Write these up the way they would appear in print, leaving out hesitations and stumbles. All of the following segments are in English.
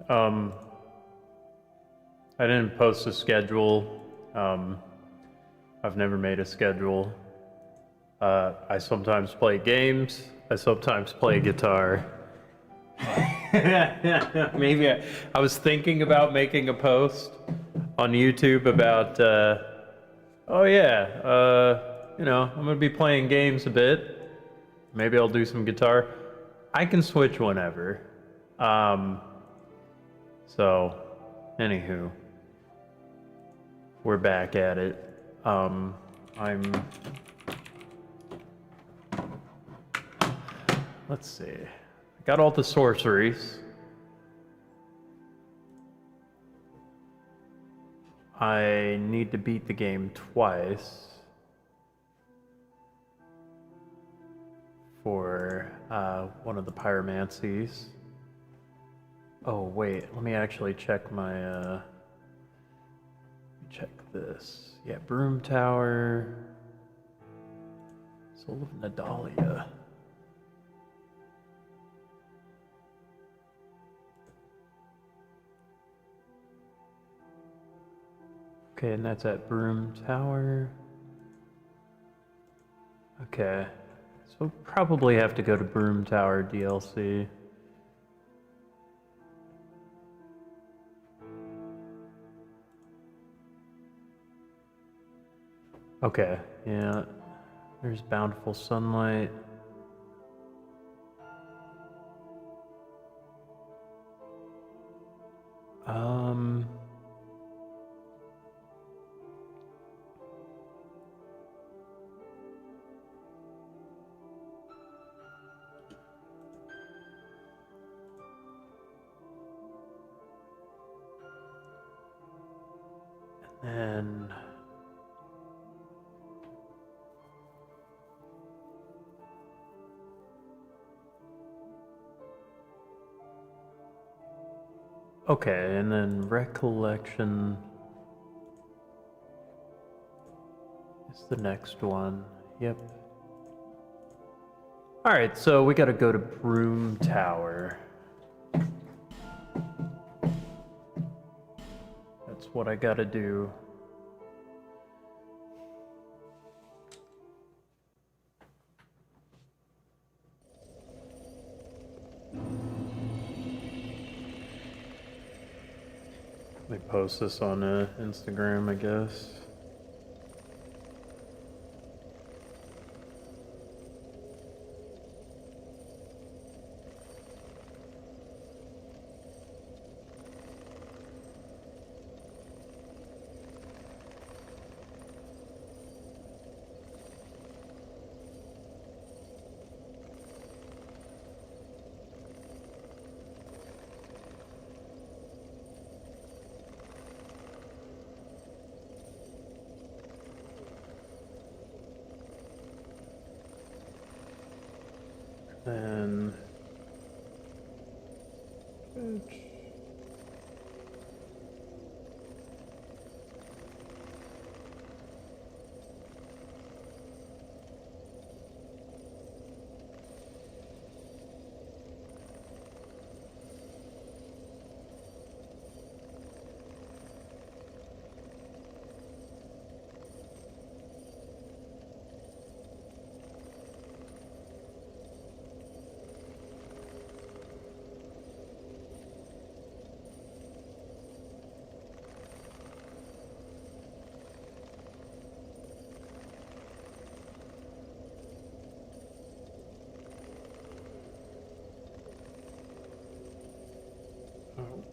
Um, I didn't post a schedule. I've never made a schedule. I sometimes play games. I sometimes play guitar. Maybe I was thinking about making a post on YouTube about, oh yeah, I'm gonna be playing games a bit. Maybe I'll do some guitar. I can switch whenever. So, anywho, we're back at it. Let's see. I got all the sorceries. I need to beat the game twice for one of the pyromancies. Oh wait, let me actually check my check this. Yeah, Broom Tower. Soul of Nadalia. Okay, and that's at Broom Tower. Okay, so we'll probably have to go to Broom Tower DLC. Okay, yeah. There's Bountiful Sunlight. And okay, and then Recollection is the next one. Yep. Alright, so we gotta go to Broom Tower. That's what I gotta do. Let me post this on Instagram, I guess. Then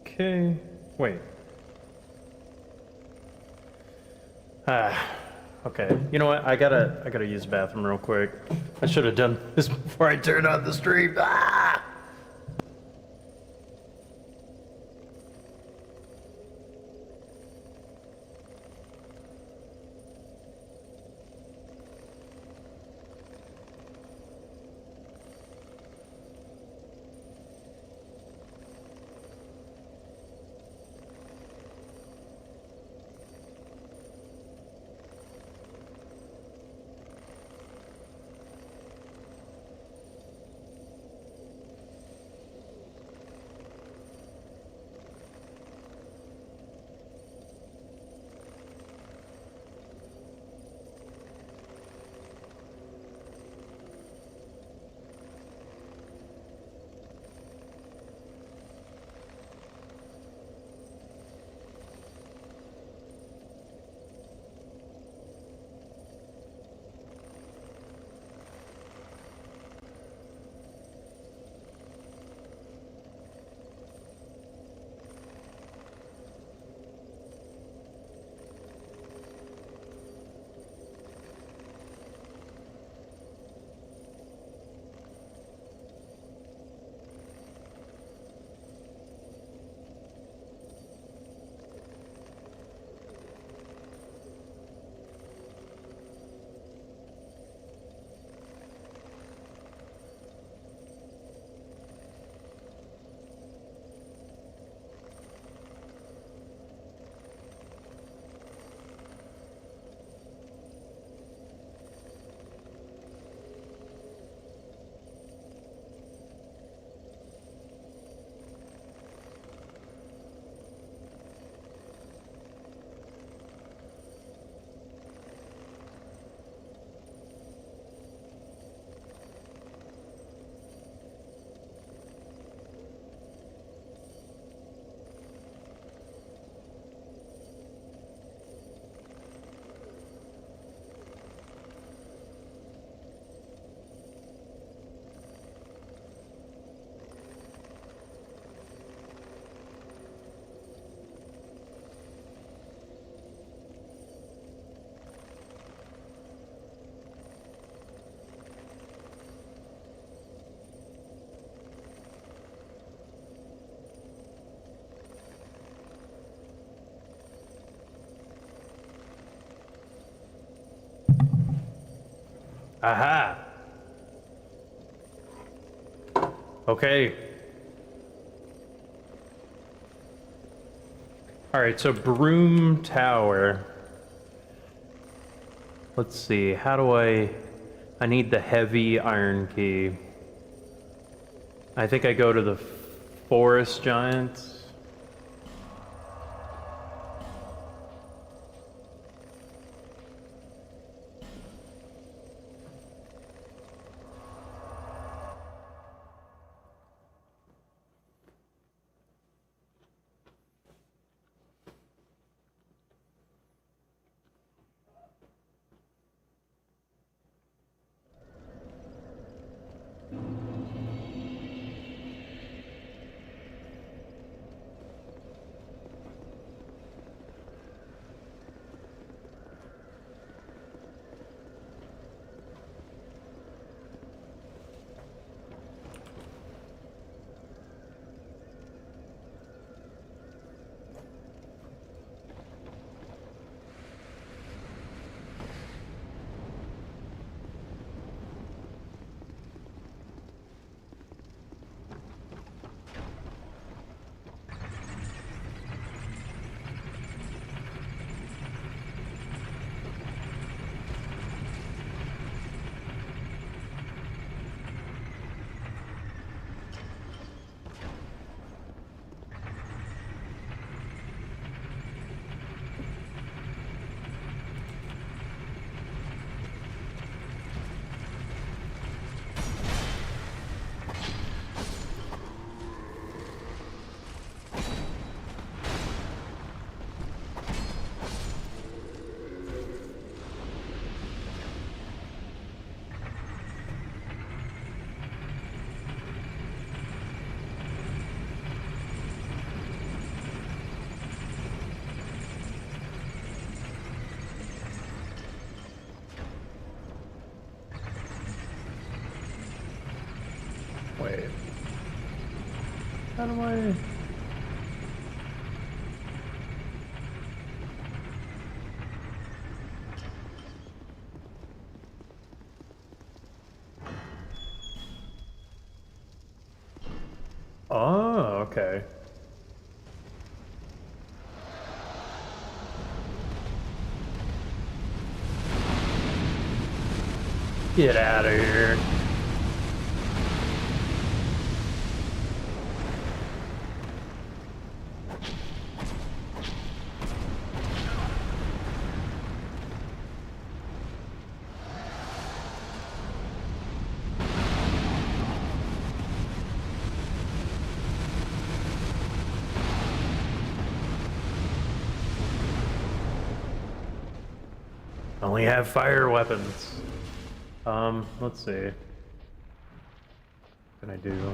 okay, wait. Okay. You know what? I gotta use the bathroom real quick. I should have done this before I turned on the stream. Aha! Okay. Alright, so Broom Tower. Let's see, how do I need the heavy iron key. I think I go to the forest giants. Wait. How do I... Oh, okay. Get out of here. Only have fire weapons. Let's see. What can I do?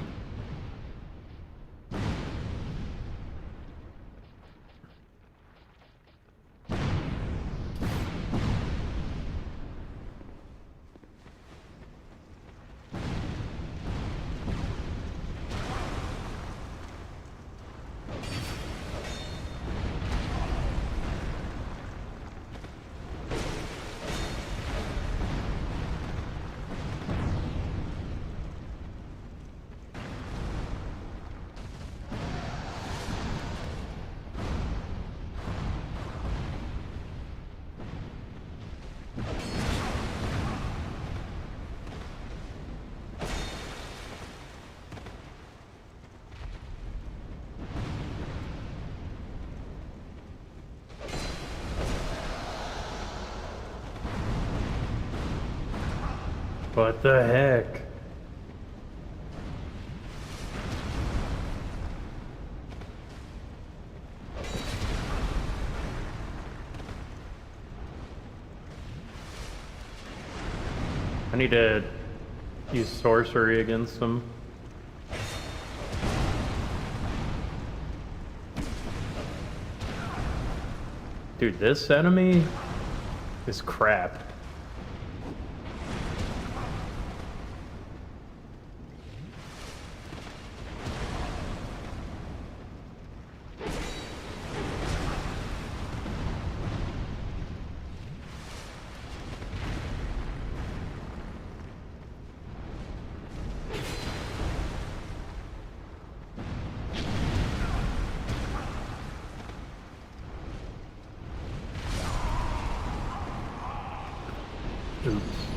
What the heck? I need to use sorcery against them. Dude, this enemy is crap. Oops.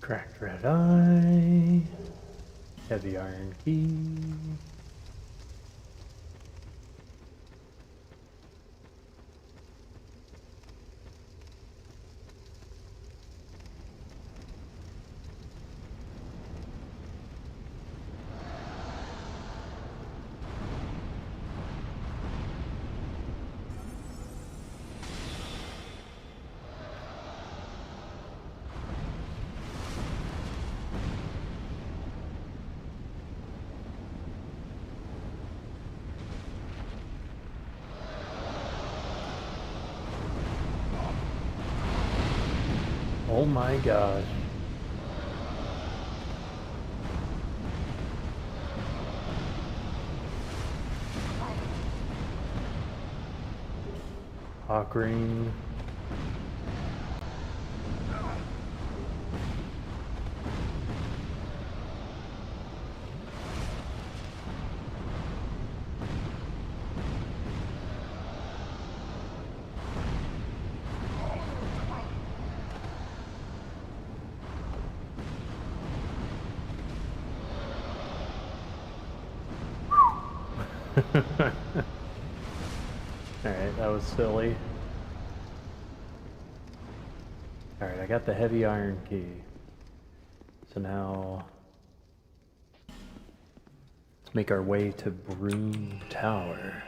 Cracked red eye. Heavy iron key. Oh my gosh. Hawk ring. Alright, that was silly. Alright, I got the heavy iron key. So now let's make our way to Broom Tower.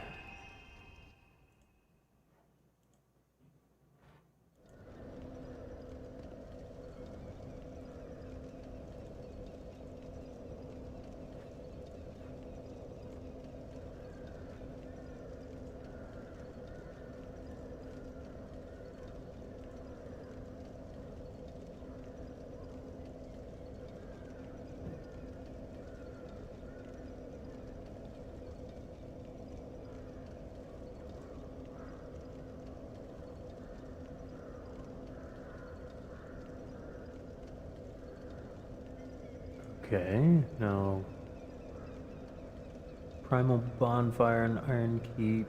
Okay, now primal bonfire and iron keep.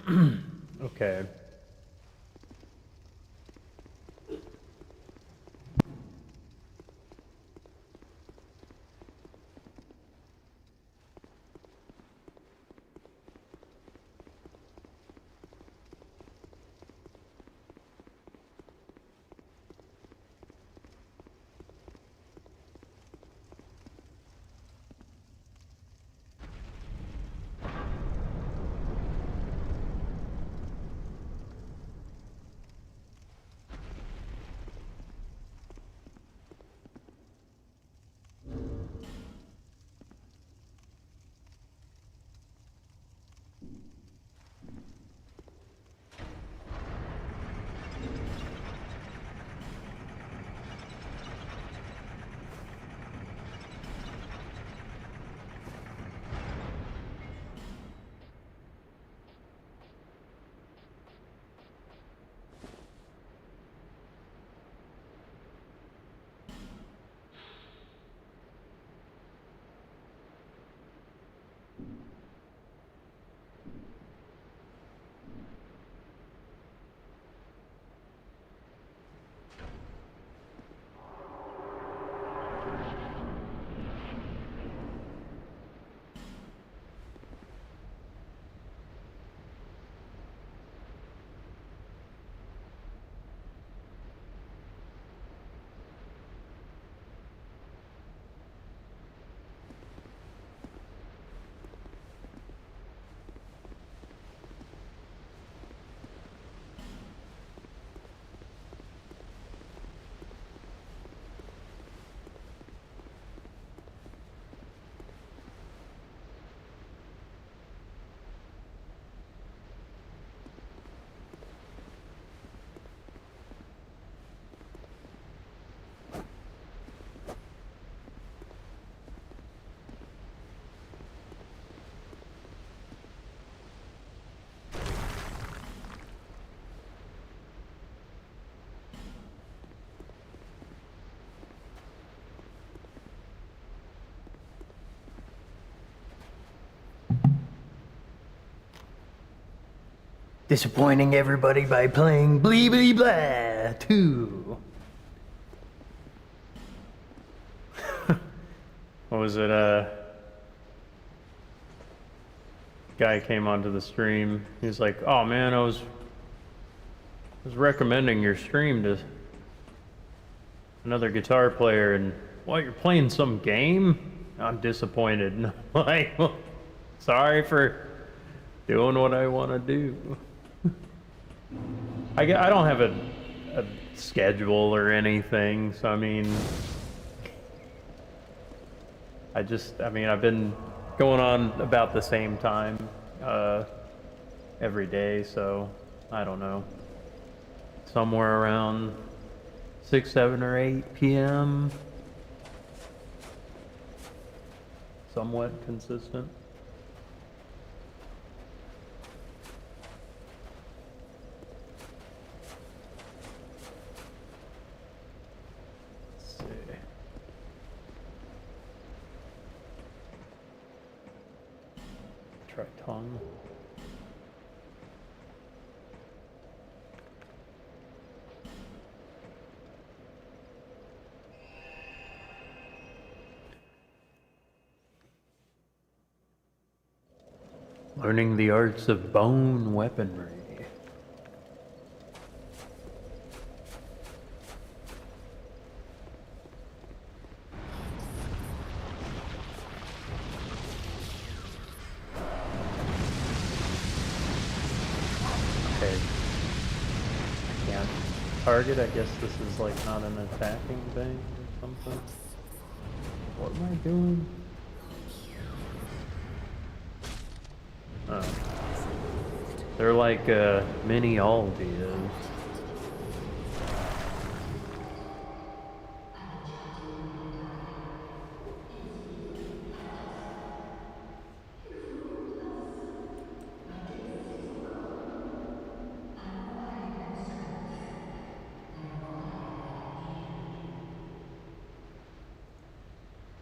Okay. Disappointing everybody by playing Blee Blee Blah 2. What was it? Guy came onto the stream. He's like, "Oh man, I was recommending your stream to another guitar player, and what, you're playing some game? I'm disappointed." And I'm like, well, sorry for doing what I want to do. I don't have a schedule or anything, so I mean, I've been going on about the same time every day, so I don't know, somewhere around 6, 7, or 8 p.m. Somewhat consistent. Try tongue. Learning the arts of bone weaponry. Target, I guess this is like not an attacking thing or something. What am I doing? Oh. They're like mini Aldias.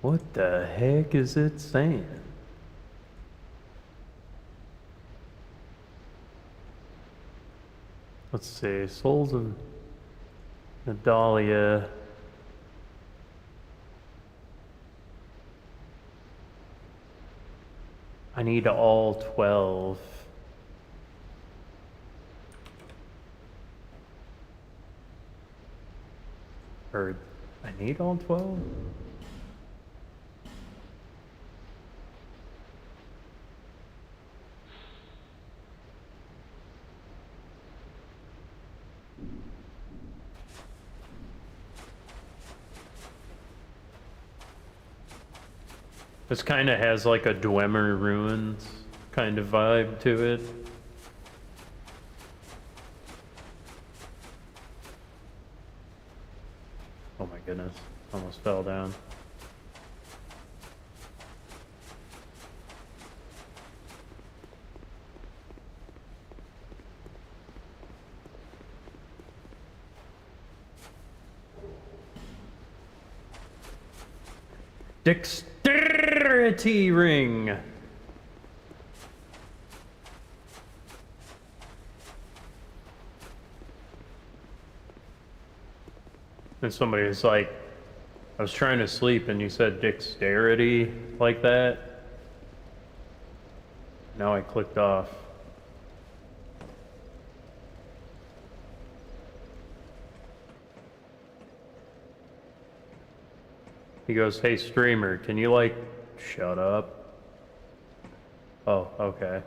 What the heck is it saying? Let's see, Souls of Nadalia. I need all 12. Or I need all 12? This kind of has like a Dwemer Ruins kind of vibe to it. Oh my goodness, almost fell down. Dexterity ring. And somebody was like, I was trying to sleep and you said dexterity like that. Now I clicked off. He goes, hey streamer, can you like, shut up? Oh, okay.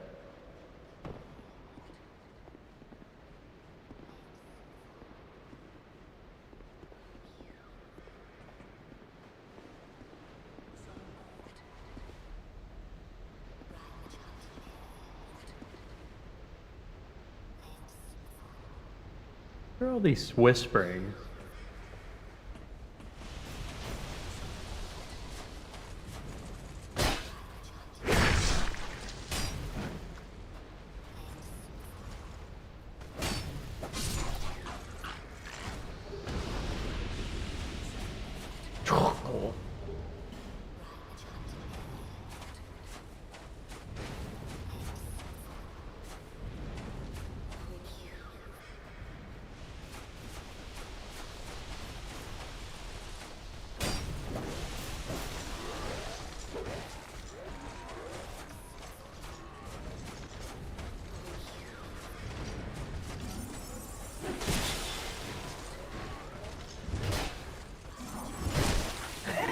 Where are all these whisperings?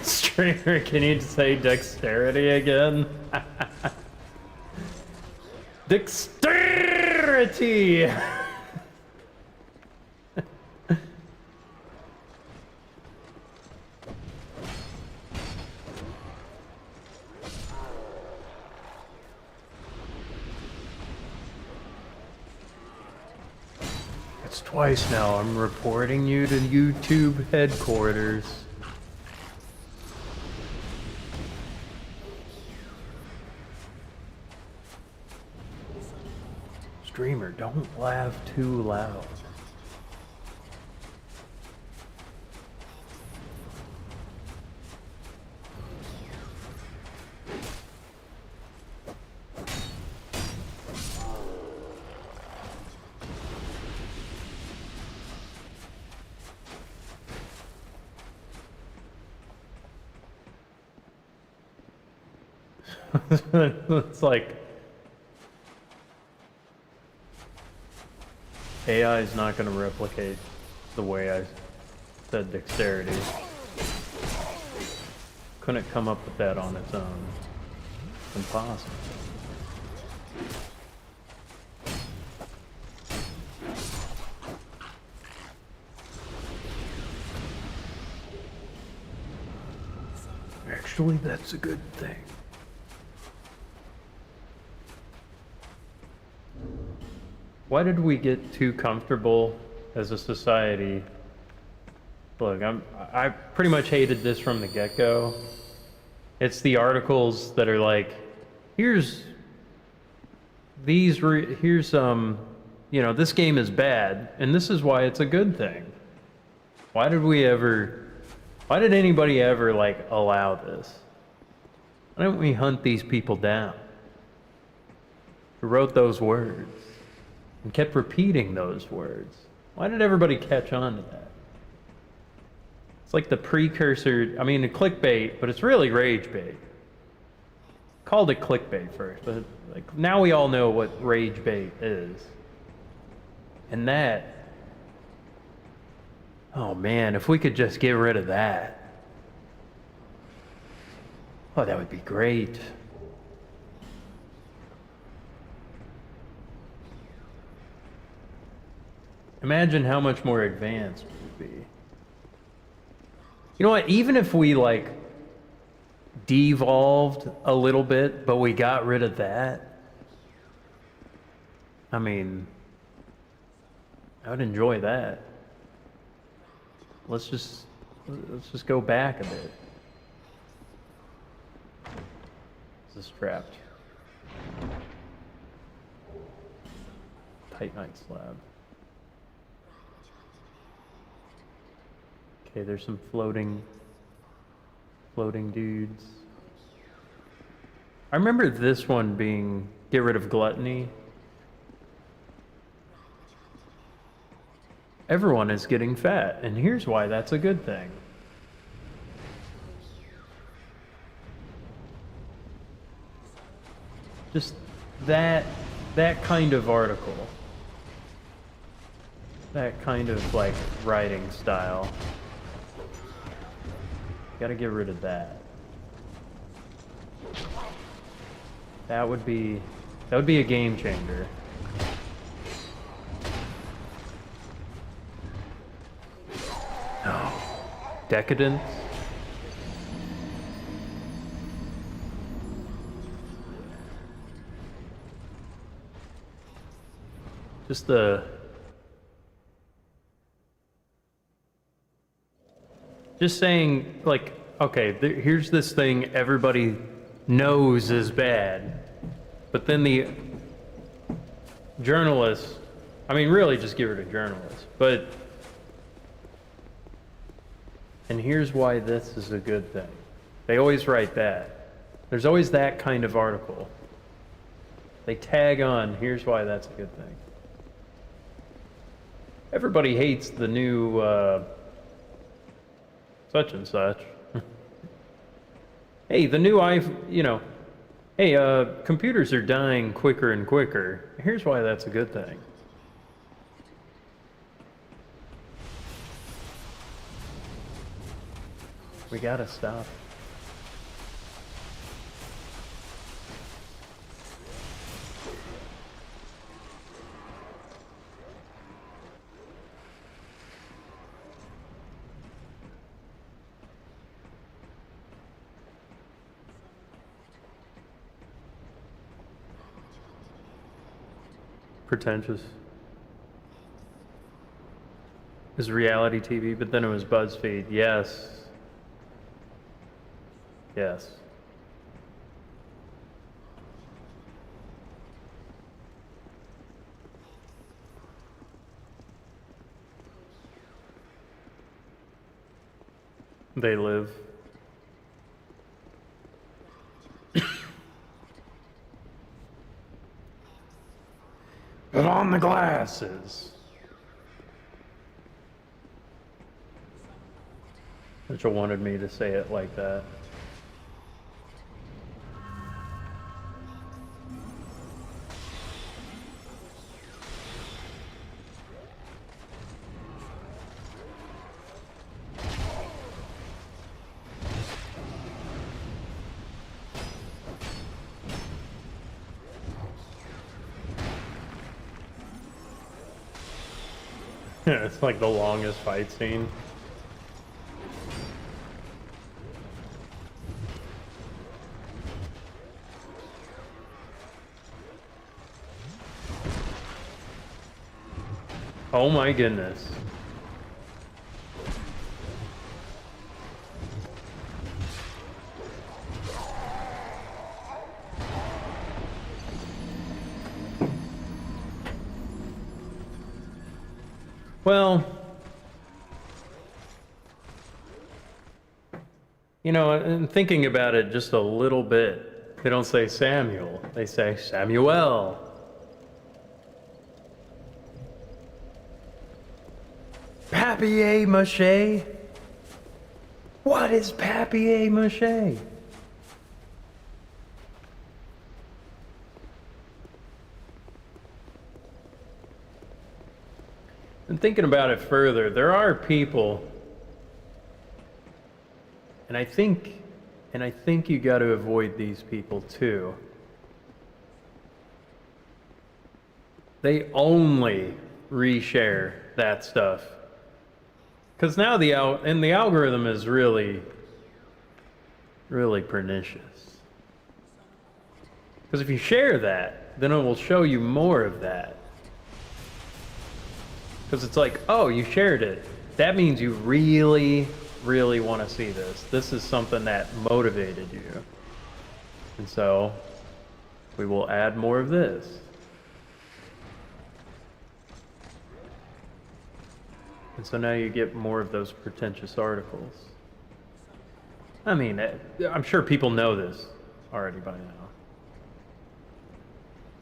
Streamer, can you say dexterity again? Dexterity! It's twice now. I'm reporting you to YouTube headquarters. Streamer, don't laugh too loud. It's like AI is not going to replicate the way I said dexterity. Couldn't come up with that on its own. It's impossible. Actually, that's a good thing. Why did we get too comfortable as a society? Look, I pretty much hated this from the get-go. It's the articles that are like, here's you know, this game is bad, and this is why it's a good thing. Why did anybody ever like allow this? Why don't we hunt these people down? Who wrote those words? and kept repeating those words. Why did everybody catch on to that? It's like the precursor, I mean, the clickbait, but it's really rage bait. Called it clickbait first, but like now we all know what rage bait is. And that, oh man, if we could just get rid of that. Oh, that would be great. Imagine how much more advanced we would be. You know what? Even if we like devolved a little bit, but we got rid of that, I mean, I would enjoy that. Let's just go back a bit. This is trapped. Titanite slab. Okay, there's some floating dudes. I remember this one being get rid of gluttony. Everyone is getting fat, and here's why that's a good thing. Just that kind of article. That kind of like writing style. Gotta get rid of that. That would be a game changer. No. Decadence. Just saying, like, okay, here's this thing everybody knows is bad, but then the journalists, I mean, really just get rid of journalists, but, and here's why this is a good thing. They always write that. There's always that kind of article. They tag on, here's why that's a good thing. Everybody hates the new, such and such. Hey, the new computers are dying quicker and quicker. Here's why that's a good thing. We gotta stop. Pretentious. It was reality TV, but then it was BuzzFeed. Yes. Yes. They live. Put on the glasses. Mitchell wanted me to say it like that. It's like the longest fight scene. Oh my goodness. Well, you know, and thinking about it just a little bit, they don't say Samuel, they say Samuel. papier-mâché? What is papier-mâché? And thinking about it further, there are people, and I think you got to avoid these people too. They only reshare that stuff. Because now the algorithm is really, really pernicious. Because if you share that, then it will show you more of that. Because it's like, oh, you shared it. That means you really, really want to see this. This is something that motivated you. And so, we will add more of this. And so now you get more of those pretentious articles. I mean, I'm sure people know this already by now.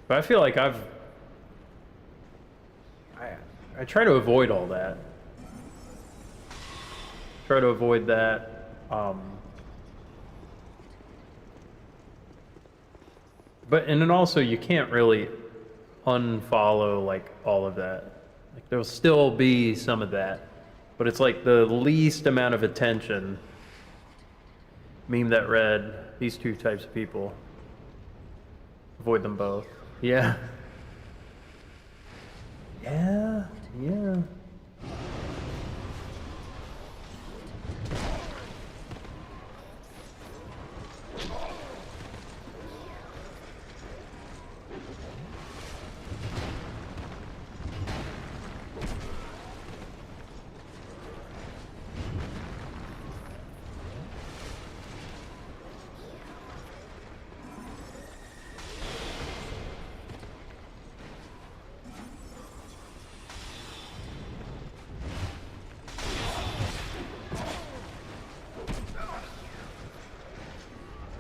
But I feel like I try to avoid all that. Try to avoid that. And then also you can't really unfollow like all of that. Like there'll still be some of that, but it's like the least amount of attention. Meme that read, these two types of people. Avoid them both. Yeah. Yeah.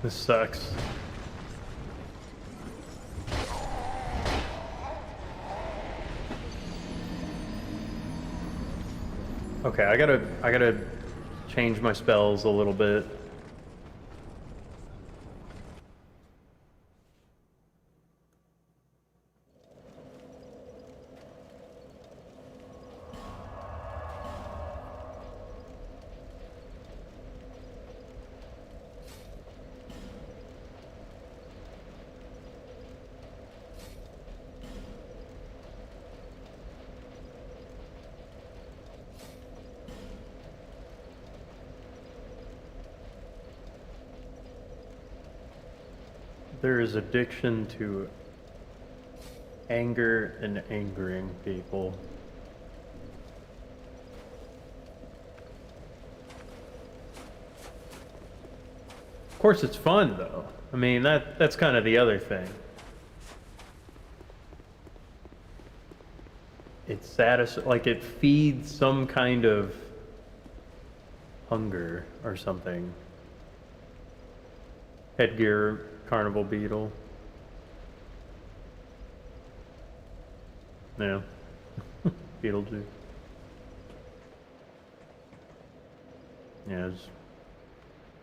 This sucks. Okay, I gotta change my spells a little bit. There is addiction to anger and angering people. Of course it's fun though. I mean, that's kind of the other thing. It's like it feeds some kind of hunger or something. Headgear, carnival beetle. Yeah. Beetlejuice. Yeah,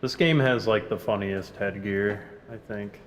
this game has like the funniest headgear, I think.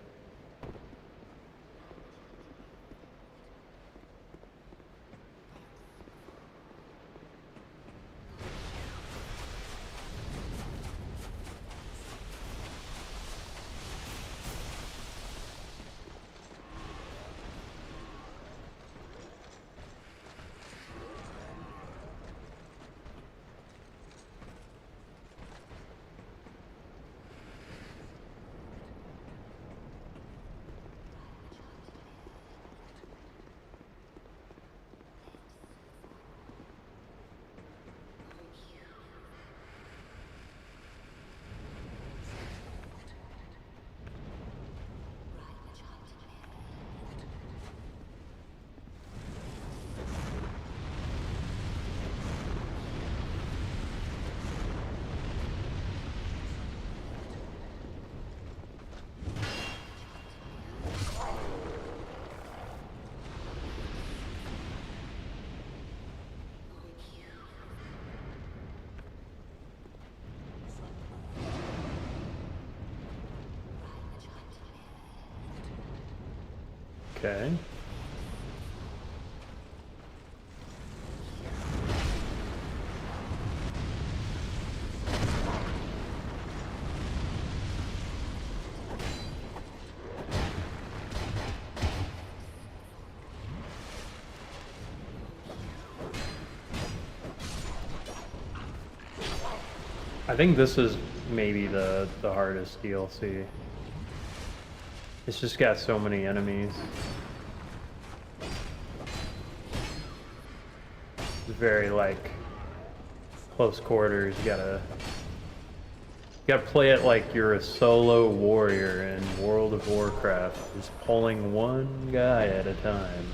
Okay. I think this is maybe the hardest DLC. It's just got so many enemies. It's very like close quarters. You gotta play it like you're a solo warrior in World of Warcraft, just pulling one guy at a time.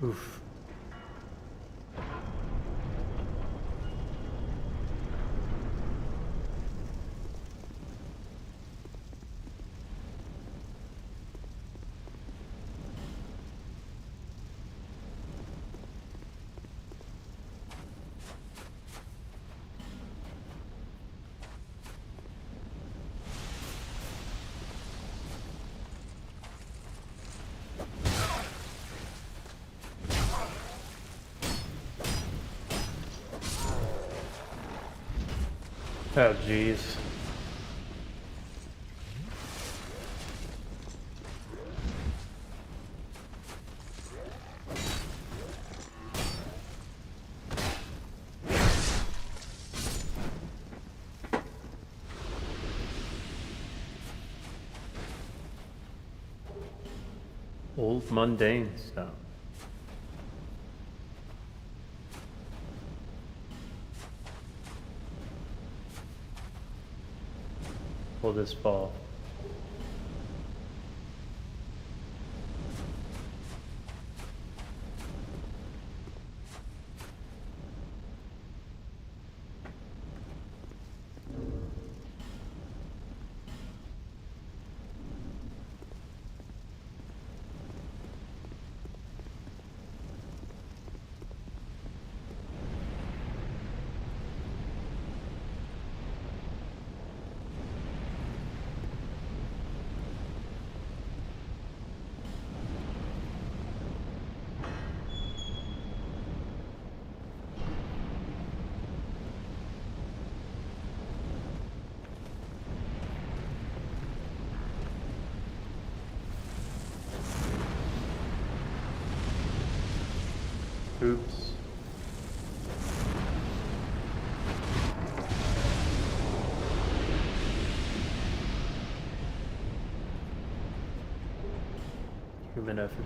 Oof. Oh, jeez. Old mundane stuff. Will this fall? Oops. Human effigy.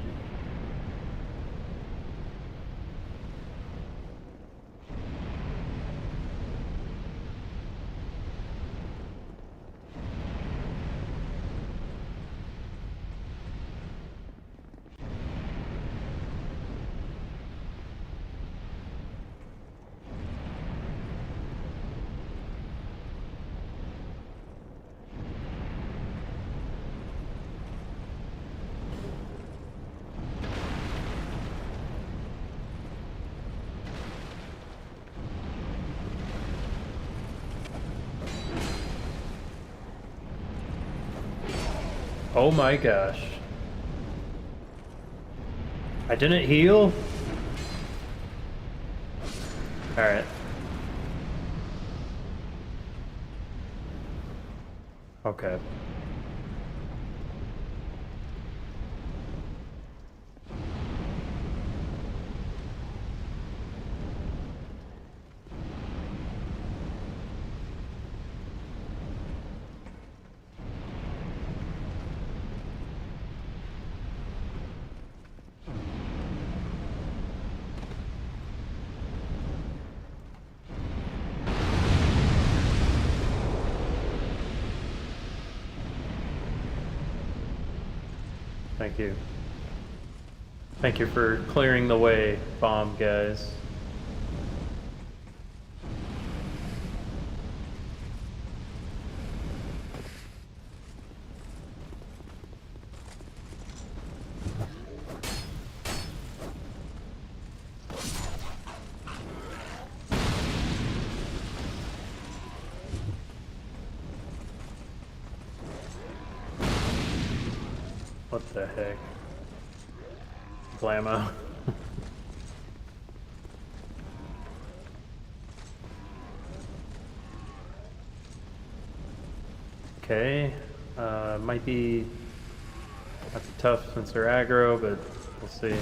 Oh my gosh. I didn't heal? Alright. Okay. Thank you. Thank you for clearing the way, bomb guys. What the heck? Blammo. Okay, might be tough since they're aggro, but we'll see.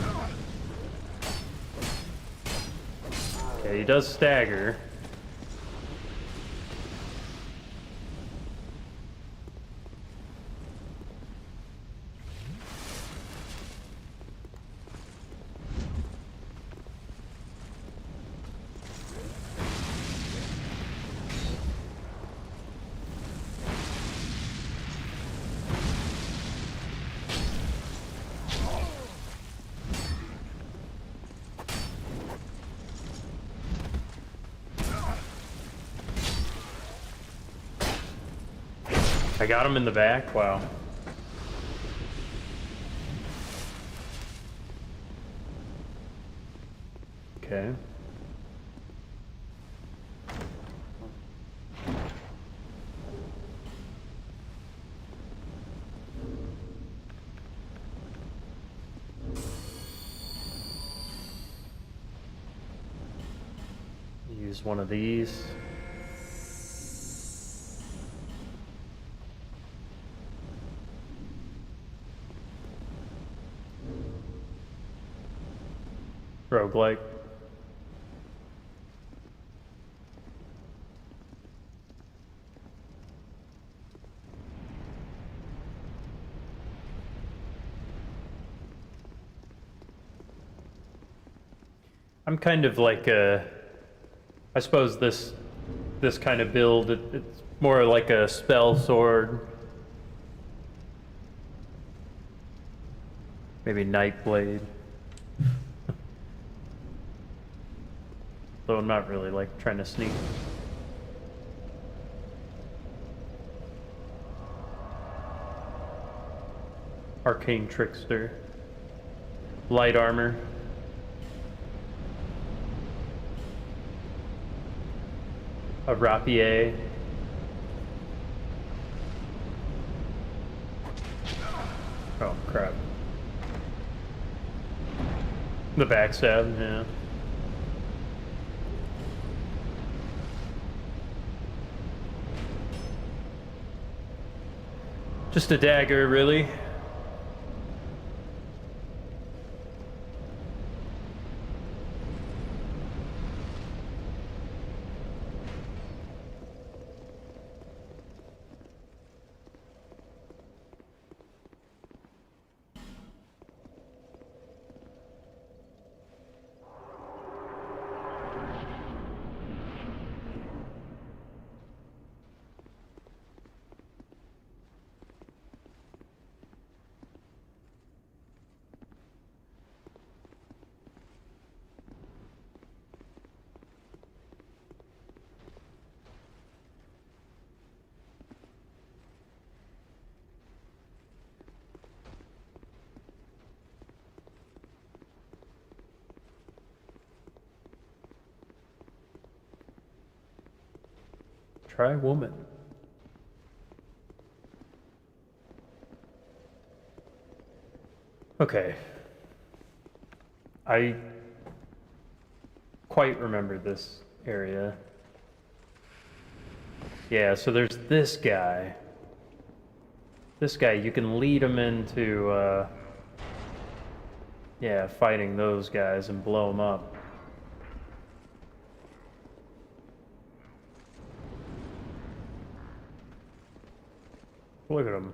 Okay, he does stagger. I got him in the back? Wow. Okay. Use one of these. Roguelike. I'm kind of like I suppose this kind of build, it's more like a spell sword. Maybe Nightblade. Though I'm not really like trying to sneak. Arcane Trickster. Light armor. A rapier. Oh crap. The backstab, yeah. Just a dagger, really. Try woman. Okay. I quite remember this area. Yeah, so there's this guy. This guy, you can lead him into, yeah, fighting those guys and blow them up. Look at him.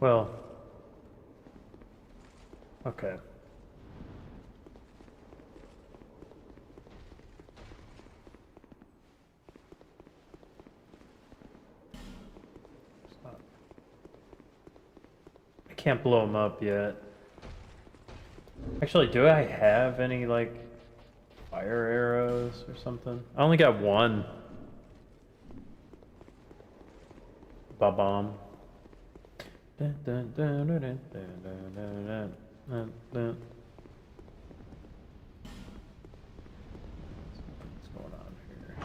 Well, Okay. I can't blow them up yet. Actually, do I have any, like, fire arrows or something? I only got one. Ba-bomb. What's going on here?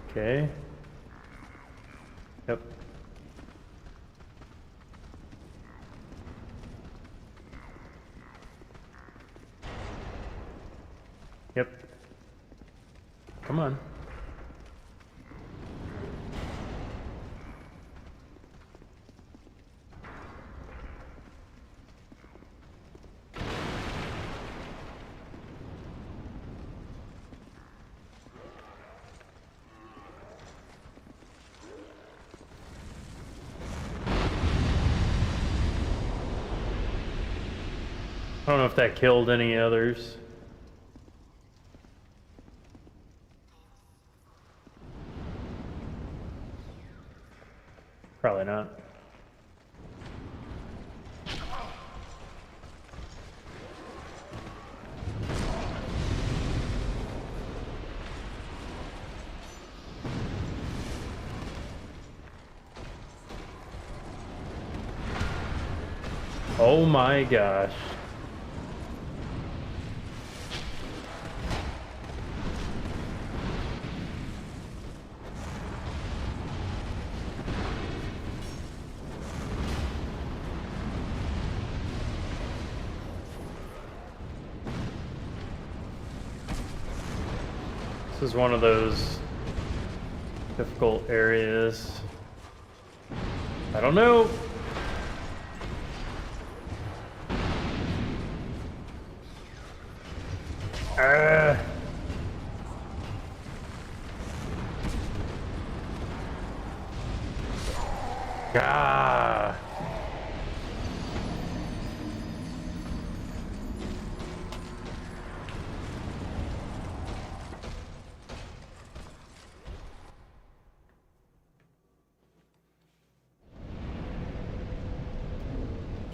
Okay. Yep. Yep. Come on. I don't know if that killed any others. Probably not. Oh my gosh. This is one of those difficult areas. I don't know. Ah. Ah.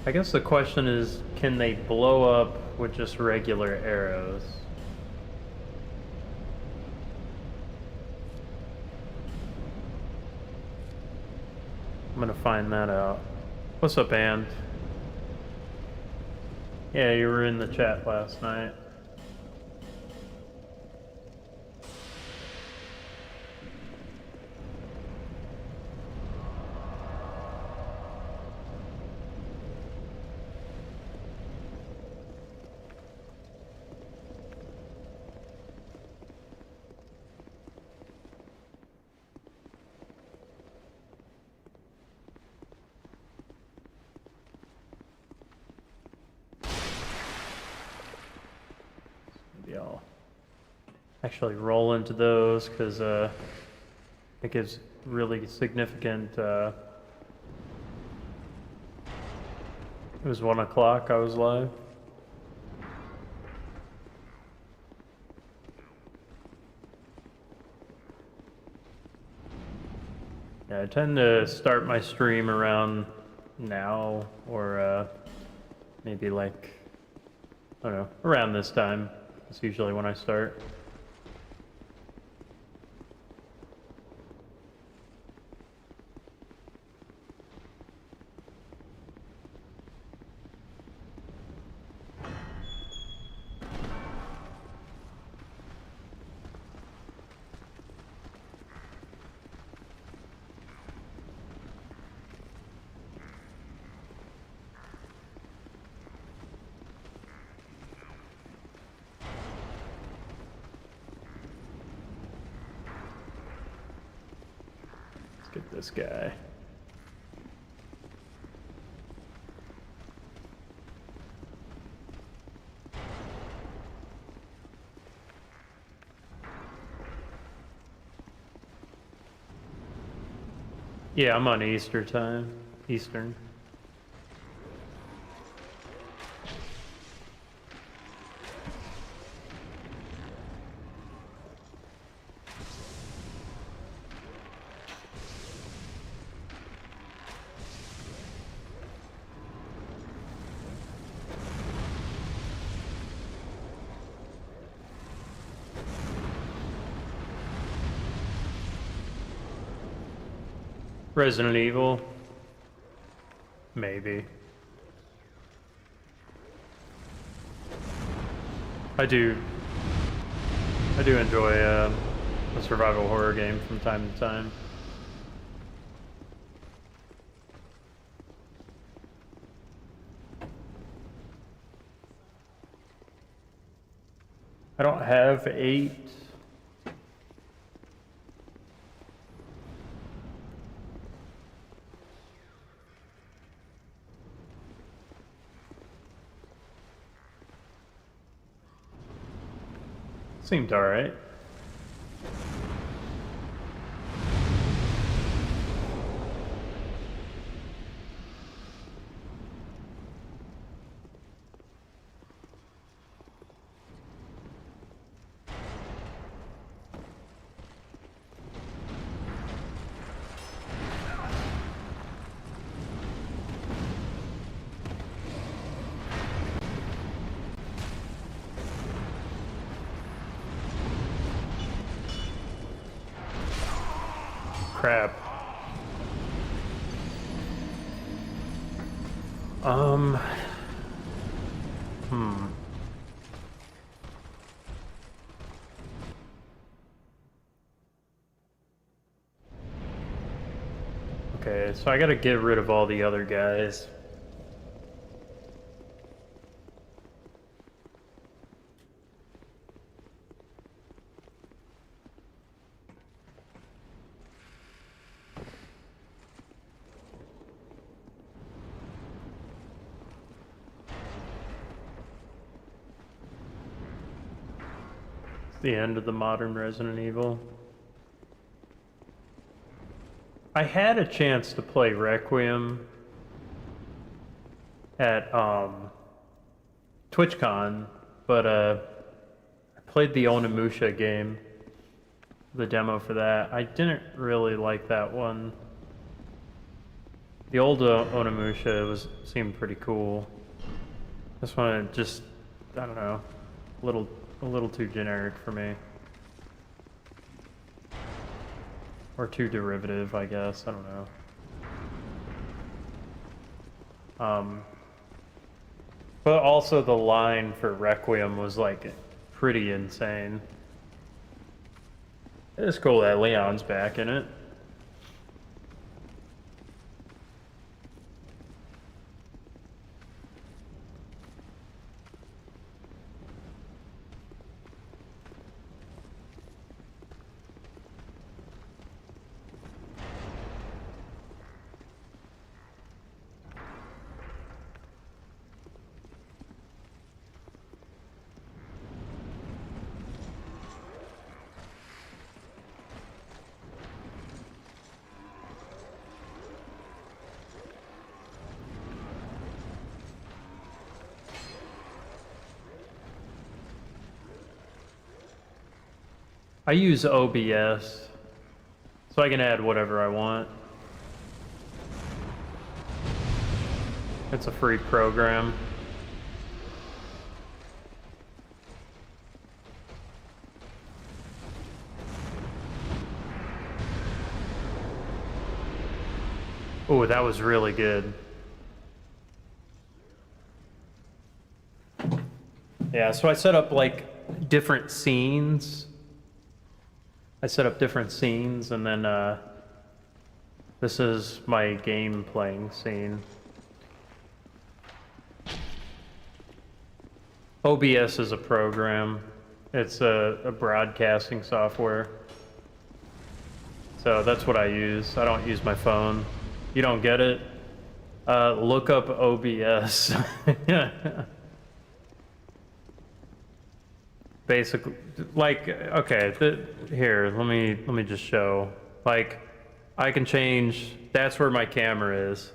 I guess the question is, can they blow up with just regular arrows? I'm gonna find that out. What's up, Ann? Yeah, you were in the chat last night. Maybe I'll actually roll into those because it gives really significant. It was 1 o'clock. I was live. Yeah, I tend to start my stream around now or maybe like, I don't know, around this time. That's usually when I start. Get this guy. Yeah, I'm on Easter time. Eastern. Resident Evil? Maybe. I do enjoy a survival horror game from time to time. I don't have 8. Seemed alright. Crap. Okay, so I gotta get rid of all the other guys. The end of the modern Resident Evil. I had a chance to play Requiem at TwitchCon, but I played the Onimusha game, the demo for that. I didn't really like that one. The old Onimusha seemed pretty cool. This one just, I don't know, a little too generic for me. Or too derivative, I guess. I don't know. But also the line for Requiem was like pretty insane. It's cool that Leon's back in it. I use OBS, so I can add whatever I want. It's a free program. Oh, that was really good. Yeah, so I set up like different scenes. I set up different scenes, and then this is my game playing scene. OBS is a program. It's a broadcasting software. So that's what I use. I don't use my phone. You don't get it? Look up OBS. Basically, like, okay, here, let me just show. Like, I can change, that's where my camera is,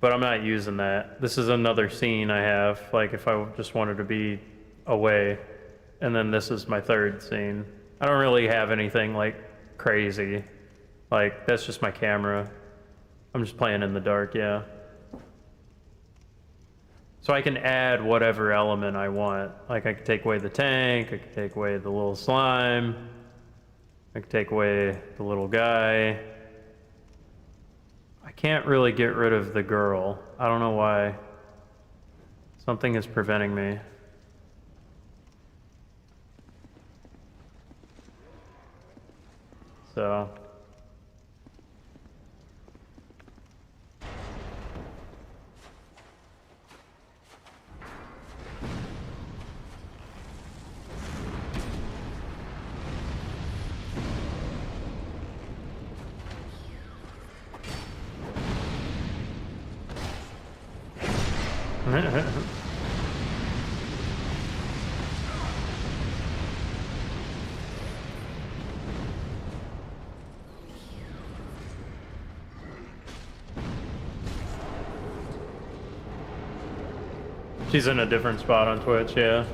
but I'm not using that. This is another scene I have, like if I just wanted to be away, and then this is my third scene. I don't really have anything like crazy, like that's just my camera. I'm just playing in the dark, yeah. So I can add whatever element I want. Like I could take away the tank, I could take away the little slime, I could take away the little guy. I can't really get rid of the girl. I don't know why. Something is preventing me. So. She's in a different spot on Twitch, yeah.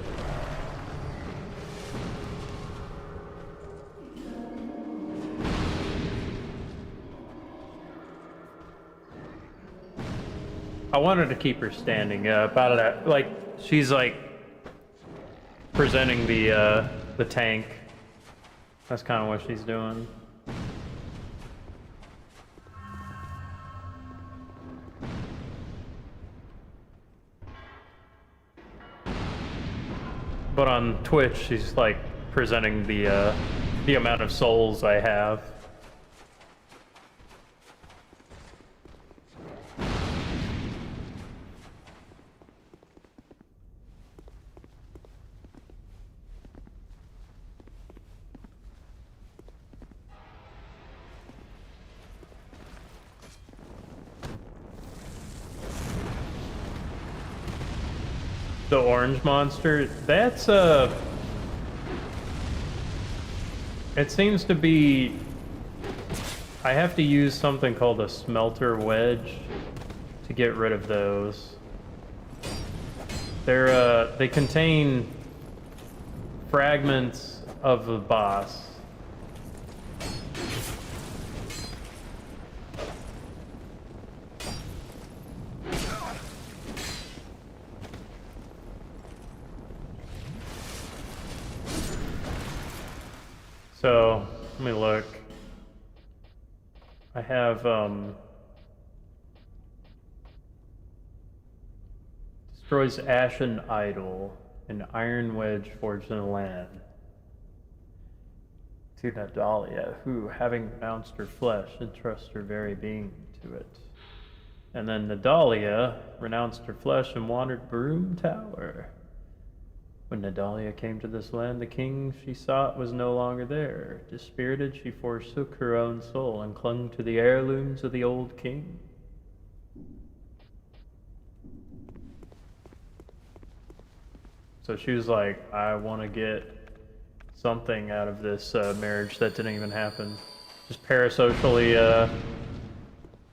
I wanted to keep her standing up out of that, like, she's like presenting the tank. That's kind of what she's doing. But on Twitch, she's like presenting the amount of souls I have. The orange monster, that's it seems to be, I have to use something called a smelter wedge to get rid of those. They contain fragments of the boss. So, let me look. I have, destroys Ashen Idol, an iron wedge forged in the land. To Nadalia, who, having renounced her flesh, entrusts her very being to it. And then Nadalia renounced her flesh and wandered Broom Tower. When Nadalia came to this land, the king she sought was no longer there. Dispirited, she forsook her own soul and clung to the heirlooms of the old king. So she was like, I want to get something out of this marriage that didn't even happen. Just parasocially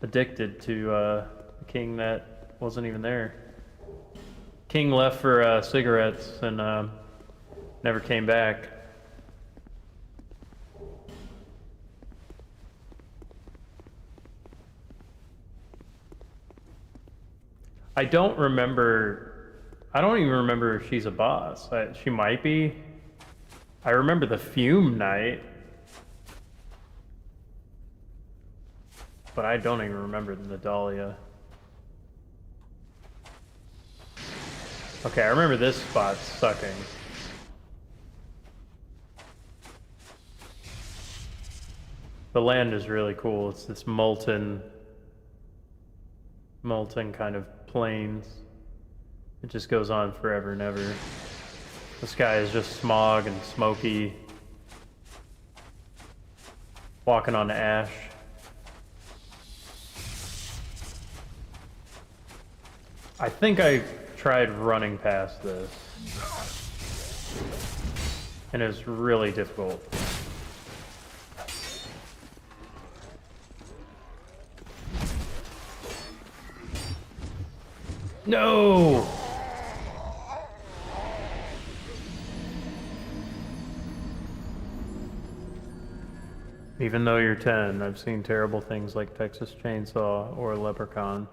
addicted to a king that wasn't even there. King left for cigarettes and never came back. I don't even remember if she's a boss. She might be. I remember the Fume Knight, but I don't even remember the Nadalia. Okay, I remember this spot sucking. The land is really cool. It's this molten kind of plains. It just goes on forever and ever. The sky is just smog and smoky. Walking on ash. I think I tried running past this, and it was really difficult. No! Even though you're 10, I've seen terrible things like Texas Chainsaw or Leprechaun.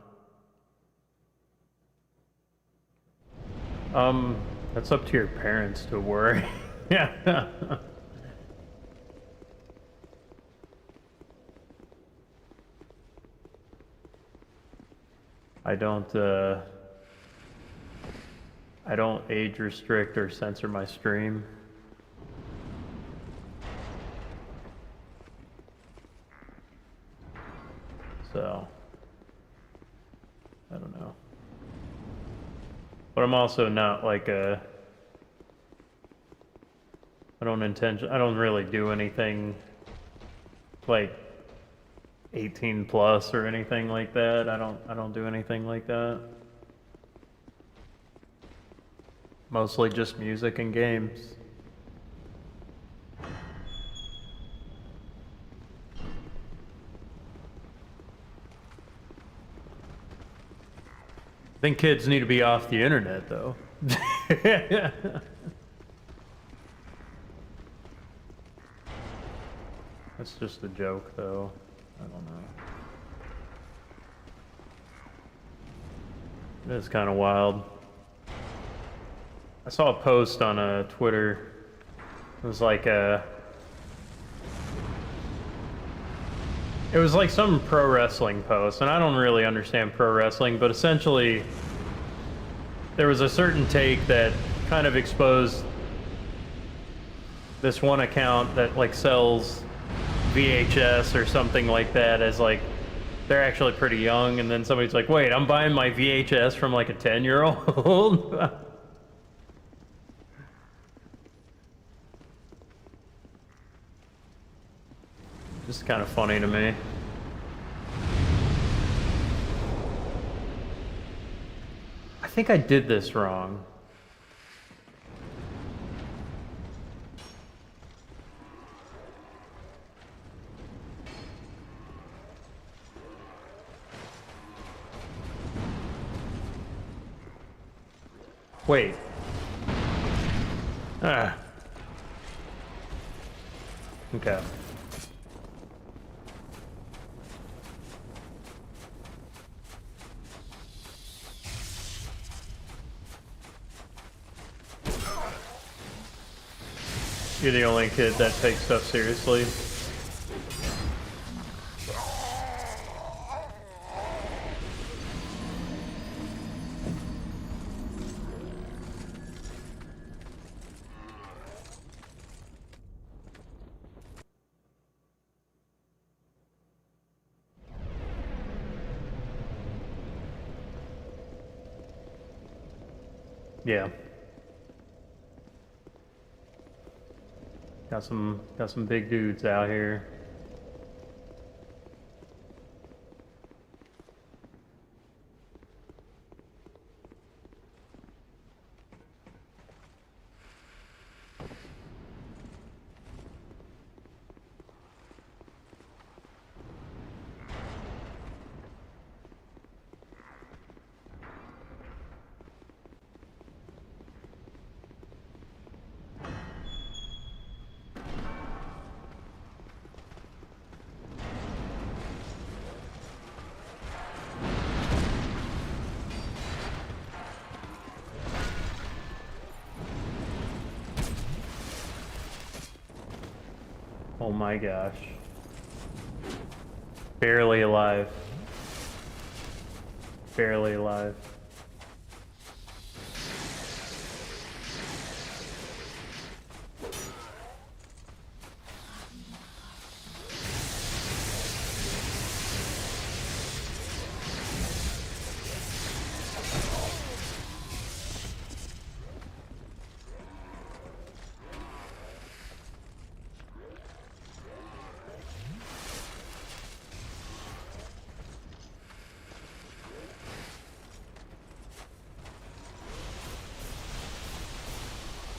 That's up to your parents to worry. Yeah. I don't age restrict or censor my stream. So, I don't know. But I'm also not like I don't really do anything like 18 plus or anything like that. I don't do anything like that. Mostly just music and games. I think kids need to be off the internet though. That's just a joke though. I don't know. It's kind of wild. I saw a post on Twitter. It was like it was like some pro wrestling post, and I don't really understand pro wrestling, but essentially there was a certain take that kind of exposed this one account that like sells VHS or something like that as like they're actually pretty young, and then somebody's like, wait, I'm buying my VHS from like a 10-year-old? Just kind of funny to me. I think I did this wrong. Wait. Ah. Okay. You're the only kid that takes stuff seriously. Yeah. Got some big dudes out here. Oh my gosh. Barely alive. Barely alive.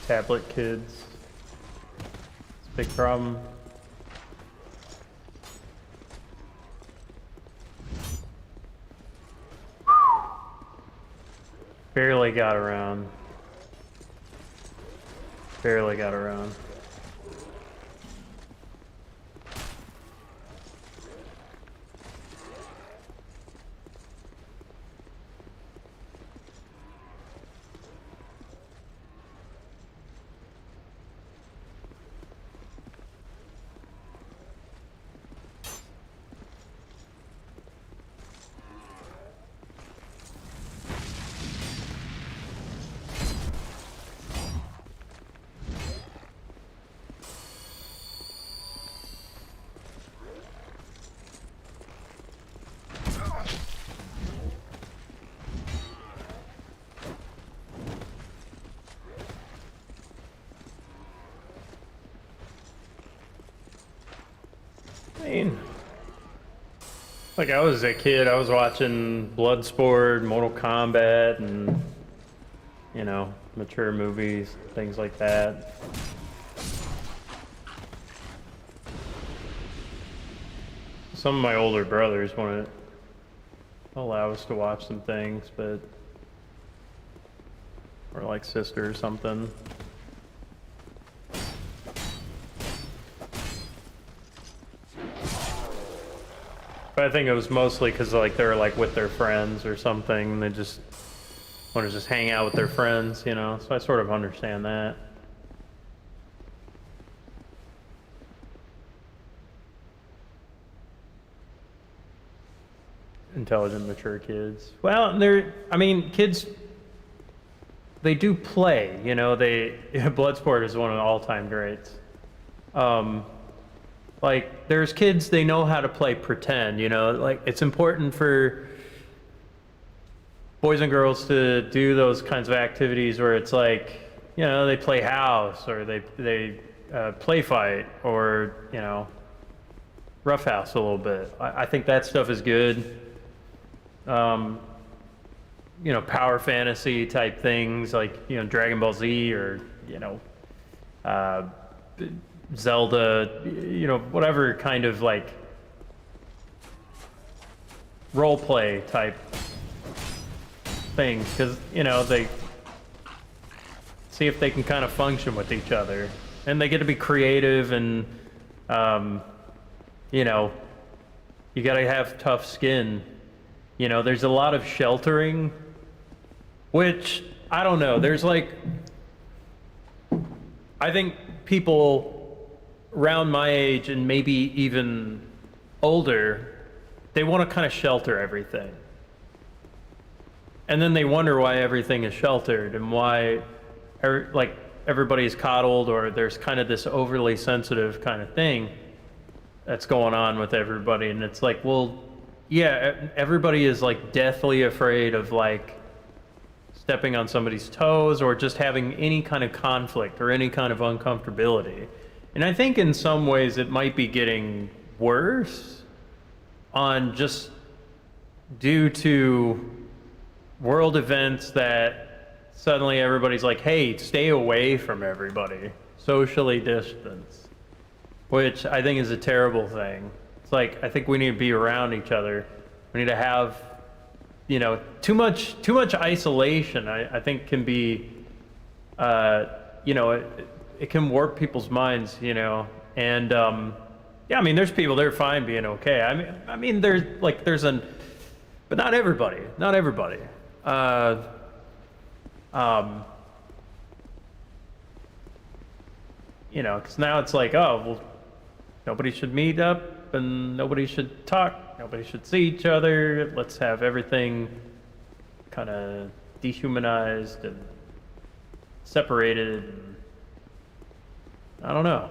Tablet kids. It's a big problem. Barely got around. Barely got around. I mean, like I was a kid, I was watching Bloodsport, Mortal Kombat, and you know, mature movies, things like that. Some of my older brothers wouldn't allow us to watch some things, but or like sister or something. But I think it was mostly because like they were like with their friends or something. And they just want to just hang out with their friends, you know. So I sort of understand that. Intelligent, mature kids. Well, I mean, kids, they do play, you know. Bloodsport is one of the all-time greats. Like, there's kids, they know how to play pretend, you know? Like, it's important for boys and girls to do those kinds of activities where it's like, you know, they play house, or they play fight, or, you know, roughhouse a little bit. I think that stuff is good. You know, power fantasy type things like, you know, Dragon Ball Z, or, you know, Zelda, you know, whatever kind of like role play type things, because, you know, they see if they can kind of function with each other, and they get to be creative, and you know, you got to have tough skin. You know, there's a lot of sheltering, which I don't know, there's like, I think people around my age and maybe even older, they want to kind of shelter everything. And then they wonder why everything is sheltered and why like everybody's coddled, or there's kind of this overly sensitive kind of thing that's going on with everybody. And it's like, well, yeah, everybody is like deathly afraid of like stepping on somebody's toes, or just having any kind of conflict or any kind of uncomfortability. And I think in some ways it might be getting worse on just due to world events that suddenly everybody's like, hey, stay away from everybody, socially distance, which I think is a terrible thing. It's like, I think we need to be around each other. We need to have, you know, too much isolation, I think can be, you know, it can warp people's minds, you know. And yeah, I mean, there's people, they're fine being okay. I mean, there's but not everybody, you know, because now it's like, oh, well, nobody should meet up, and nobody should talk, nobody should see each other. Let's have everything kind of dehumanized and separated. And I don't know.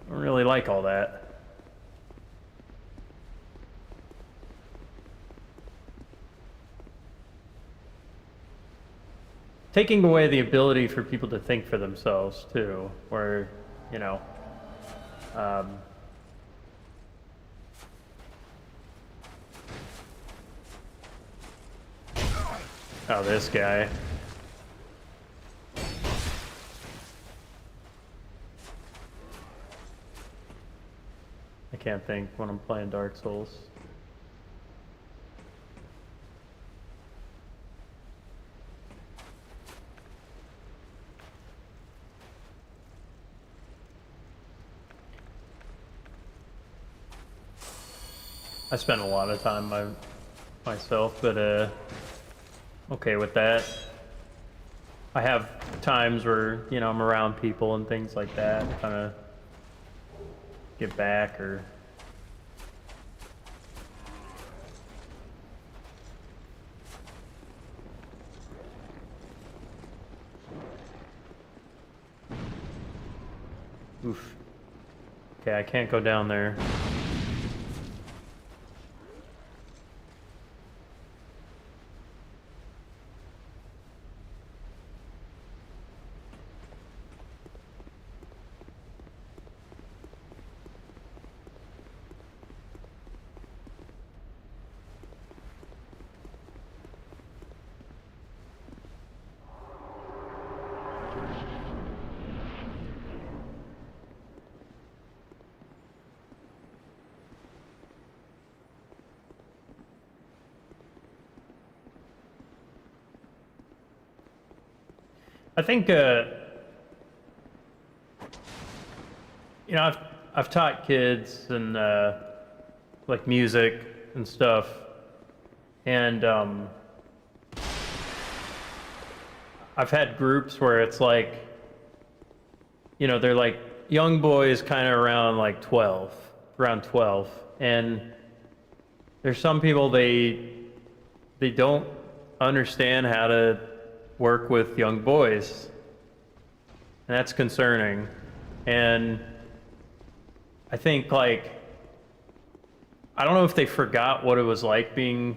I don't really like all that. Taking away the ability for people to think for themselves too, where, you know, oh, this guy. I can't think when I'm playing Dark Souls. I spend a lot of time myself, but okay with that. I have times where, you know, I'm around people and things like that, kind of get back or... Oof. Okay, I can't go down there. I think, you know, I've taught kids and like music and stuff, and I've had groups where it's like, you know, they're like young boys kind of around like 12, and there's some people they don't understand how to work with young boys, and that's concerning. And I think, like, I don't know if they forgot what it was like being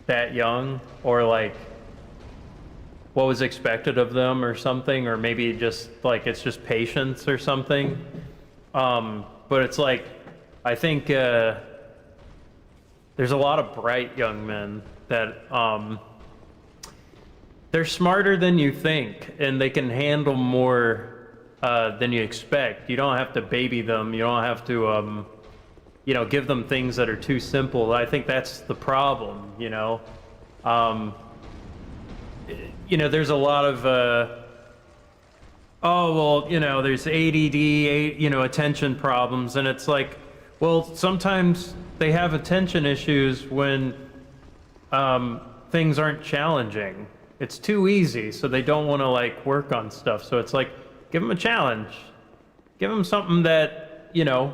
that young, or like what was expected of them or something, or maybe just like it's just patience or something. But it's like, I think there's a lot of bright young men that they're smarter than you think, and they can handle more than you expect. You don't have to baby them. You don't have to, you know, give them things that are too simple. I think that's the problem, you know. You know, there's a lot of, oh, well, you know, there's ADD, you know, attention problems, and it's like, well, sometimes they have attention issues when things aren't challenging. It's too easy, so they don't want to like work on stuff. So it's like, give them a challenge, give them something that, you know,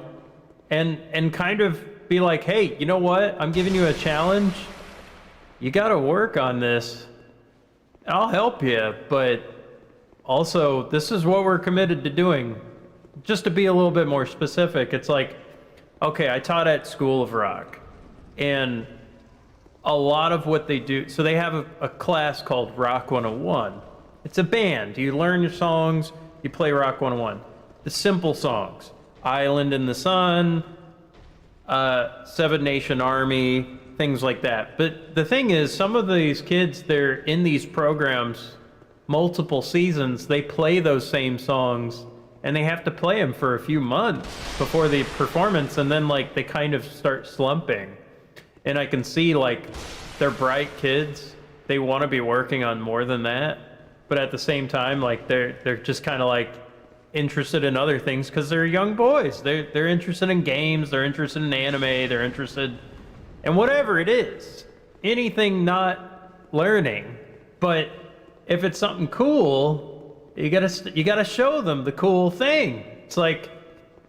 and kind of be like, hey, you know what? I'm giving you a challenge. You got to work on this. I'll help you, but also this is what we're committed to doing. Just to be a little bit more specific, it's like, okay, I taught at School of Rock, and a lot of what they do, so they have a class called Rock 101. It's a band. You learn your songs, you play Rock 101. The simple songs, Island in the Sun, Seven Nation Army, things like that. But the thing is, some of these kids, they're in these programs multiple seasons, they play those same songs, and they have to play them for a few months before the performance, and then like they kind of start slumping. And I can see, like, they're bright kids. They want to be working on more than that. But at the same time, like, they're just kind of, like, interested in other things because they're young boys. They're interested in games. They're interested in anime. They're interested in whatever it is. Anything not learning. But if it's something cool, you gotta show them the cool thing. It's like,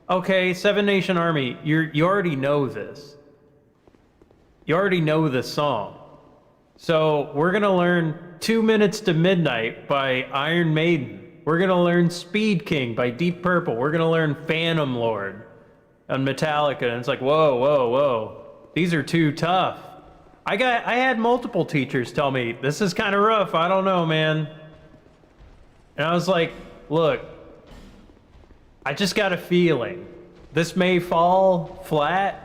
okay, Seven Nation Army, you already know this. You already know this song. So we're gonna learn 2 Minutes to Midnight by Iron Maiden. We're gonna learn Speed King by Deep Purple. We're gonna learn Phantom Lord on Metallica. And it's like, whoa, whoa, whoa. These are too tough. I had multiple teachers tell me, this is kind of rough. I don't know, man. And I was like, look, I just got a feeling. This may fall flat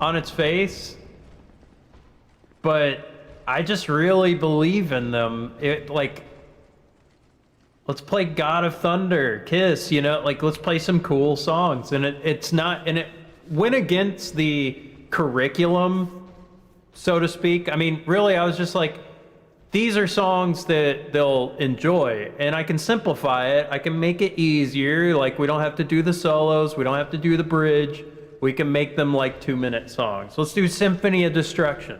on its face, but I just really believe in them. It, like, let's play God of Thunder, Kiss, you know, like, let's play some cool songs. And it's not, and it went against the curriculum, so to speak. I mean, really, I was just like, these are songs that they'll enjoy, and I can simplify it. I can make it easier. Like, we don't have to do the solos. We don't have to do the bridge. We can make them like 2-minute songs. Let's do Symphony of Destruction.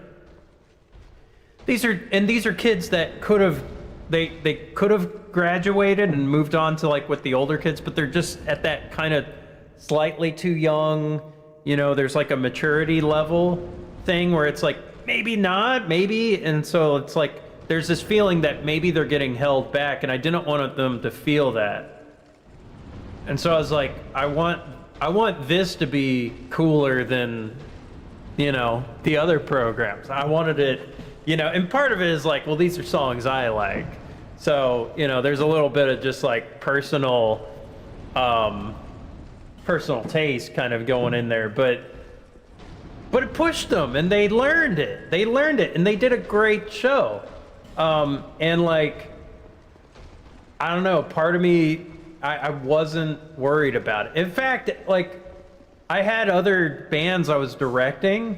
These are kids that could have they could have graduated and moved on to like with the older kids, but they're just at that kind of slightly too young. You know, there's like a maturity level thing where it's like maybe not, maybe, and so it's like there's this feeling that maybe they're getting held back, and I didn't want them to feel that. And so I was like, I want this to be cooler than, you know, the other programs. I wanted it, you know, and part of it is like, well, these are songs I like. So, you know, there's a little bit of just like personal taste kind of going in there, but it pushed them and they learned it. They learned it and they did a great show. And like, I don't know, part of me, I wasn't worried about it. In fact, like, I had other bands I was directing,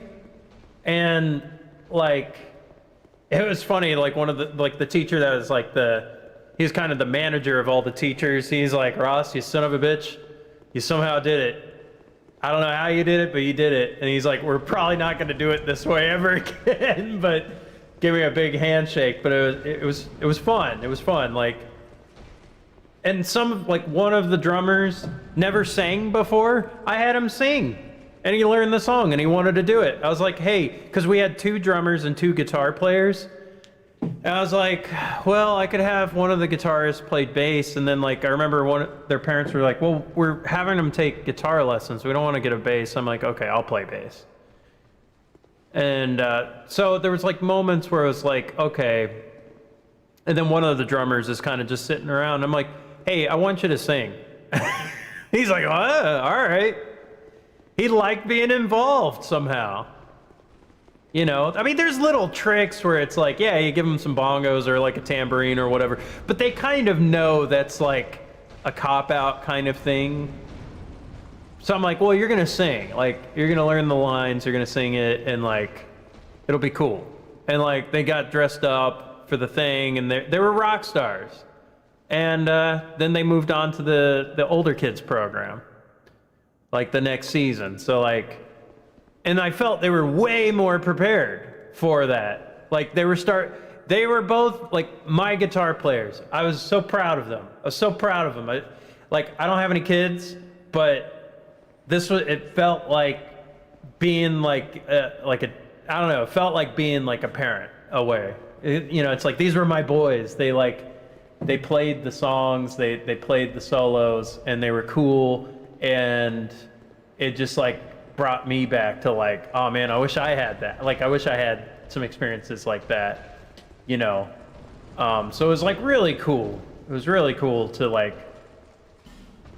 and like, it was funny, like one of the, like the teacher that was like he's kind of the manager of all the teachers. He's like, Ross, you son of a bitch, you somehow did it. I don't know how you did it, but you did it. And he's like, we're probably not going to do it this way ever again, but give me a big handshake. But it was fun. It was fun. Like, and one of the drummers never sang before. I had him sing, and he learned the song, and he wanted to do it. I was like, hey, because we had 2 drummers and 2 guitar players. And I was like, well, I could have one of the guitarists play bass, and then like I remember their parents were like, well, we're having them take guitar lessons. We don't want to get a bass. I'm like, okay, I'll play bass. And so there was like moments where it was like, okay. And then one of the drummers is kind of just sitting around. I'm like, hey, I want you to sing. He's like, oh, all right. He liked being involved somehow. You know, I mean, there's little tricks where it's like, yeah, you give them some bongos or like a tambourine or whatever, but they kind of know that's like a cop-out kind of thing. So I'm like, well, you're going to sing. Like, you're going to learn the lines, you're going to sing it, and like, it'll be cool. And like, they got dressed up for the thing, and they were rock stars. And then they moved on to the older kids program, like the next season. So like, and I felt they were way more prepared for that. Like they were both like my guitar players. I was so proud of them. I was so proud of them. I don't have any kids, but it felt like being like I don't know, it felt like being like a parent away. You know, it's like, these were my boys. They played the songs, they played the solos, and they were cool, and it just like brought me back to like, oh man, I wish I had that. Like, I wish I had some experiences like that, you know. So it was like really cool. It was really cool to like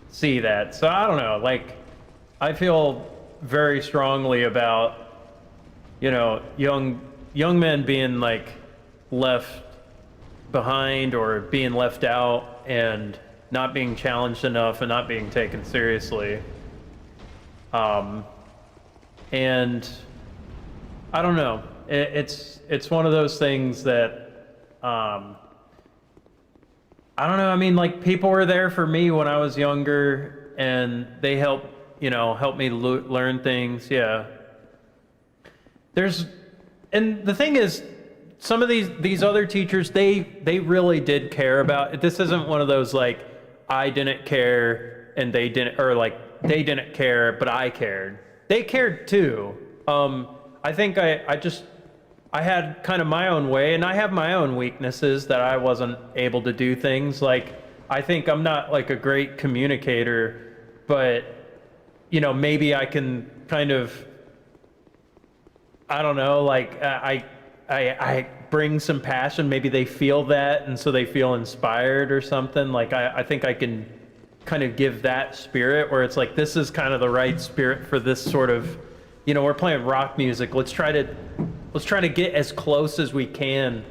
see that. So I don't know, like, I feel very strongly about, you know, young men being like left behind or being left out and not being challenged enough and not being taken seriously. And I don't know, it's one of those things that I don't know. I mean, like, people were there for me when I was younger, and they helped me learn things. Yeah. And the thing is, some of these other teachers, they really did care about it. This isn't one of those like, I didn't care and they didn't, or like they didn't care but I cared. They cared too. I think I had kind of my own way, and I have my own weaknesses that I wasn't able to do things. Like, I think I'm not like a great communicator, but you know, maybe I can kind of, I don't know, like I bring some passion. Maybe they feel that, and so they feel inspired or something. Like, I think I can kind of give that spirit where it's like, this is kind of the right spirit for this sort of, you know, we're playing rock music. Let's try to get as close as we can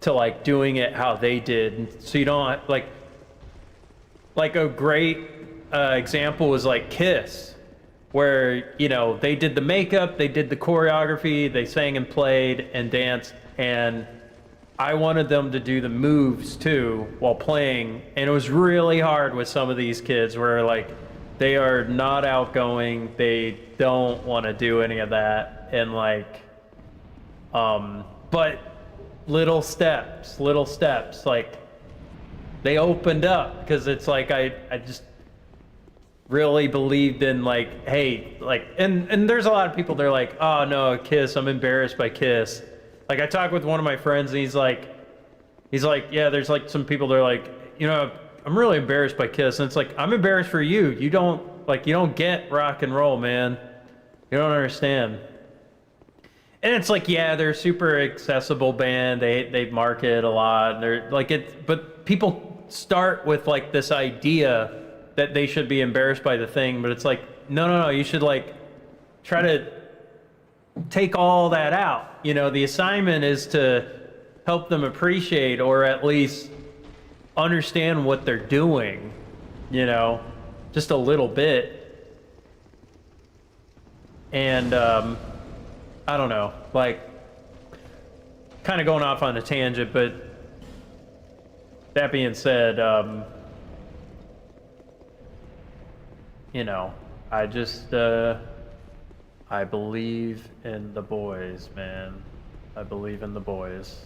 to like doing it how they did. So you don't like a great example was like Kiss, where, you know, they did the makeup, they did the choreography, they sang and played and danced, and I wanted them to do the moves too while playing. And it was really hard with some of these kids where like They are not outgoing. They don't want to do any of that. And like, but little steps, like they opened up because it's like, I just really believed in like, hey, like, and there's a lot of people, they're like, oh no, Kiss, I'm embarrassed by Kiss. Like I talked with one of my friends and he's like, yeah, there's like some people that are like, you know, I'm really embarrassed by Kiss. And it's like, I'm embarrassed for you. You don't get rock and roll, man. You don't understand. And it's like, yeah, they're a super accessible band. They market a lot. They're like but people start with like this idea that they should be embarrassed by the thing, but it's like, no, you should like try to take all that out. You know, the assignment is to help them appreciate or at least understand what they're doing, you know, just a little bit. And I don't know, like kind of going off on a tangent, but that being said, you know, I just I believe in the boys, man. I believe in the boys.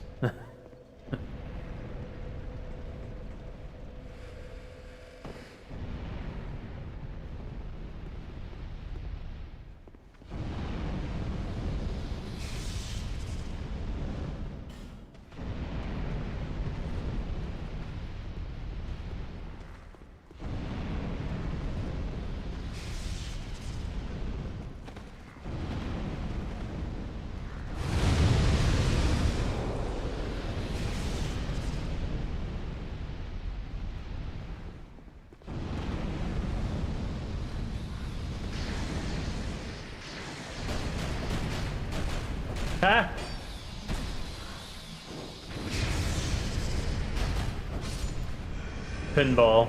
Ha! Pinball.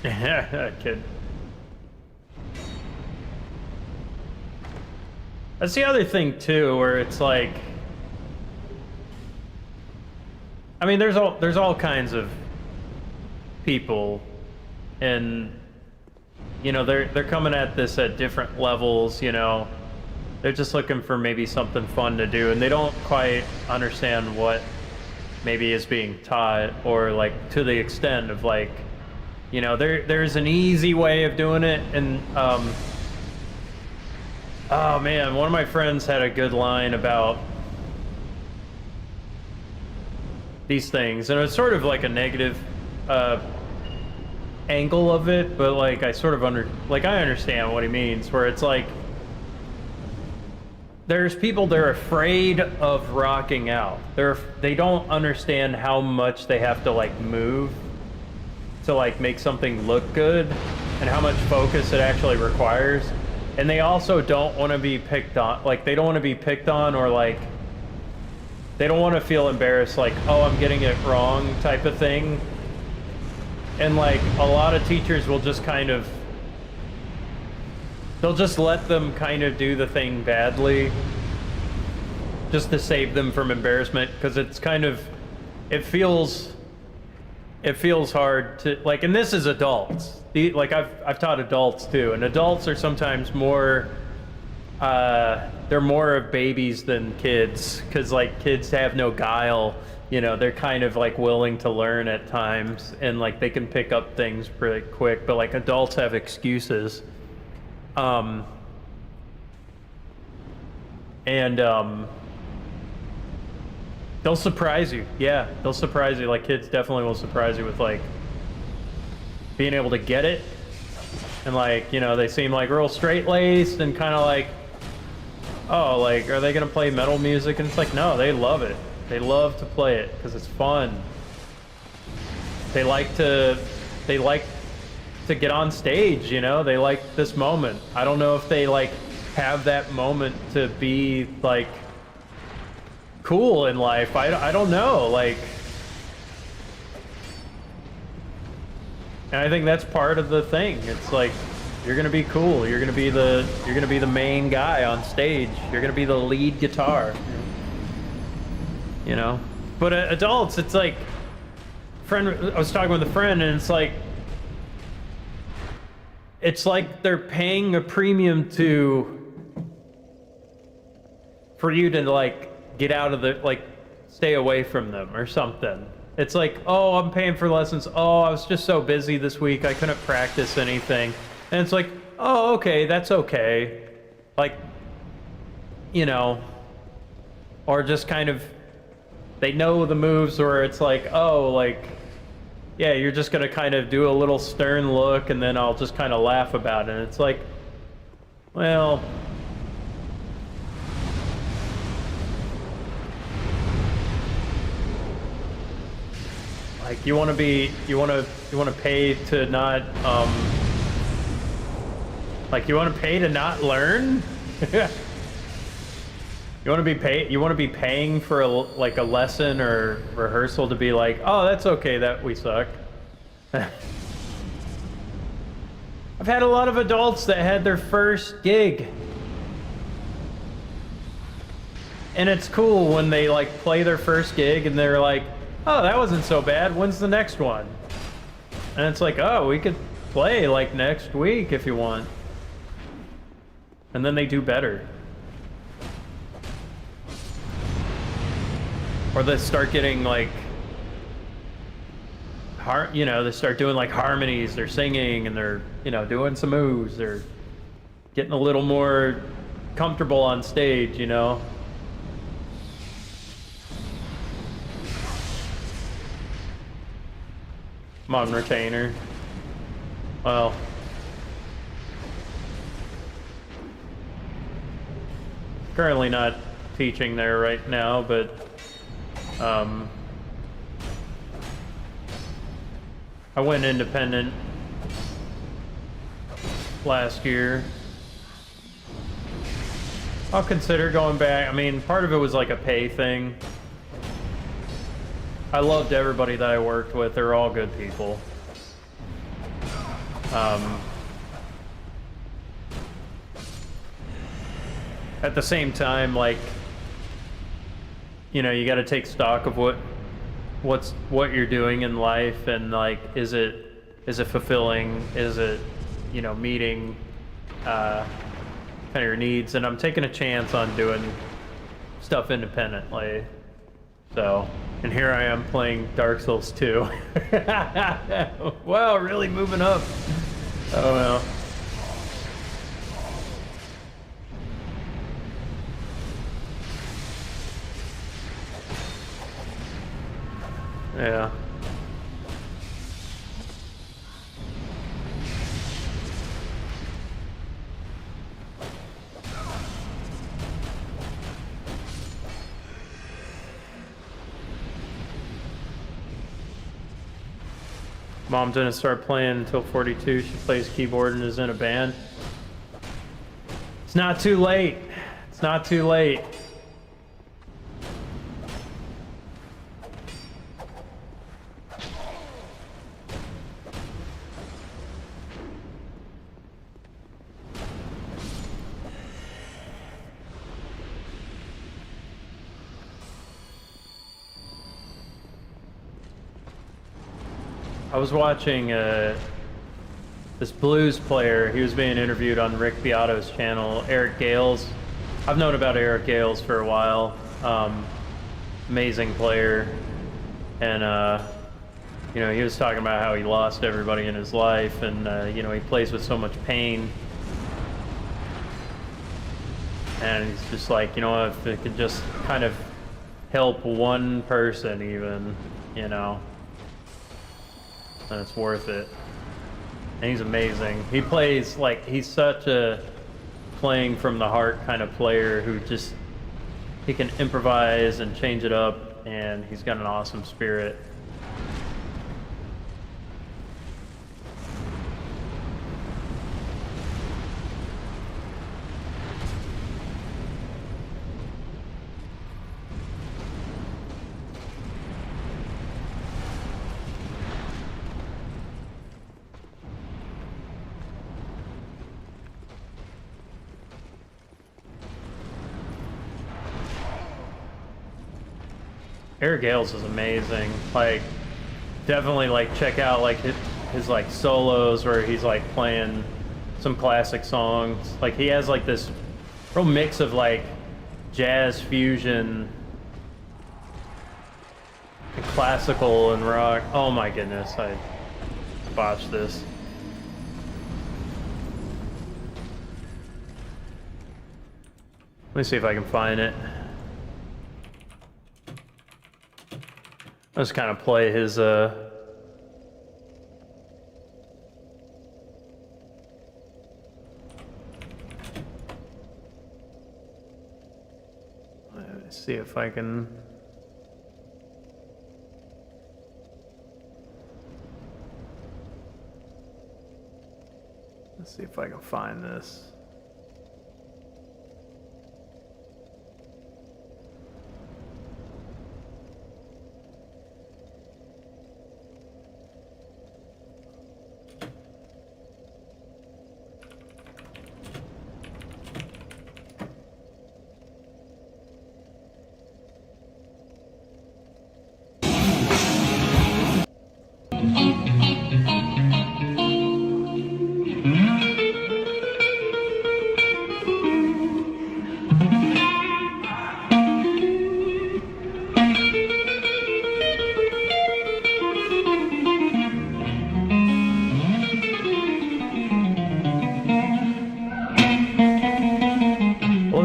Yeah, kid. That's the other thing too, where it's like, I mean, there's all kinds of people, and you know, they're coming at this at different levels. You know, they're just looking for maybe something fun to do, and they don't quite understand what maybe is being taught, or like to the extent of like, you know, there's an easy way of doing it, and oh man, one of my friends had a good line about these things, and it's sort of like a negative angle of it, but like I sort of I understand what he means, where it's like there's people, they're afraid of rocking out. They don't understand how much they have to like move to like make something look good and how much focus it actually requires. And they also don't want to be picked on, like they don't want to be picked on, or like they don't want to feel embarrassed, like, oh, I'm getting it wrong type of thing. And like a lot of teachers will just kind of, they'll just let them kind of do the thing badly just to save them from embarrassment, because it's kind of, it feels hard to, like, and this is adults. Like I've taught adults too, and adults are sometimes more, they're more of babies than kids, because like kids have no guile, you know, they're kind of like willing to learn at times, and like they can pick up things pretty quick, but like adults have excuses. They'll surprise you. Yeah, they'll surprise you. Like kids definitely will surprise you with like being able to get it, and like, you know, they seem like real straight-laced and kind of like, oh, like, are they gonna play metal music? And it's like, no, they love it. They love to play it because it's fun. They like to get on stage, you know. They like this moment. I don't know if they like have that moment to be like cool in life. I don't know, like, and I think that's part of the thing. It's like, you're gonna be cool. You're gonna be the main guy on stage. You're gonna be the lead guitar. You know, but adults, it's like, I was talking with a friend, and it's like they're paying a premium for you to like get out of the, like, stay away from them or something. It's like, oh, I'm paying for lessons. Oh, I was just so busy this week, I couldn't practice anything. And it's like, oh, okay, that's okay. Like, you know, or just kind of, they know the moves, or it's like, oh, like, yeah, you're just gonna kind of do a little stern look, and then I'll just kind of laugh about it. And it's like, well, like, you want to pay to not, like, you want to pay to not learn? You want to be paying for like a lesson or rehearsal to be like, oh, that's okay that we suck. I've had a lot of adults that had their first gig. And it's cool when they like play their first gig and they're like, oh, that wasn't so bad. When's the next one? And it's like, oh, we could play like next week if you want. And then they do better. Or they start getting like, you know, they start doing like harmonies, they're singing and they're, you know, doing some moves, they're getting a little more comfortable on stage, you know. Come on, retainer. Well, currently not teaching there right now, but I went independent last year. I'll consider going back. I mean, part of it was like a pay thing. I loved everybody that I worked with. They're all good people. At the same time, like, you know, you got to take stock of what you're doing in life, and like, is it fulfilling? Is it, you know, meeting kind of your needs? And I'm taking a chance on doing stuff independently. So, and here I am playing Dark Souls 2. Wow, really moving up. Oh well. Yeah. Mom didn't start playing until 42. She plays keyboard and is in a band. It's not too late. It's not too late. I was watching this blues player. He was being interviewed on Rick Beato's channel, Eric Gales. I've known about Eric Gales for a while. Amazing player. And, you know, he was talking about how he lost everybody in his life, and, you know, he plays with so much pain. And he's just like, you know, if it could just kind of help one person even, you know, and it's worth it. And he's amazing. He plays like, he's such a playing from the heart kind of player who just, he can improvise and change it up, and he's got an awesome spirit. Eric Gales is amazing. Like, definitely like check out like his like solos where he's like playing some classic songs. Like he has like this real mix of like jazz fusion and classical and rock. Oh my goodness, I botched this. Let me see if I can find it. I'll just kind of play his let's see if I can. Let's see if I can find this.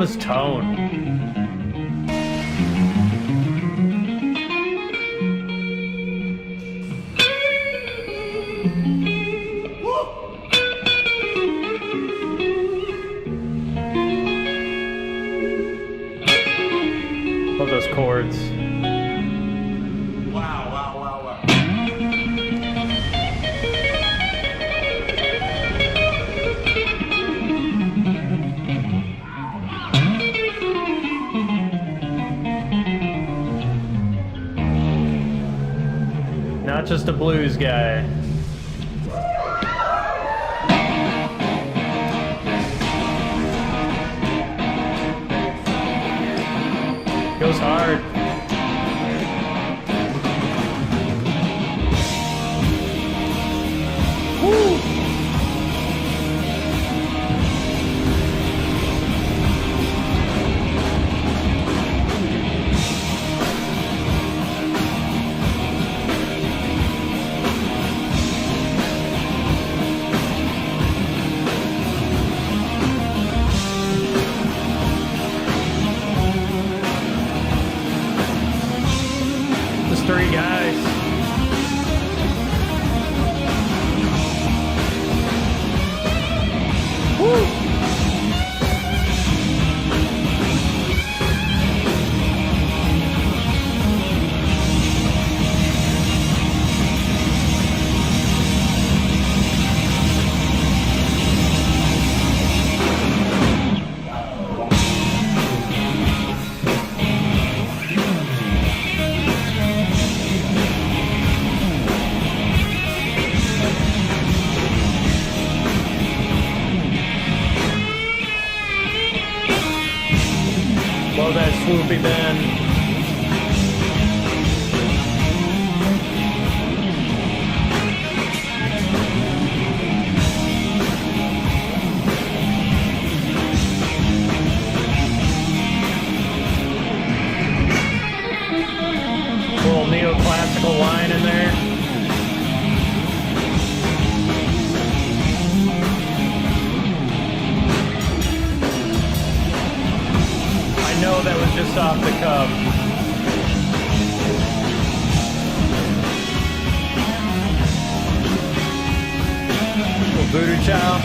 His tone. Love those chords. Not just a blues guy. Goes hard. Woo! Three guys. Woo! Love that swoopy bend. Little neoclassical line in there. I know that was just off the cuff. Little voodoo child.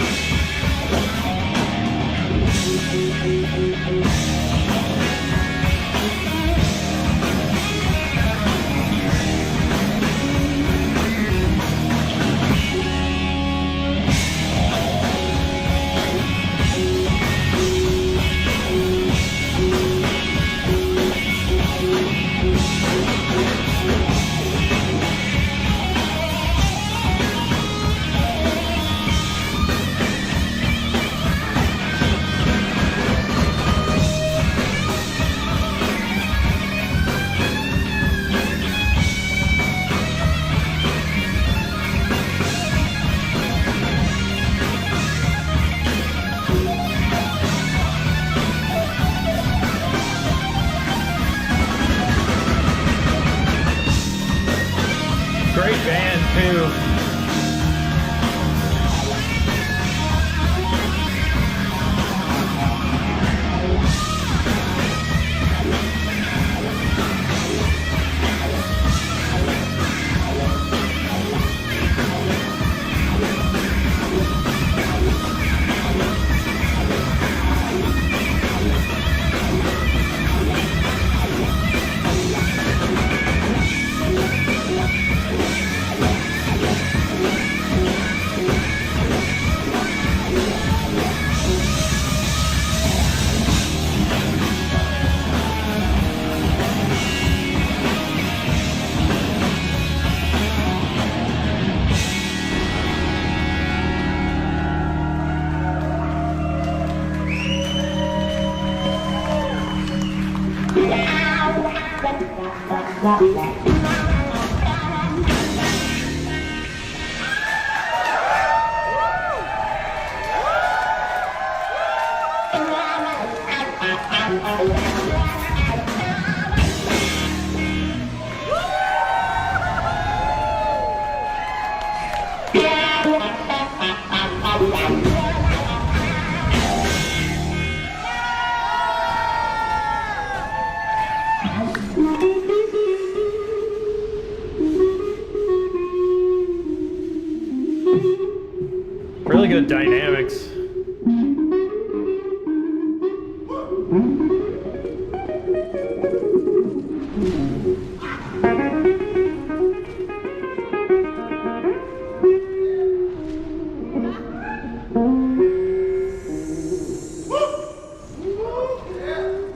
Really good dynamics.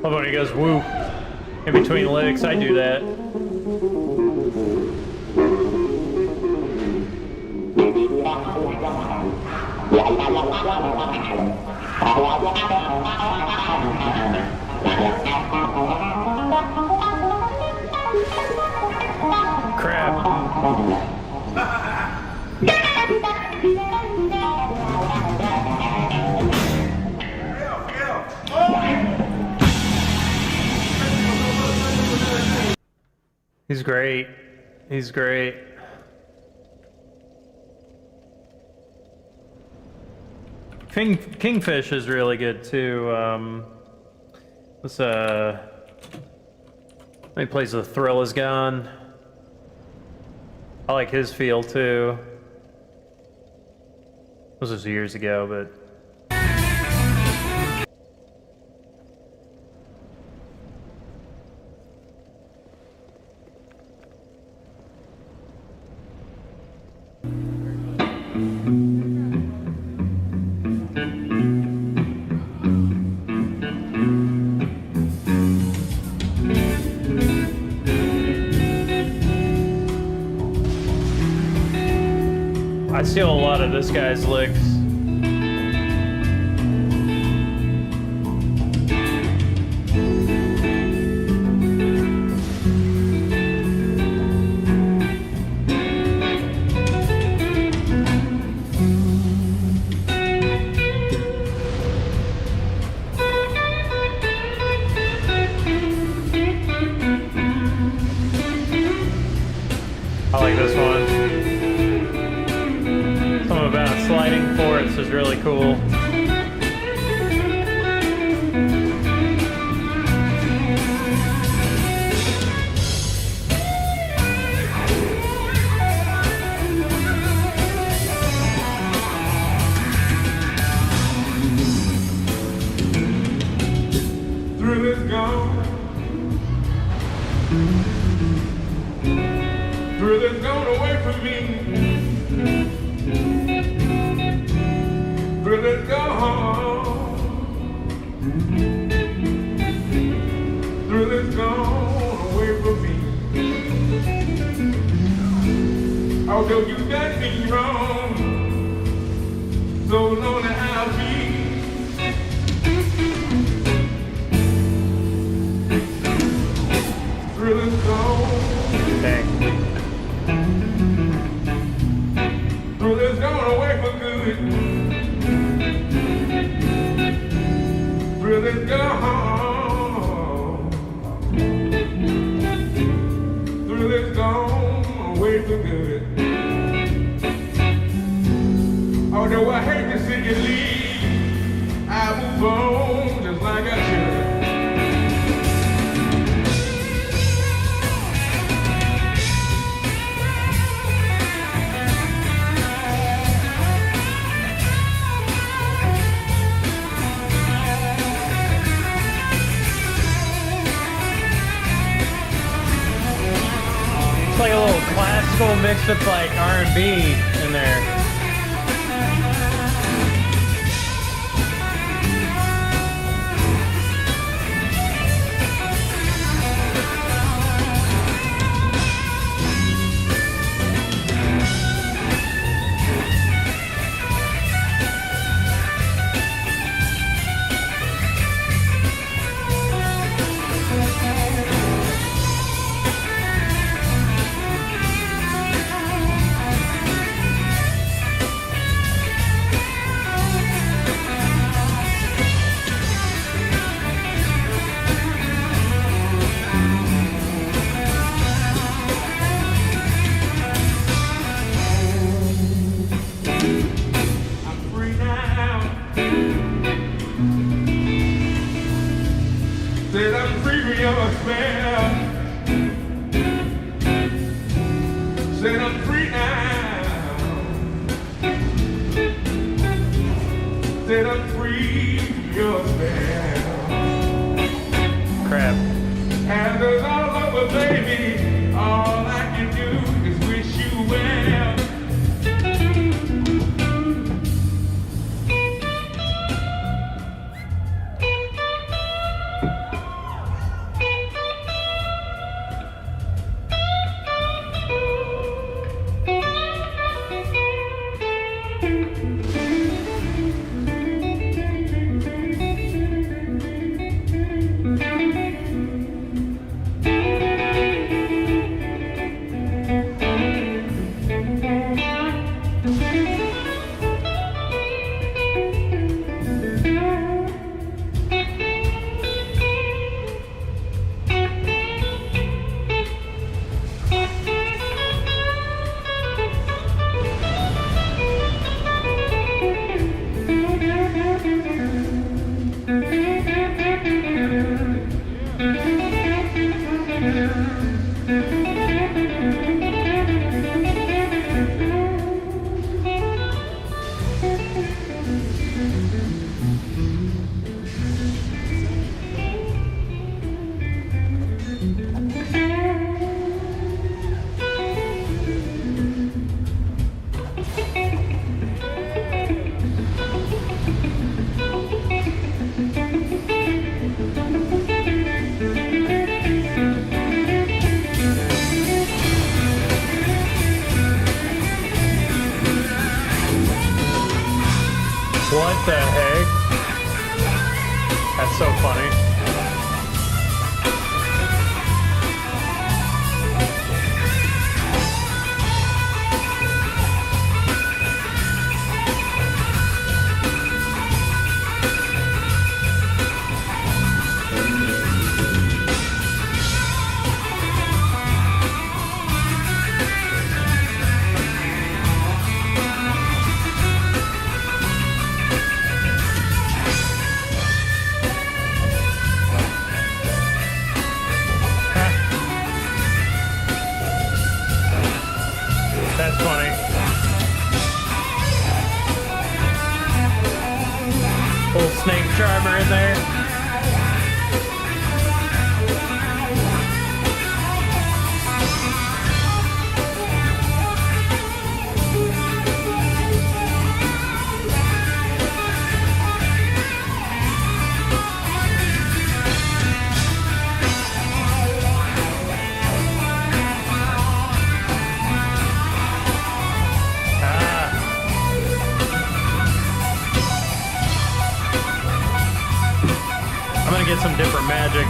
Love when he goes woo in between licks. I do that. Crap. He's great. He's great. Kingfish is really good too. He plays The Thrill Is Gone. I like his feel too. This was years ago, but. I steal a lot of this guy's licks. I like this one. Something about sliding forts is really cool. Thrill is gone. Thrill is gone away from me. Thrill is gone. Thrill is gone away from me. Although you got me wrong, so lonely I'll be. Thrill is gone. Thrill is gone away for good. Thrill is gone. Thrill is gone away for good. Although I hate to see you leave, I move on just like I should. It's like a little classical mixed with like R&B in there. set us free from your spell. Crap. And it's all over, baby. All I can do is wish you well. What the heck? That's so funny. That's funny. Little snake charmer in there. I'm gonna get some different magic.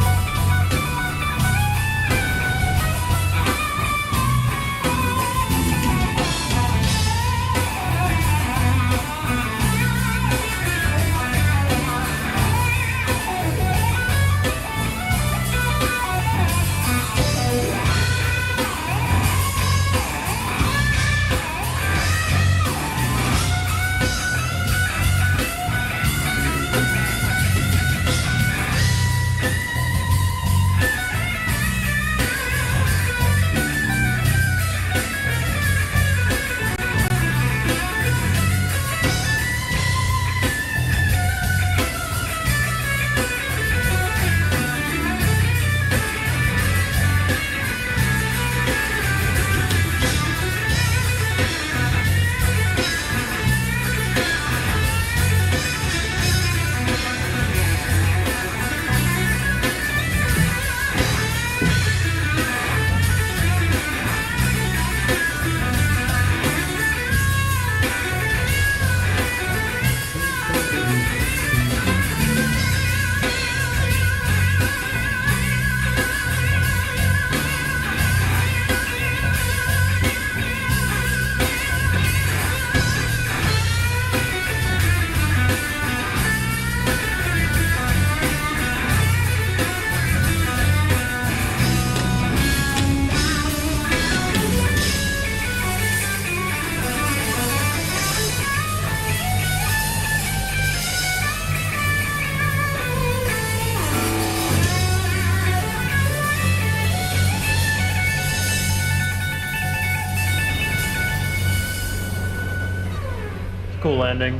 Cool ending.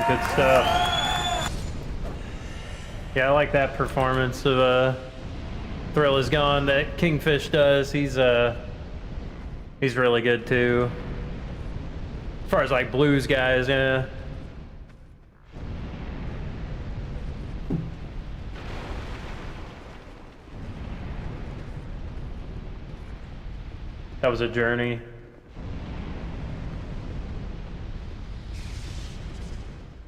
Good stuff. Yeah, I like that performance of Thrill Is Gone that Kingfish does. He's really good too. As far as like blues guys, yeah. That was a journey.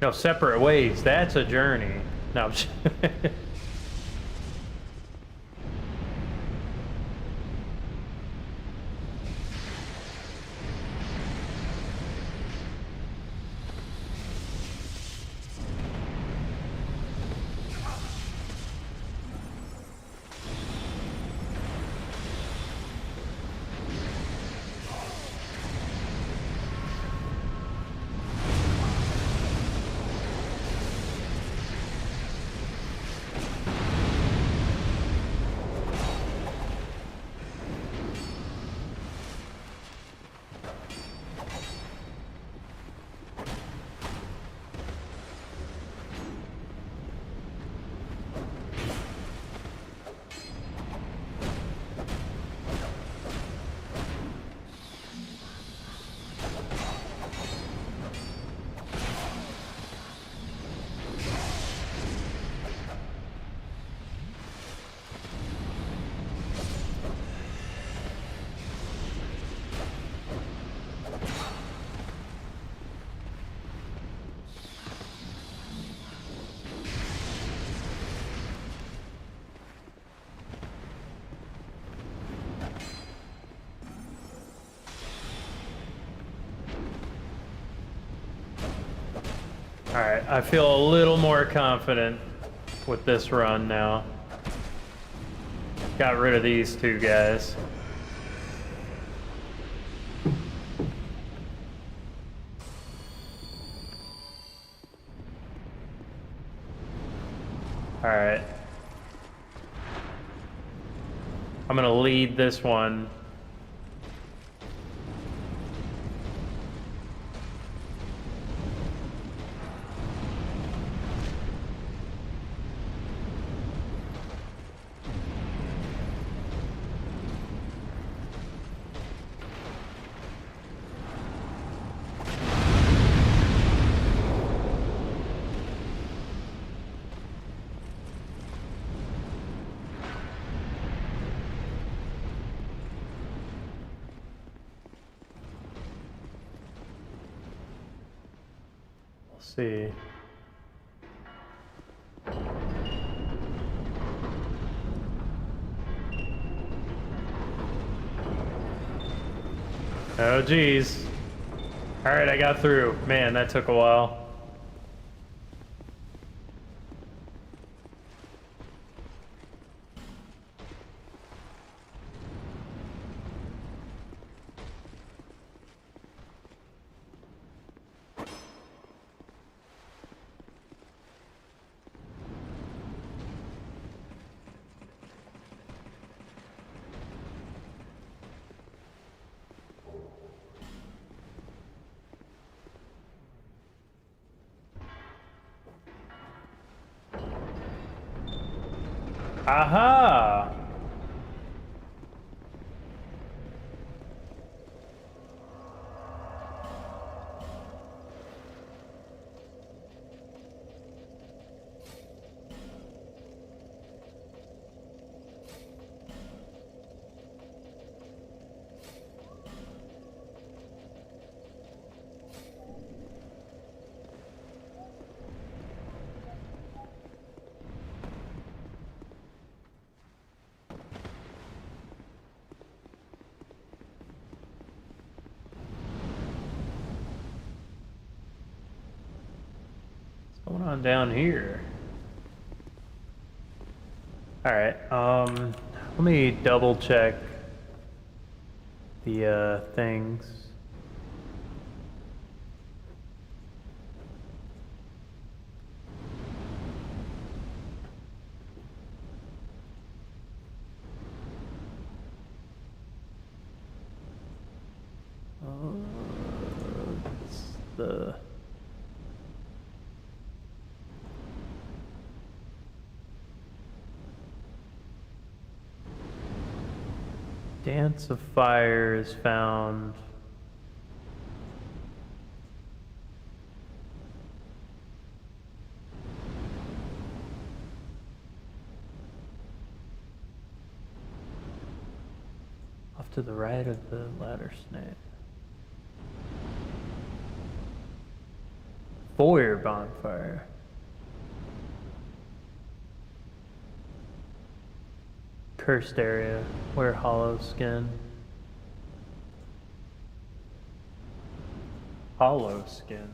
No, Separate Ways. That's a journey. No. Alright, I feel a little more confident with this run now. Got rid of these two guys. Alright. I'm gonna lead this one. See. Oh geez. Alright, I got through. Man, that took a while. Aha! What's going on down here? Alright, let me double check the things. It's the Dance of Fire is found. Off to the right of the ladder snake. Foyer bonfire. Cursed area, wear hollow skin. Hollow skin.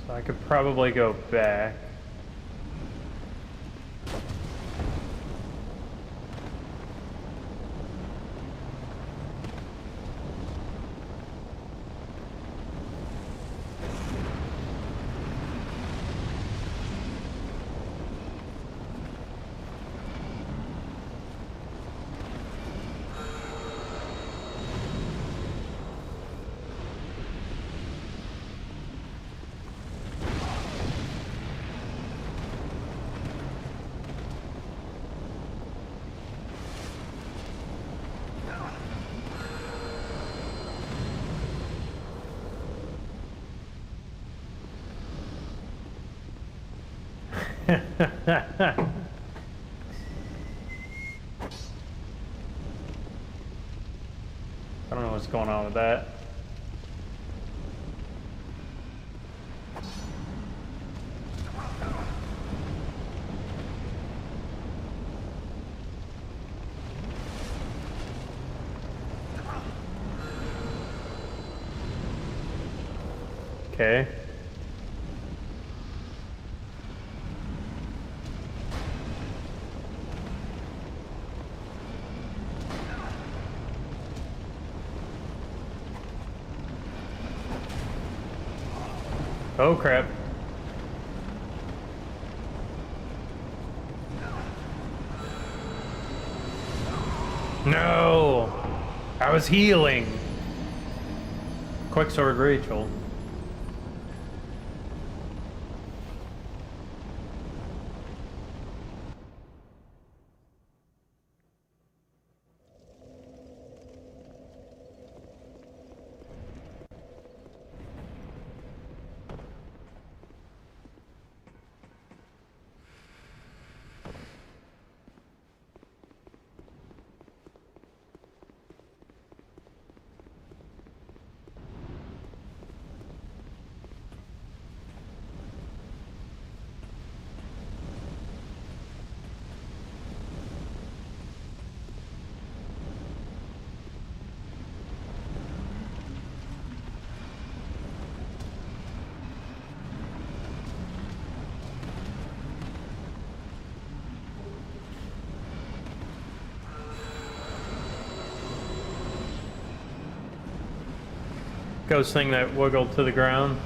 So I could probably go back. I don't know what's going on with that. Okay. Oh crap. No! I was healing! Quicksword Rachel. Ghost thing that wiggled to the ground.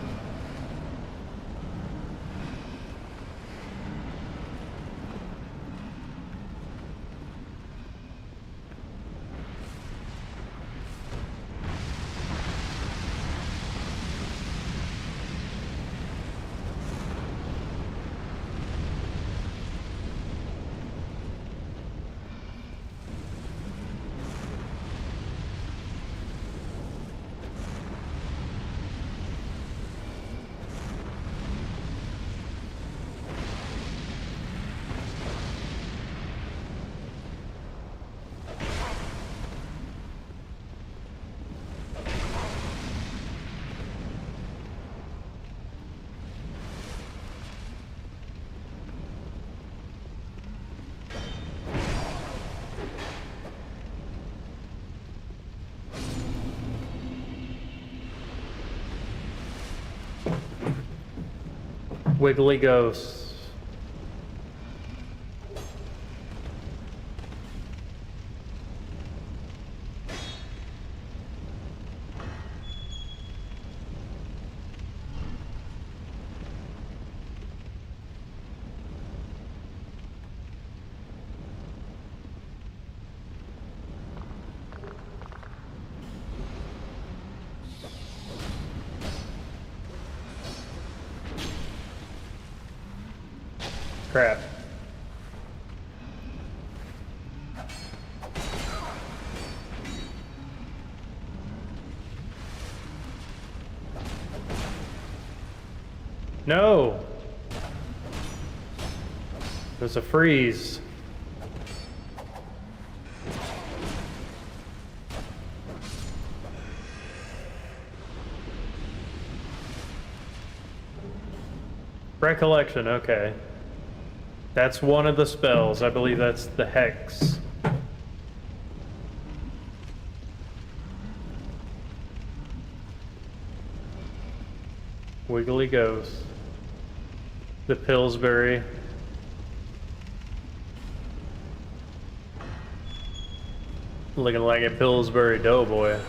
Wiggly ghosts. Crap. No! There's a freeze. Recollection, okay. That's one of the spells. I believe that's the Hex. Wiggly Ghost. The Pillsbury. Looking like a Pillsbury Doughboy.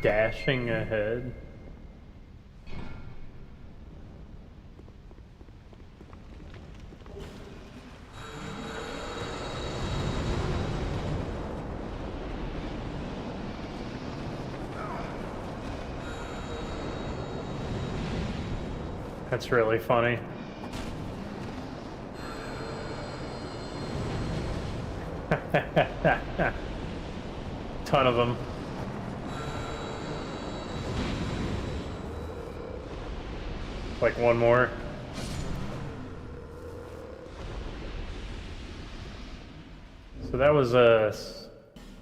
Dashing ahead. That's really funny. Ton of them. Like one more. So that was a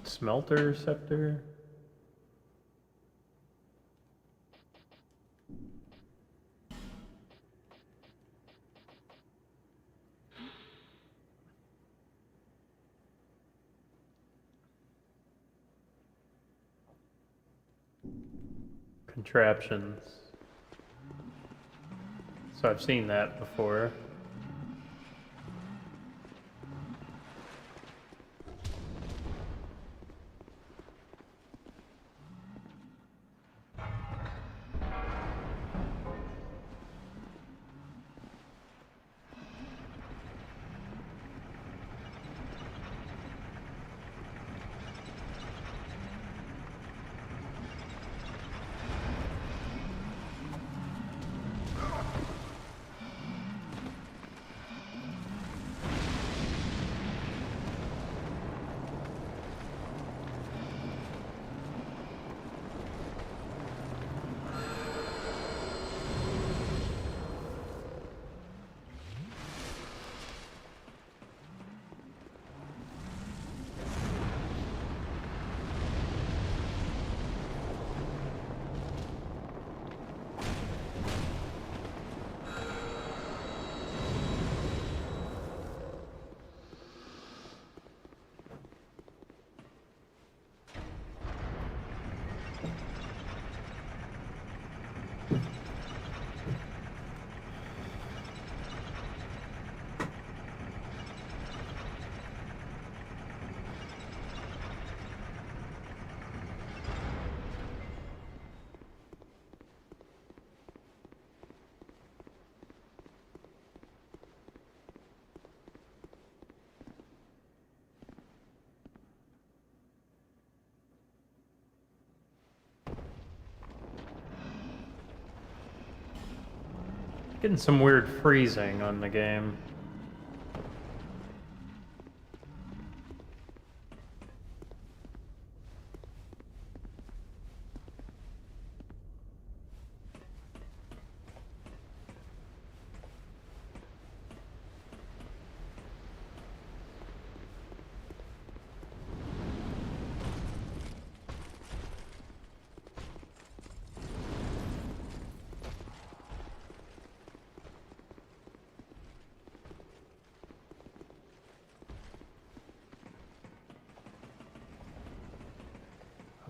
smelter scepter. Contraptions. So I've seen that before. Getting some weird freezing on the game.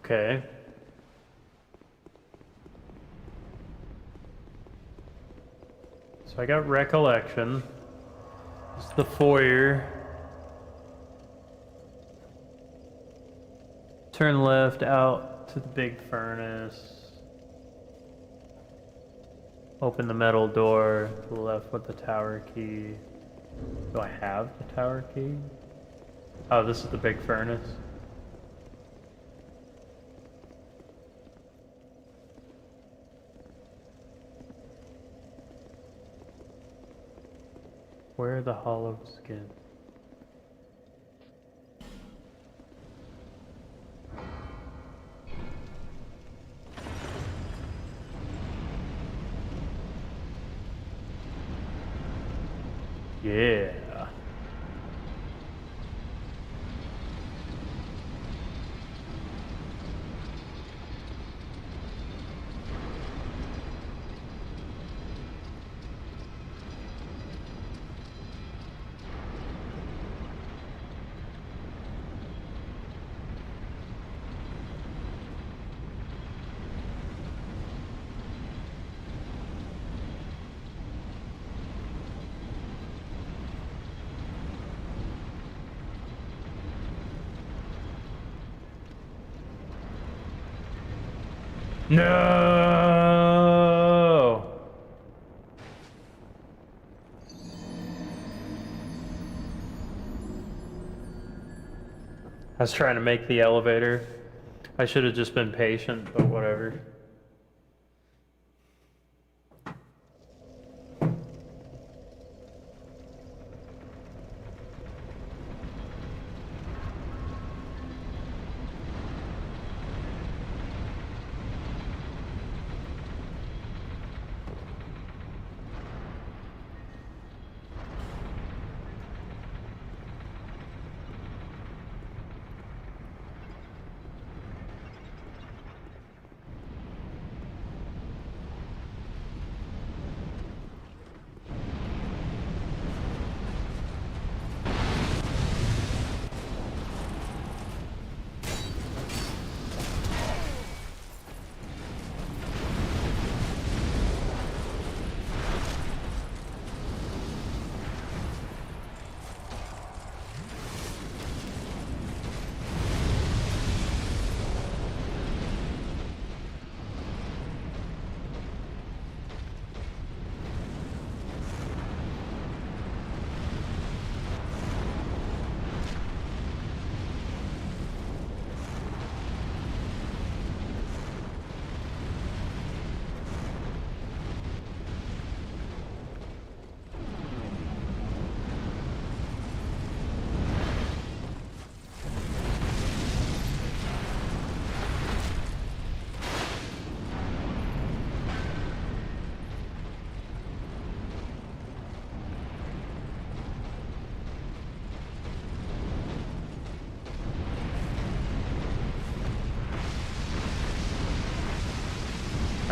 Okay. So I got recollection. It's the foyer. Turn left out to the big furnace. Open the metal door to the left with the tower key. Do I have the tower key? Oh, this is the big furnace. Where are the hollow skin? Yeah. No! I was trying to make the elevator. I should have just been patient, but whatever.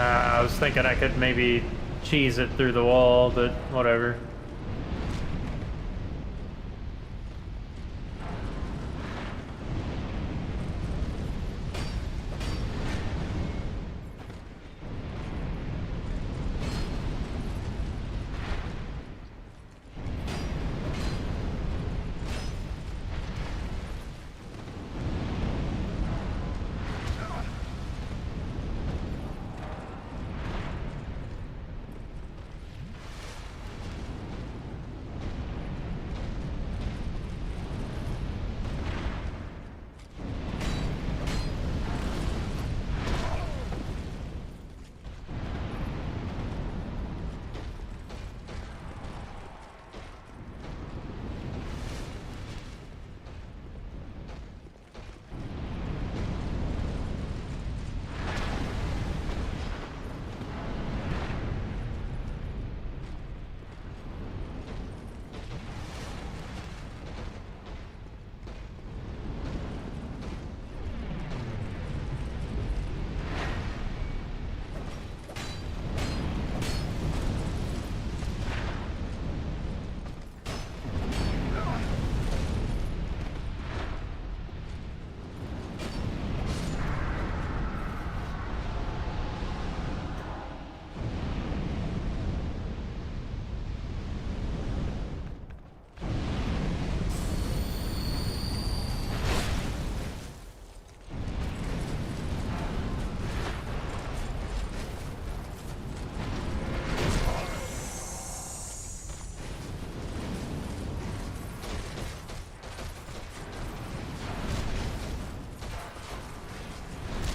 I was thinking I could maybe cheese it through the wall, but whatever.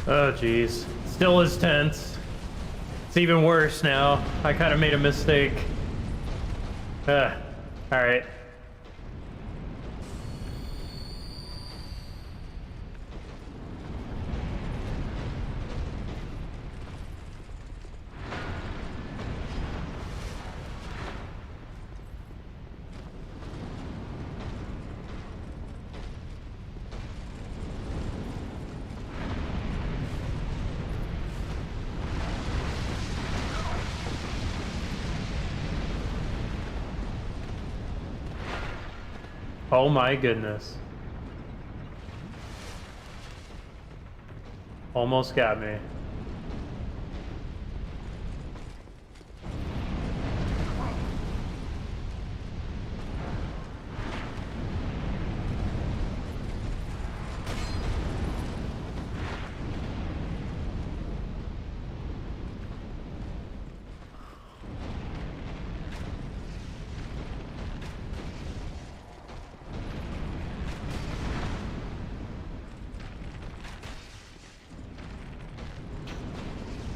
Oh, jeez. Still is tense. It's even worse now. I kind of made a mistake. Alright. Oh my goodness. Almost got me.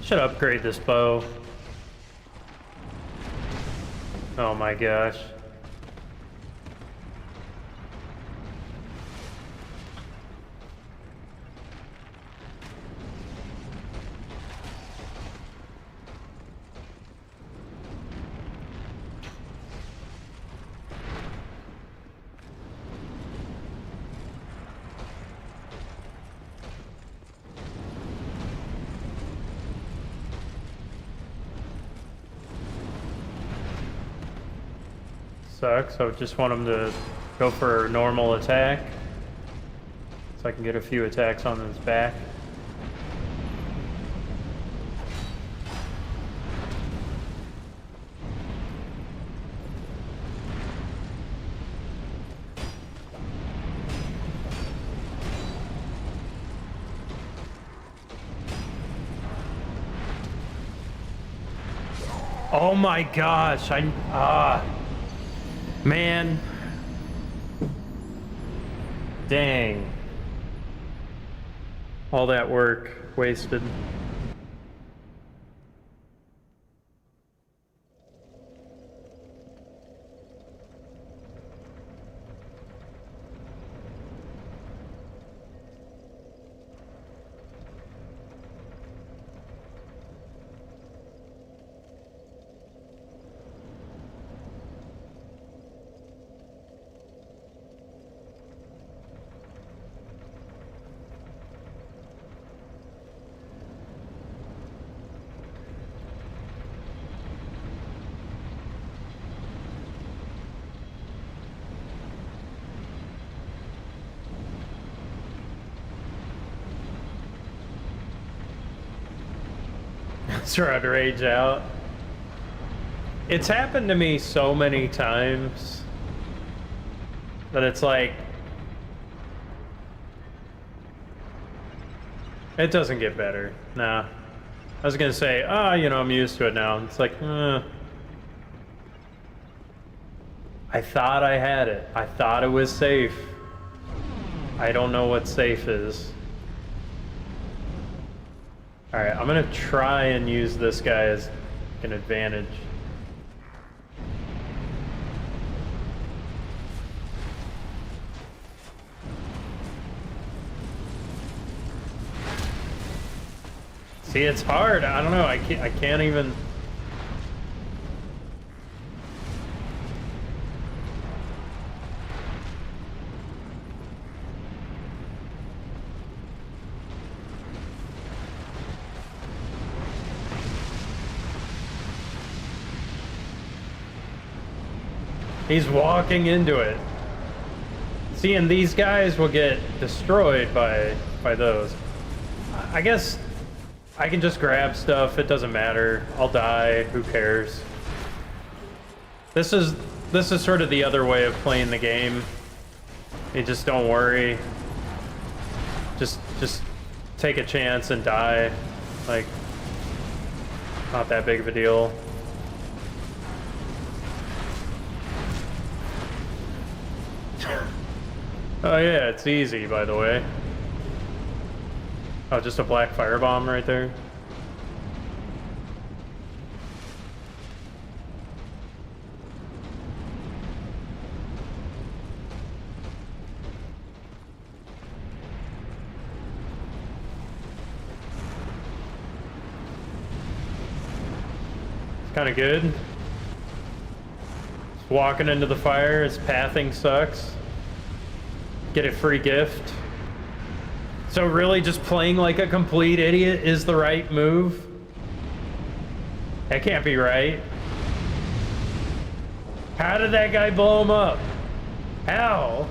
Should upgrade this bow. Oh my gosh. Sucks. I just want him to go for a normal attack so I can get a few attacks on his back. Oh my gosh, man. Dang. All that work wasted. Try to rage out. It's happened to me so many times that it's like it doesn't get better. Nah. I was gonna say, you know, I'm used to it now. It's like, I thought I had it. I thought it was safe. I don't know what safe is. Alright, I'm gonna try and use this guy as an advantage. See, it's hard. I don't know. I can't even. He's walking into it. See, and these guys will get destroyed by those. I guess I can just grab stuff. It doesn't matter. I'll die. Who cares? This is sort of the other way of playing the game. You just don't worry. Just take a chance and die. Like, not that big of a deal. Oh yeah, it's easy, by the way. Oh, just a black firebomb right there. It's kind of good. Just walking into the fire, his pathing sucks. Get a free gift. So really just playing like a complete idiot is the right move? That can't be right. How did that guy blow him up? How?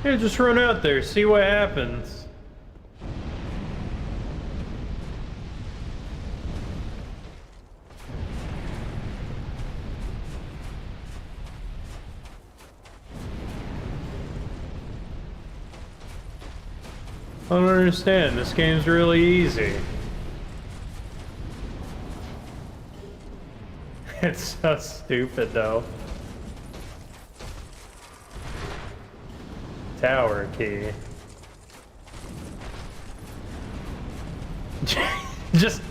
Yeah, just run out there, see what happens. I don't understand, this game's really easy. It's so stupid though. Tower key. Just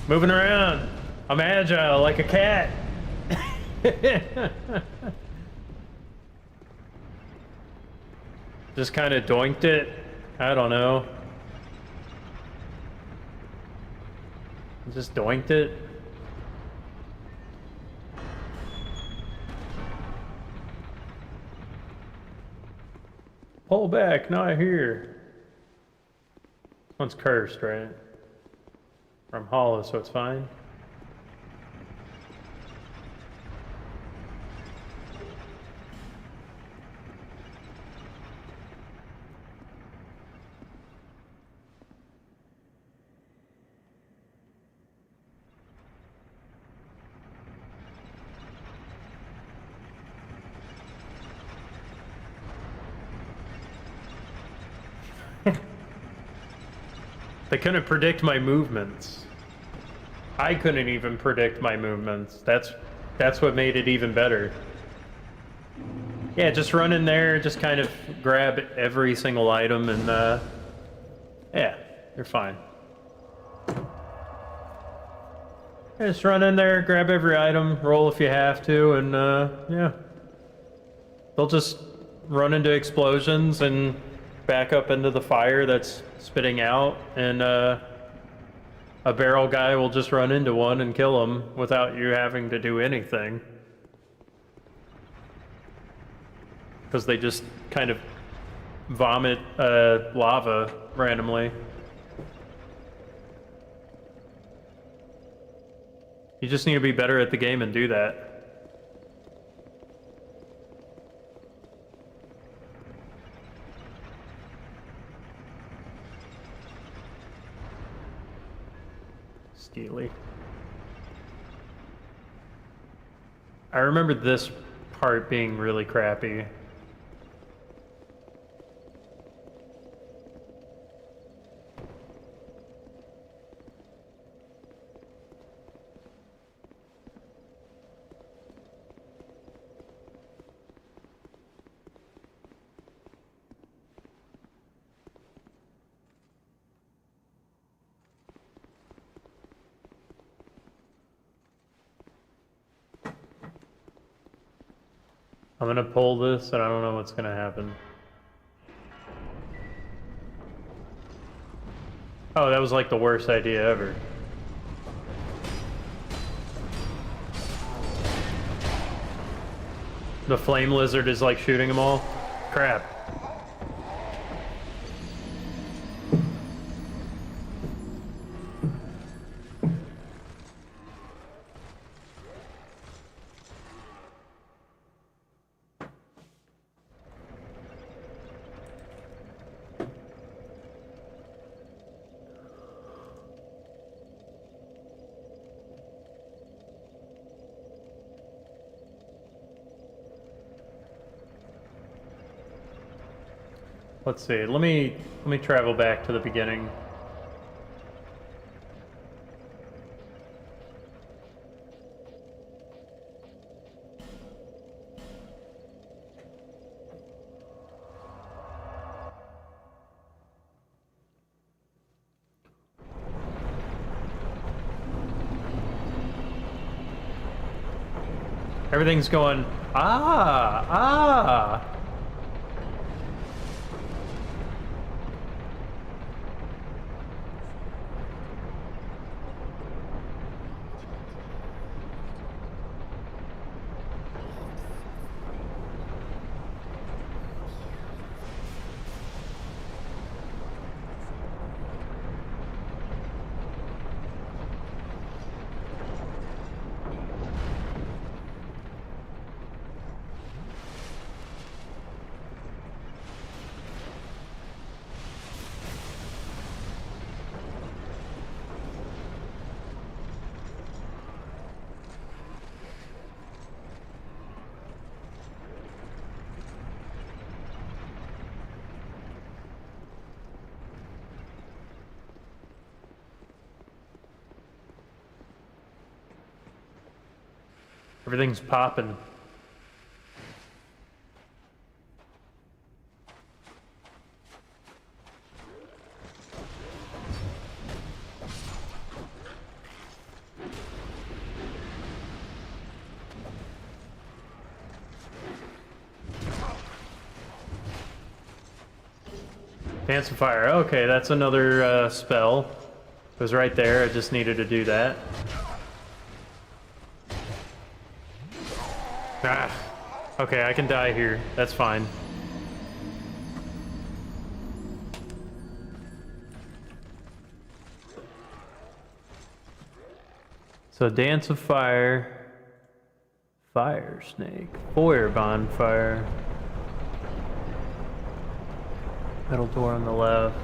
moving around. I'm agile like a cat. Just kind of doinked it. I don't know. Just doinked it. Pull back, not here. This one's cursed, right? I'm hollow, so it's fine. They couldn't predict my movements. I couldn't even predict my movements. That's what made it even better. Yeah, just run in there, just kind of grab every single item and yeah, you're fine. Yeah, just run in there, grab every item, roll if you have to, and yeah. They'll just run into explosions and back up into the fire that's spitting out, and a barrel guy will just run into one and kill him without you having to do anything. Because they just kind of vomit lava randomly. You just need to be better at the game and do that. Steely. I remember this part being really crappy. I'm gonna pull this and I don't know what's gonna happen. Oh, that was like the worst idea ever. The flame lizard is like shooting them all? Crap. Let's see. Let me travel back to the beginning. Everything's going, ah. Everything's popping. Dance of Fire. Okay, that's another spell. It was right there. I just needed to do that. Ah, okay, I can die here. That's fine. So Dance of Fire, Fire Snake, Foyer Bonfire, metal door on the left.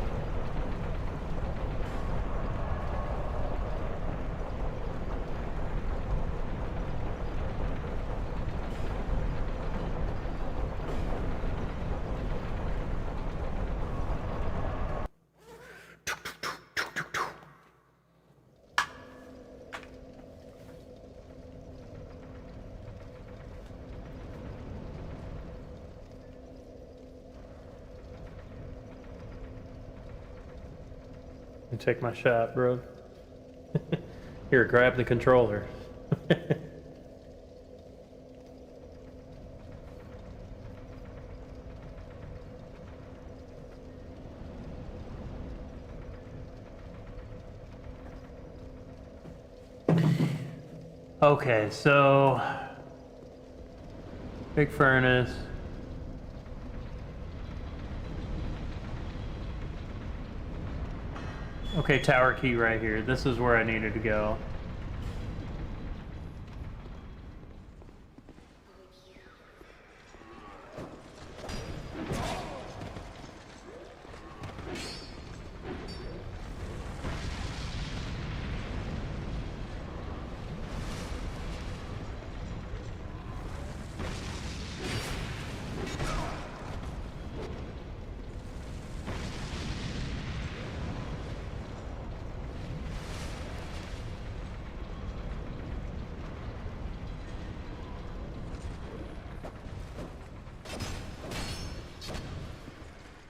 You take my shot, bro. Here, grab the controller. Okay, so big furnace. Okay, tower key right here. This is where I needed to go.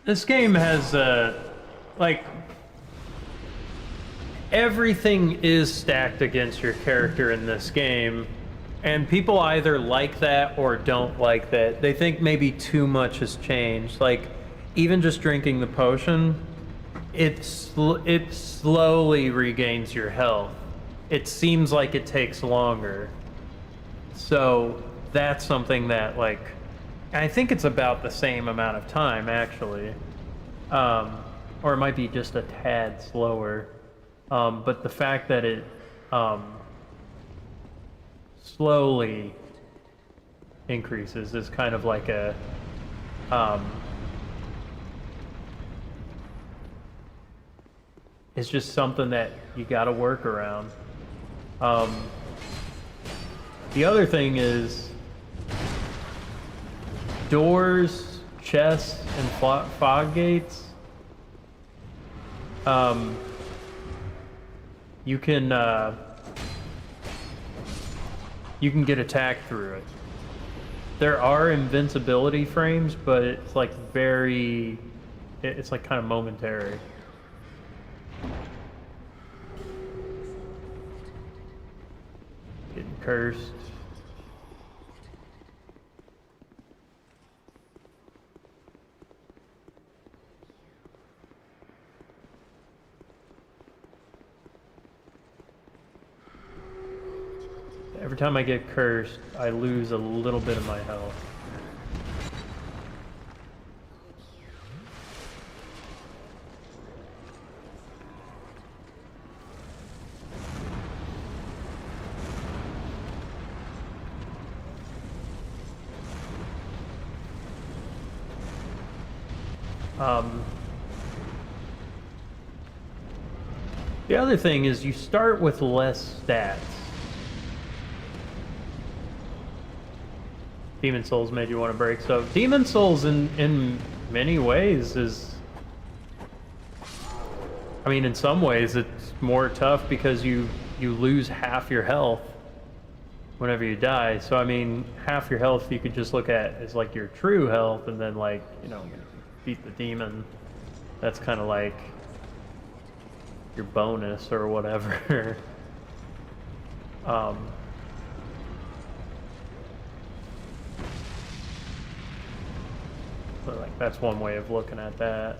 This game has, like, everything is stacked against your character in this game, and people either like that or don't like that. They think maybe too much has changed. Like, even just drinking the potion, it slowly regains your health. It seems like it takes longer. So that's something that, like, I think it's about the same amount of time, actually. Or it might be just a tad slower. But the fact that it slowly increases is kind of like a... it's just something that you gotta work around. The other thing is... doors chests and fog gates, you can get attacked through it. There are invincibility frames, but it's like it's like kind of momentary. Getting cursed. Every time I get cursed, I lose a little bit of my health. The other thing is you start with less stats. Demon Souls made you want to break. So Demon Souls in many ways is, I mean, in some ways it's more tough because you lose half your health whenever you die. So I mean, half your health you could just look at as like your true health, and then like, you know, beat the demon. That's kind of like your bonus or whatever. So like that's one way of looking at that.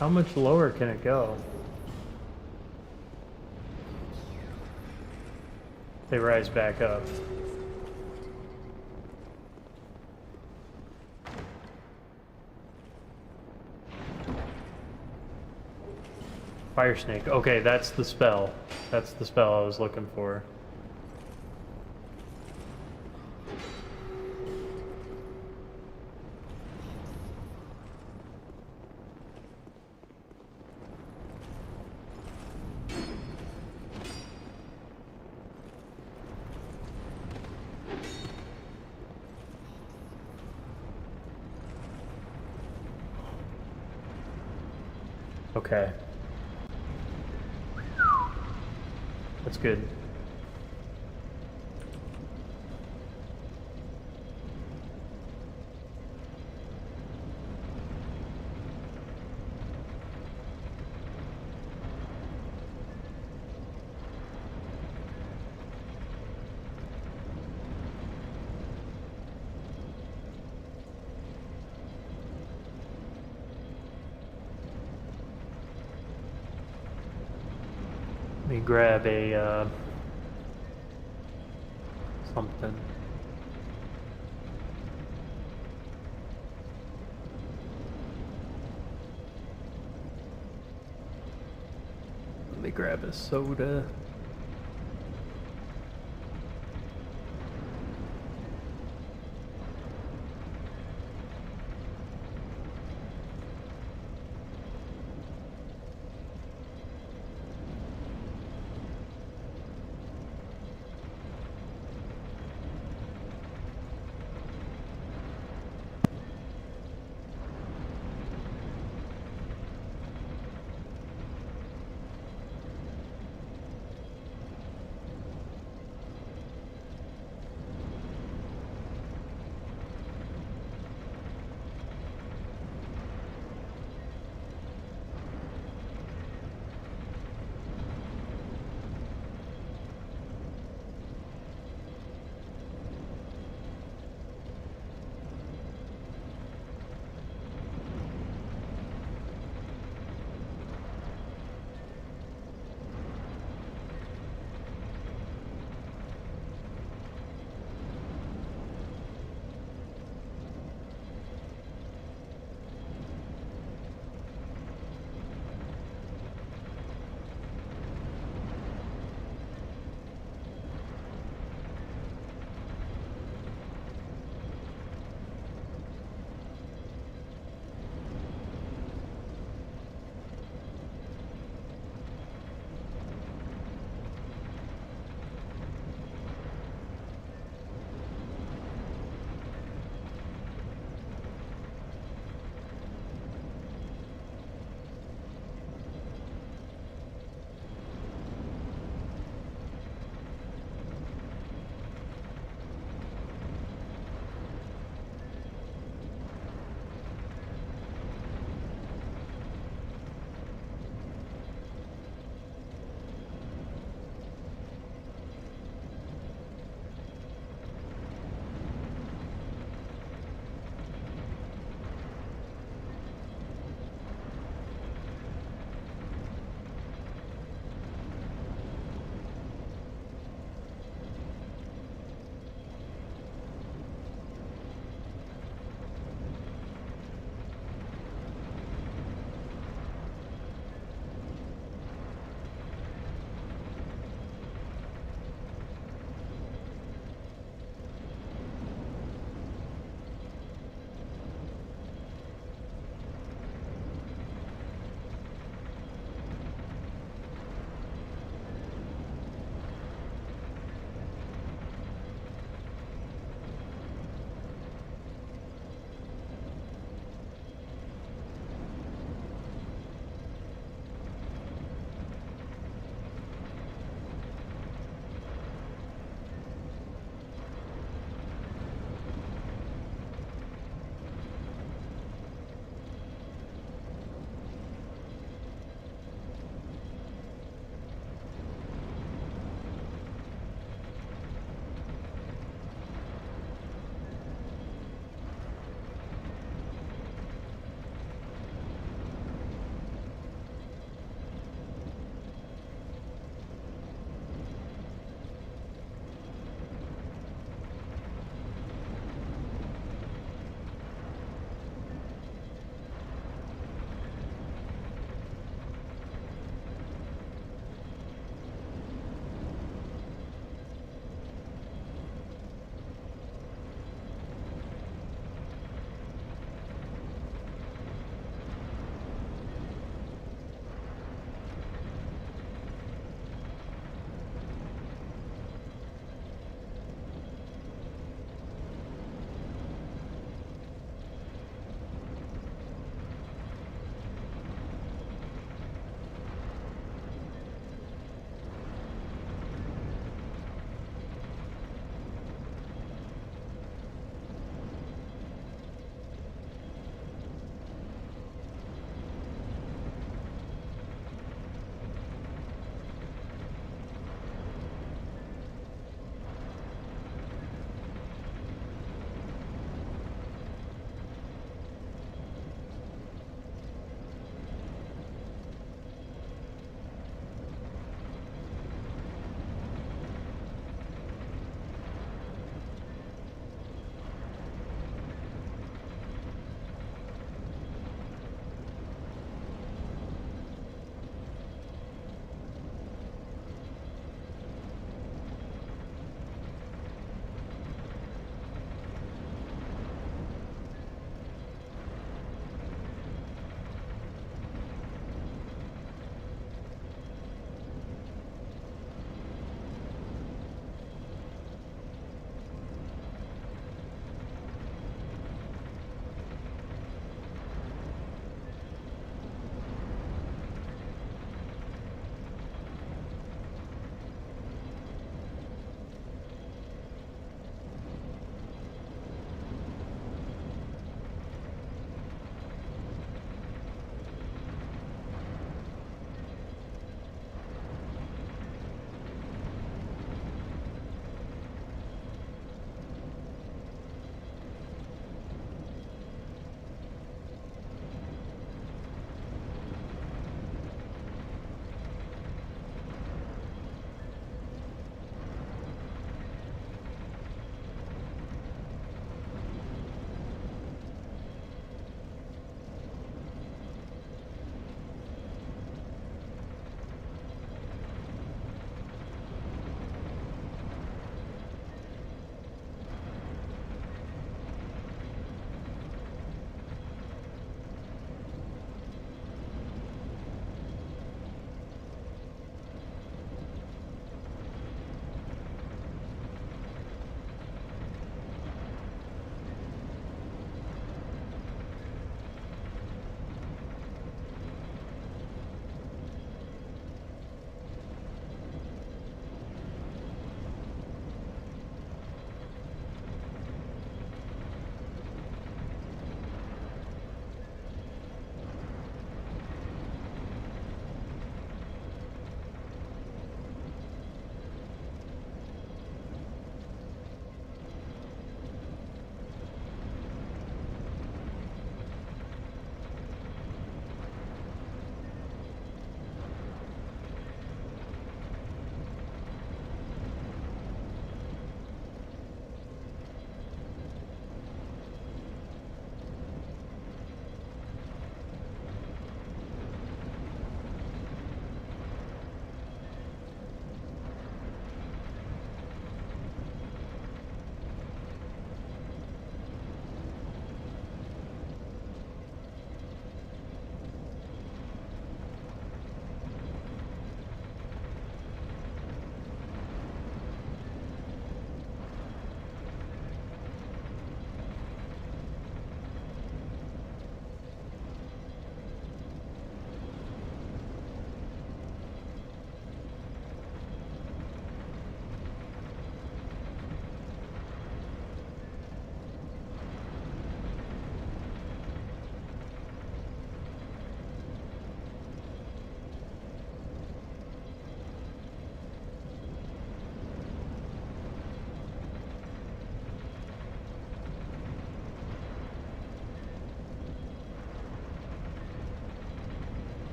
How much lower can it go? They rise back up. Fire snake. Okay, that's the spell. That's the spell I was looking for. Okay. That's good. Let me grab a something. Let me grab a soda.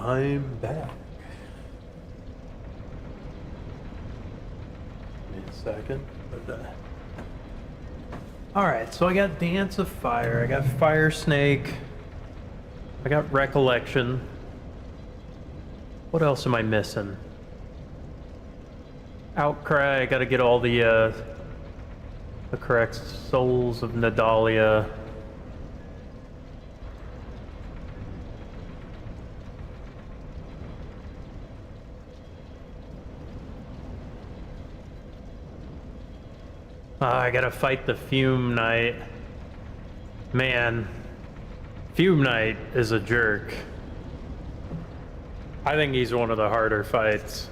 I'm back. Give me a second. Alright, so I got Dance of Fire, I got Fire Snake, I got Recollection. What else am I missing? Outcry, I gotta get all the correct souls of Nadalia. I gotta fight the Fume Knight. Man, Fume Knight is a jerk. I think he's one of the harder fights.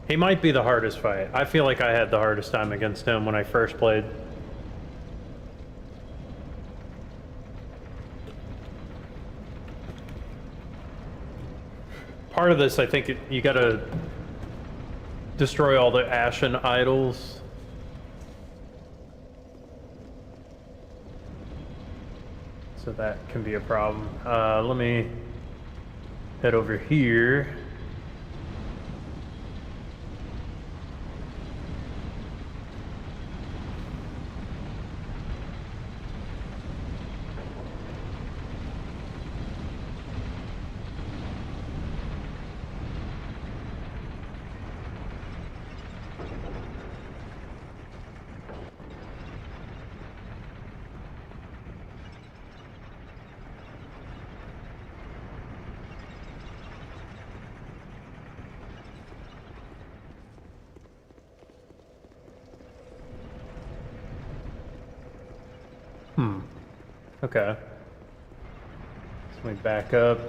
He might be the hardest fight. I feel like I had the hardest time against him when I first played. Part of this, I think you gotta destroy all the Ashen idols. So that can be a problem. Let me head over here. Okay. So let me back up.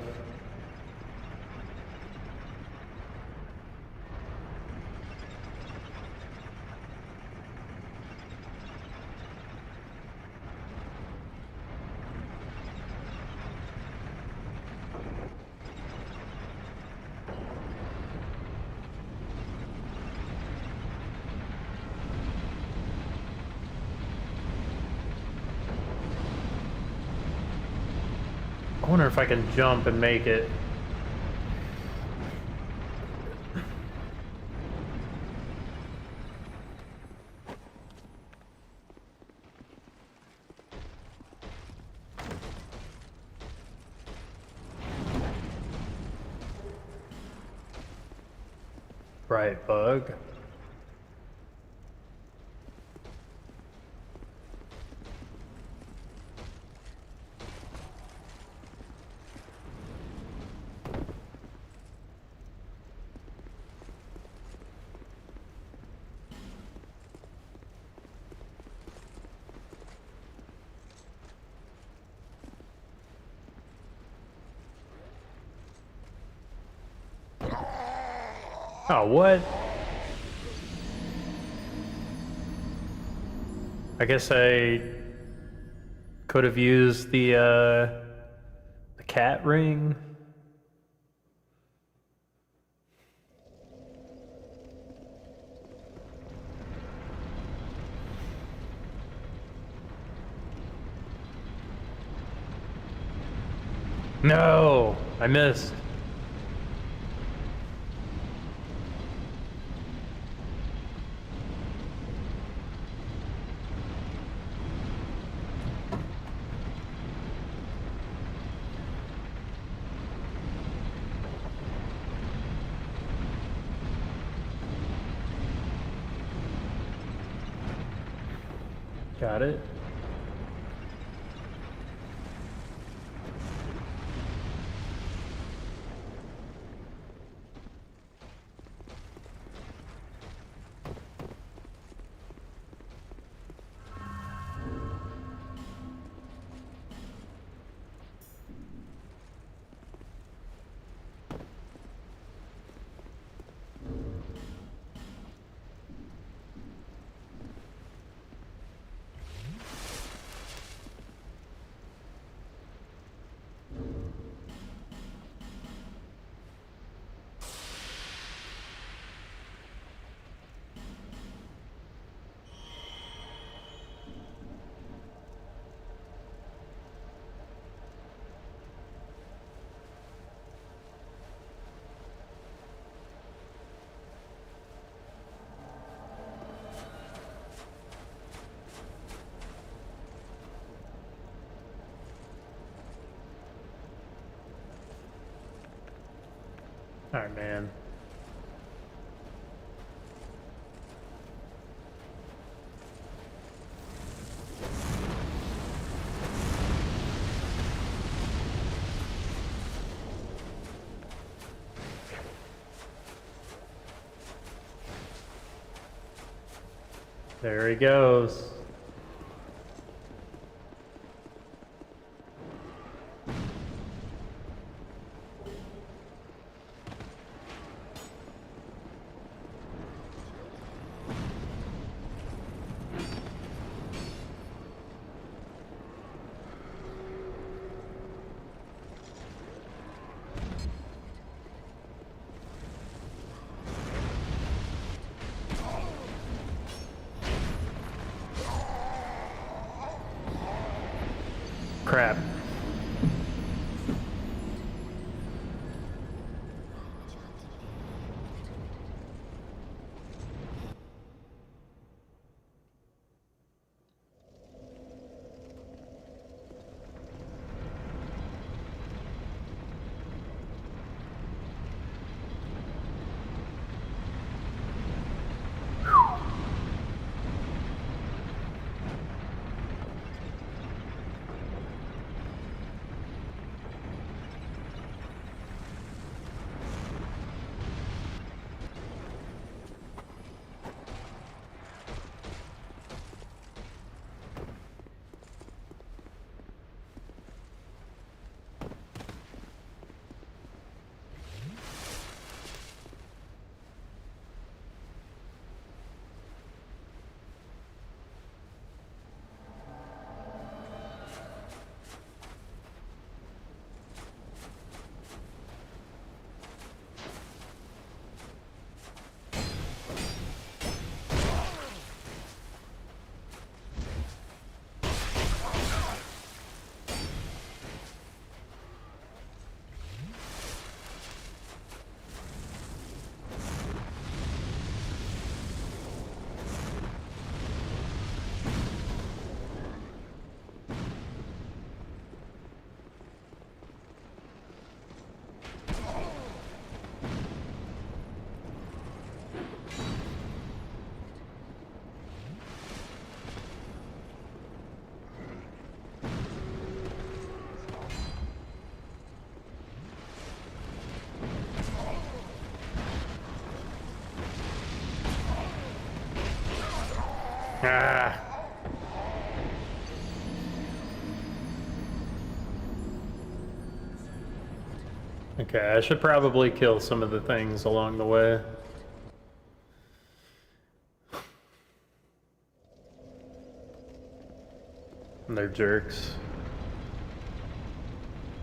I wonder if I can jump and make it. Right, bug. Oh, what? I guess I could have used the cat ring. No, I missed. Got it. Alright, man. There he goes. Crap. Ah. Okay, I should probably kill some of the things along the way. They're jerks.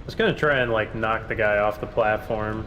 I was gonna try and like knock the guy off the platform.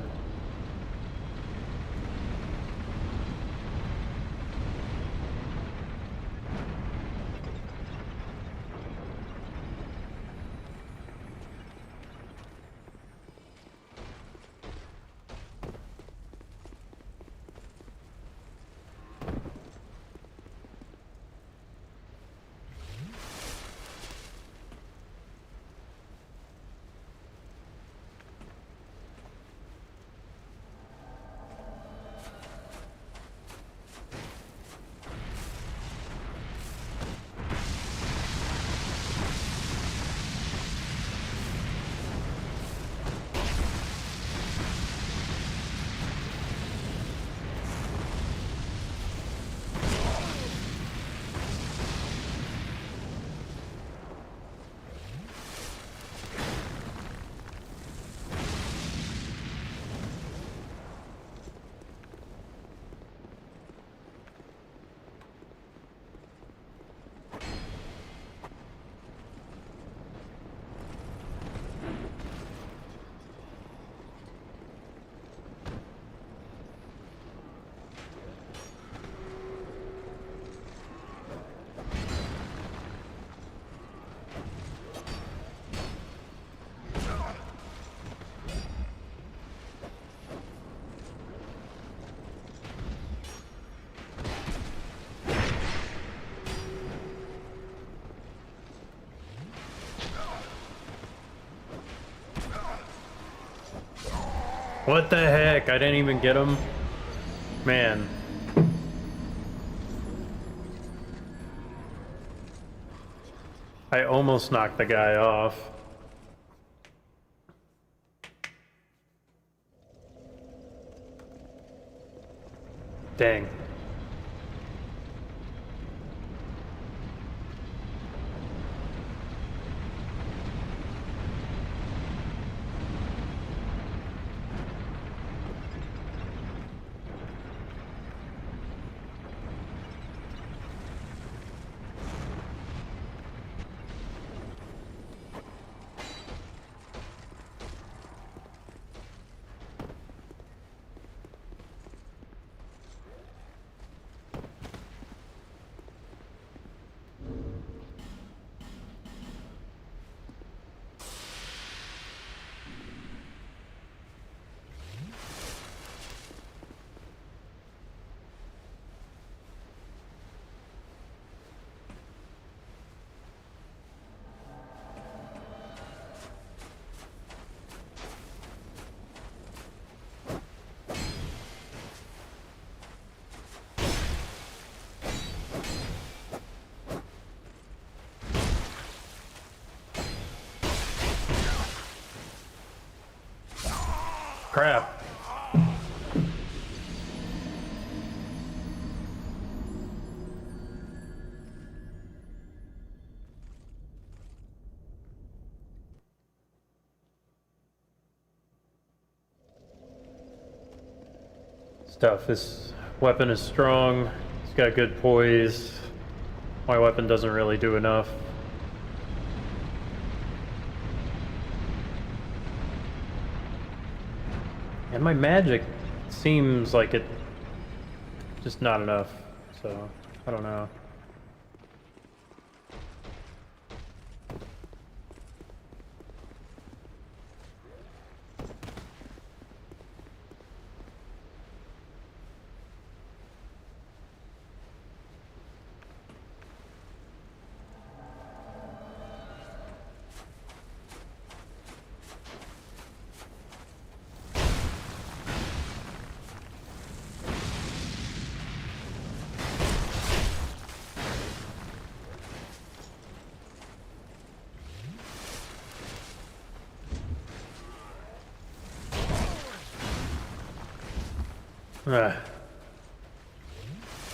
What the heck? I didn't even get him. Man. I almost knocked the guy off. Dang. Crap. Stuff. This weapon is strong. It's got good poise. My weapon doesn't really do enough. And my magic seems like it just not enough, so I don't know.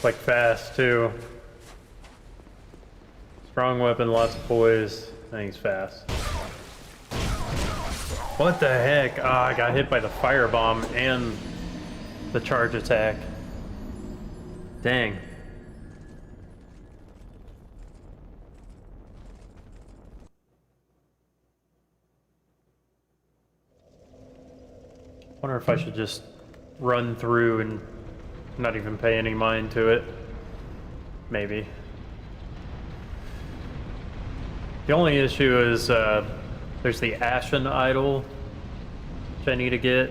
Like fast too. Strong weapon, lots of poise. I think he's fast. What the heck? Ah, I got hit by the firebomb and the charge attack. Dang. Wonder if I should just run through and not even pay any mind to it. Maybe. The only issue is there's the Ashen Idol, which I need to get.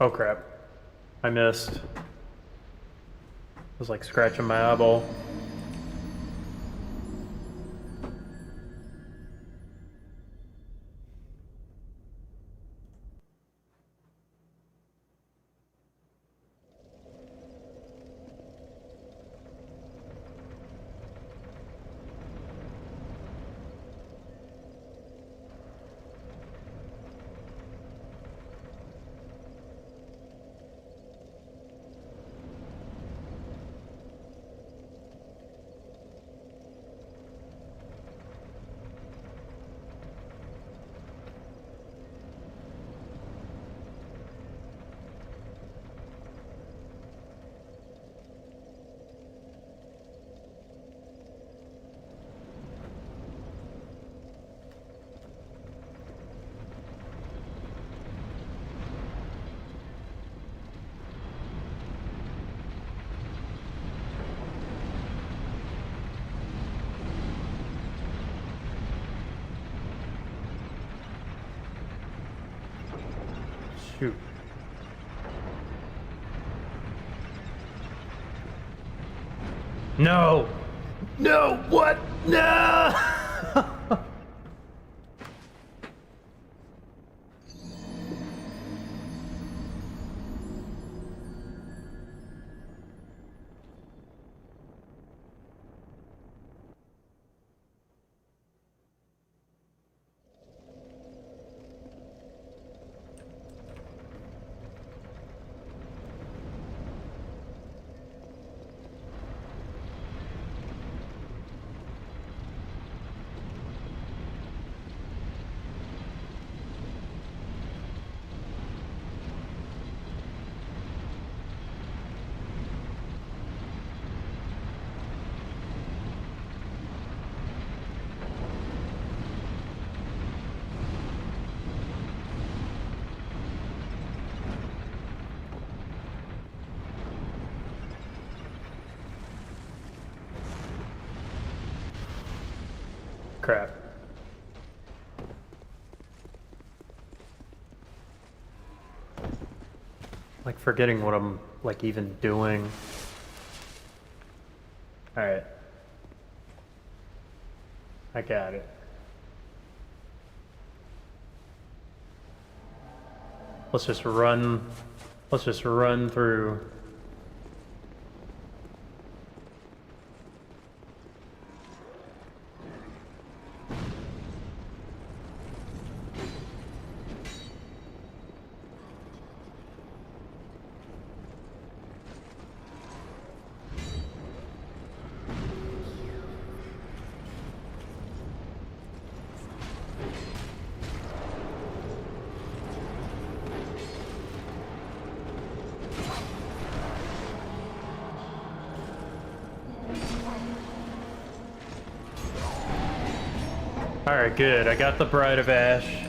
Oh crap. I missed. I was like scratching my eyeball. Shoot. No! No! What? No! Crap. Like forgetting what I'm like even doing. Alright. I got it. Let's just run through. Alright, good. I got the Bride of Ash.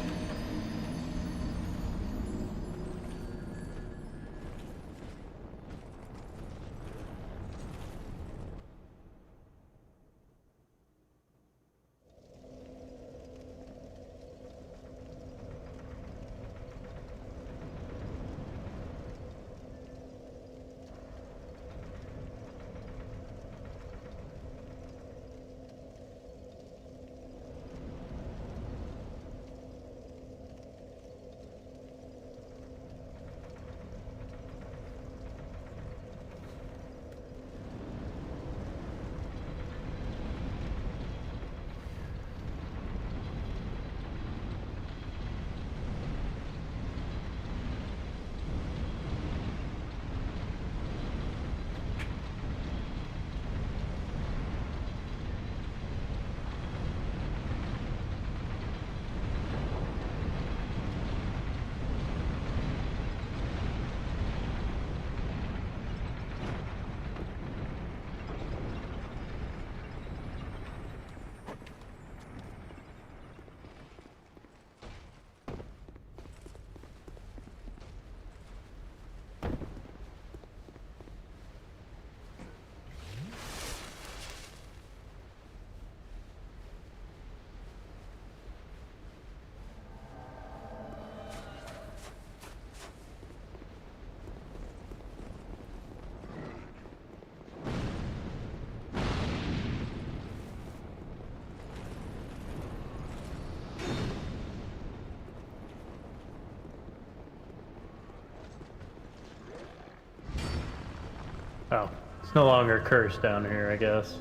Oh, it's no longer cursed down here, I guess.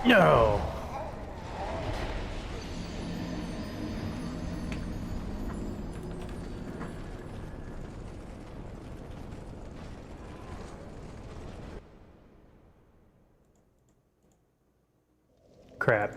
No! Crap.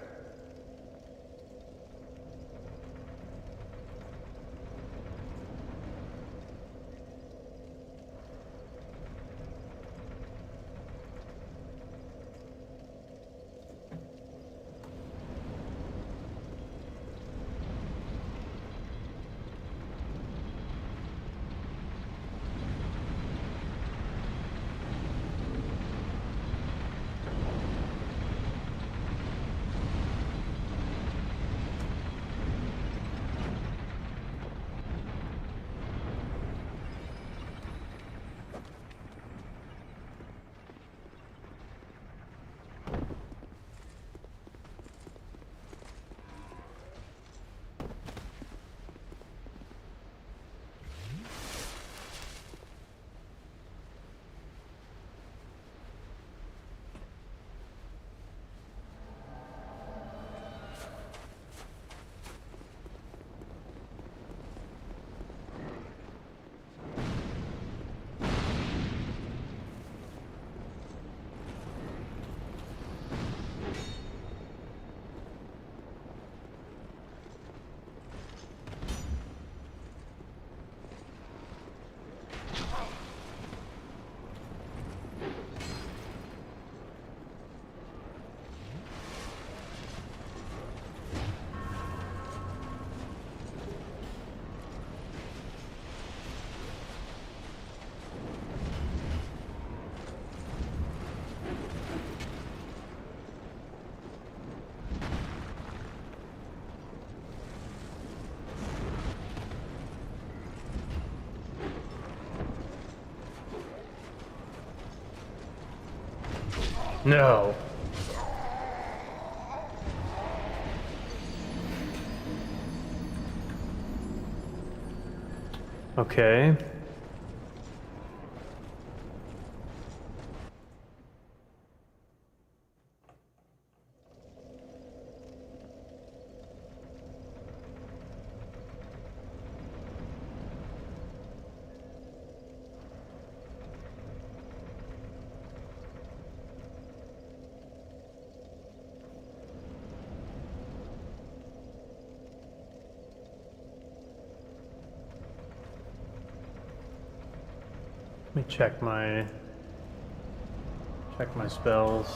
No. Okay. Let me check my spells.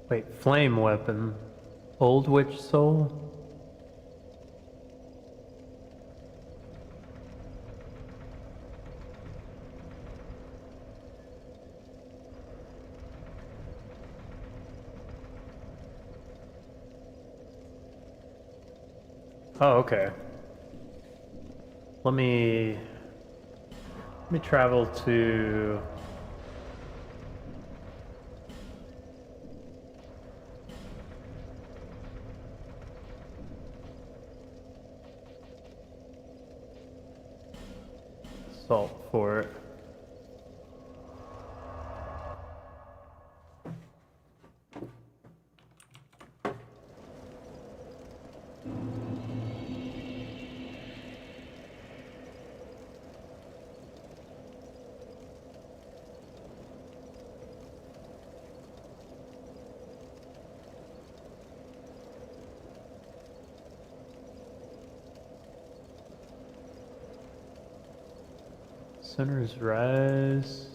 Wait, flame weapon. Old witch soul? Oh, okay. Let me travel to Salt Fort. Sunrise Rise.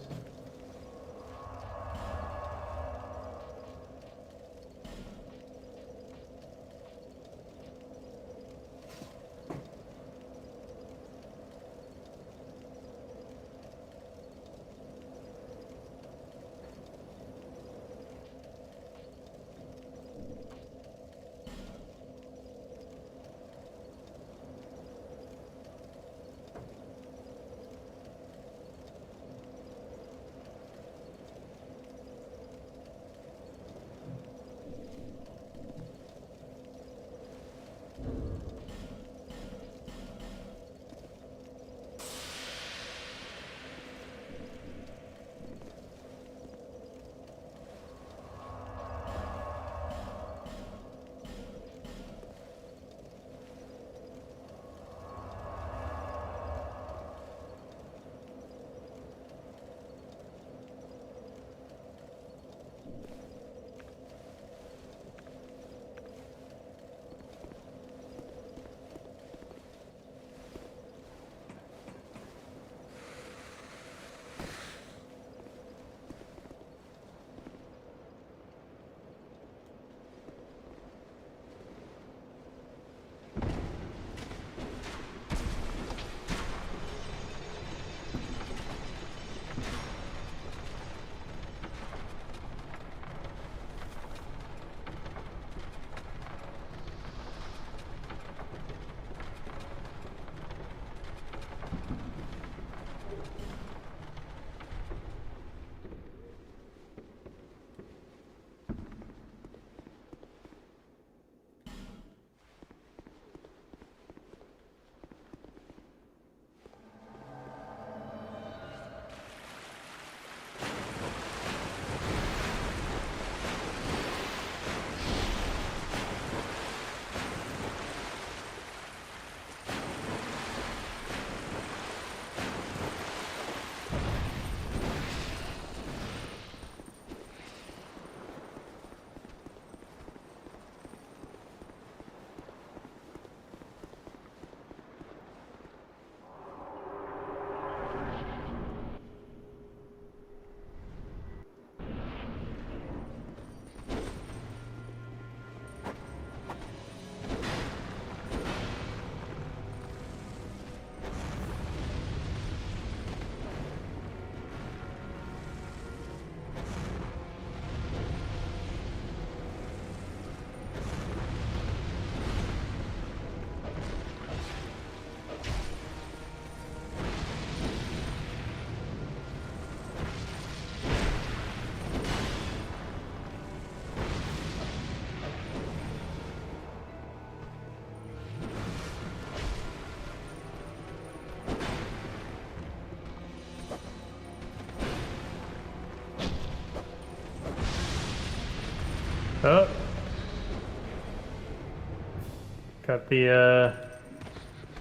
Oh. Got the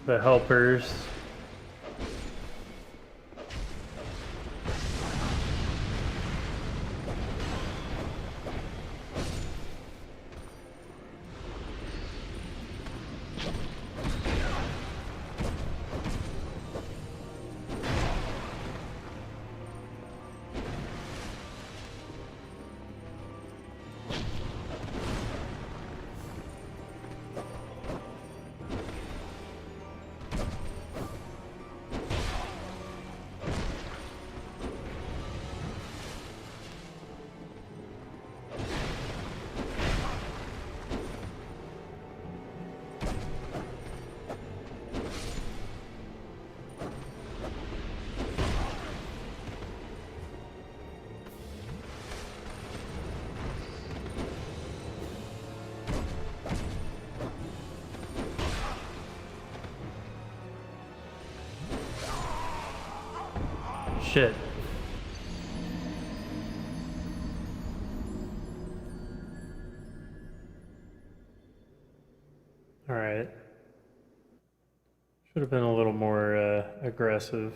helpers. Shit. All right. Should have been a little more aggressive.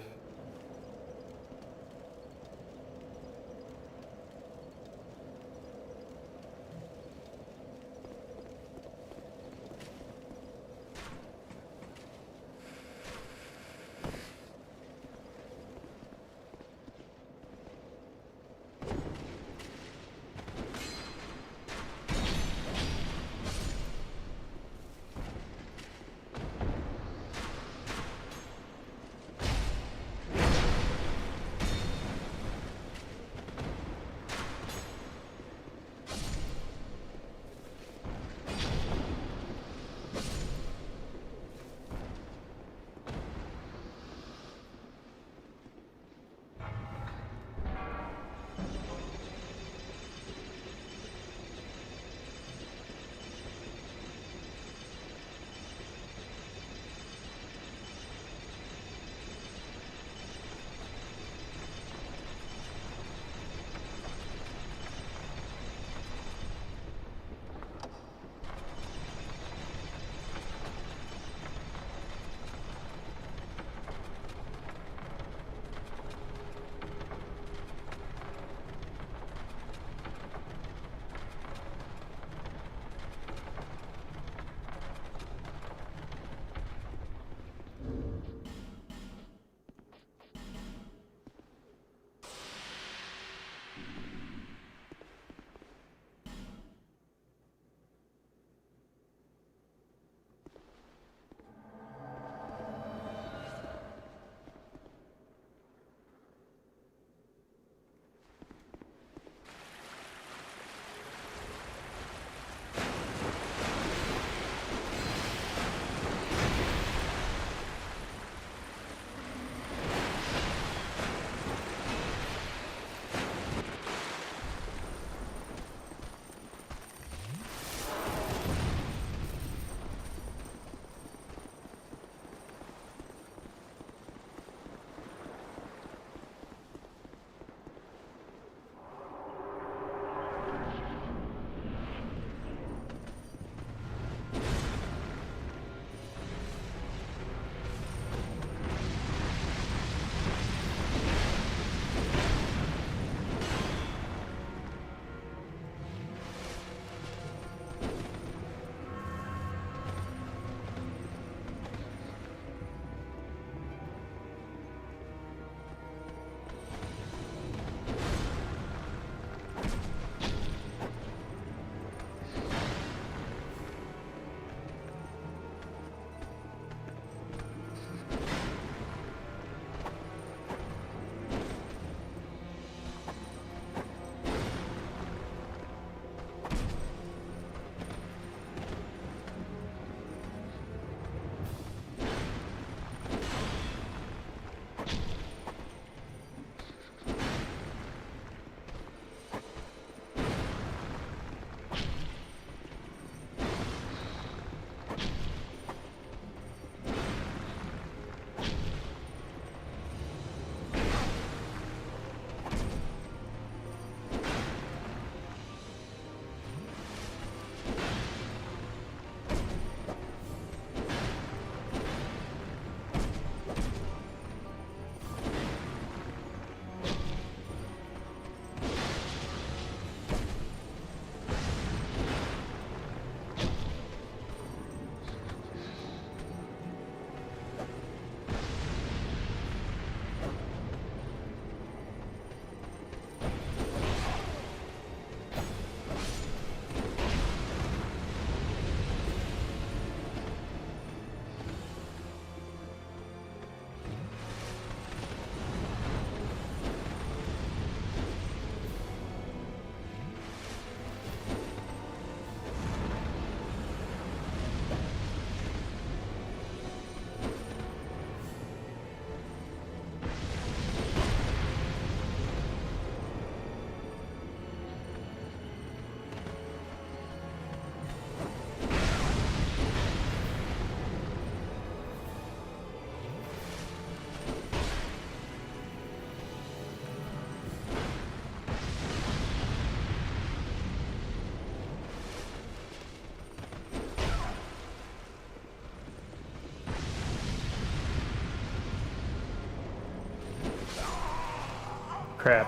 crap.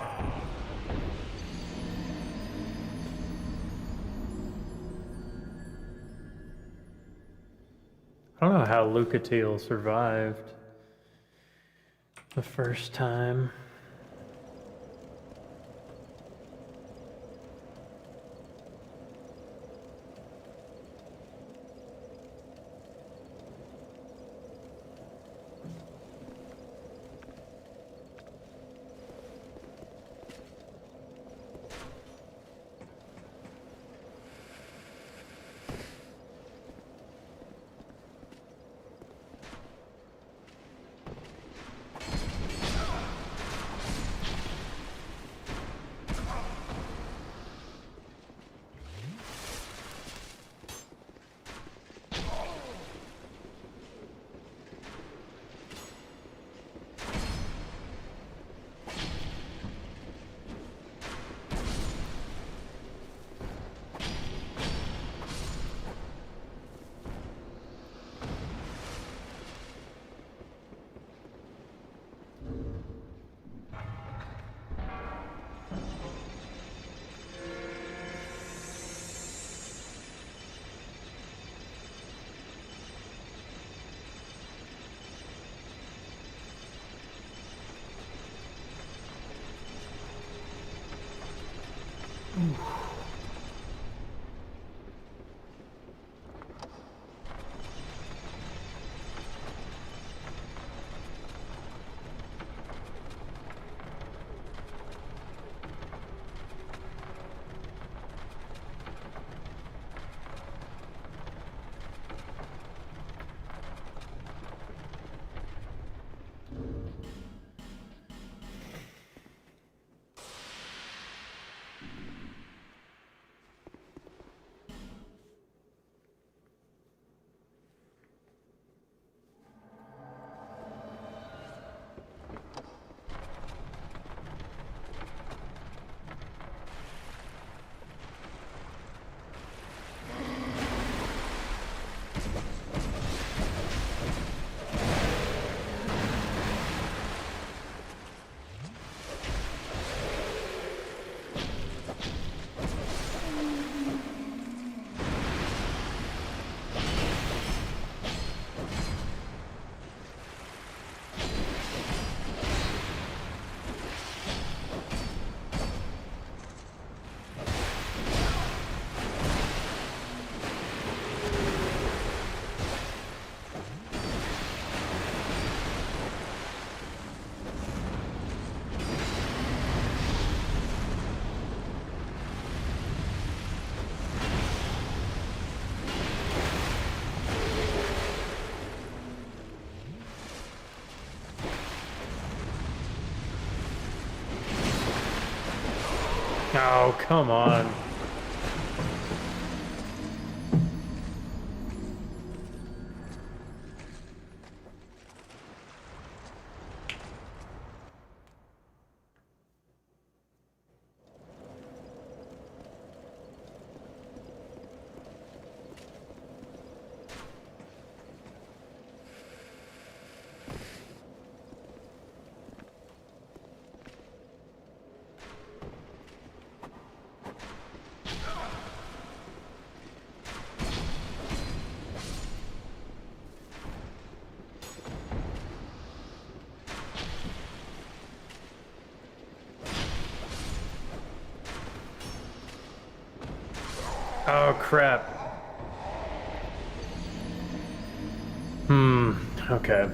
I don't know how Lucatiel survived the first time. Oh, come on. Oh, crap. Okay.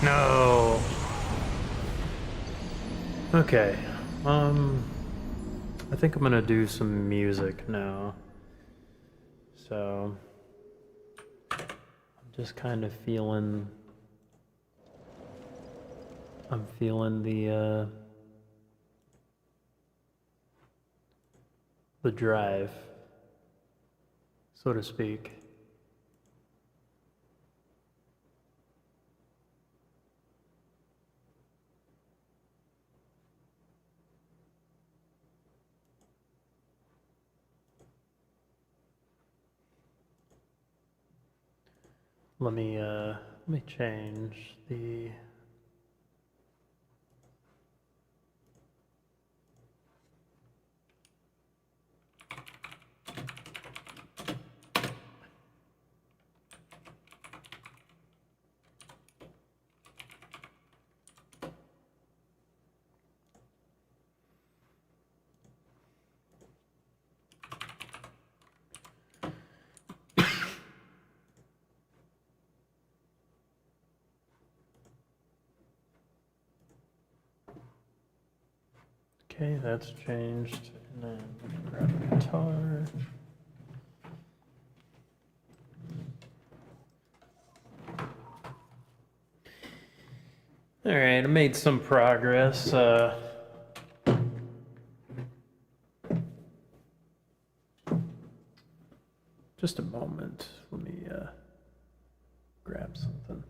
No. Okay. I think I'm gonna do some music now. So I'm just kind of feeling the drive, so to speak. Let me change the Okay, that's changed. And then grab a guitar. All right, I made some progress. Just a moment. Let me grab something.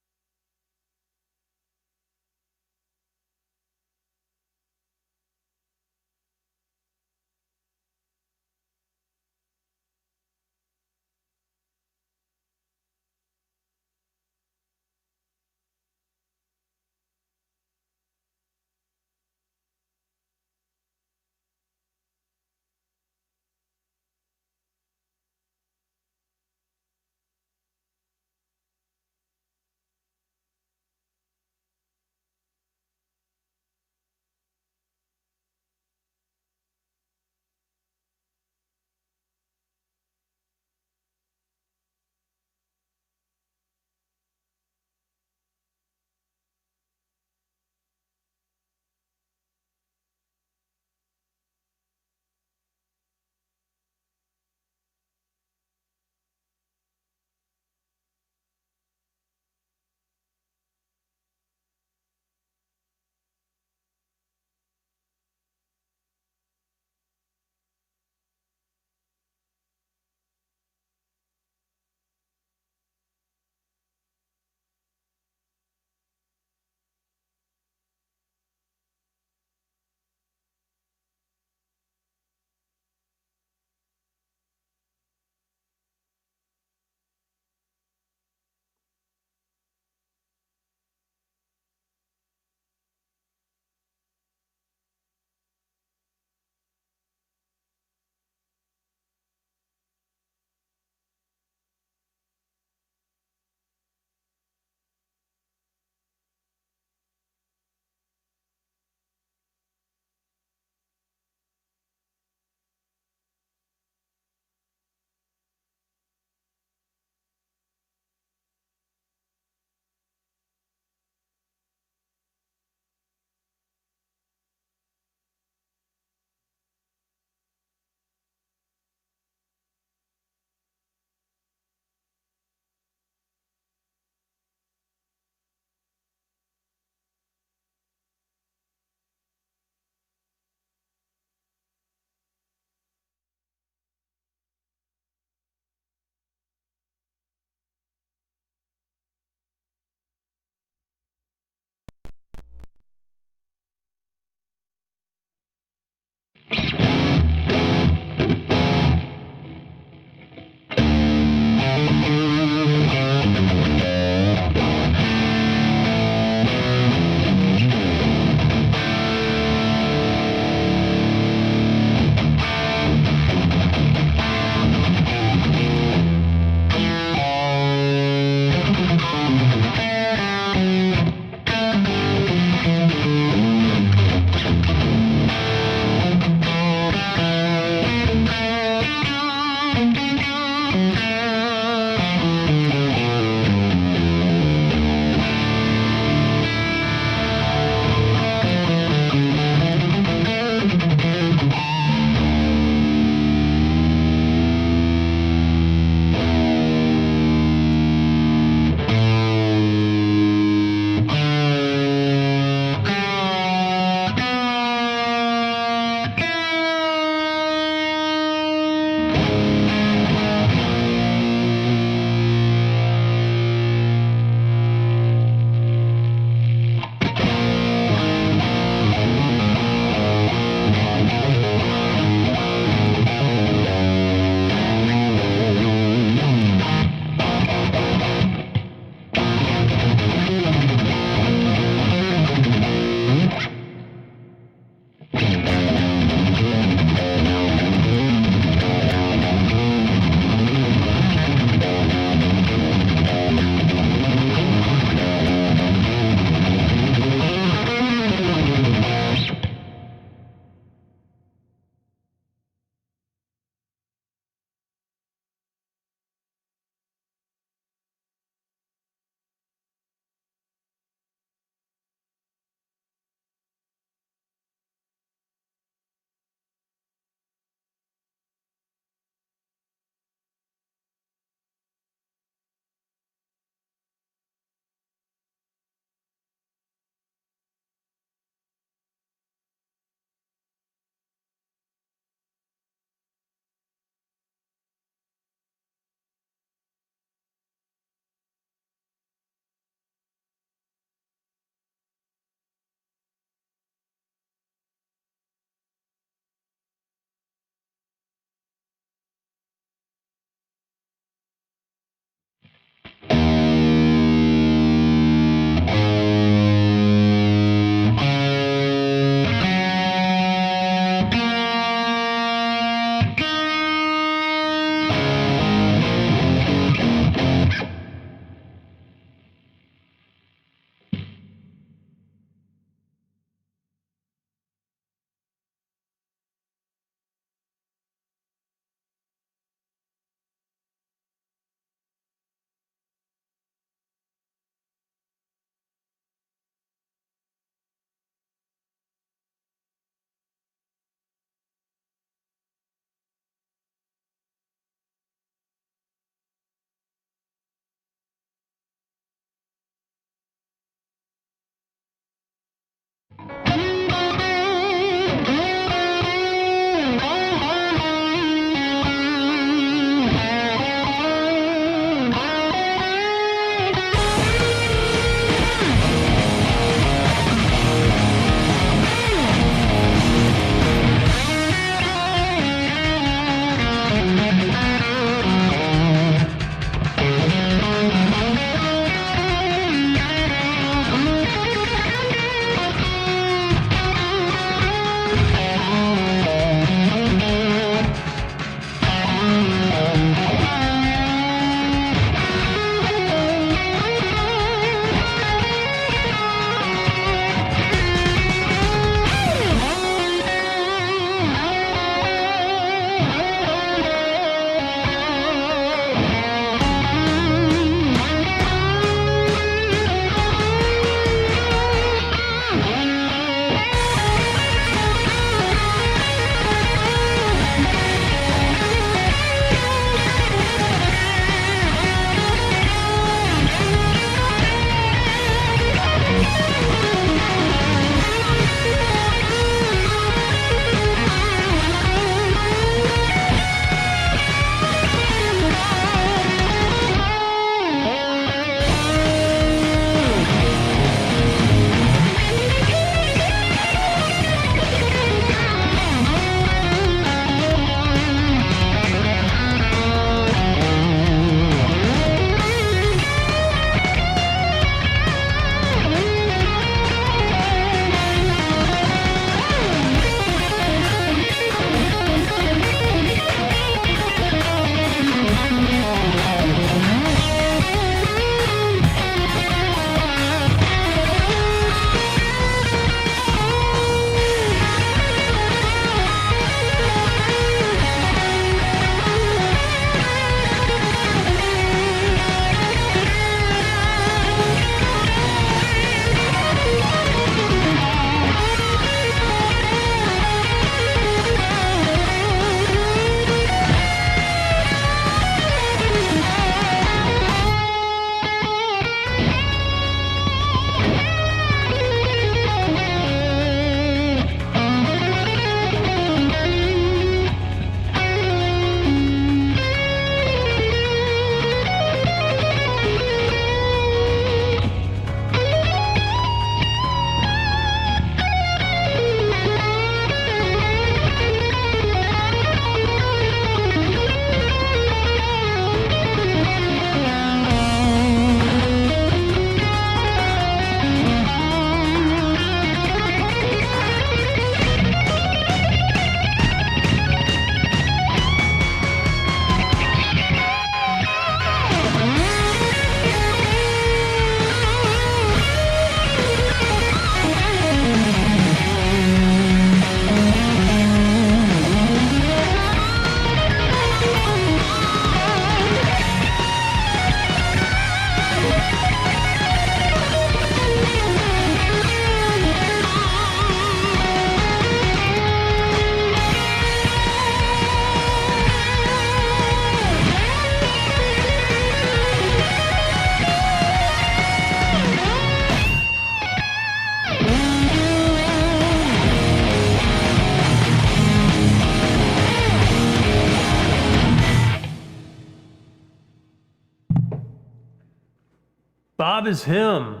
Bob is him.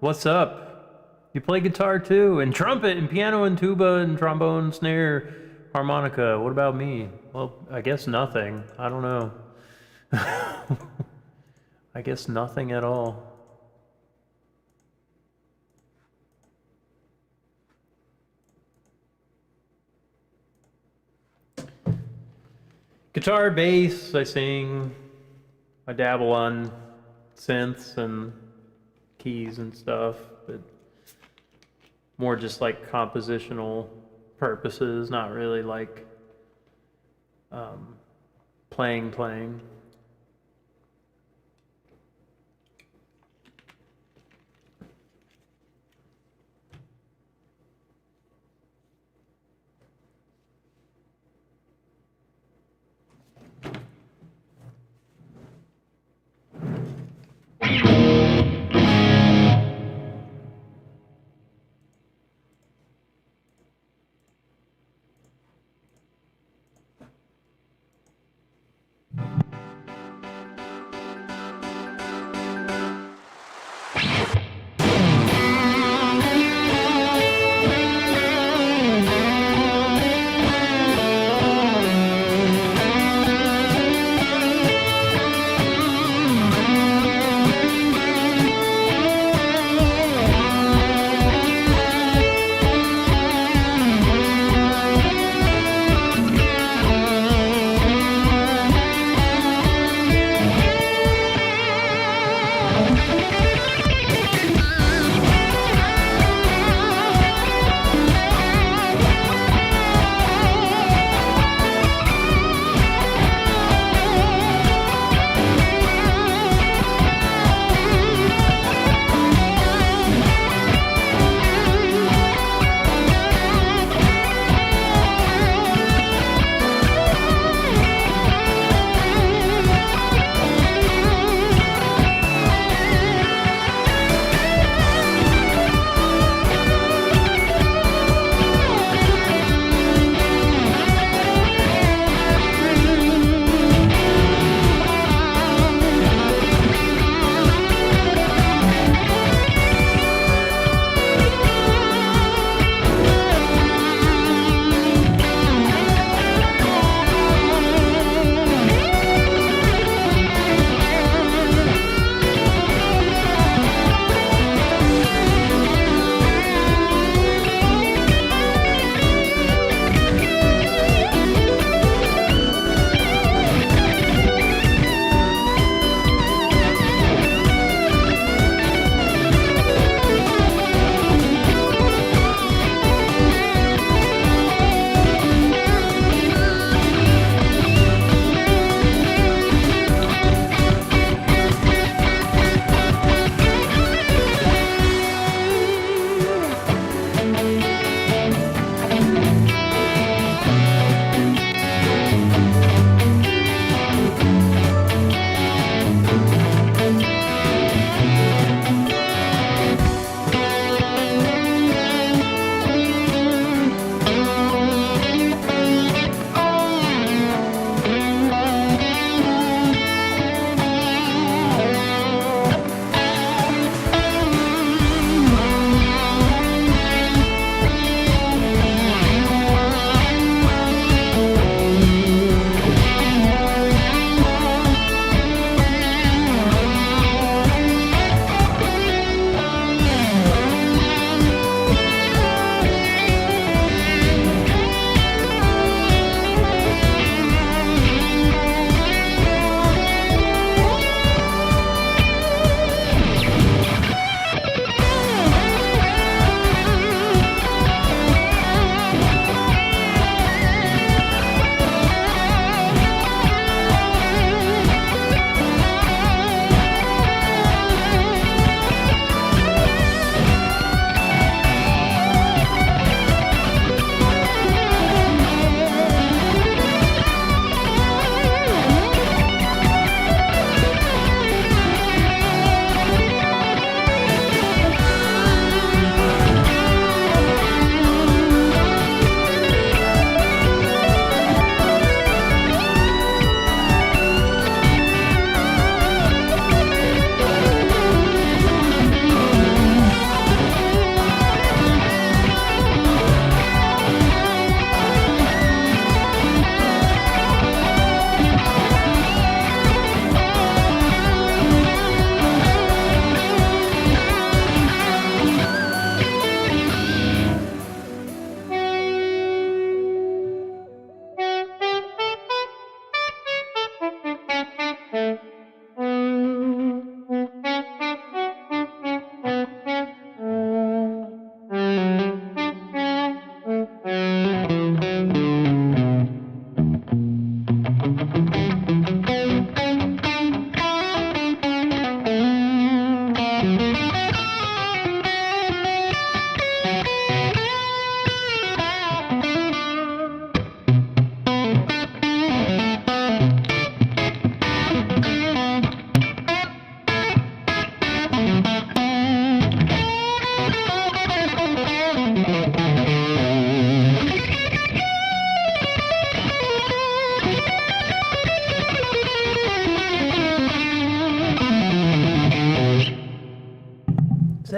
What's up? You play guitar too, and trumpet, and piano, and tuba, and trombone, snare, harmonica. What about me? Well, I guess nothing. I don't know. I guess nothing at all. Guitar, bass, I sing. I dabble on synths and keys and stuff, but more just like compositional purposes, not really like playing.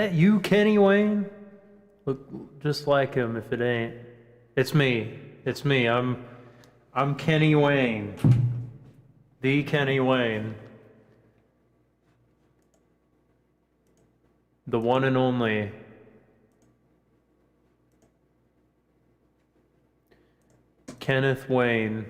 that you, Kenny Wayne? Look just like him if it ain't. It's me. It's me. I'm Kenny Wayne. The Kenny Wayne. The one and only. Kenneth Wayne.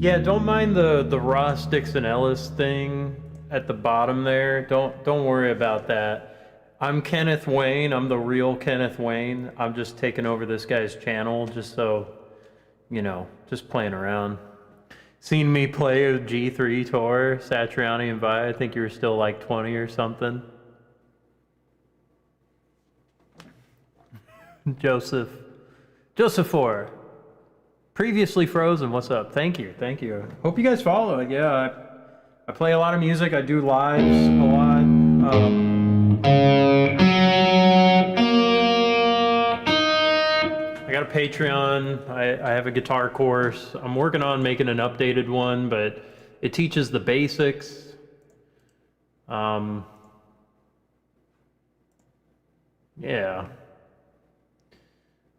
Yeah, don't mind the Ross Dixon Ellis thing at the bottom there. Don't worry about that. I'm Kenneth Wayne. I'm the real Kenneth Wayne. I'm just taking over this guy's channel just so, you know, just playing around. Seen me play a G3 tour, Satriani and Vi. I think you were still like 20 or something. Joseph 4. Previously frozen. What's up? Thank you. Thank you. Hope you guys follow it. Yeah, I play a lot of music. I do lives a lot. I got a Patreon. I have a guitar course. I'm working on making an updated one, but it teaches the basics. Yeah.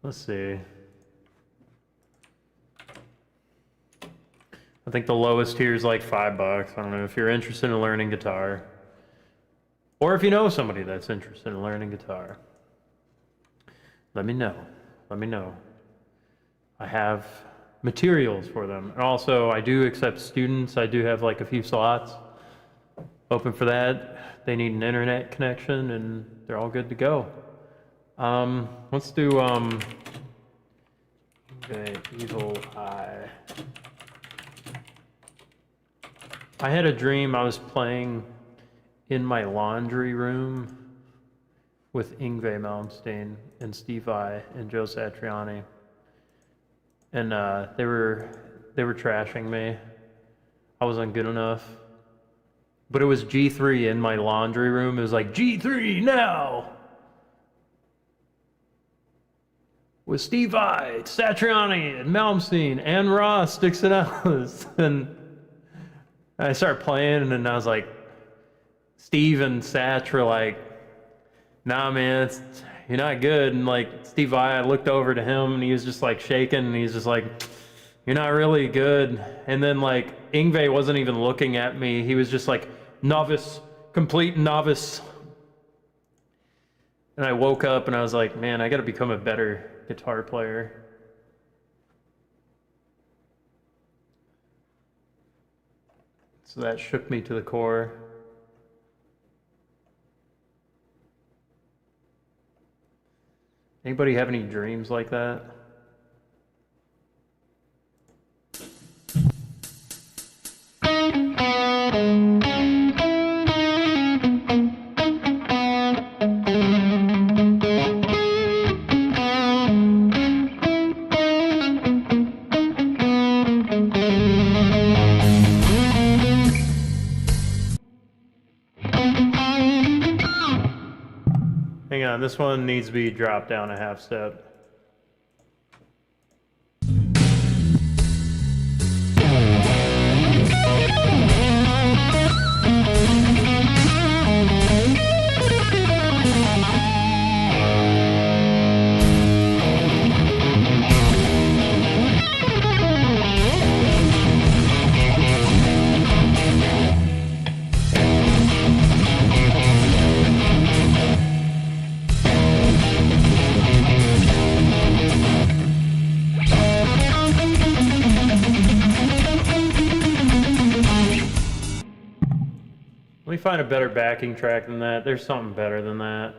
Let's see. I think the lowest tier is like $5. I don't know if you're interested in learning guitar. Or if you know somebody that's interested in learning guitar. Let me know. Let me know. I have materials for them. And also, I do accept students. I do have like a few slots open for that. They need an internet connection and they're all good to go. Let's do okay, Evil Eye. I had a dream I was playing in my laundry room with Yngwie Malmsteen and Steve Vai and Joe Satriani. And they were trashing me. I wasn't good enough. But it was G3 in my laundry room. It was like, G3 now! With Steve Vai, Satriani, and Malmsteen, and Ross, Dixon Ellis. And I started playing, and I was like, Steve and Satch were like, nah, man, you're not good. And like Steve Vai, I looked over to him, and he was just like shaking, and he's just like, you're not really good. And then like Yngwie wasn't even looking at me. He was just like, novice, complete novice. And I woke up, and I was like, man, I gotta become a better guitar player. So that shook me to the core. Anybody have any dreams like that? Hang on, this one needs to be dropped down a half step. Let me find a better backing track than that. There's something better than that.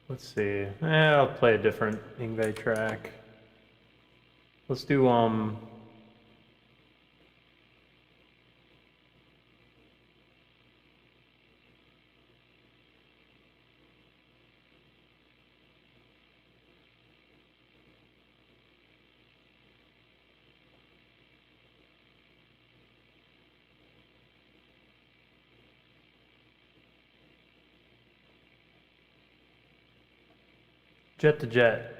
Let's see. I'll play a different Yngwie track. Let's do Jet to jet.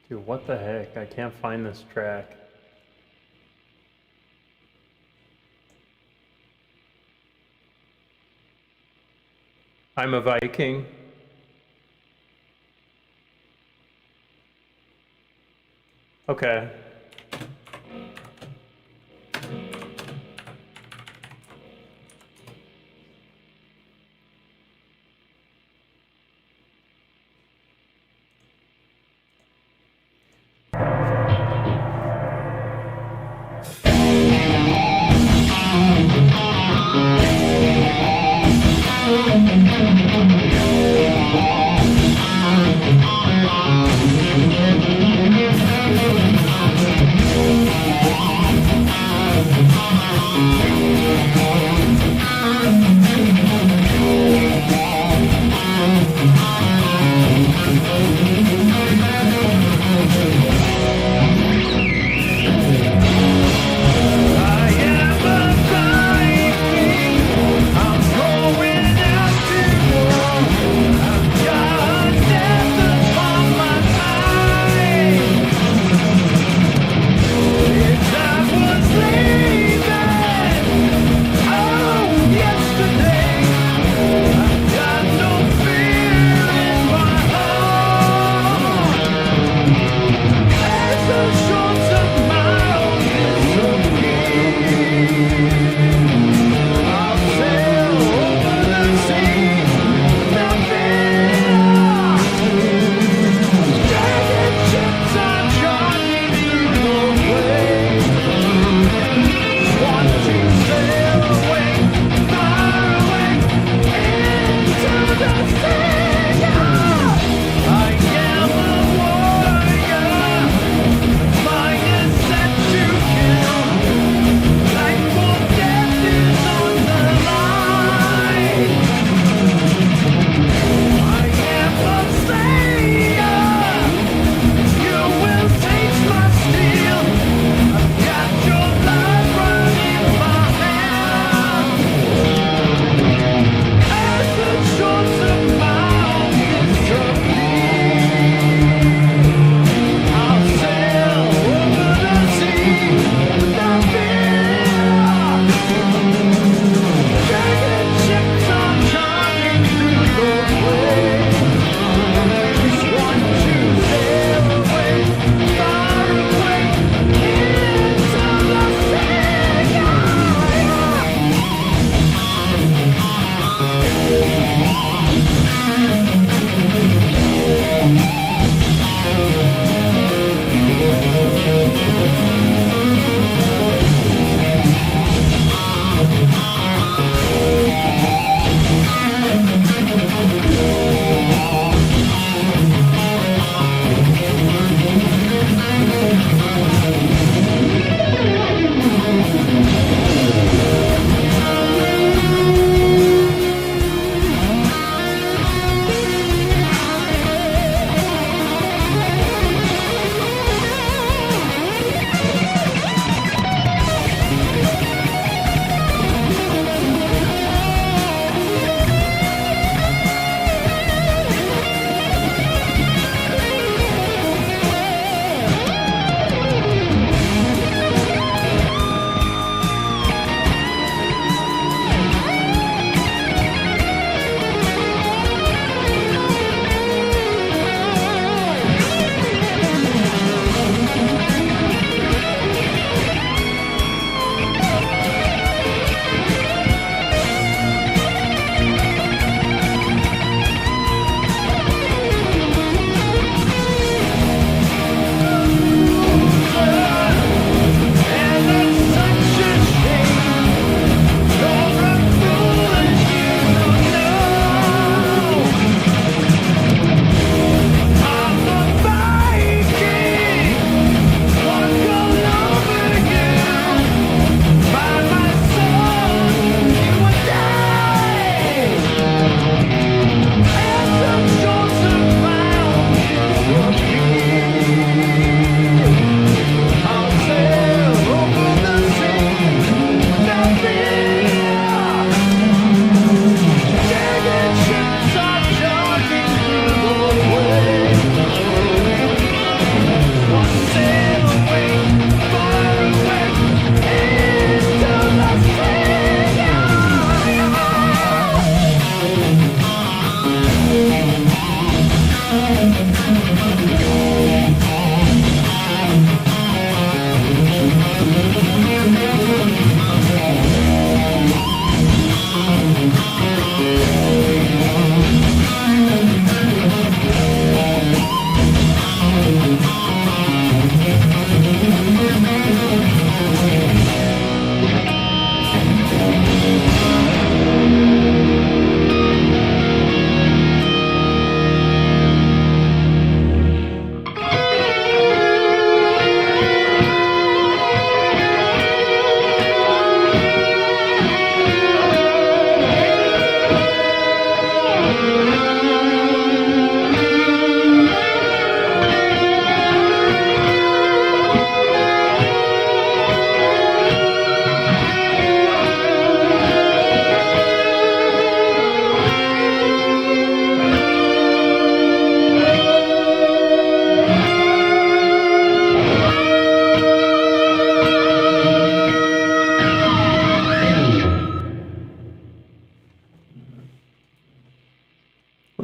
Dude, what the heck? I can't find this track. I'm a Viking. Okay.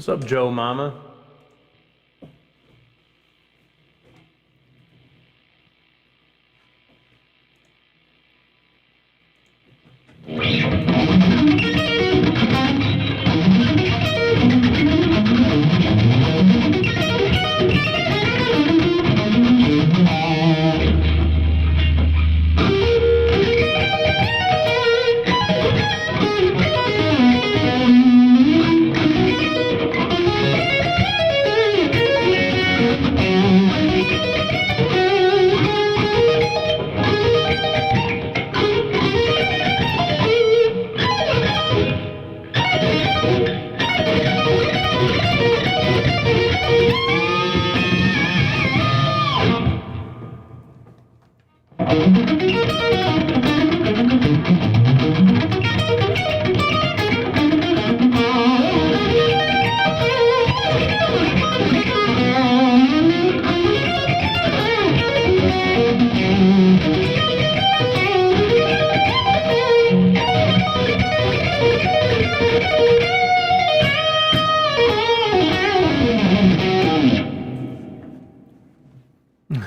What's up, Joe Mama?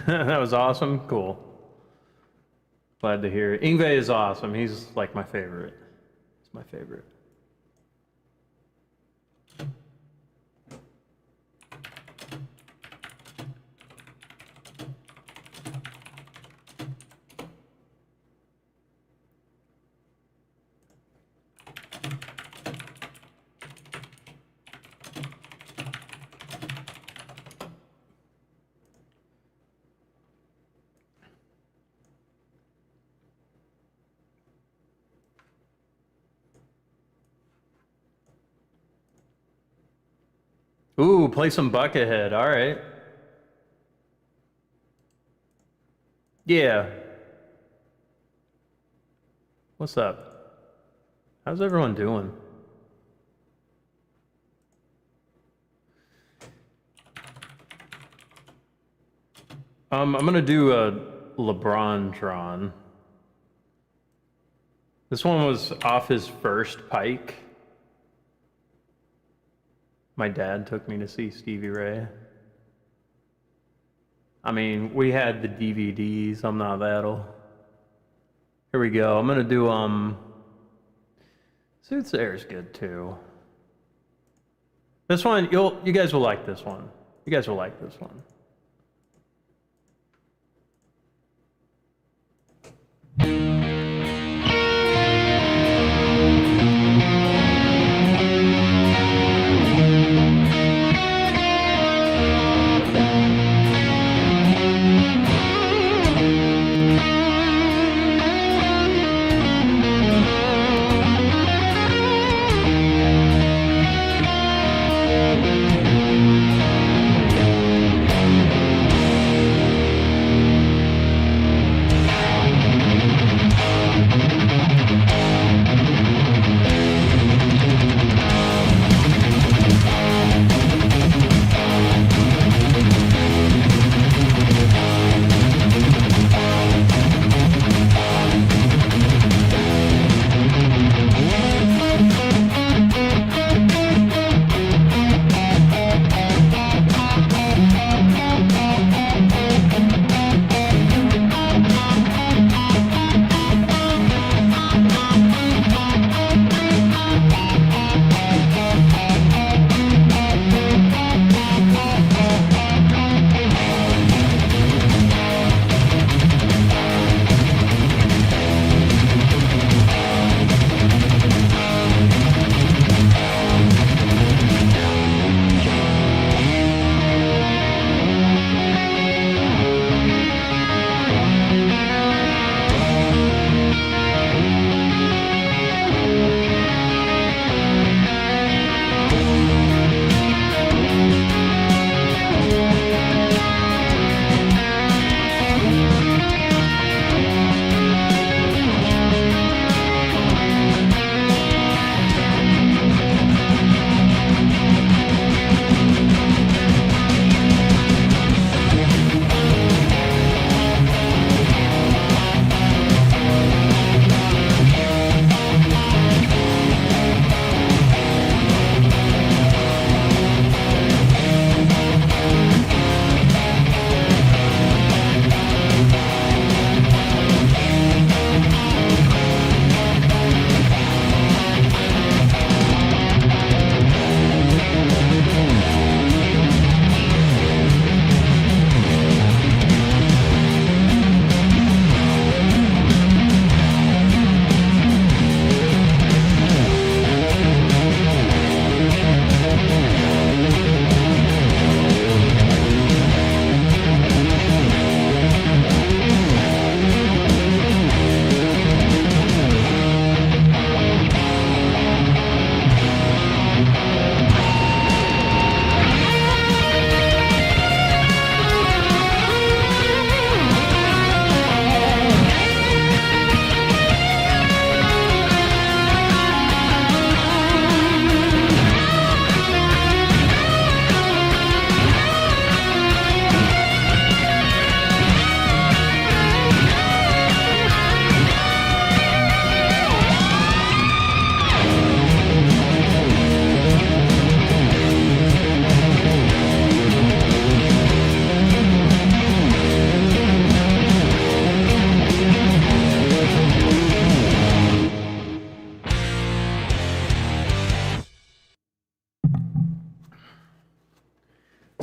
That was awesome. Cool. Glad to hear it. Ingve is awesome. He's like my favorite. He's my favorite. Ooh, play some Buckethead. All right. Yeah. What's up? How's everyone doing? I'm gonna do a LeBron-tron. This one was off his first Pike. My dad took me to see Stevie Ray. I mean, we had the DVDs. I'm not that old. Here we go. I'm gonna do Suits Air's good too. This one, you guys will like this one. You guys will like this one.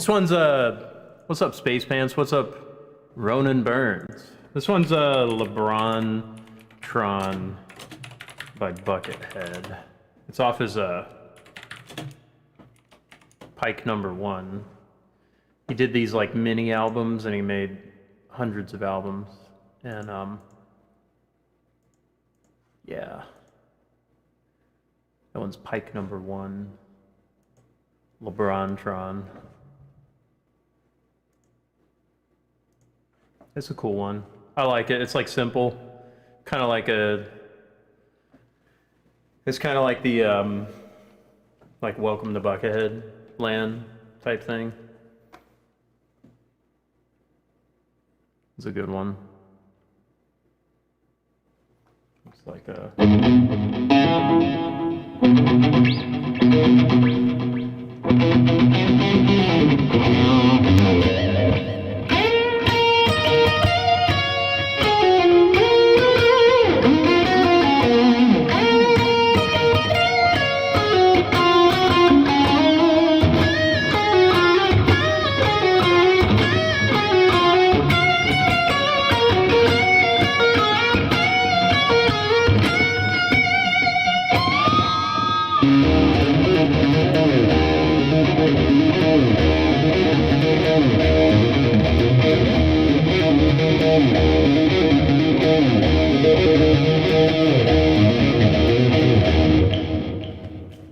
This one's what's up, Space Pants? What's up, Ronan Burns? This one's LeBron Tron by Buckethead. It's off his Pike #1. He did these like mini albums, and he made hundreds of albums. And yeah, that one's Pike #1. LeBron Tron. It's a cool one. I like it. It's like simple, kind of like a. It's kind of like the like Welcome to Buckethead Land type thing. It's a good one. It's like a.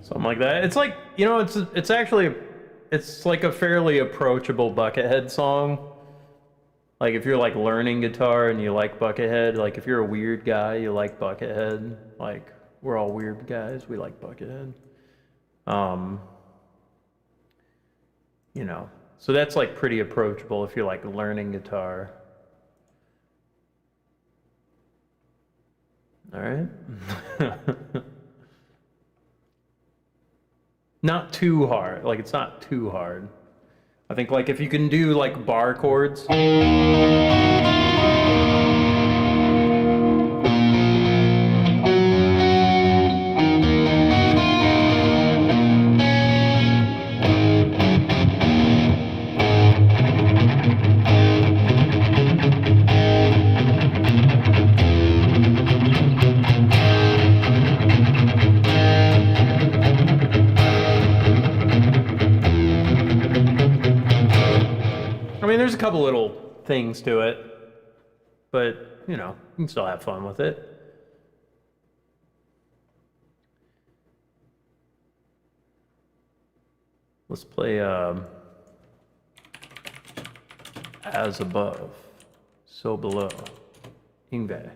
Something like that. It's like, you know, it's actually, it's like a fairly approachable Buckethead song. Like if you're like learning guitar and you like Buckethead, like if you're a weird guy, you like Buckethead. Like we're all weird guys, we like Buckethead. You know, so that's like pretty approachable if you're like learning guitar. All right. Not too hard. Like it's not too hard. I think like if you can do like bar chords. There's a couple little things to it, but you know, you can still have fun with it. Let's play As Above, So Below, Ingve.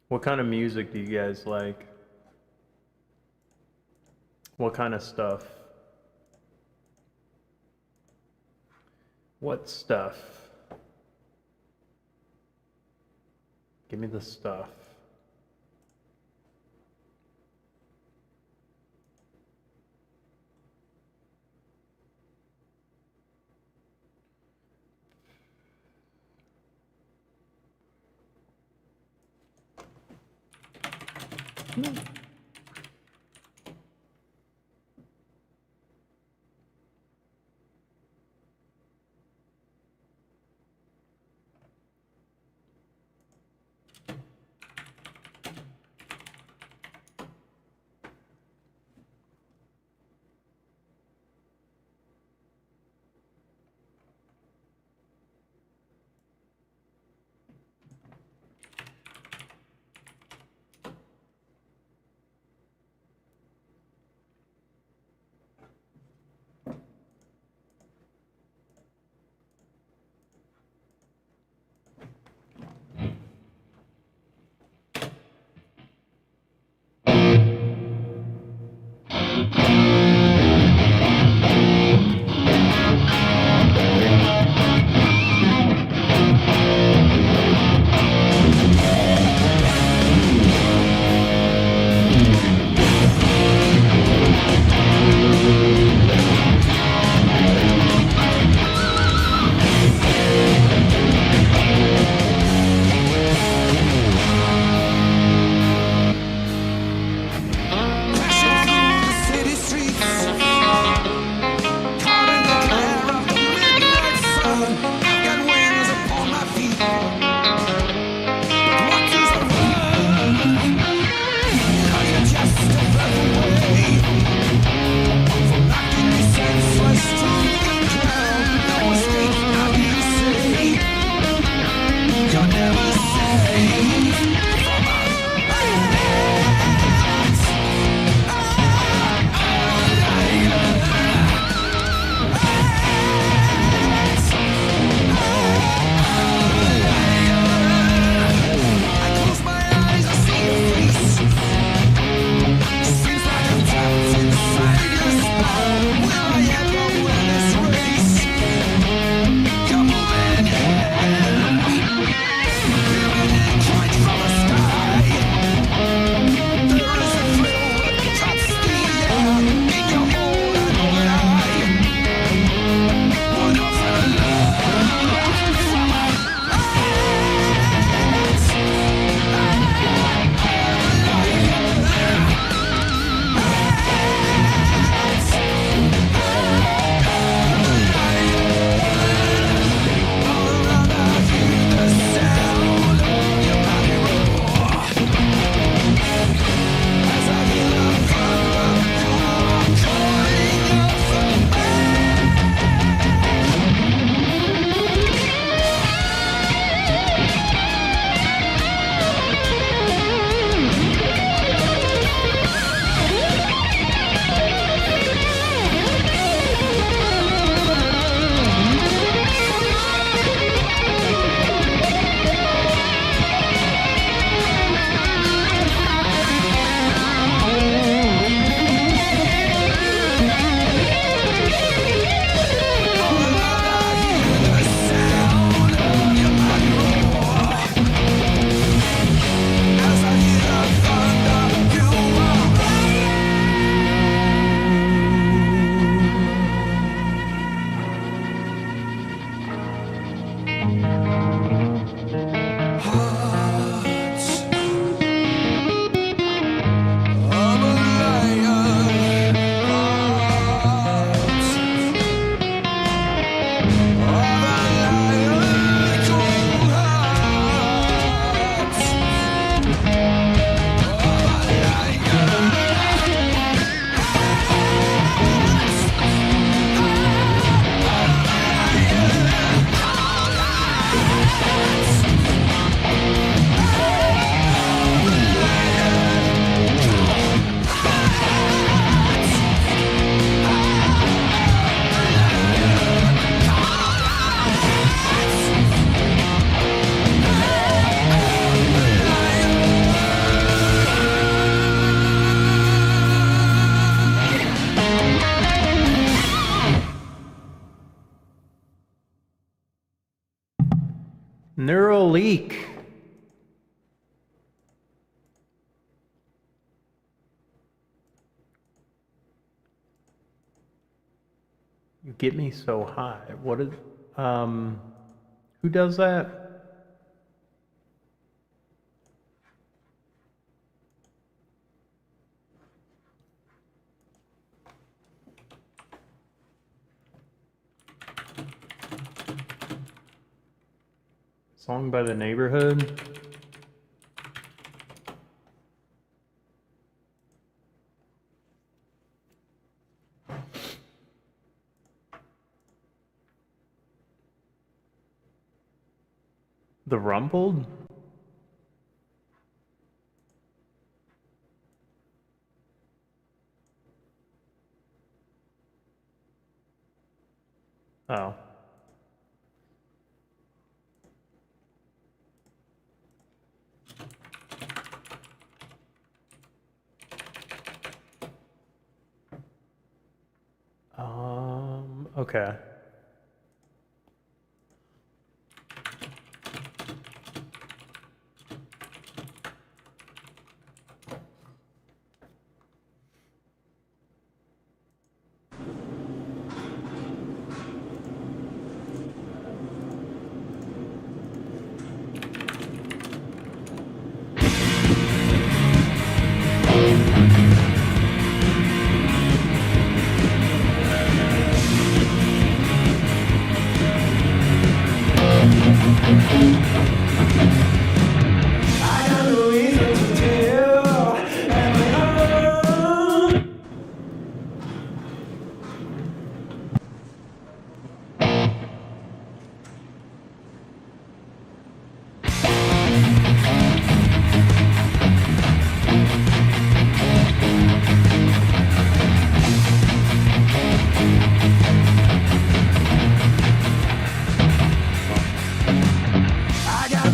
What kind of music do you guys like? What kind of stuff? What stuff? Give me the stuff. Neural leak. You get me so high. What is, who does that? Song by the Neighborhood. The Rumbled? Oh. Okay. I got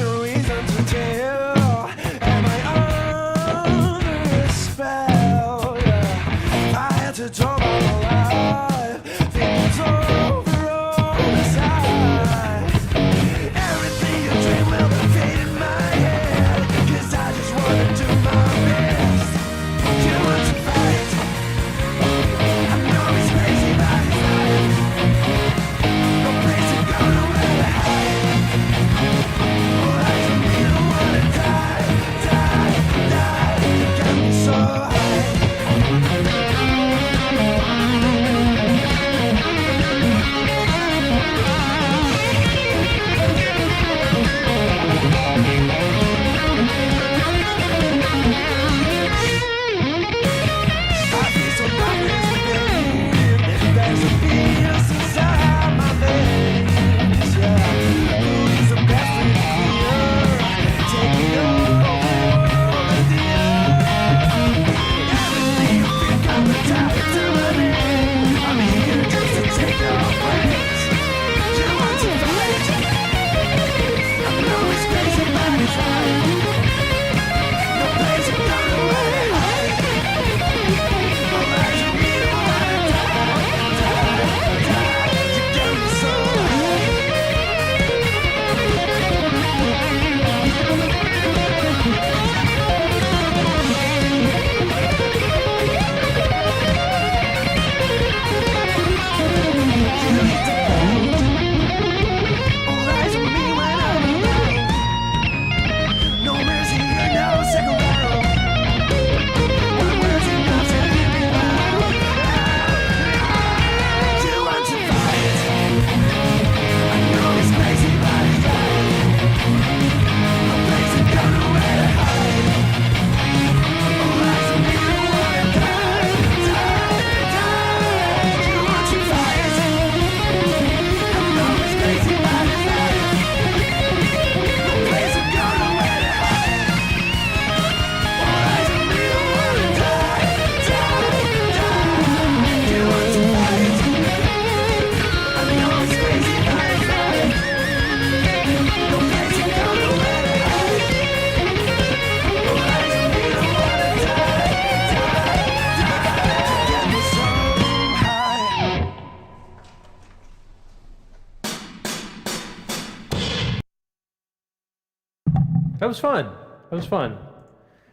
That was fun. That was fun.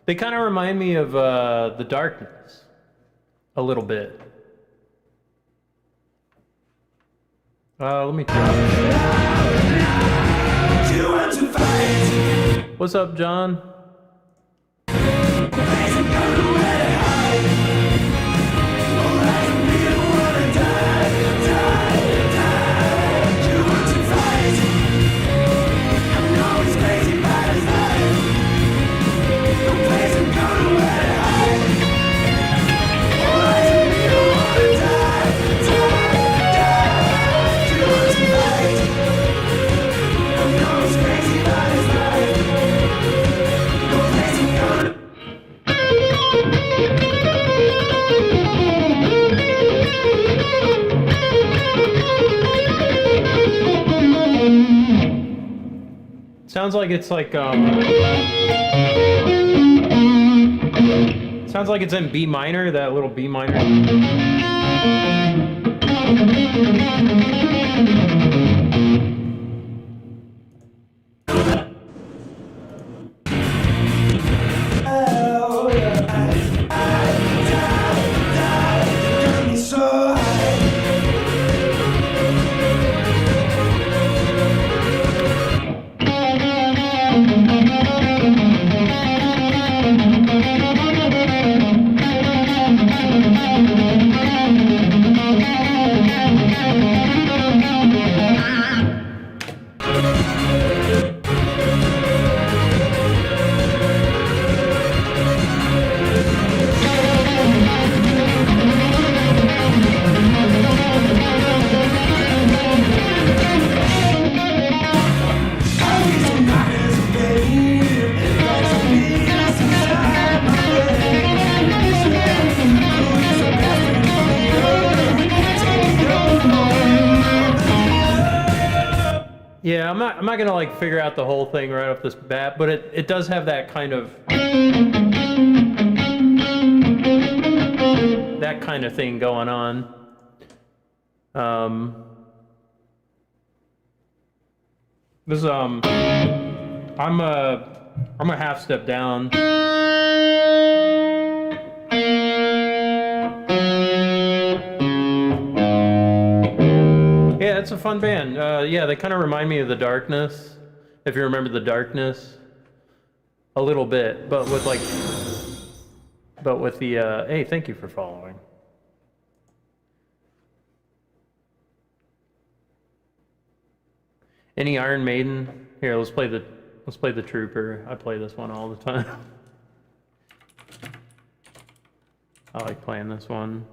They kind of remind me of The Darkness a little bit. Let me try. What's up, John? Sounds like it's like sounds like it's in B minor, that little B minor. Yeah, I'm not gonna like figure out the whole thing right off this bat, but it does have that kind of thing going on. This I'm a half step down. Yeah, it's a fun band. Yeah, they kind of remind me of The Darkness, if you remember The Darkness, a little bit, but with the, hey, thank you for following. Any Iron Maiden? Here, let's play the Trooper. I play this one all the time. I like playing this one.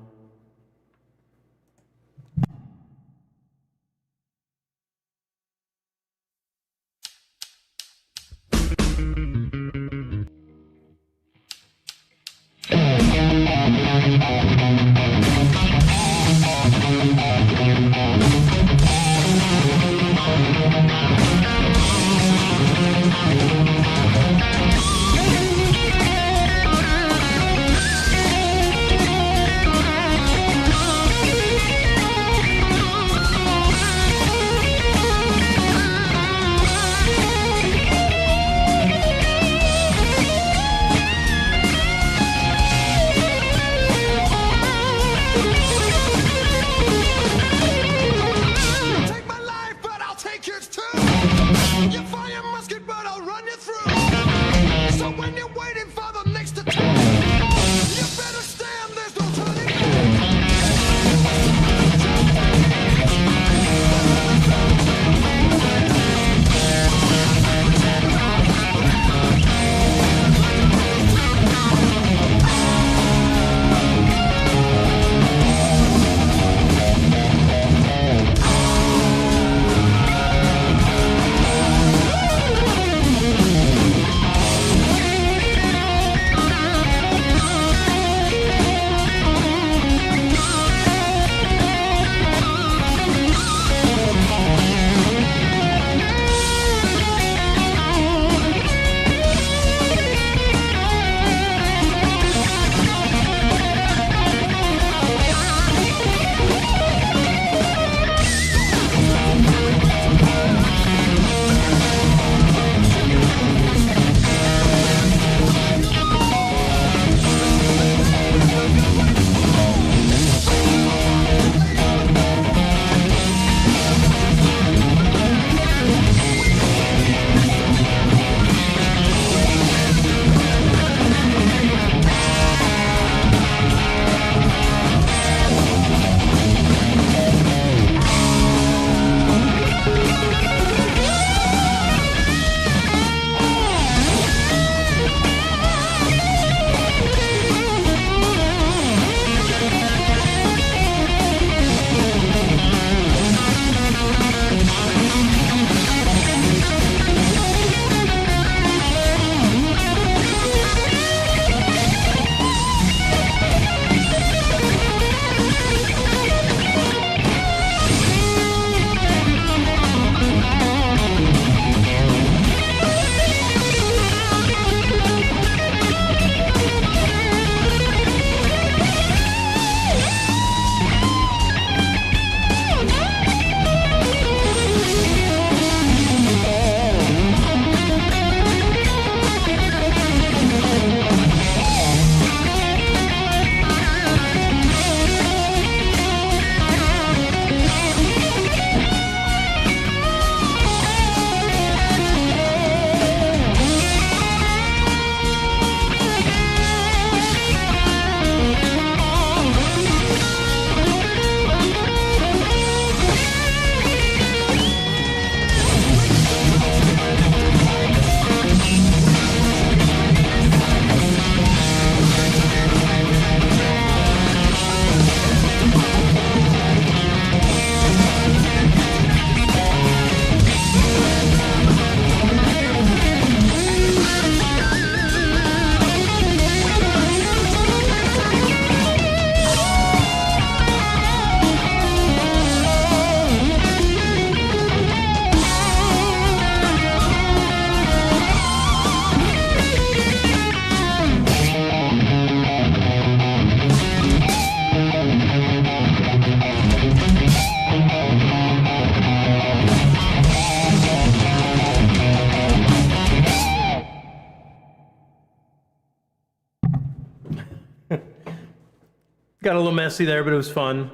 Got a little messy there, but it was fun.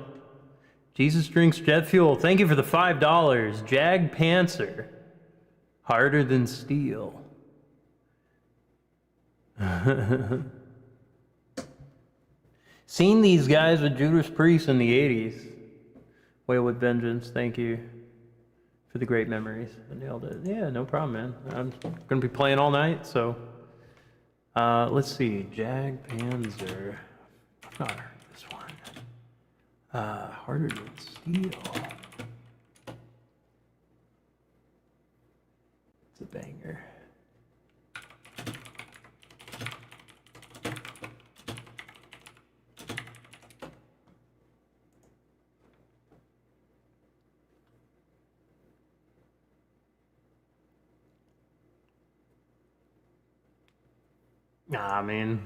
Jesus drinks jet fuel. Thank you for the $5. Jag Panzer. Harder than steel. Seen these guys with Judas Priest in the 80s. Wail with Vengeance, thank you for the great memories. I nailed it. Yeah, no problem, man. I'm going to be playing all night, so. Let's see. Jag Panzer. I've not heard this one. Harder than steel. It's a banger. Nah, I mean,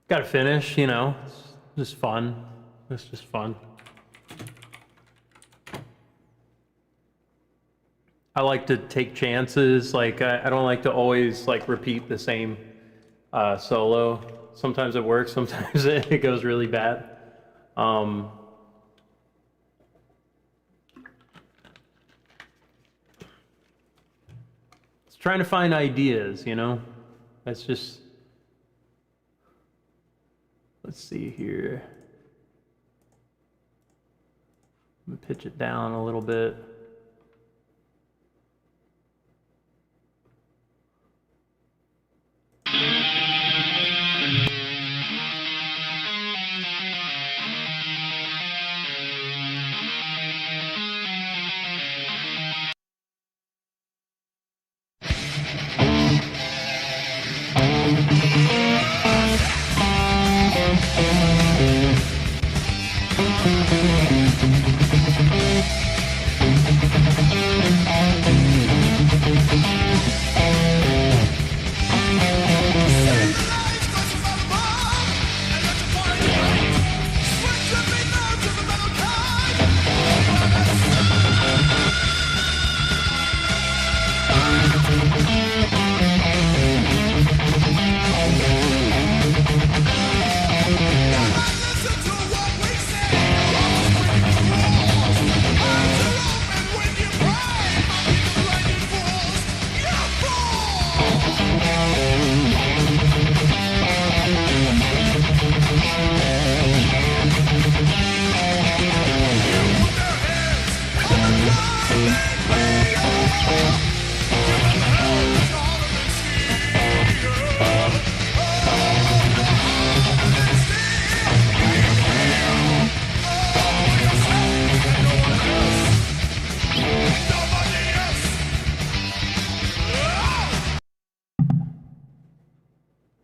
gotta finish, you know, it's just fun. It's just fun. I like to take chances, like, I don't like to always, like, repeat the same solo. Sometimes it works, sometimes it goes really bad. It's trying to find ideas, you know? That's just, let's see here. I'm gonna pitch it down a little bit.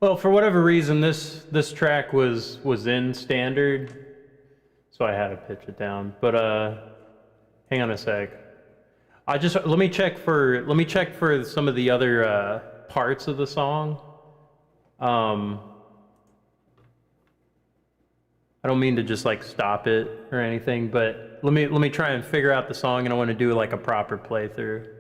Well, for whatever reason, this track was in standard, so I had to pitch it down. But hang on a sec. Let me check for some of the other parts of the song. I don't mean to just like stop it or anything, but let me try and figure out the song, and I want to do like a proper playthrough.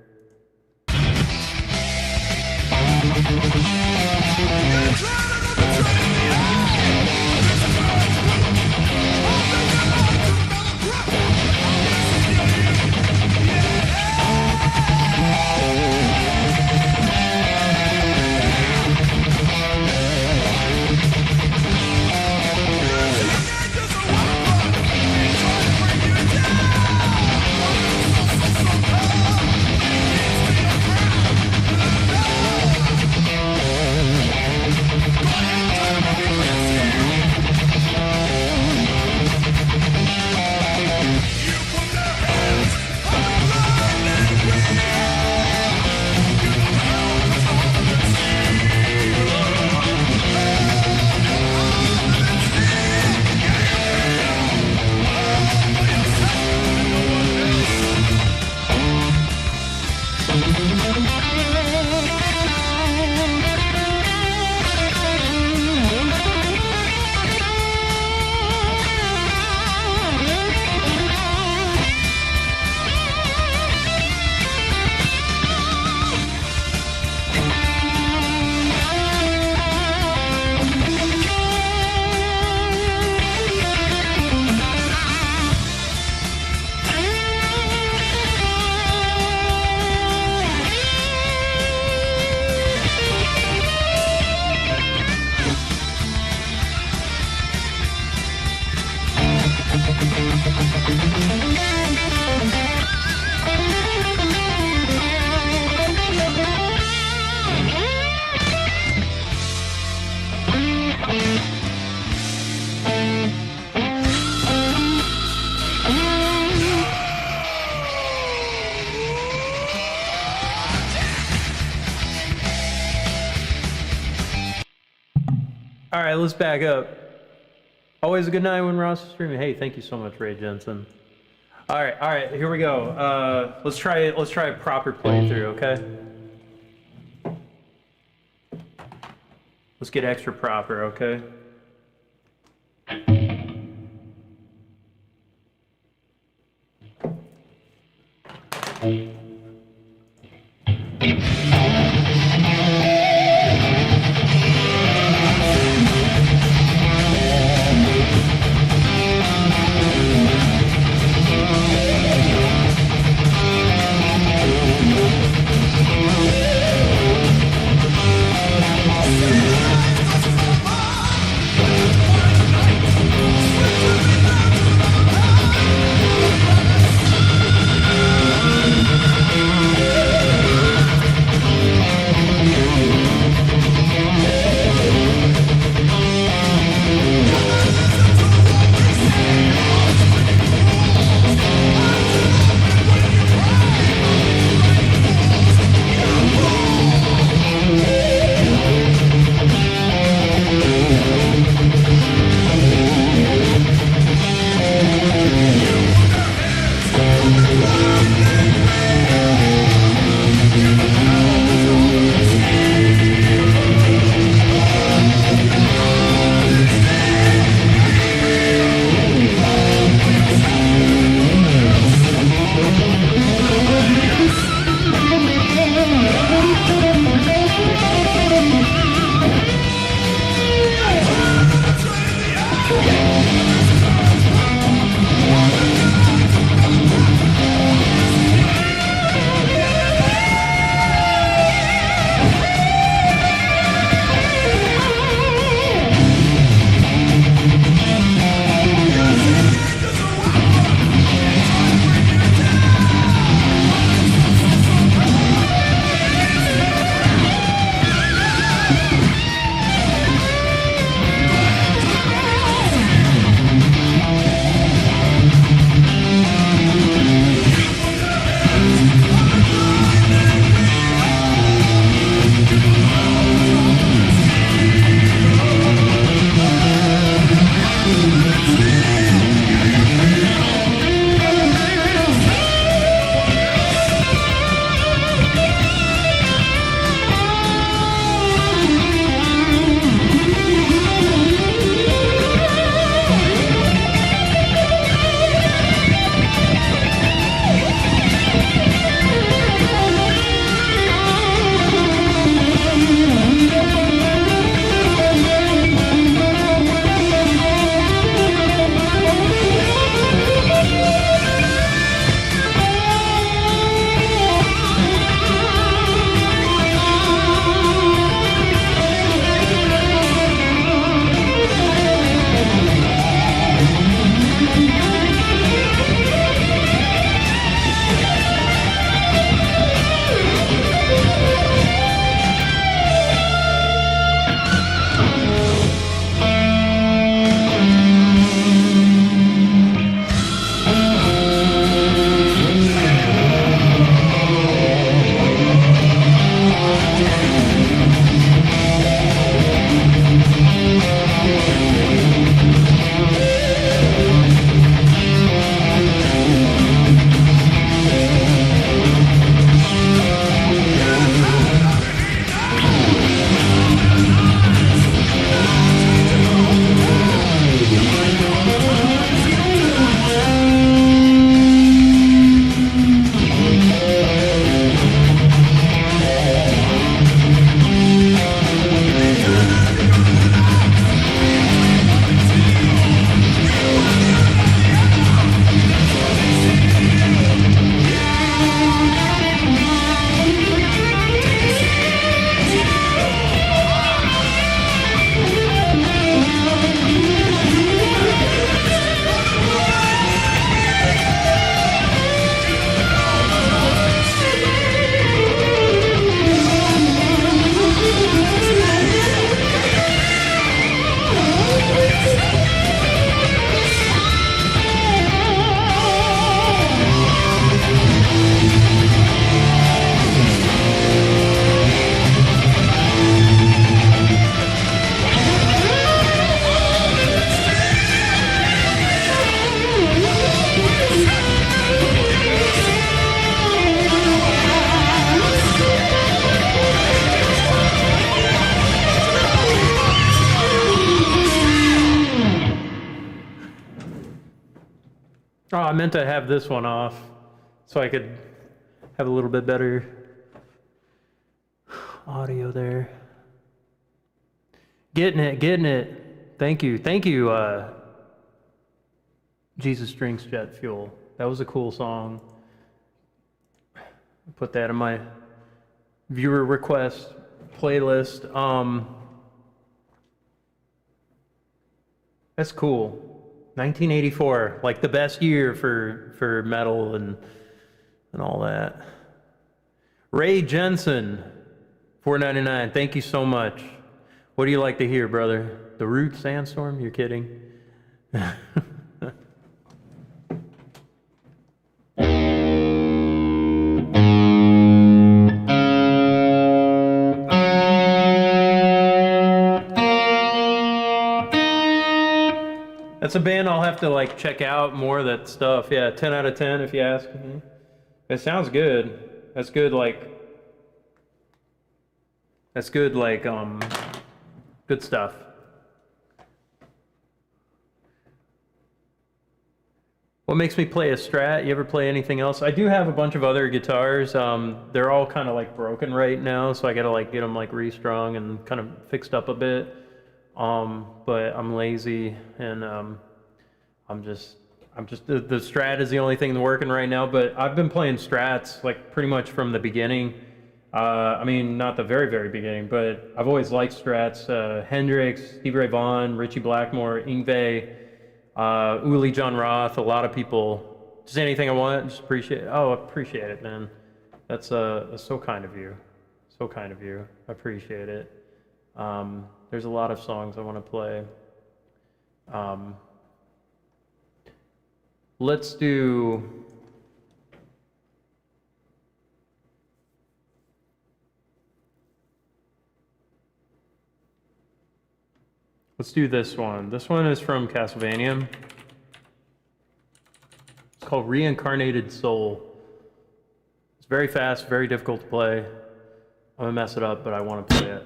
All right, let's back up. Always a good night when Ross is streaming. Hey, thank you so much, Ray Jensen. All right, here we go. Let's try a proper playthrough, okay? Let's get extra proper, okay? I meant to have this one off so I could have a little bit better audio there. Getting it. Thank you. Jesus Drinks Jet Fuel. That was a cool song. Put that in my viewer request playlist. That's cool. 1984, like the best year for metal and all that. Ray Jensen, $4.99. Thank you so much. What do you like to hear, brother? The Root Sandstorm? You're kidding? That's a band I'll have to like check out more of that stuff. Yeah, 10 out of 10 if you ask me. It sounds good. That's good good stuff. What makes me play a Strat? You ever play anything else? I do have a bunch of other guitars. They're all kind of like broken right now, so I gotta like get them like restrung and kind of fixed up a bit. But I'm lazy and I'm just the Strat is the only thing working right now. But I've been playing Strats like pretty much from the beginning. I mean, not the very, very beginning, but I've always liked Strats. Hendrix, Stevie Ray Vaughan, Ritchie Blackmore, Yngwie, Uli John Roth, a lot of people. Just anything I want, just appreciate it. Oh, I appreciate it, man. That's so kind of you. So kind of you. I appreciate it. There's a lot of songs I want to play. Let's do... Let's do this one. This one is from Castlevania. It's called Reincarnated Soul. It's very fast, very difficult to play. I'm gonna mess it up, but I want to play it.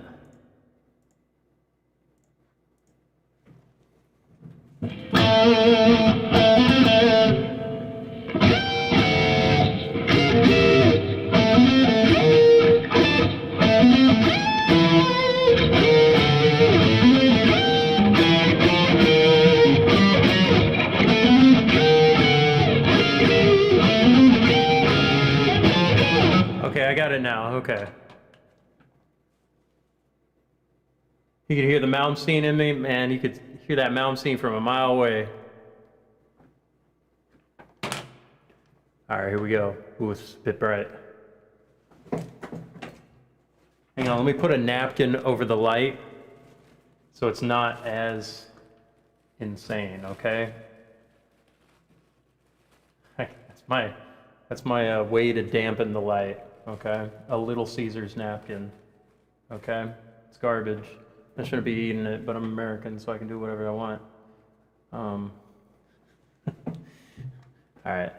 Okay, I got it now. Okay. You could hear the Malmsteen in me, man. You could hear that Malmsteen from a mile away. All right, here we go. Ooh, it's a bit bright. Hang on, let me put a napkin over the light so it's not as insane, okay? That's my way to dampen the light, okay? A Little Caesars napkin, okay? It's garbage. I shouldn't be eating it, but I'm American, so I can do whatever I want. All right.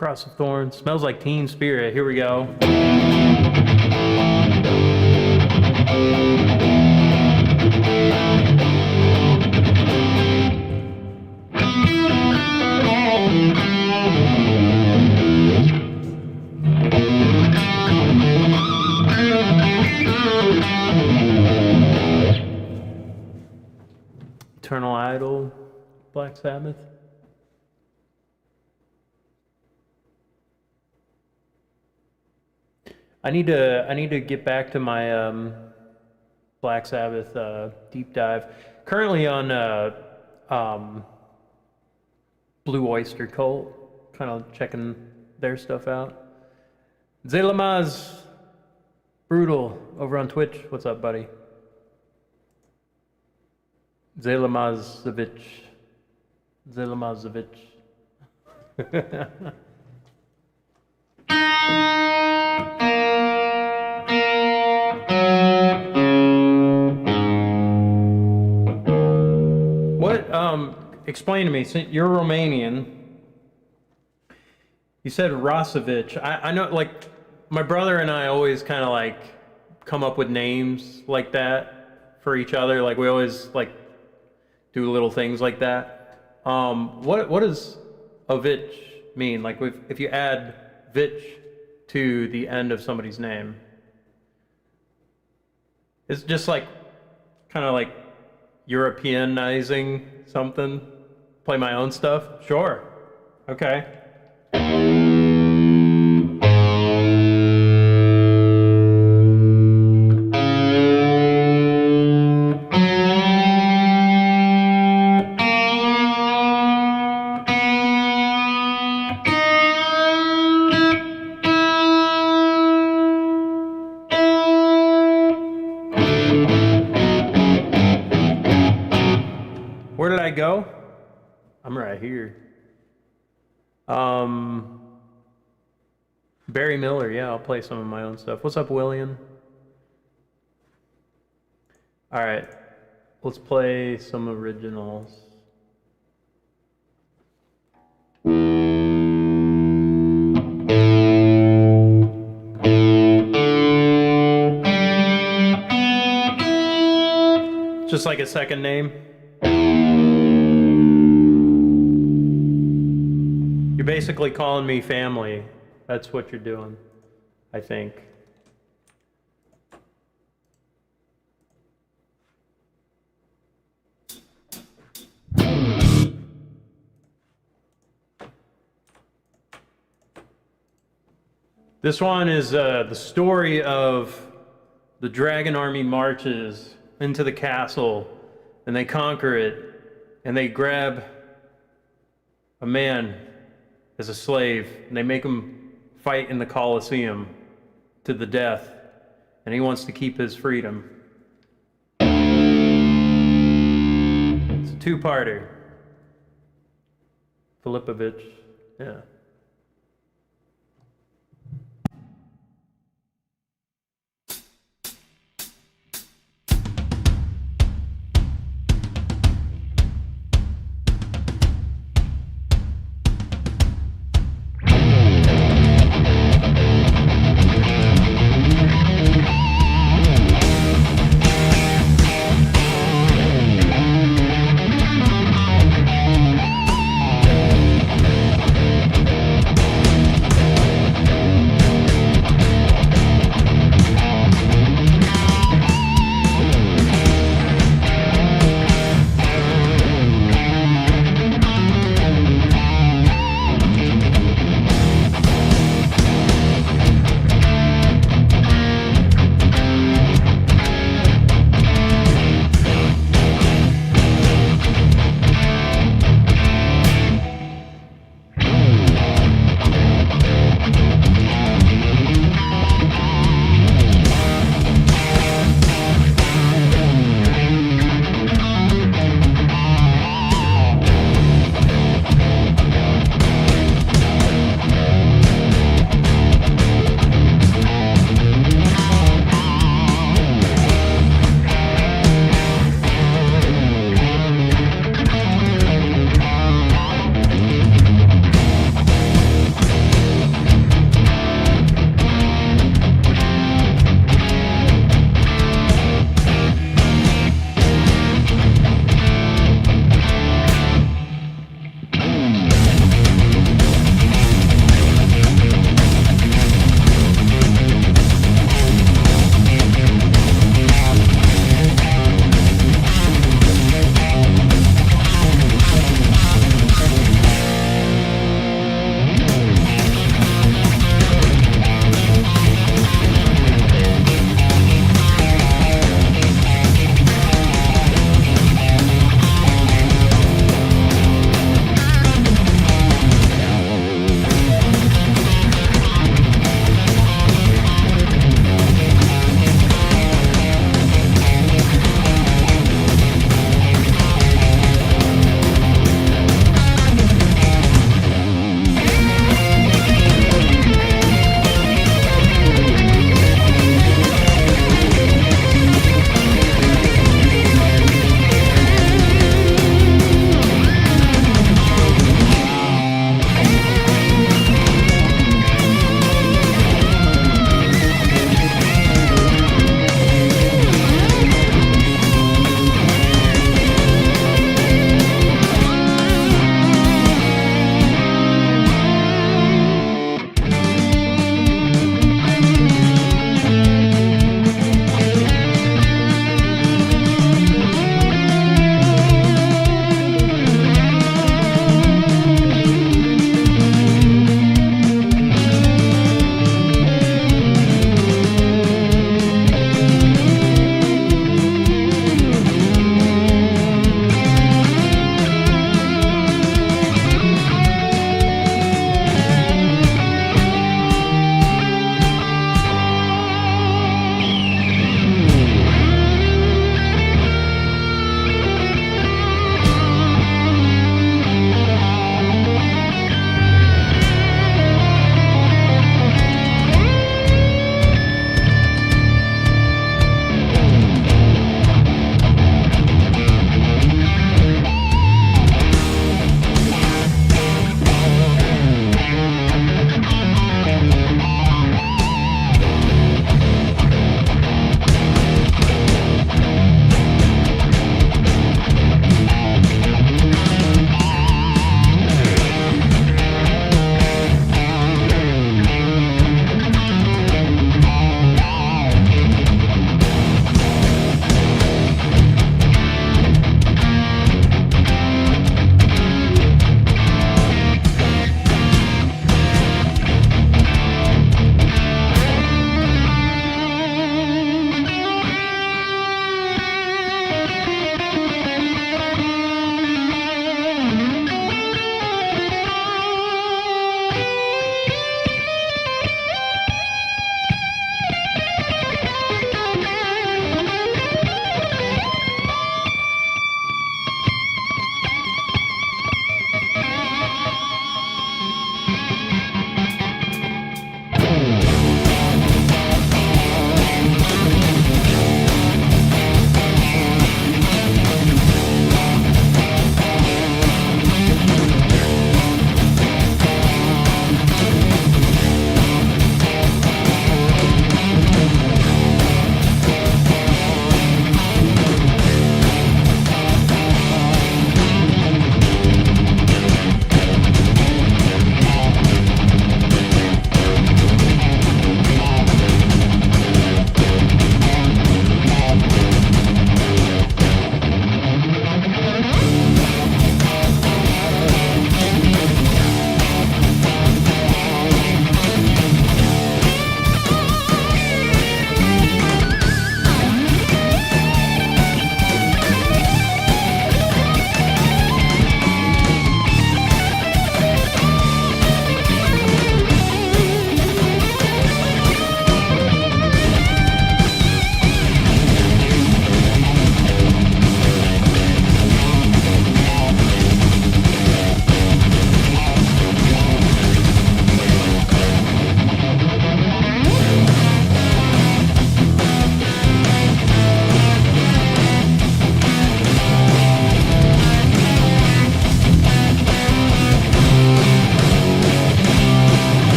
Cross of Thorns. Smells like Teen Spirit. Here we go. Eternal Idol, Black Sabbath. I need to get back to my Black Sabbath deep dive. Currently on Blue Oyster Cult, kind of checking their stuff out. Zelamaz Brutal over on Twitch. What's up, buddy? Zelamazovic. Explain to me, since you're Romanian, you said Rosovic. I know, like, my brother and I always kind of like come up with names like that for each other. Like, we always like do little things like that. What does Ovic mean? Like, if you add Vich to the end of somebody's name, it's just like kind of like Europeanizing something. Play my own stuff? Sure. Okay. Where did I go? I'm right here. Barry Miller, yeah, I'll play some of my own stuff. What's up, William? All right, let's play some originals. Just like a second name. You're basically calling me family. That's what you're doing, I think. This one is the story of the dragon army marches into the castle, and they conquer it, and they grab a man as a slave, and they make him fight in the Colosseum to the death, and he wants to keep his freedom. It's a two-parter. Filipovich, yeah.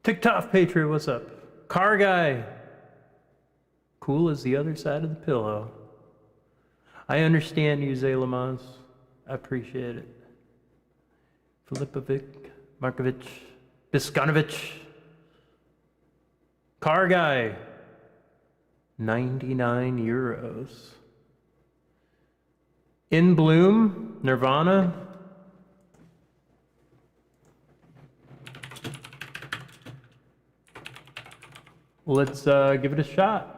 TikTok Patriot, what's up? Car Guy. Cool as the other side of the pillow. I understand you, Zalamas. I appreciate it. Filipovic, Markovic, Biskanovich. Car Guy. 99 euros. In Bloom, Nirvana. Let's give it a shot.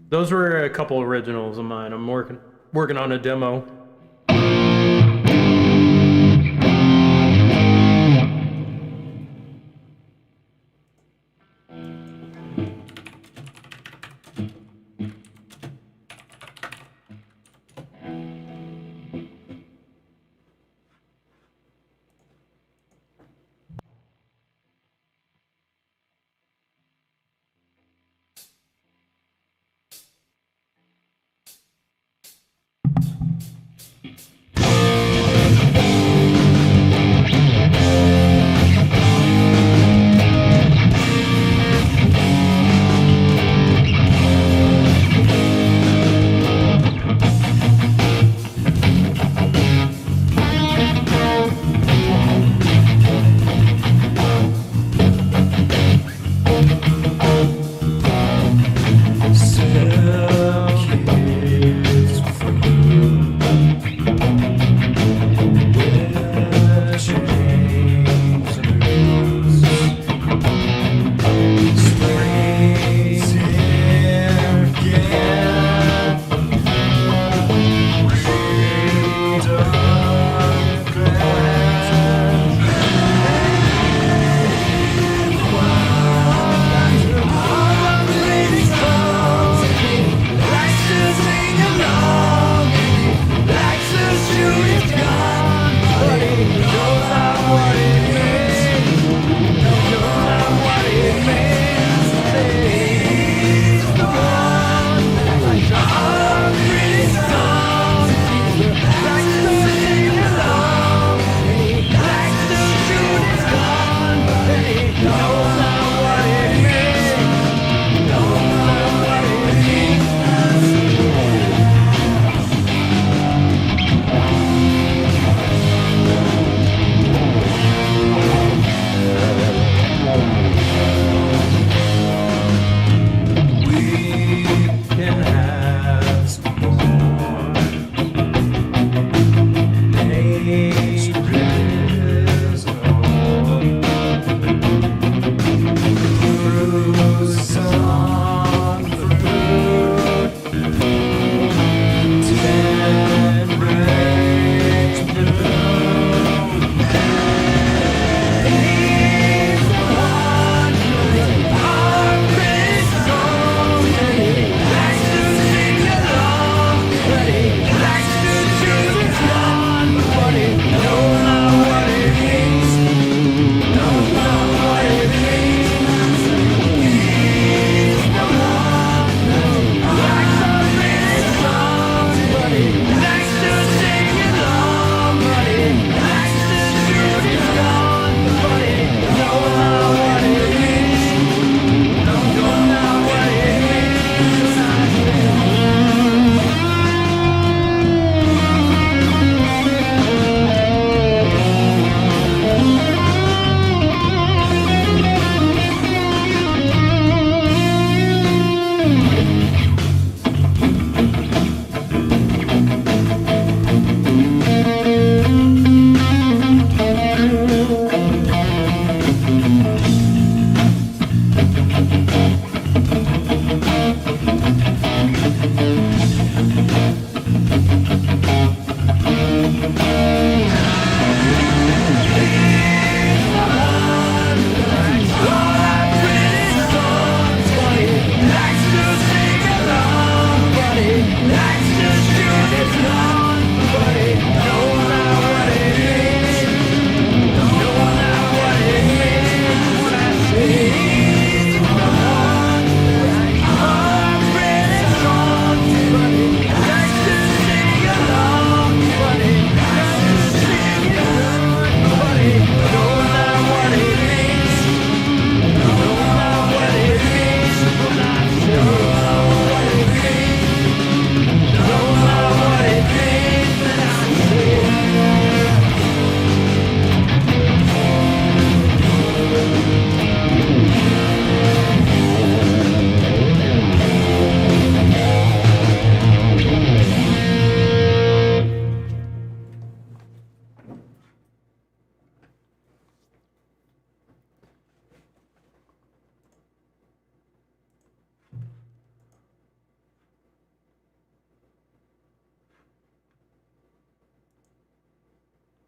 Those were a couple originals of mine. I'm working on a demo.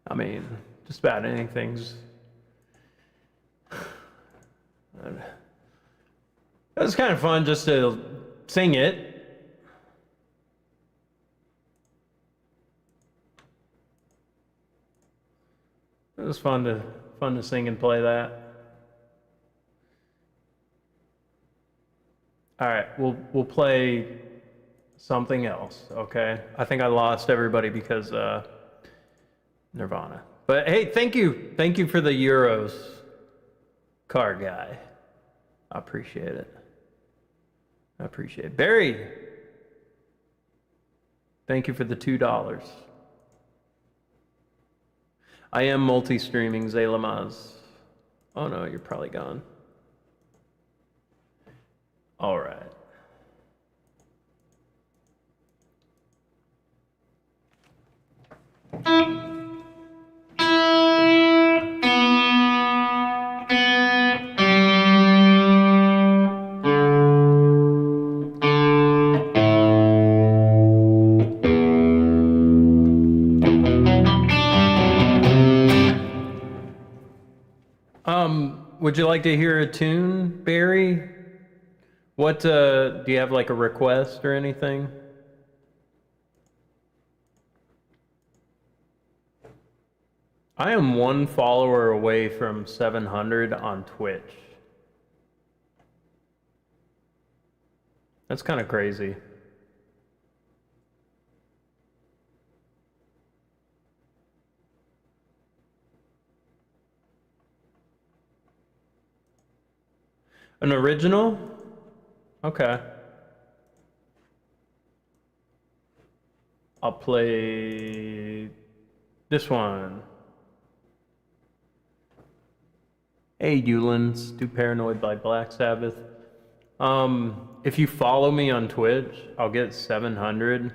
I mean, just about anything's. It was kind of fun just to sing it. It was fun to sing and play that. All right, we'll play something else, okay? I think I lost everybody because Nirvana. But hey, thank you for the Euros card guy. I appreciate it. Barry, thank you for the $2. I am multi-streaming, Zaylamaz. Oh no, you're probably gone. All right. Would you like to hear a tune, Barry? What, do you have like a request or anything? I am 1 follower away from 700 on Twitch. That's kind of crazy. An original? Okay. I'll play this one. Hey, Eulens, do Paranoid by Black Sabbath. If you follow me on Twitch, I'll get 700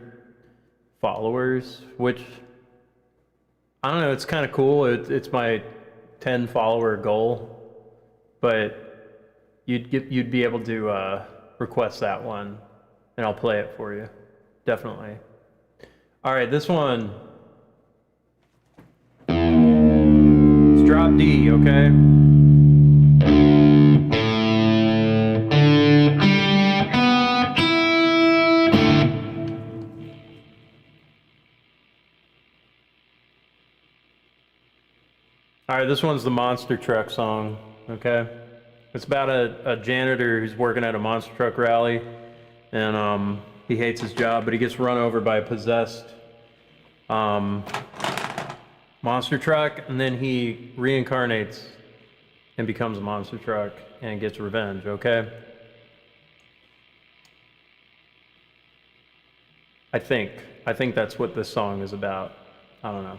followers, which, I don't know, it's kind of cool. It's my 10 follower goal, but you'd be able to request that one, and I'll play it for you, definitely. All right, this one. It's drop D, okay? All right, this one's the Monster Truck song, okay? It's about a janitor who's working at a monster truck rally, and he hates his job, but he gets run over by a possessed monster truck, and then he reincarnates and becomes a monster truck and gets revenge, okay? I think that's what this song is about. I don't know.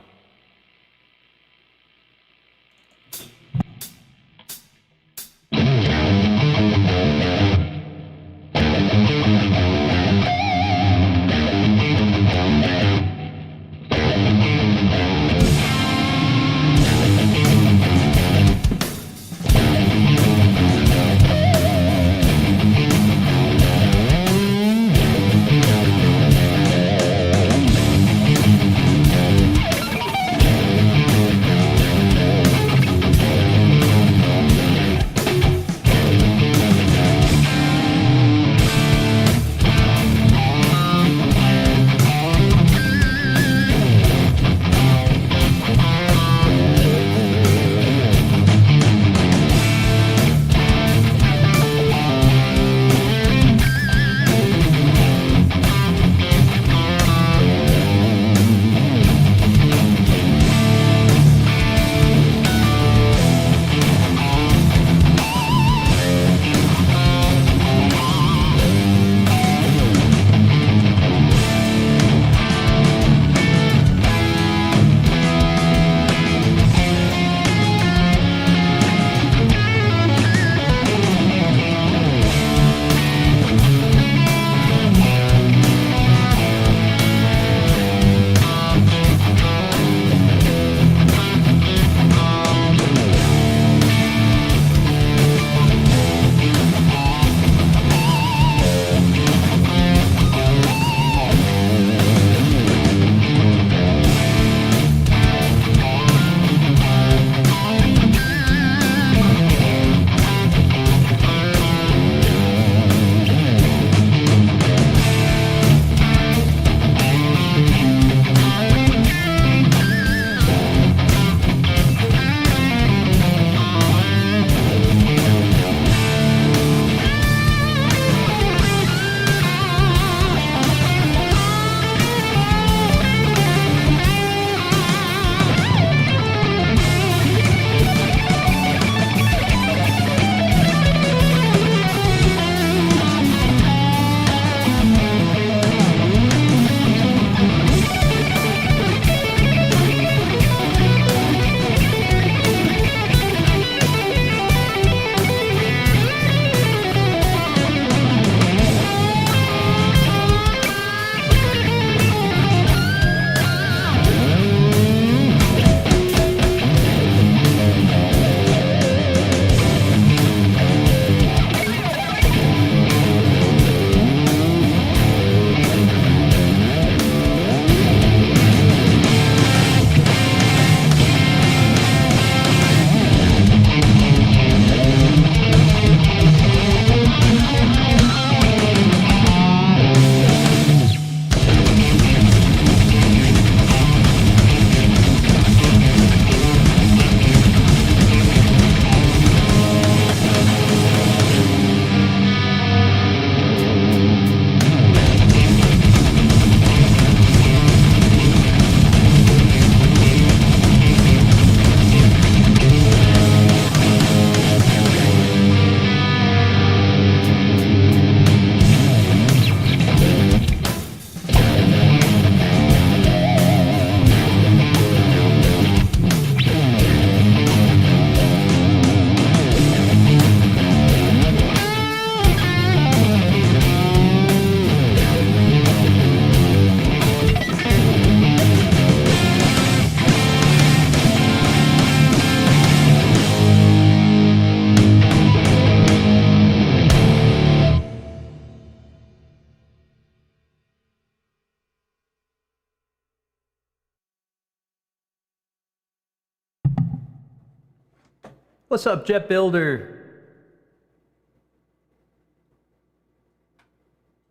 What's up, Jet Builder?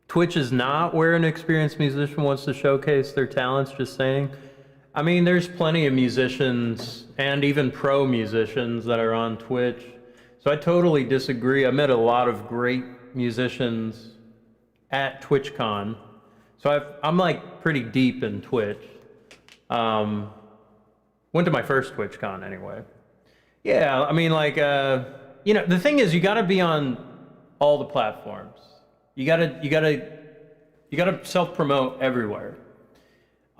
Twitch is not where an experienced musician wants to showcase their talents, just saying. I mean, there's plenty of musicians and even pro musicians that are on Twitch. So I totally disagree. I met a lot of great musicians at TwitchCon. So I'm like pretty deep in Twitch. Went to my first TwitchCon anyway. Yeah, I mean, like, you know, the thing is, you got to be on all the platforms. You gotta self-promote everywhere.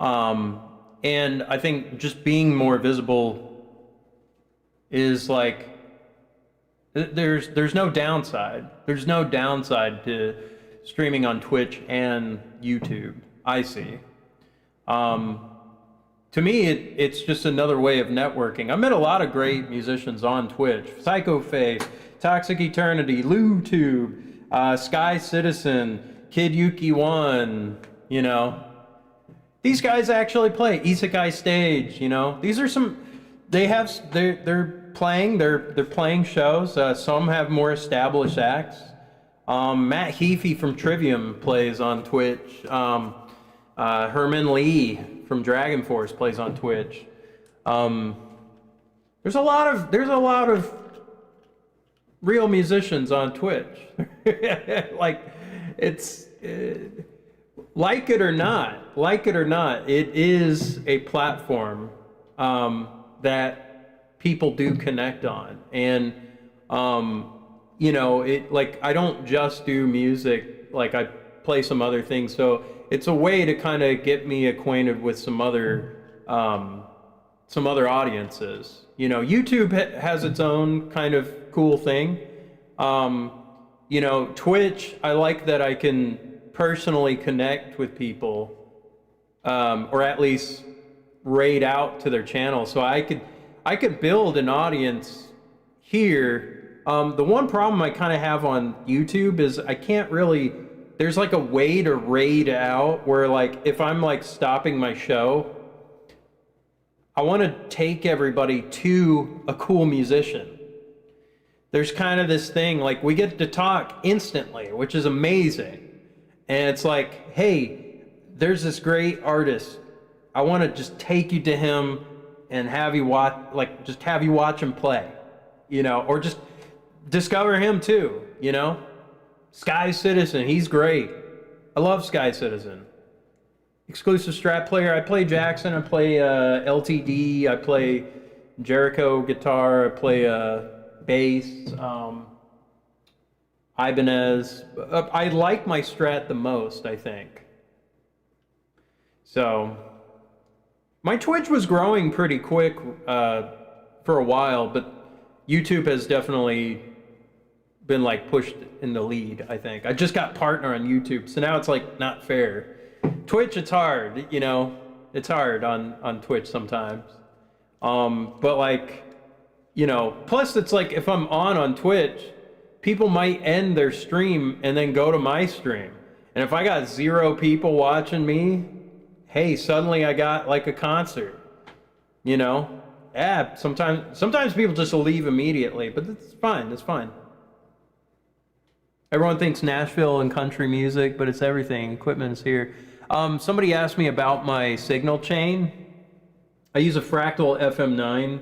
And I think just being more visible is like, there's no downside. There's no downside to streaming on Twitch and YouTube, I see. To me, it's just another way of networking. I met a lot of great musicians on Twitch. Psycho Face, Toxic Eternity, LuTube, Sky Citizen, Kid Yuki 1, you know. These guys actually play Isekai Stage, you know. These are some, they're playing shows. Some have more established acts. Matt Heafy from Trivium plays on Twitch. Herman Lee from Dragon Force plays on Twitch. There's a lot of real musicians on Twitch. Like, it's like it or not, it is a platform that people do connect on. And you know, like, I don't just do music, like I play some other things, so it's a way to kind of get me acquainted with some other audiences. You know, YouTube has its own kind of cool thing. You know, Twitch, I like that I can personally connect with people, or at least raid out to their channel. So I could build an audience here. The one problem I kind of have on YouTube is I can't really, there's like a way to raid out where, like, if I'm like stopping my show, I want to take everybody to a cool musician. There's kind of this thing, like, we get to talk instantly, which is amazing. And it's like, hey, there's this great artist. I want to just take you to him and have you watch, like, just have you watch him play, you know, or just discover him too, you know. Sky Citizen, he's great. I love Sky Citizen. Exclusive Strat player, I play Jackson, I play LTD, I play Jericho guitar, I play bass, Ibanez. I like my Strat the most, I think. So, my Twitch was growing pretty quick for a while, but YouTube has definitely been like pushed in the lead, I think. I just got partner on YouTube, so now it's like not fair. Twitch, it's hard, you know. It's hard on Twitch sometimes. But like, you know, plus it's like if I'm on Twitch, people might end their stream and then go to my stream. And if I got 0 people watching me, hey, suddenly I got like a concert, you know? Yeah, sometimes people just leave immediately, but it's fine, it's fine. Everyone thinks Nashville and country music, but it's everything. Equipment is here. Somebody asked me about my signal chain. I use a Fractal FM9.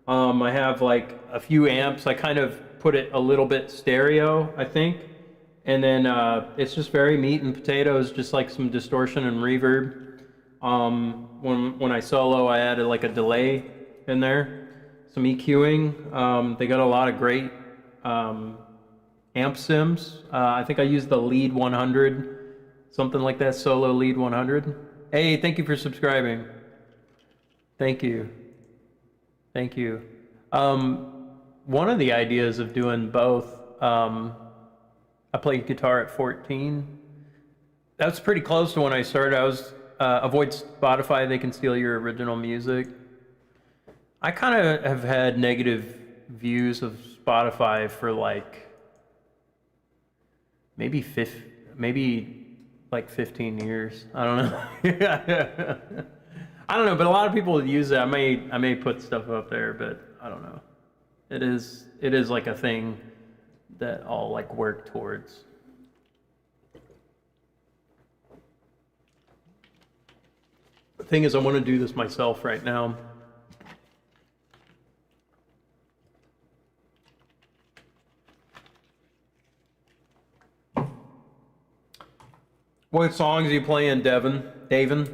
I have like a few amps. I kind of put it a little bit stereo, I think. And then it's just very meat and potatoes, just like some distortion and reverb. When I solo, I added like a delay in there, some EQing. They got a lot of great amp sims. I think I used the Lead 100, something like that, solo Lead 100. Hey, thank you for subscribing. Thank you. Thank you. One of the ideas of doing both, I played guitar at 14. That's pretty close to when I started. I was, avoid Spotify, they can steal your original music. I kind of have had negative views of Spotify for like, maybe like 15 years. I don't know. I don't know, but a lot of people use it. I may put stuff up there, but I don't know. It is like a thing that I'll like work towards. The thing is, I want to do this myself right now. What songs are you playing, Devon? Devon?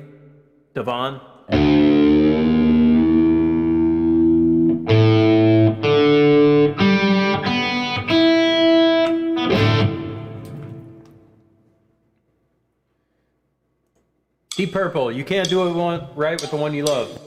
Deep Purple, you can't do it right with the one you love.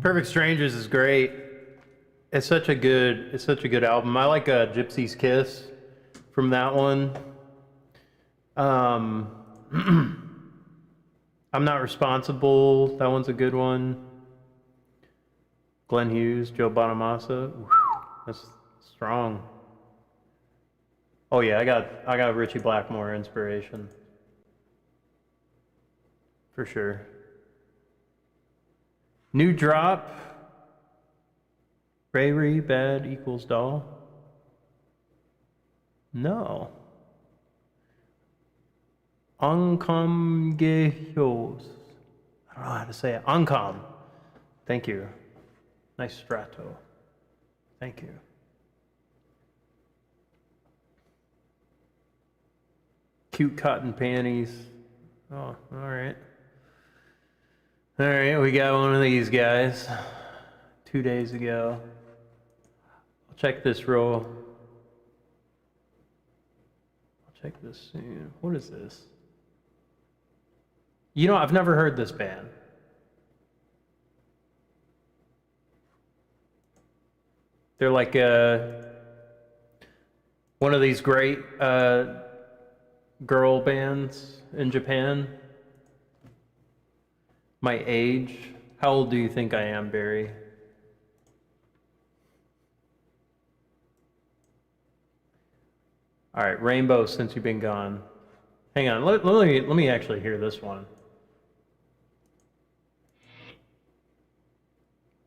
Perfect Strangers is great. It's such a good album. I like Gypsy's Kiss from that one. I'm Not Responsible. That one's a good one. Glenn Hughes, Joe Bonamassa. Whew, that's strong. Oh yeah, I got Richie Blackmore inspiration. for sure. New drop. Rayri bad equals doll. No. Oncom Gehyos. I don't know how to say it. Oncom. Thank you. Nice strato. Thank you. Cute cotton panties. Oh, all right. All right, we got one of these guys 2 days ago. I'll check this roll. I'll check this soon. What is this? You know, I've never heard this band. They're like one of these great girl bands in Japan. My age. How old do you think I am, Barry? All right, Rainbow, since you've been gone. Hang on, let me actually hear this one.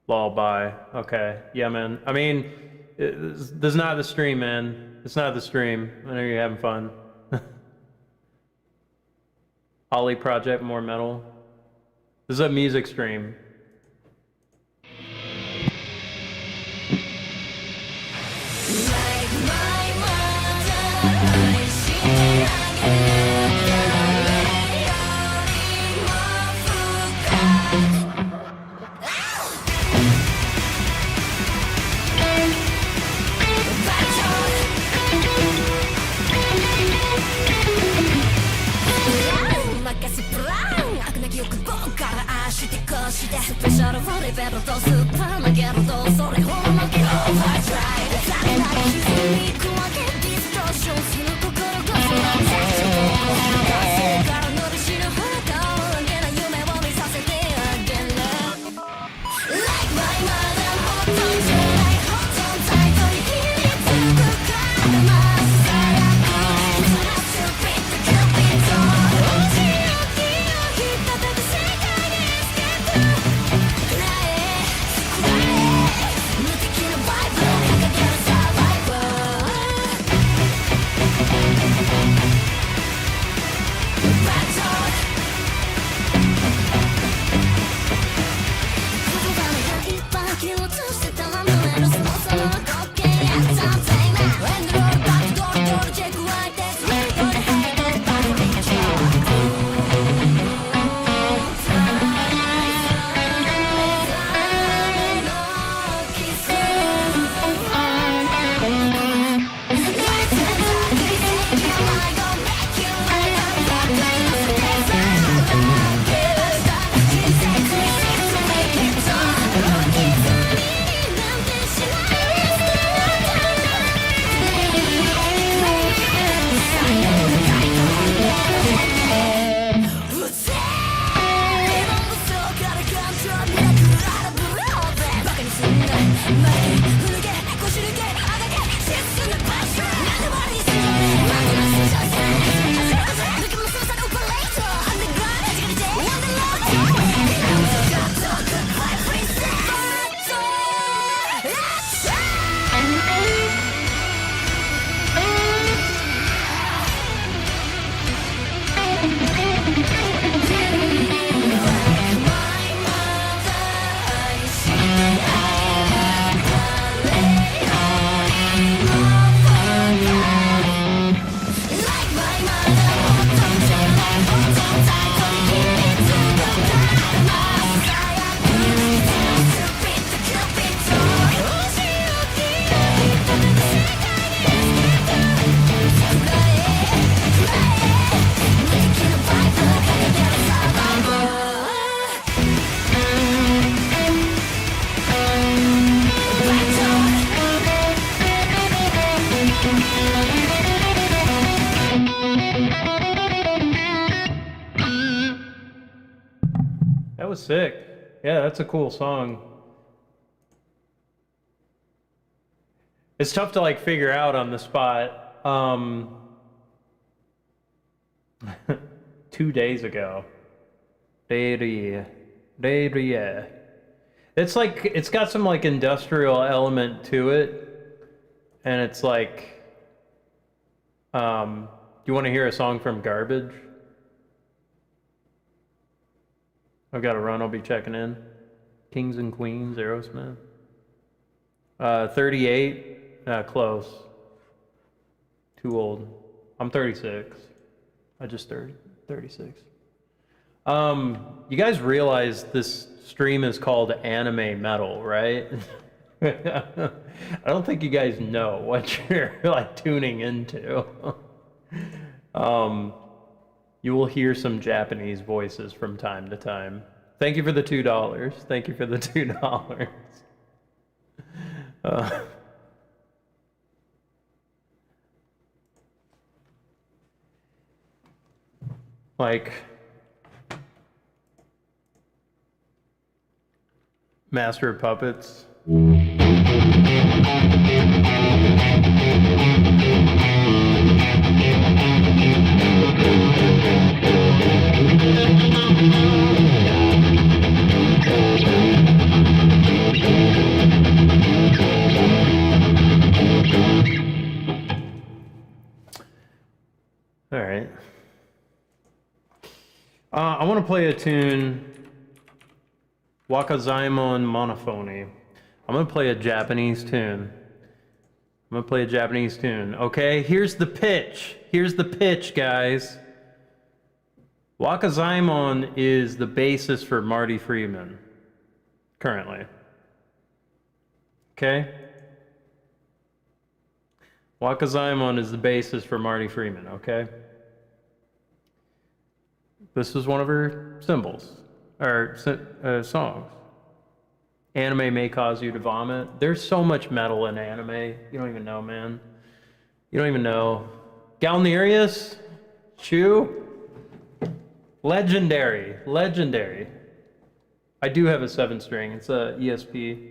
Lullaby. Okay, yeah, man. I mean, this is not the stream, man. It's not the stream. I know you're having fun. Ollie Project, more metal. This is a music stream. Was sick. Yeah, that's a cool song. It's tough to like figure out on the spot. 2 days ago. Dairy. It's like, it's got some like industrial element to it. And it's like, do you want to hear a song from Garbage? I've got to run, I'll be checking in. Kings and Queens, Aerosmith. 38, close. Too old. I'm 36. I just 36. You guys realize this stream is called Anime Metal, right? I don't think you guys know what you're like tuning into. You will hear some Japanese voices from time to time. Thank you for the $2. Thank you for the $2. Like Master of Puppets. All right. I want to play a tune, Wakazaimon Monophony. I'm going to play a Japanese tune. Okay? Here's the pitch. Guys. Wakazaimon is the basis for Marty Freeman, currently. Okay? Wakazaimon is the basis for Marty Freeman, okay? This is one of her symbols, or songs. Anime may cause you to vomit. There's so much metal in anime. You don't even know, man. You don't even know. Galnerius? Shu? Legendary. I do have a 7-string. It's a ESP.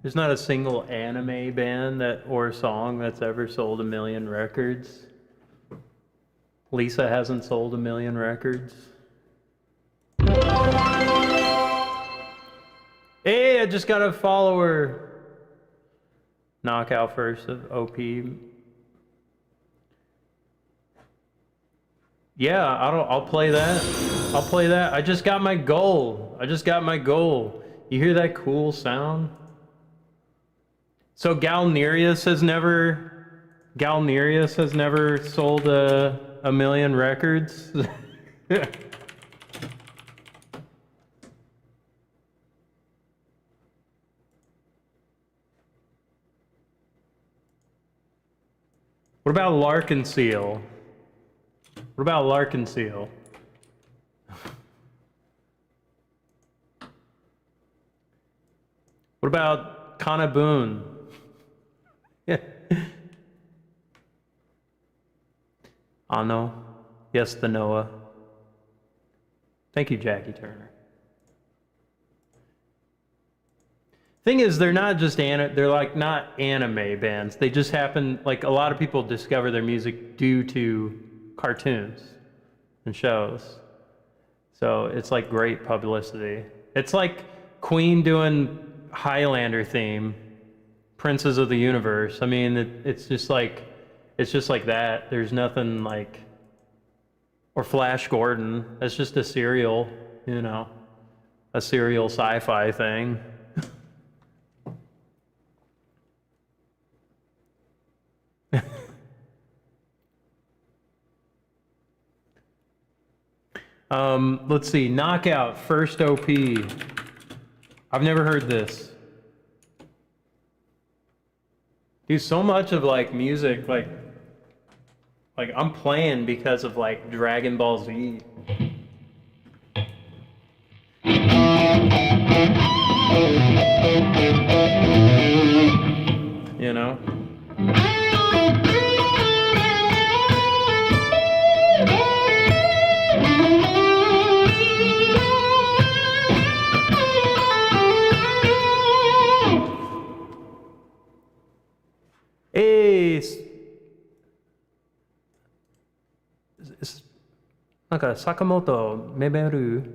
There's not a single anime band that or song that's ever sold 1 million records. Lisa hasn't sold 1 million records. Hey, I just got a follower. Knockout first of OP. Yeah, I'll play that. I'll play that. I just got my goal. You hear that cool sound? So Galnerius has never sold 1 million records. What about Larkenseal? What about Larkenseal? What about Kanaboon? Yeah. Ano. Yes, the Noah. Thank you, Jackie Turner. Thing is, they're not just they're like not anime bands. They just happen, like a lot of people discover their music due to cartoons and shows. So it's like great publicity. It's like Queen doing Highlander theme, Princes of the Universe. I mean, it's just like that. There's nothing like, or Flash Gordon. That's just a serial, a serial sci-fi thing. Let's see, Knockout, first OP. I've never heard this. Dude, so much of like music, like I'm playing because of like Dragon Ball Z. You know? Sakamoto Memeru.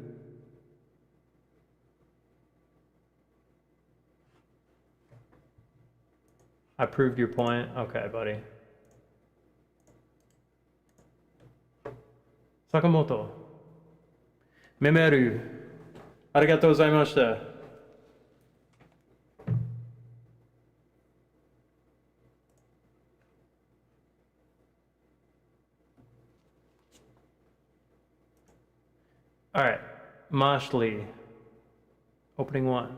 I proved your point. Okay, buddy. Sakamoto Memeru. Arigatou gozaimashita. All right, Moshli, opening one.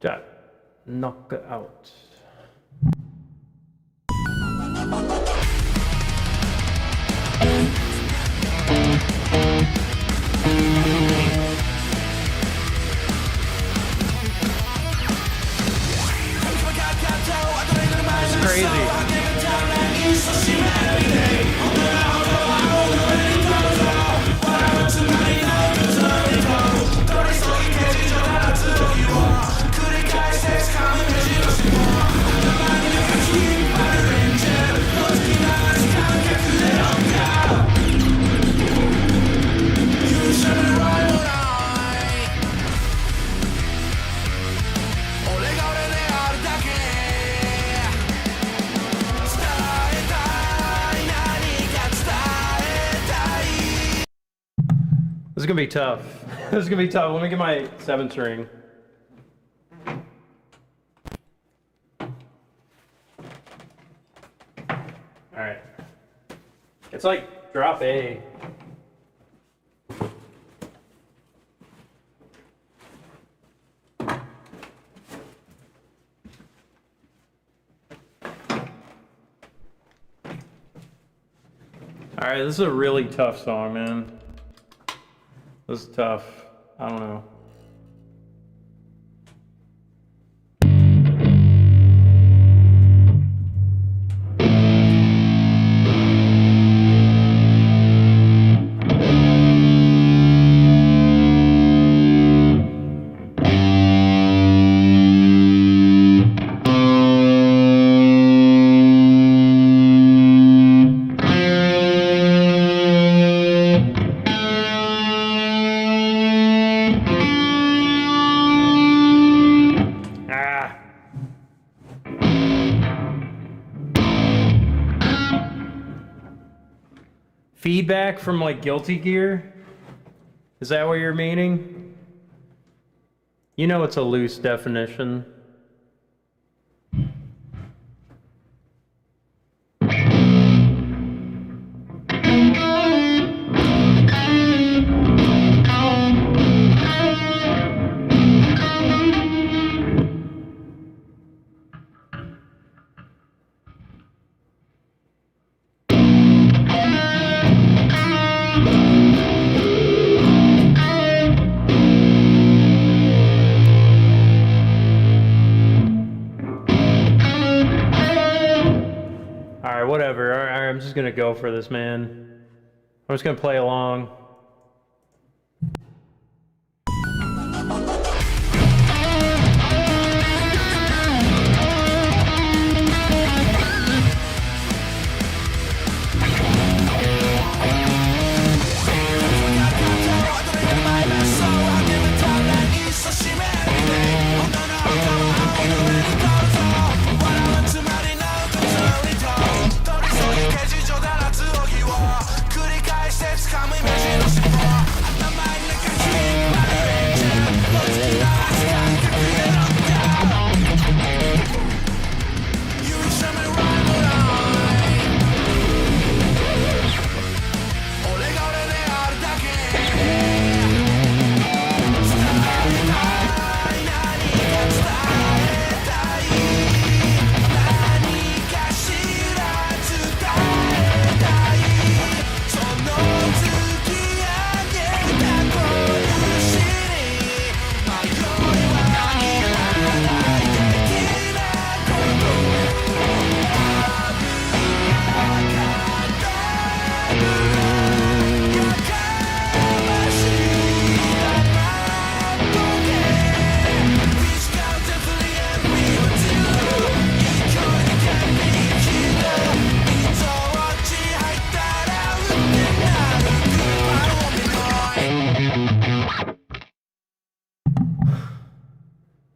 Jack, knock it out. It's crazy. This is gonna be tough. This is gonna be tough. Let me get my 7th string. All right. It's like drop A. All right, this is a really tough song, man. This is tough. I don't know. Feedback from like Guilty Gear? Is that what you're meaning? You know it's a loose definition. Alright, whatever. Alright, I'm just gonna go for this, man. I'm just gonna play along.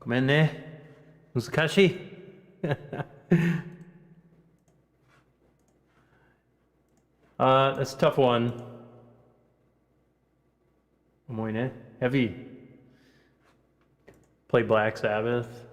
Gomenne. Muzukashi. That's a tough one. Omoi ne. Heavy. Play Black Sabbath.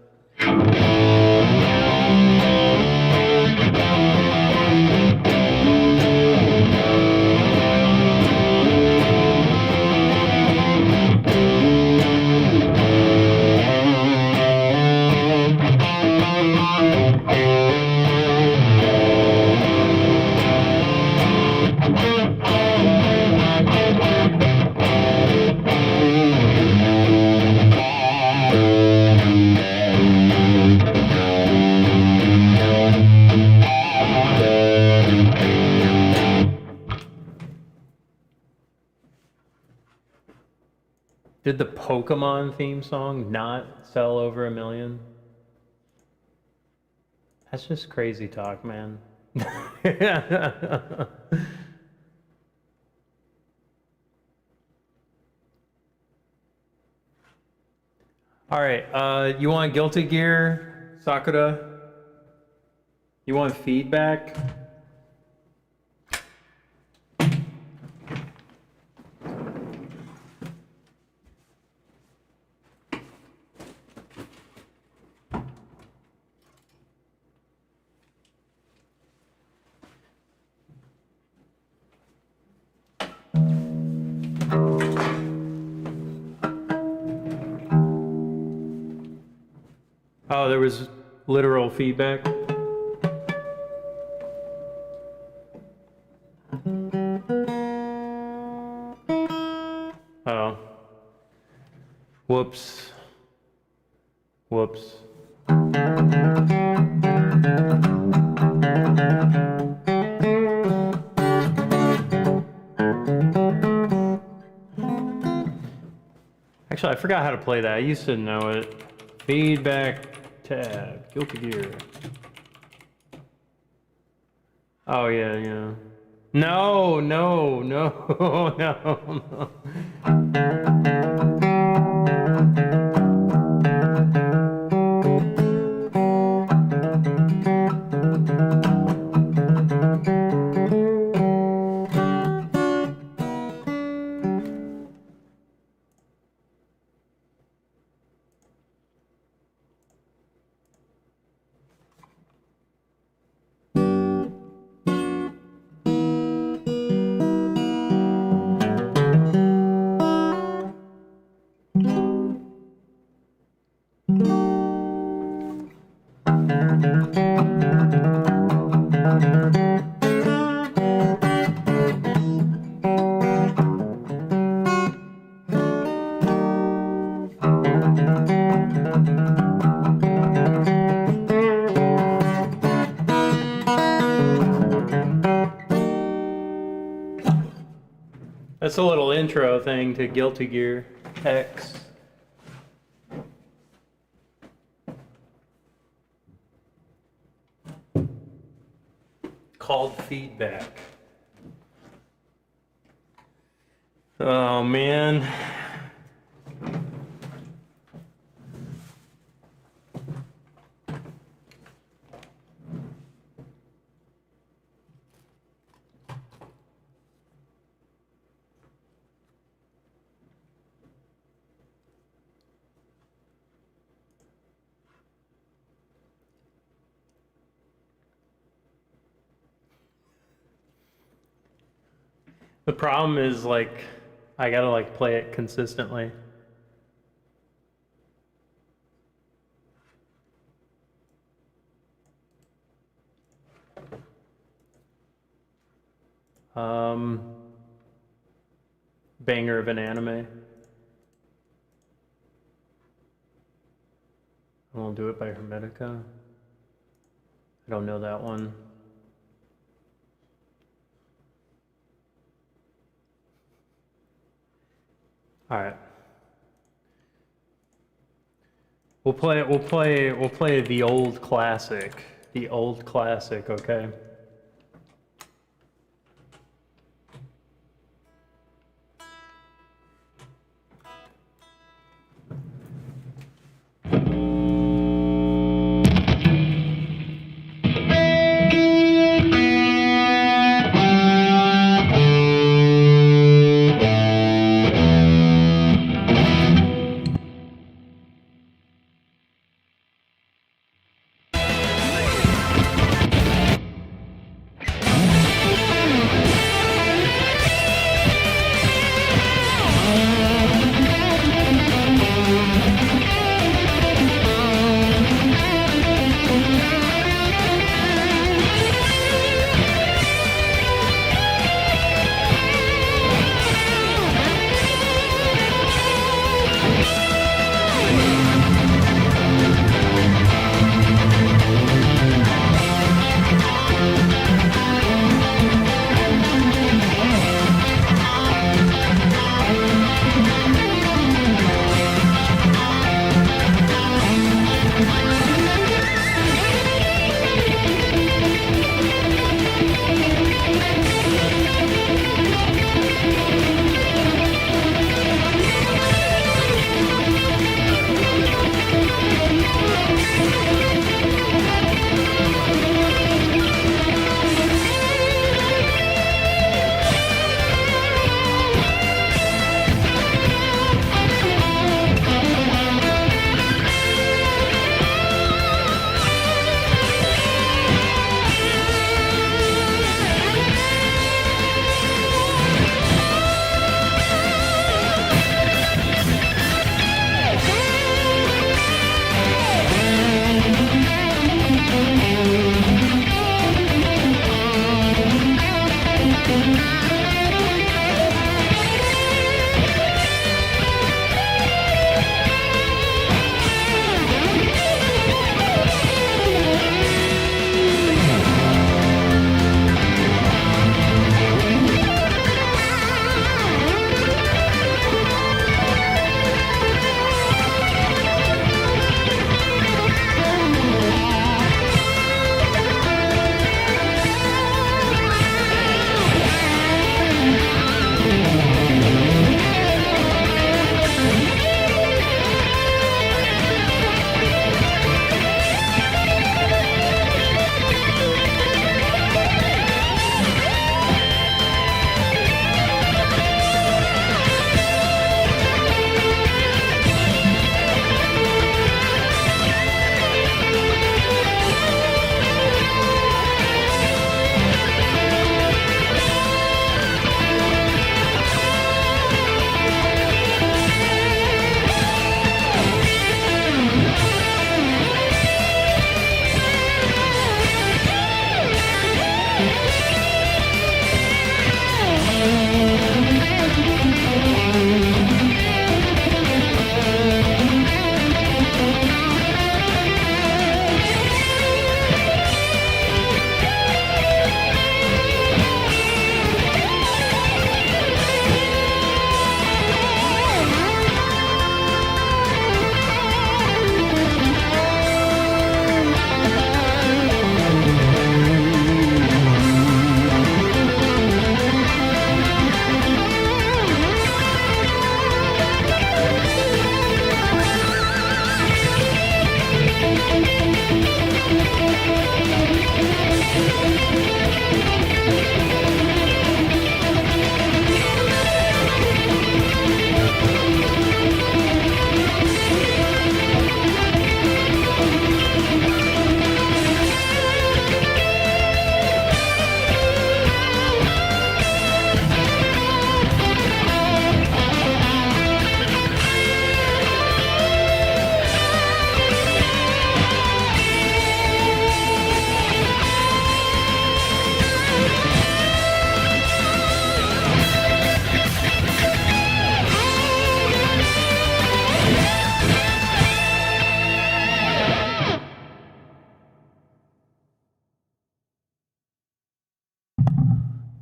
Did the Pokemon theme song not sell over 1 million? That's just crazy talk, man. All right, you want Guilty Gear, Sakura? You want feedback? Oh, there was literal feedback. Oh. Whoops. Whoops. Actually, I forgot how to play that. I used to know it. Feedback tab, Guilty Gear. Oh yeah, yeah. No, no, no, no, no. That's a little intro thing to Guilty Gear X. Called feedback. Oh man. The problem is, like, I gotta, like, play it consistently. Banger of an anime. I won't do it by Hermetica. I don't know that one. All right. We'll play the old classic. The old classic, okay?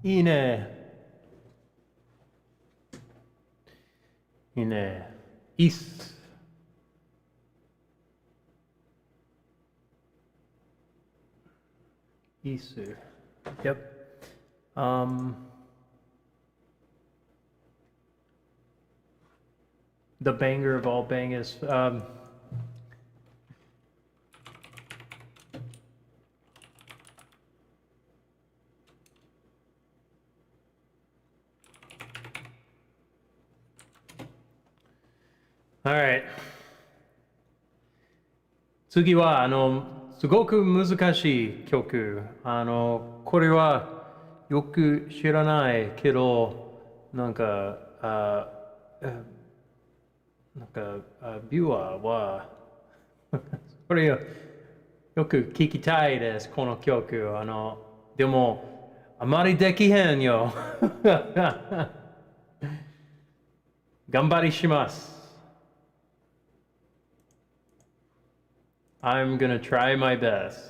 いいね。いいね。いいっす。いいっす。Yep. The banger of all bangers. Alright. 次は、すごく難しい曲。これはよく知らないけど、なんか、ビューアーは、これよく聞きたいです、この曲。でも、あまりできへんよ。頑張りします。I'm gonna try my best.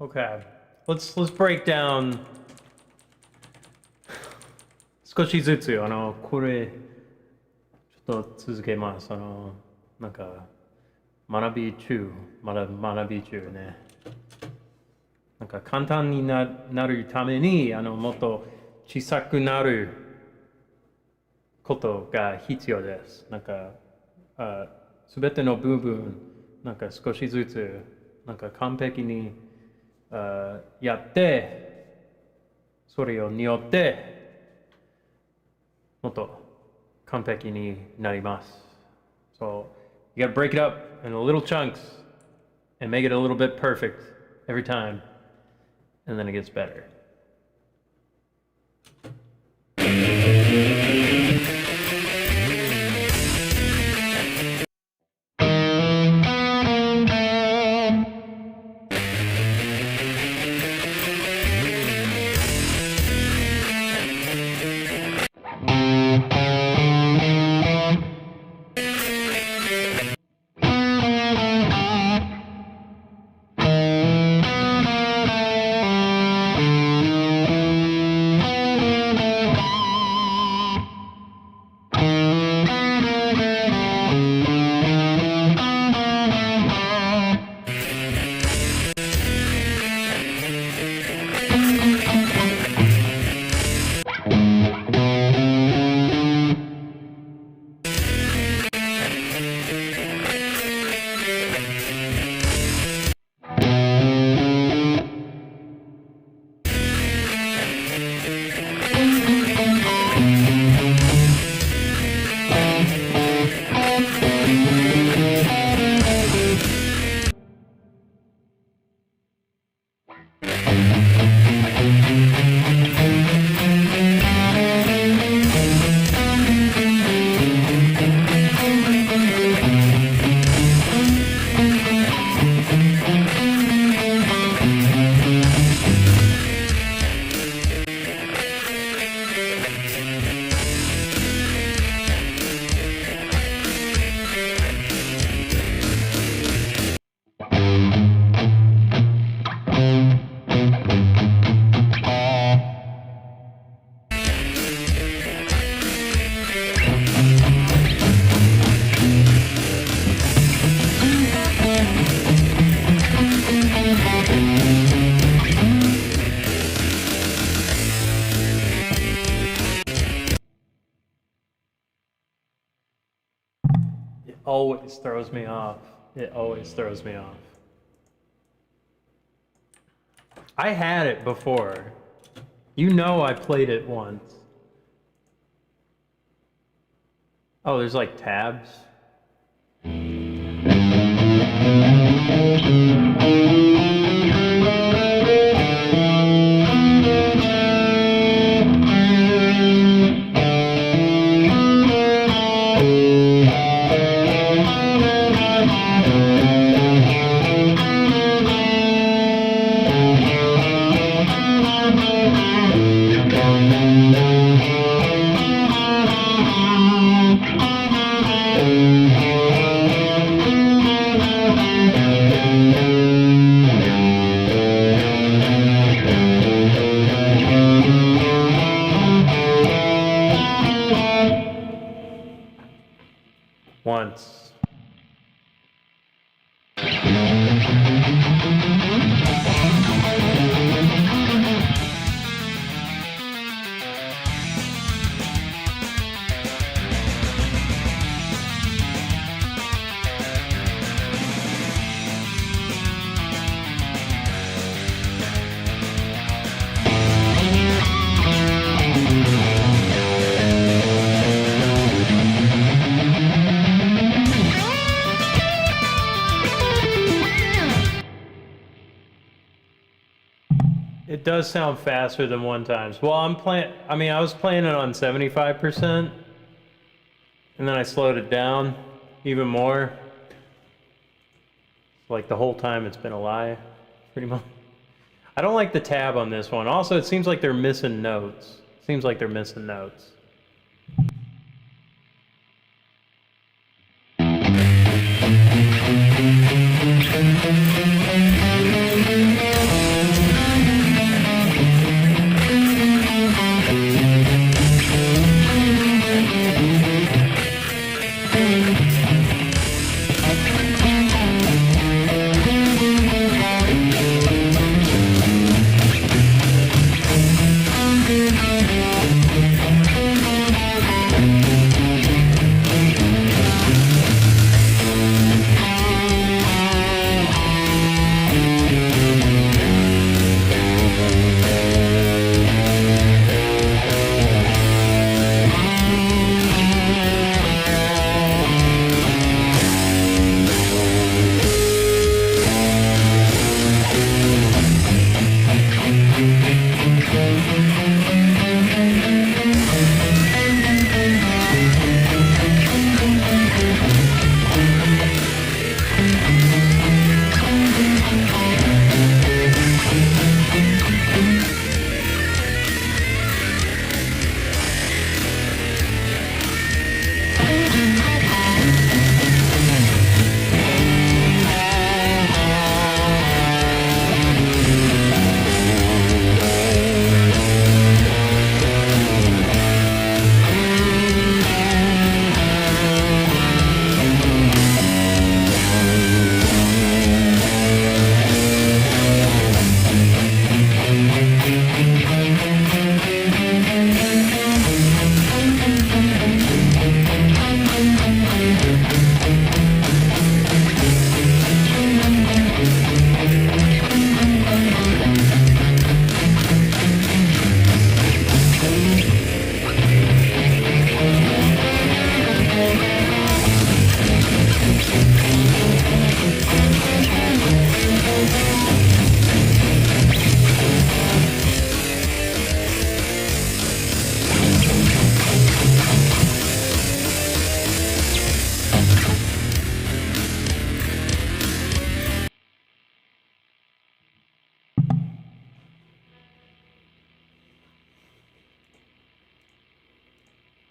Okay, let's break down 少しずつこれちょっと続けます。なんか学び中ね。なんか簡単になるためにもっと小さくなることが必要です。なんかすべての部分なんか少しずつなんか完璧にやってそれによってもっと完璧になります。So you gotta break it up in little chunks and make it a little bit perfect every time, and then it gets better. Always throws me off. It always throws me off. I had it before. You know I played it once. Oh, there's like tabs. Once. It does sound faster than one times. Well, I was playing it on 75%, and then I slowed it down even more. Like the whole time it's been a lie, pretty much. I don't like the tab on this one. Also, it seems like they're missing notes. Seems like they're missing notes.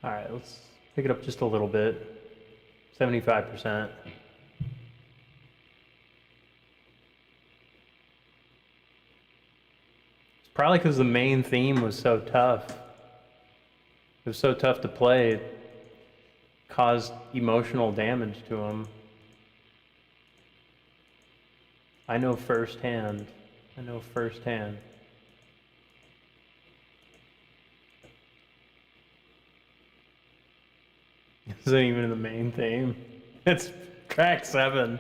All right, let's pick it up just a little bit. 75%. It's probably because the main theme was so tough. It was so tough to play, it caused emotional damage to him. I know firsthand. I know firsthand. This isn't even the main theme. It's track 7.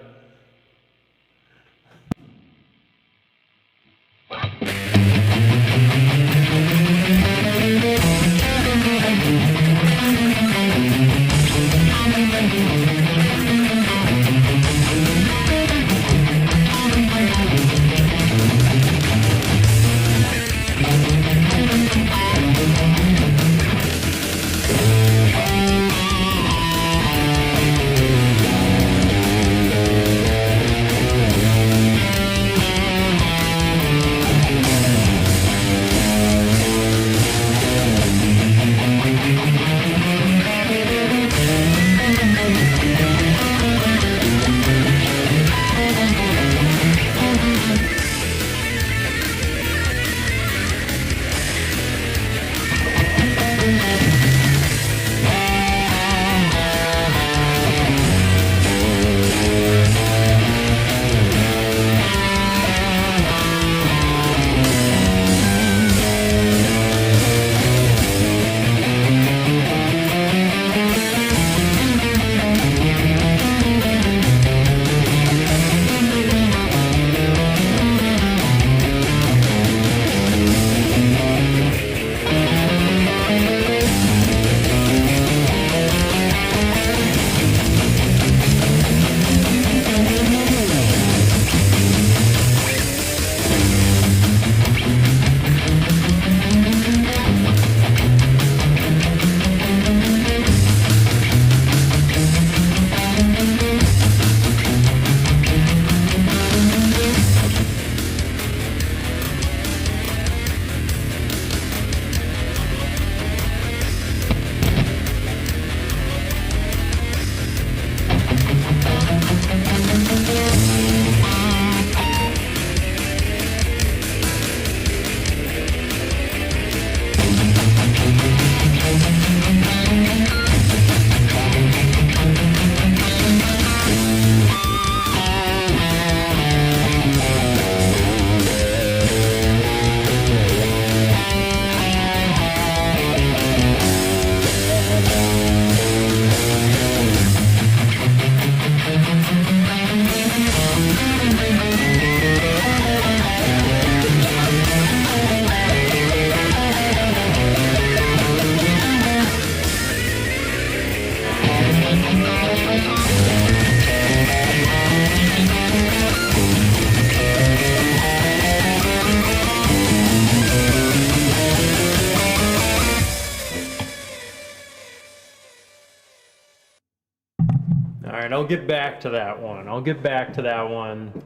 All right, I'll get back to that one. I'll get back to that one.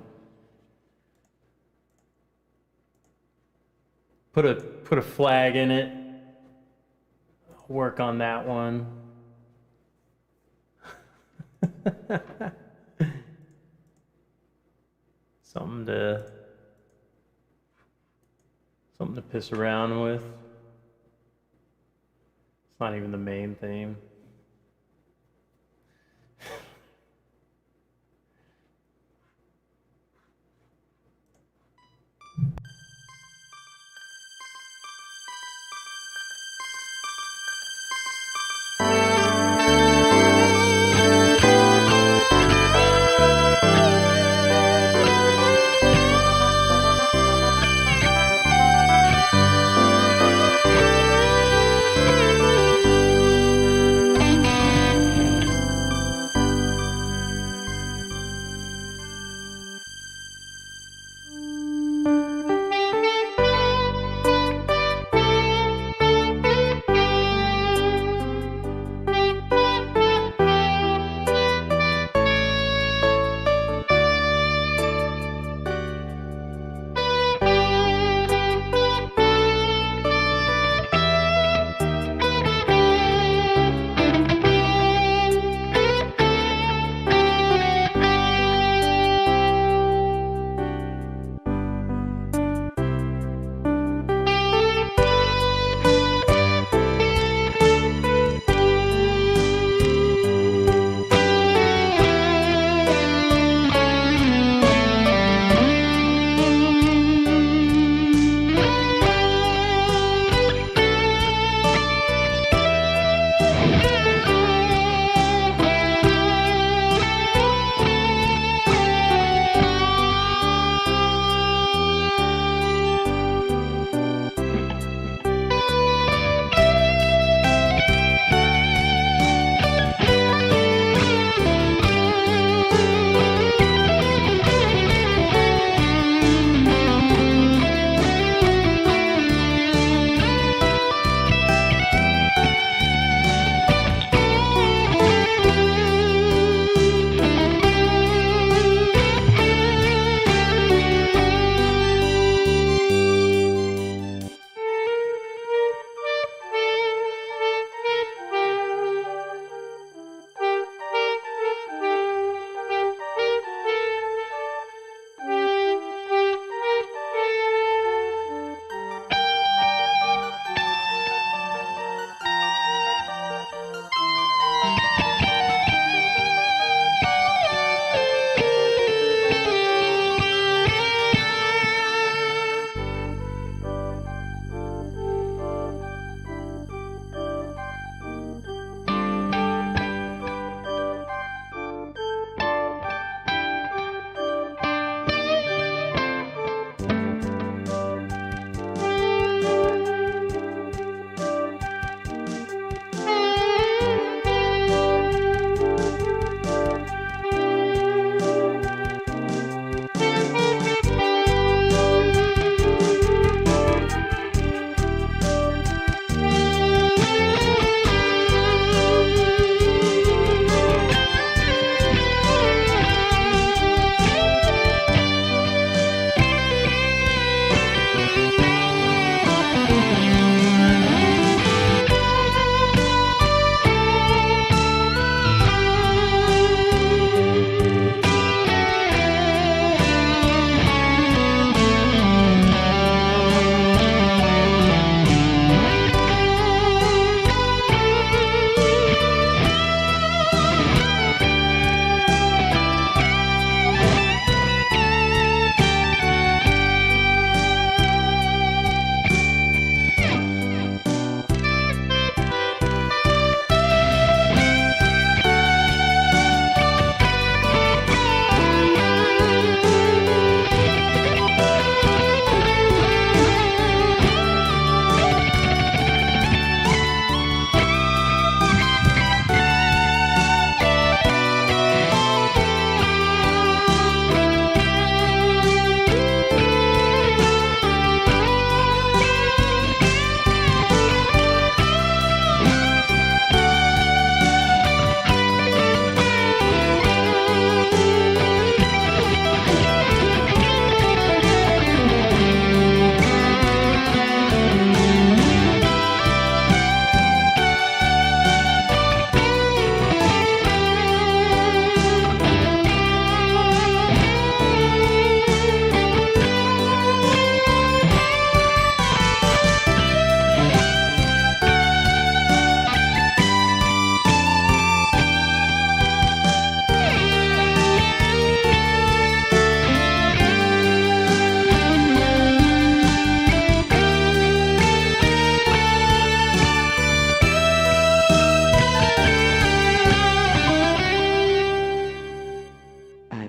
Put a flag in it. Work on that one. Something to piss around with. It's not even the main theme.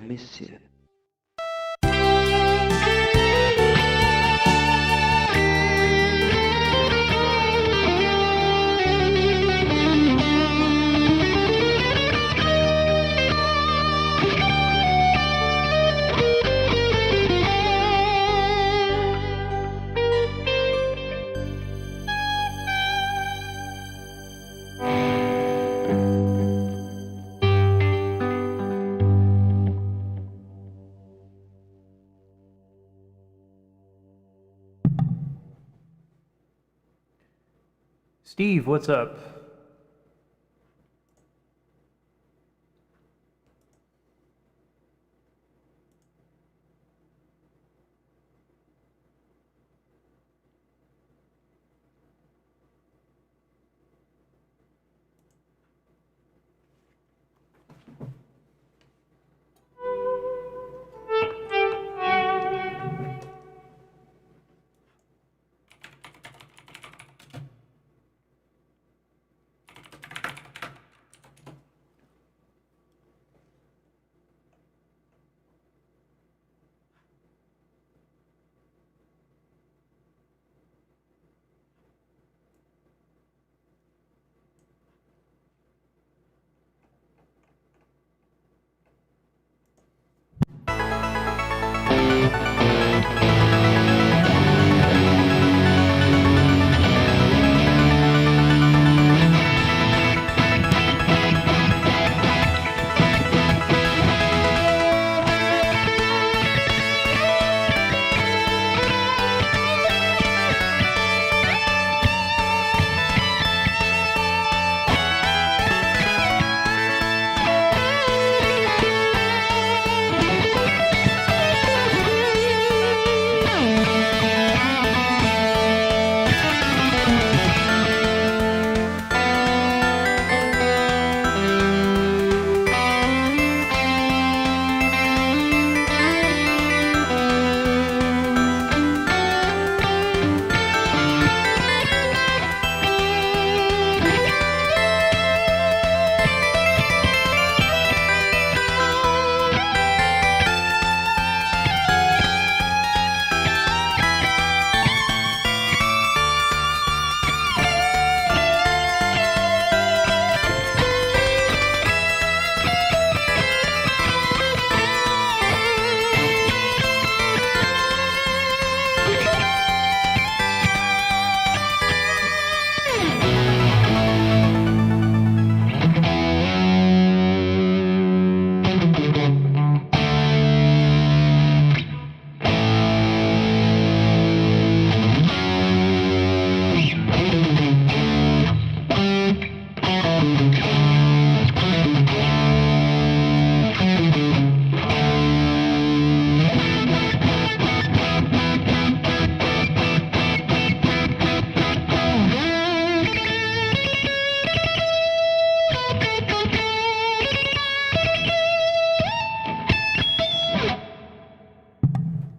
miss you. Steve, what's up?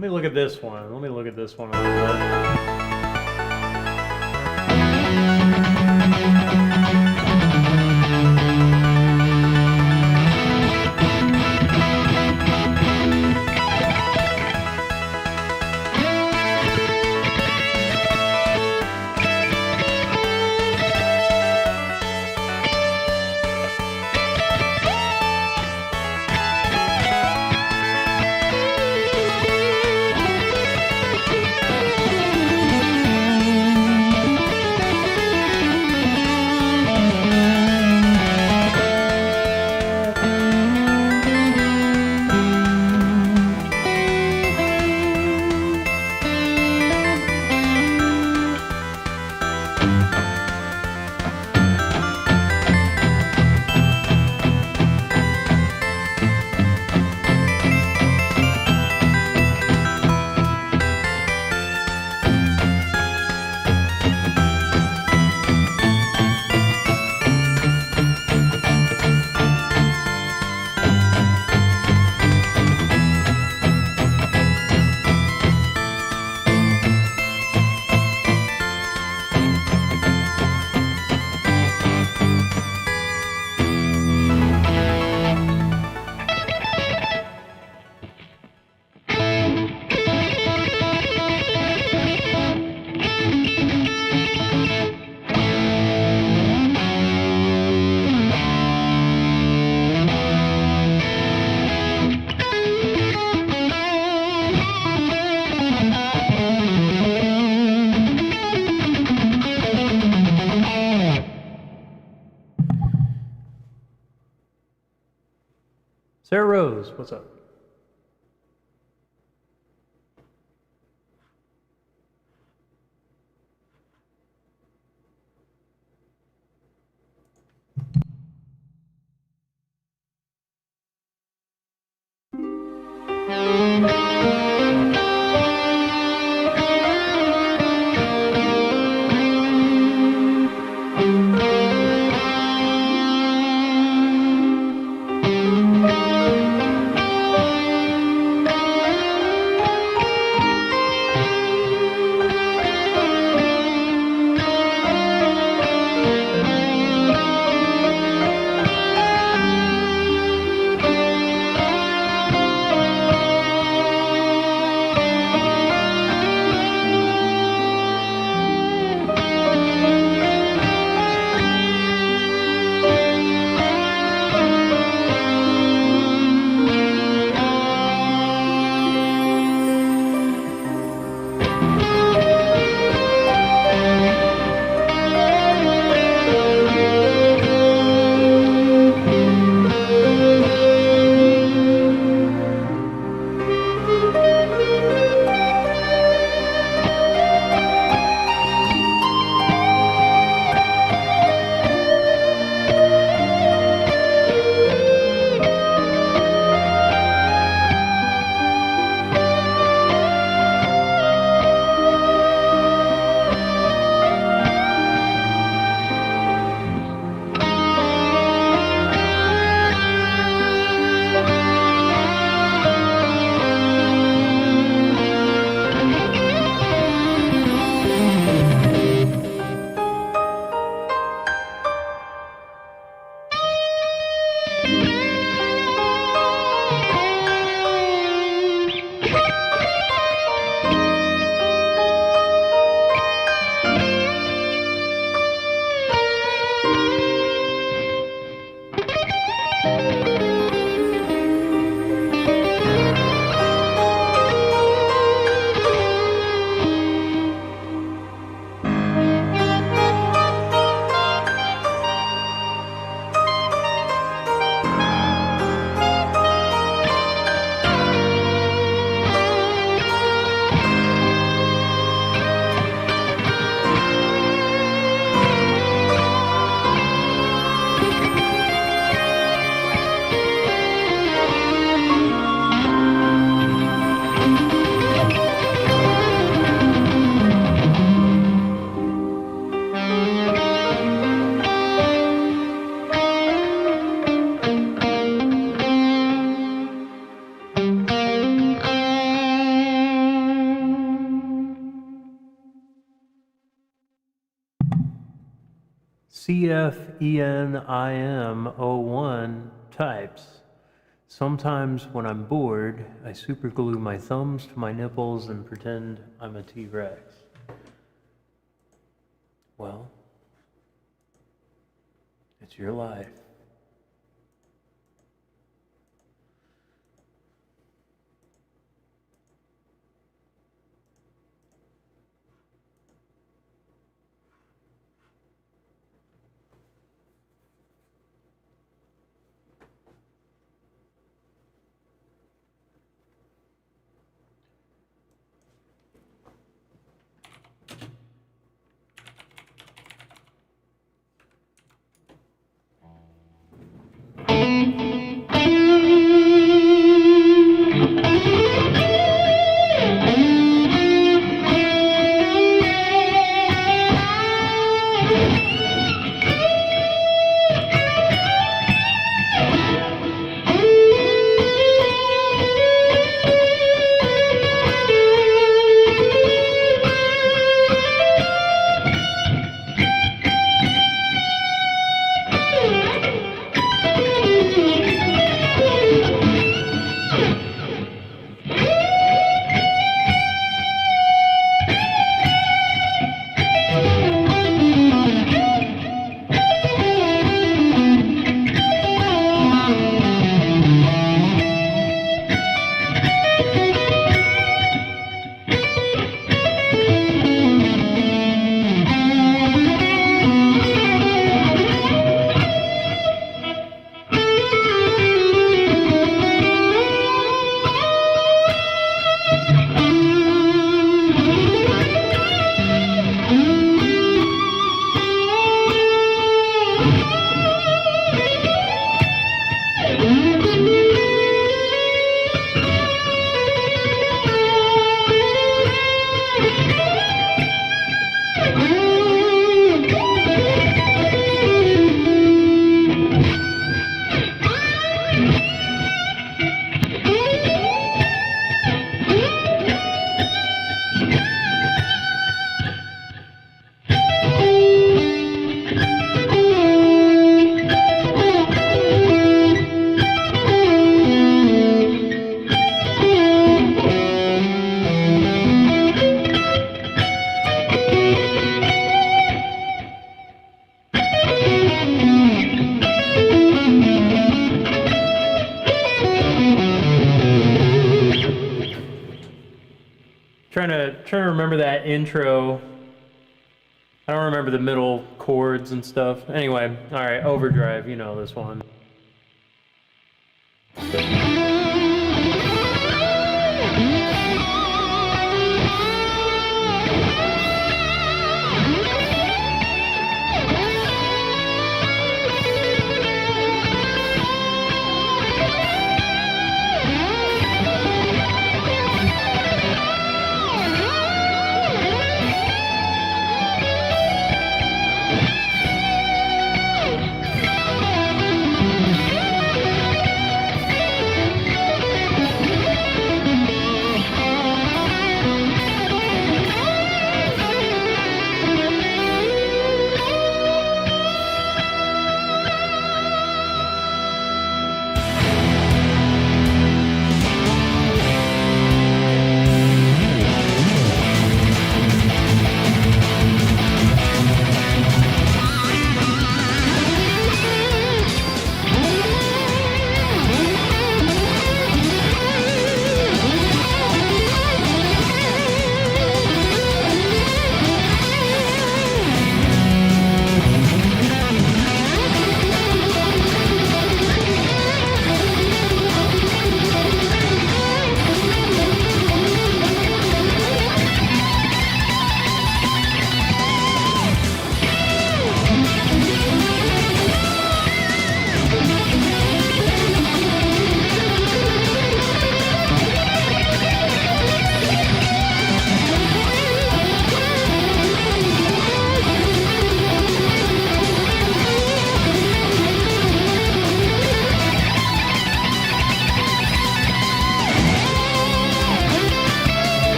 Let me look at this one. Let me look at this one a little bit. Sarah Rose, what's up? CFENIM01 types. Sometimes when I'm bored, I superglue my thumbs to my nipples and pretend I'm a T-Rex. Well, it's your life. trying to remember that intro. I don't remember the middle chords and stuff. Anyway, all right, Overdrive, you know this one.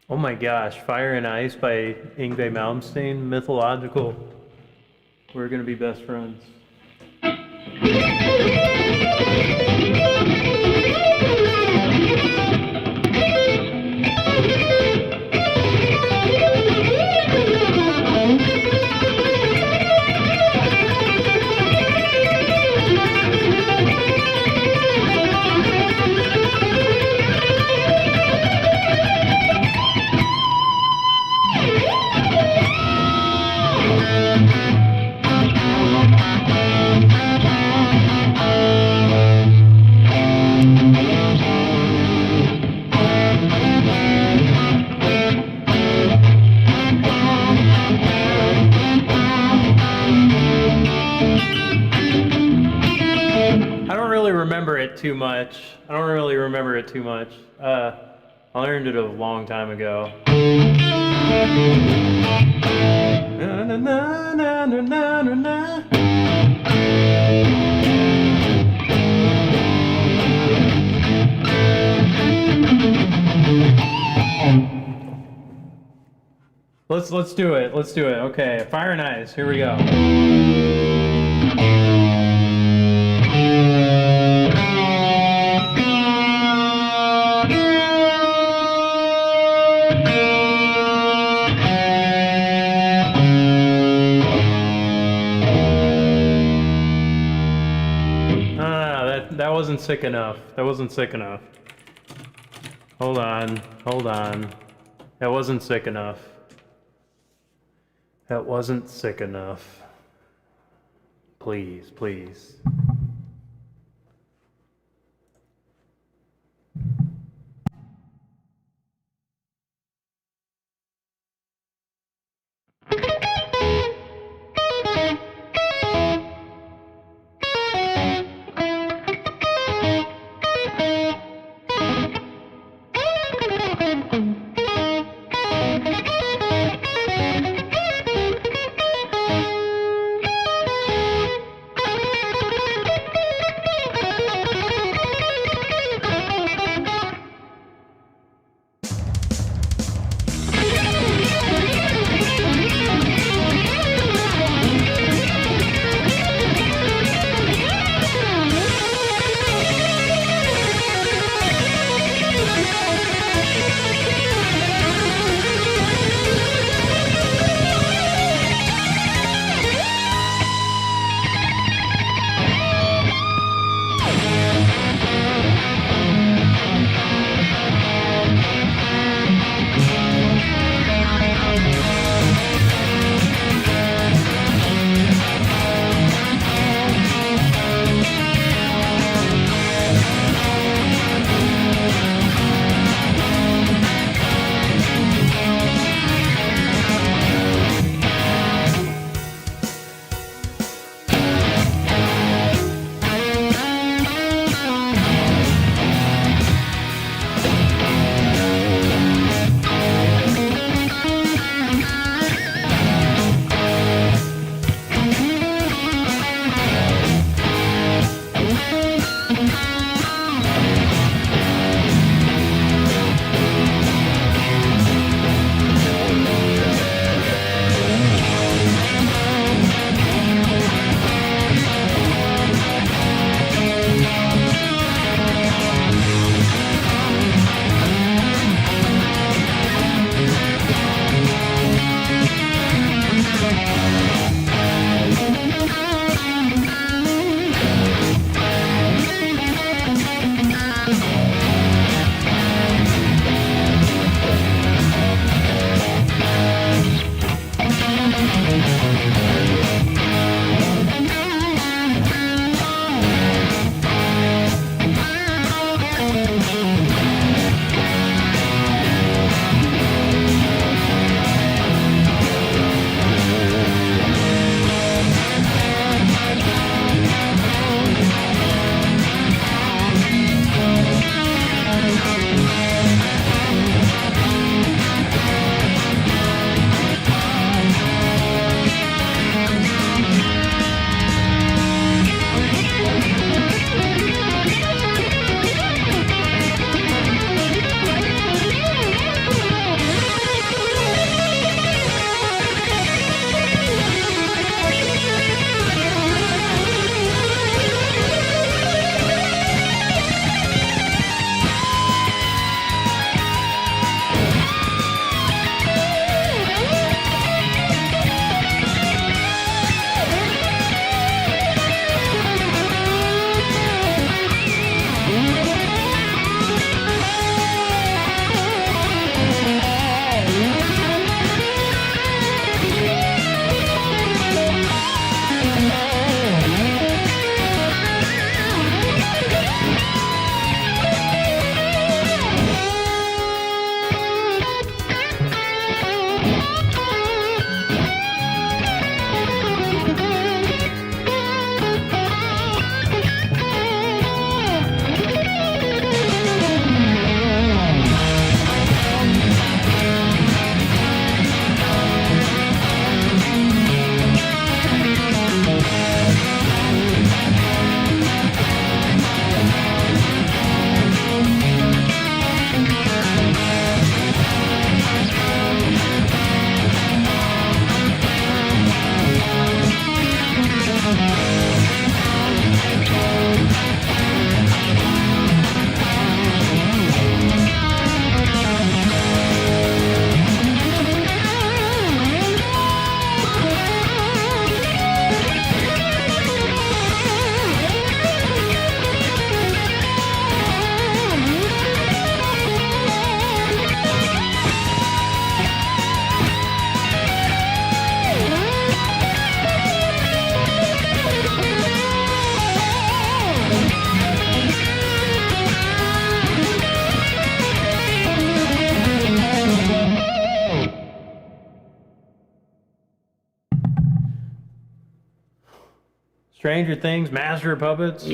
Oh my gosh, Fire and Ice by Yngwie Malmsteen, mythological. We're gonna be best friends. too much. I don't really remember it too much. I learned it a long time ago. Na, na, na, na, na, na, na. Let's do it. Let's do it. Okay, Fire and Ice. Here we go. That wasn't sick enough. That wasn't sick enough. Hold on. Hold on. That wasn't sick enough. That wasn't sick enough. Please, please. Stranger Things, Master of Puppets.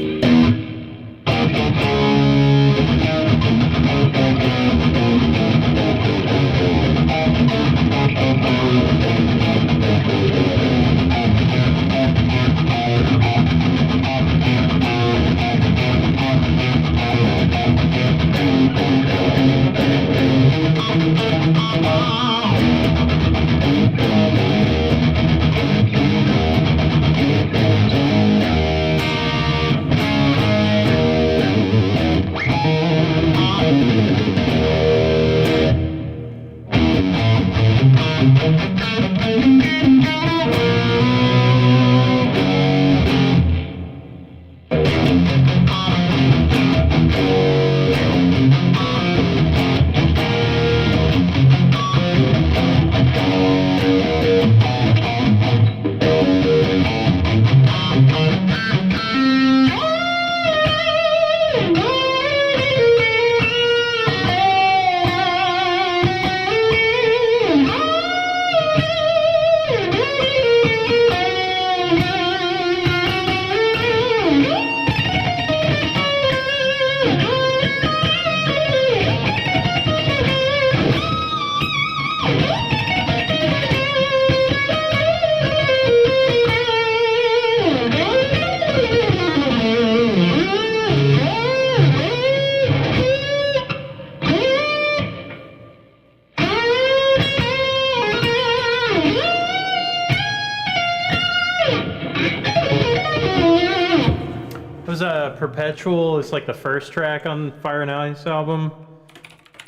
Perpetual is like the first track on Fire and Ice album.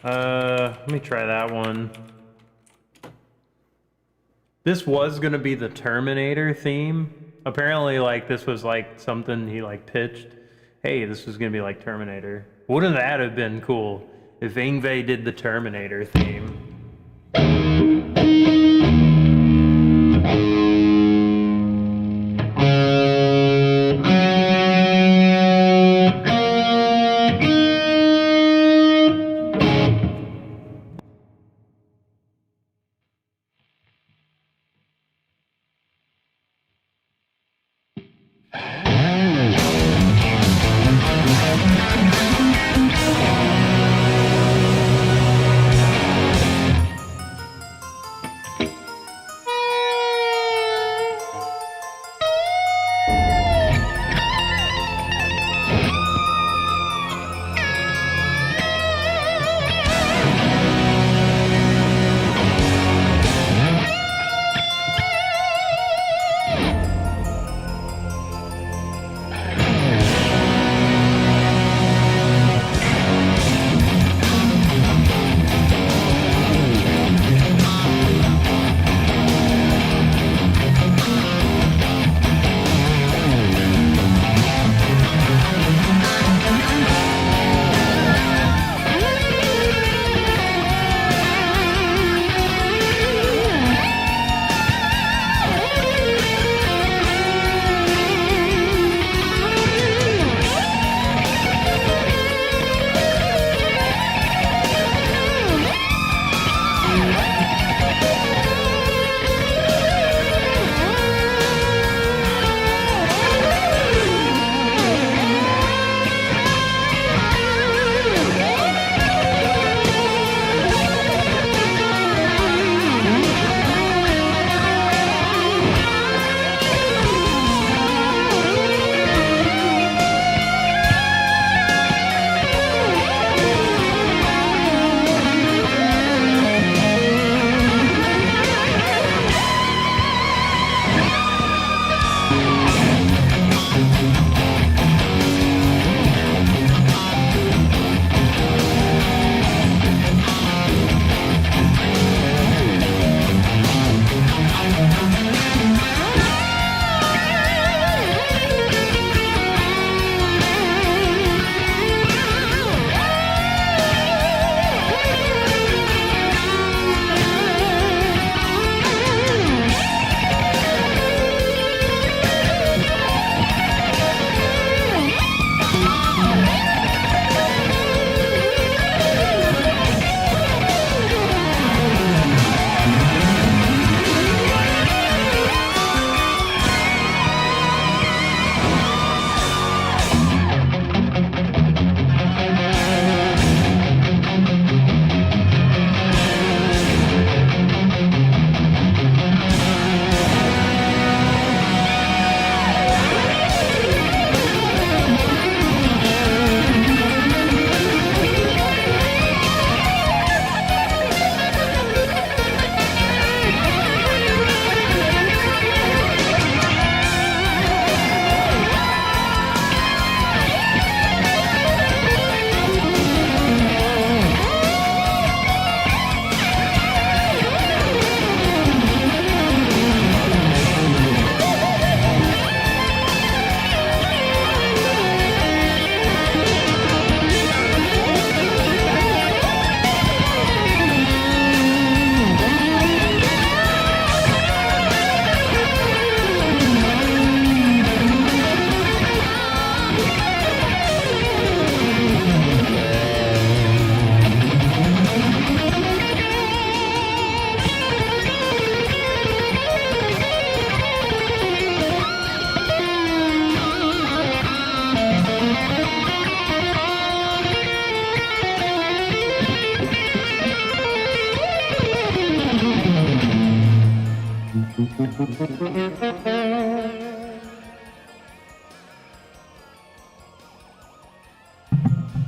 Let me try that one. This was gonna be the Terminator theme. Apparently, like, this was like something he like pitched. Hey, this was gonna be like Terminator. Wouldn't that have been cool if Yngwie did the Terminator theme?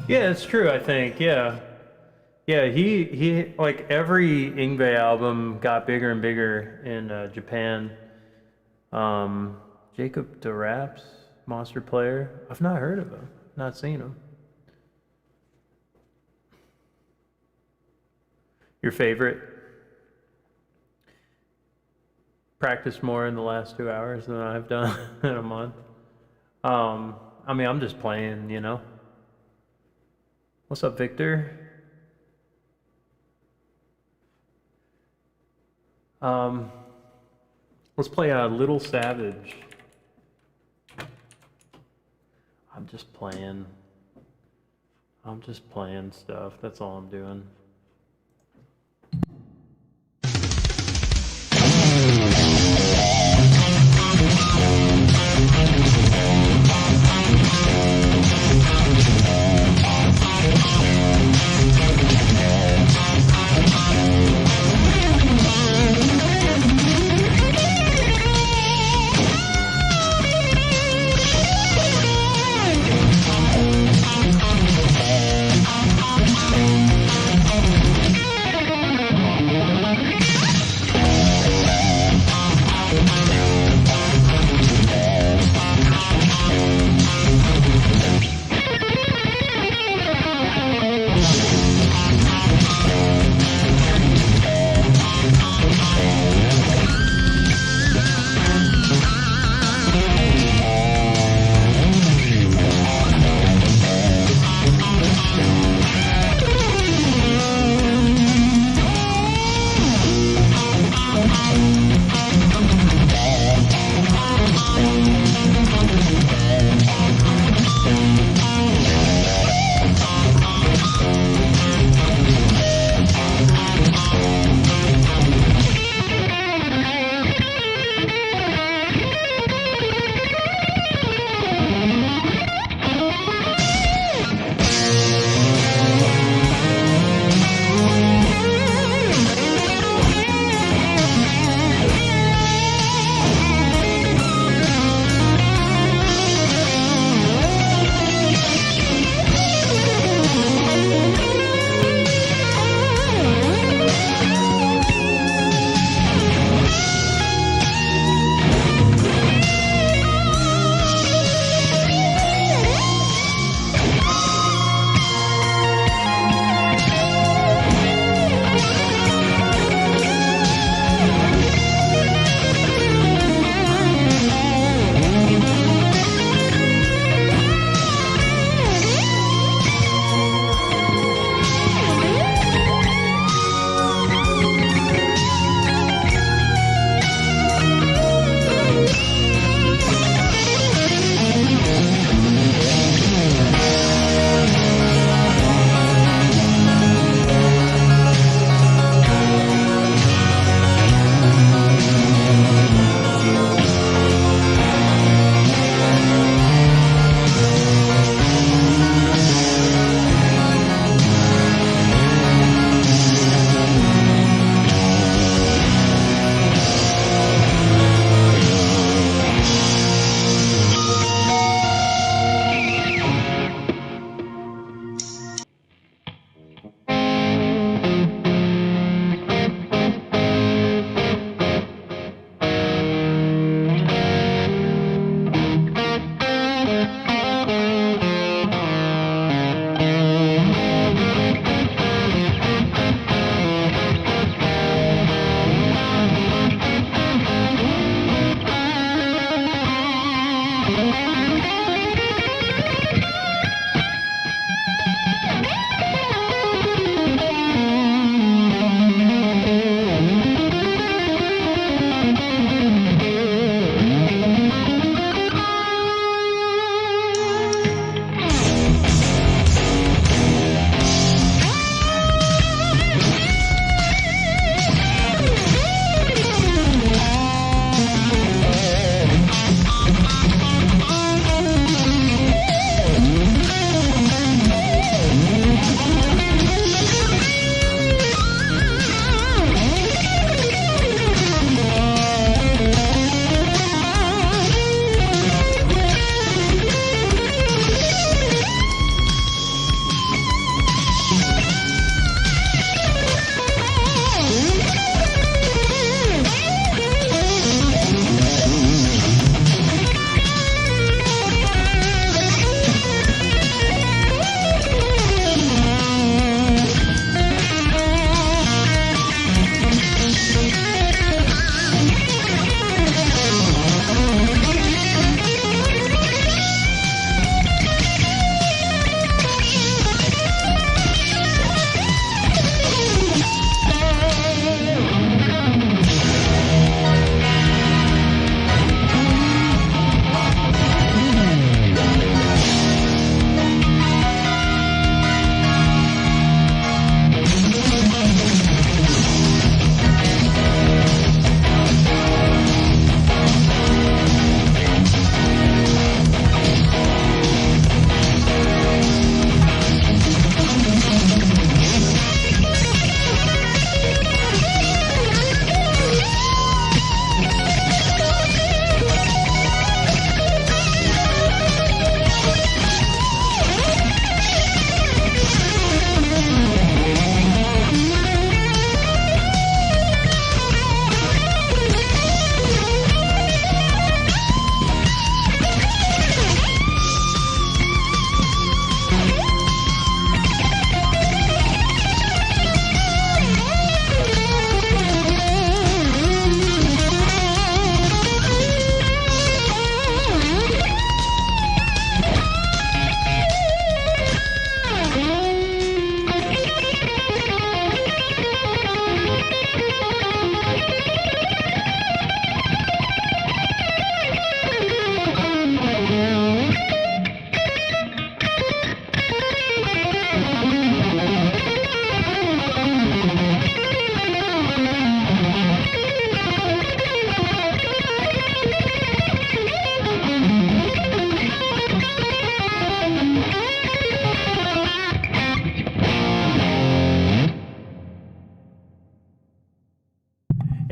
Yeah, it's true, I think. Yeah. Yeah, he like every Ingve album got bigger and bigger in Japan. Jacob DeRap's Monster Player. I've not heard of him. Not seen him. Your favorite? Practiced more in the last 2 hours than I've done in a month. I mean, I'm just playing, you know. What's up, Victor? Let's play a Little Savage. I'm just playing stuff. That's all I'm doing.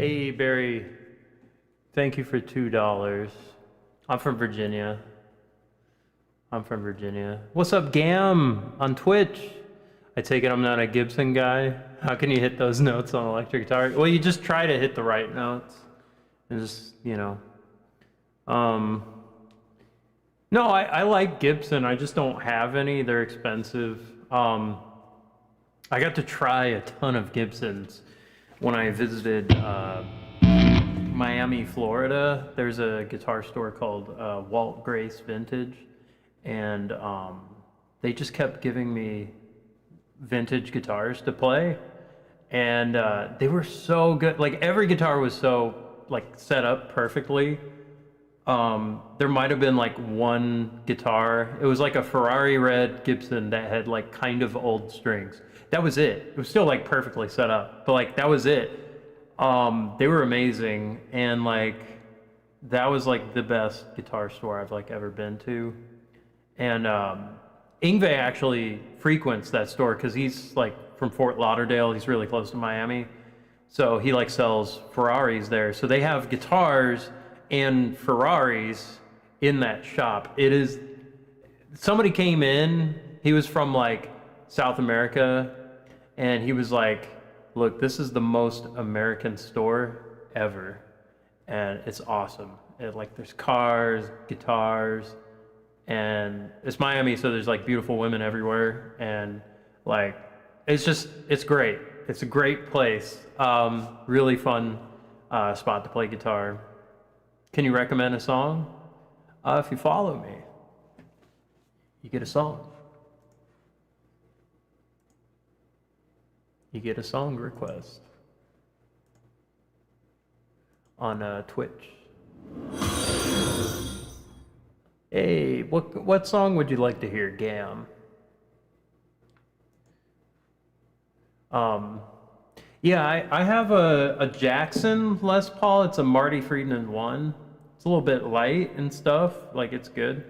Hey, Barry. Thank you for $2. I'm from Virginia. What's up, Gam, on Twitch? I take it I'm not a Gibson guy. How can you hit those notes on electric guitar? Well, you just try to hit the right notes. And just, you know. No, I like Gibson. I just don't have any. They're expensive. I got to try a ton of Gibsons when I visited Miami, Florida. There's a guitar store called Walt Grace Vintage, and they just kept giving me vintage guitars to play, and they were so good. Like every guitar was so like set up perfectly. There might have been like one guitar. It was like a Ferrari red Gibson that had like kind of old strings. That was it. It was still like perfectly set up, but like that was it. They were amazing, and like that was like the best guitar store I've like ever been to. And Ingve actually frequents that store because he's like from Fort Lauderdale. He's really close to Miami, so he like sells Ferraris there. So they have guitars and Ferraris in that shop. It is, somebody came in, he was from like South America, and he was like, look, this is the most American store ever, and it's awesome. Like there's cars, guitars, and it's Miami, so there's like beautiful women everywhere, and like it's great. It's a great place. Really fun spot to play guitar. Can you recommend a song? If you follow me, you get a song. You get a song request on Twitch. Hey, what song would you like to hear, Gam? Yeah, I have a Jackson Les Paul. It's a Marty Friedman 1. It's a little bit light and stuff. Like, it's good.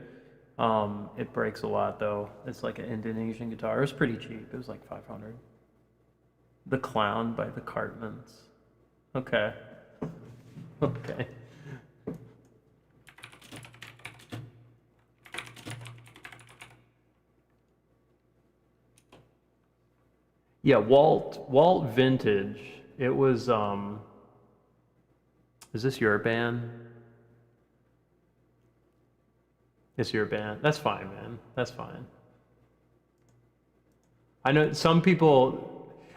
It breaks a lot, though. It's like an Indonesian guitar. It was pretty cheap. It was like $500. The Clown by the Cartmans. Okay. Okay. Yeah, Walt Vintage. It was is this your band? It's your band. That's fine, man. That's fine. I know some people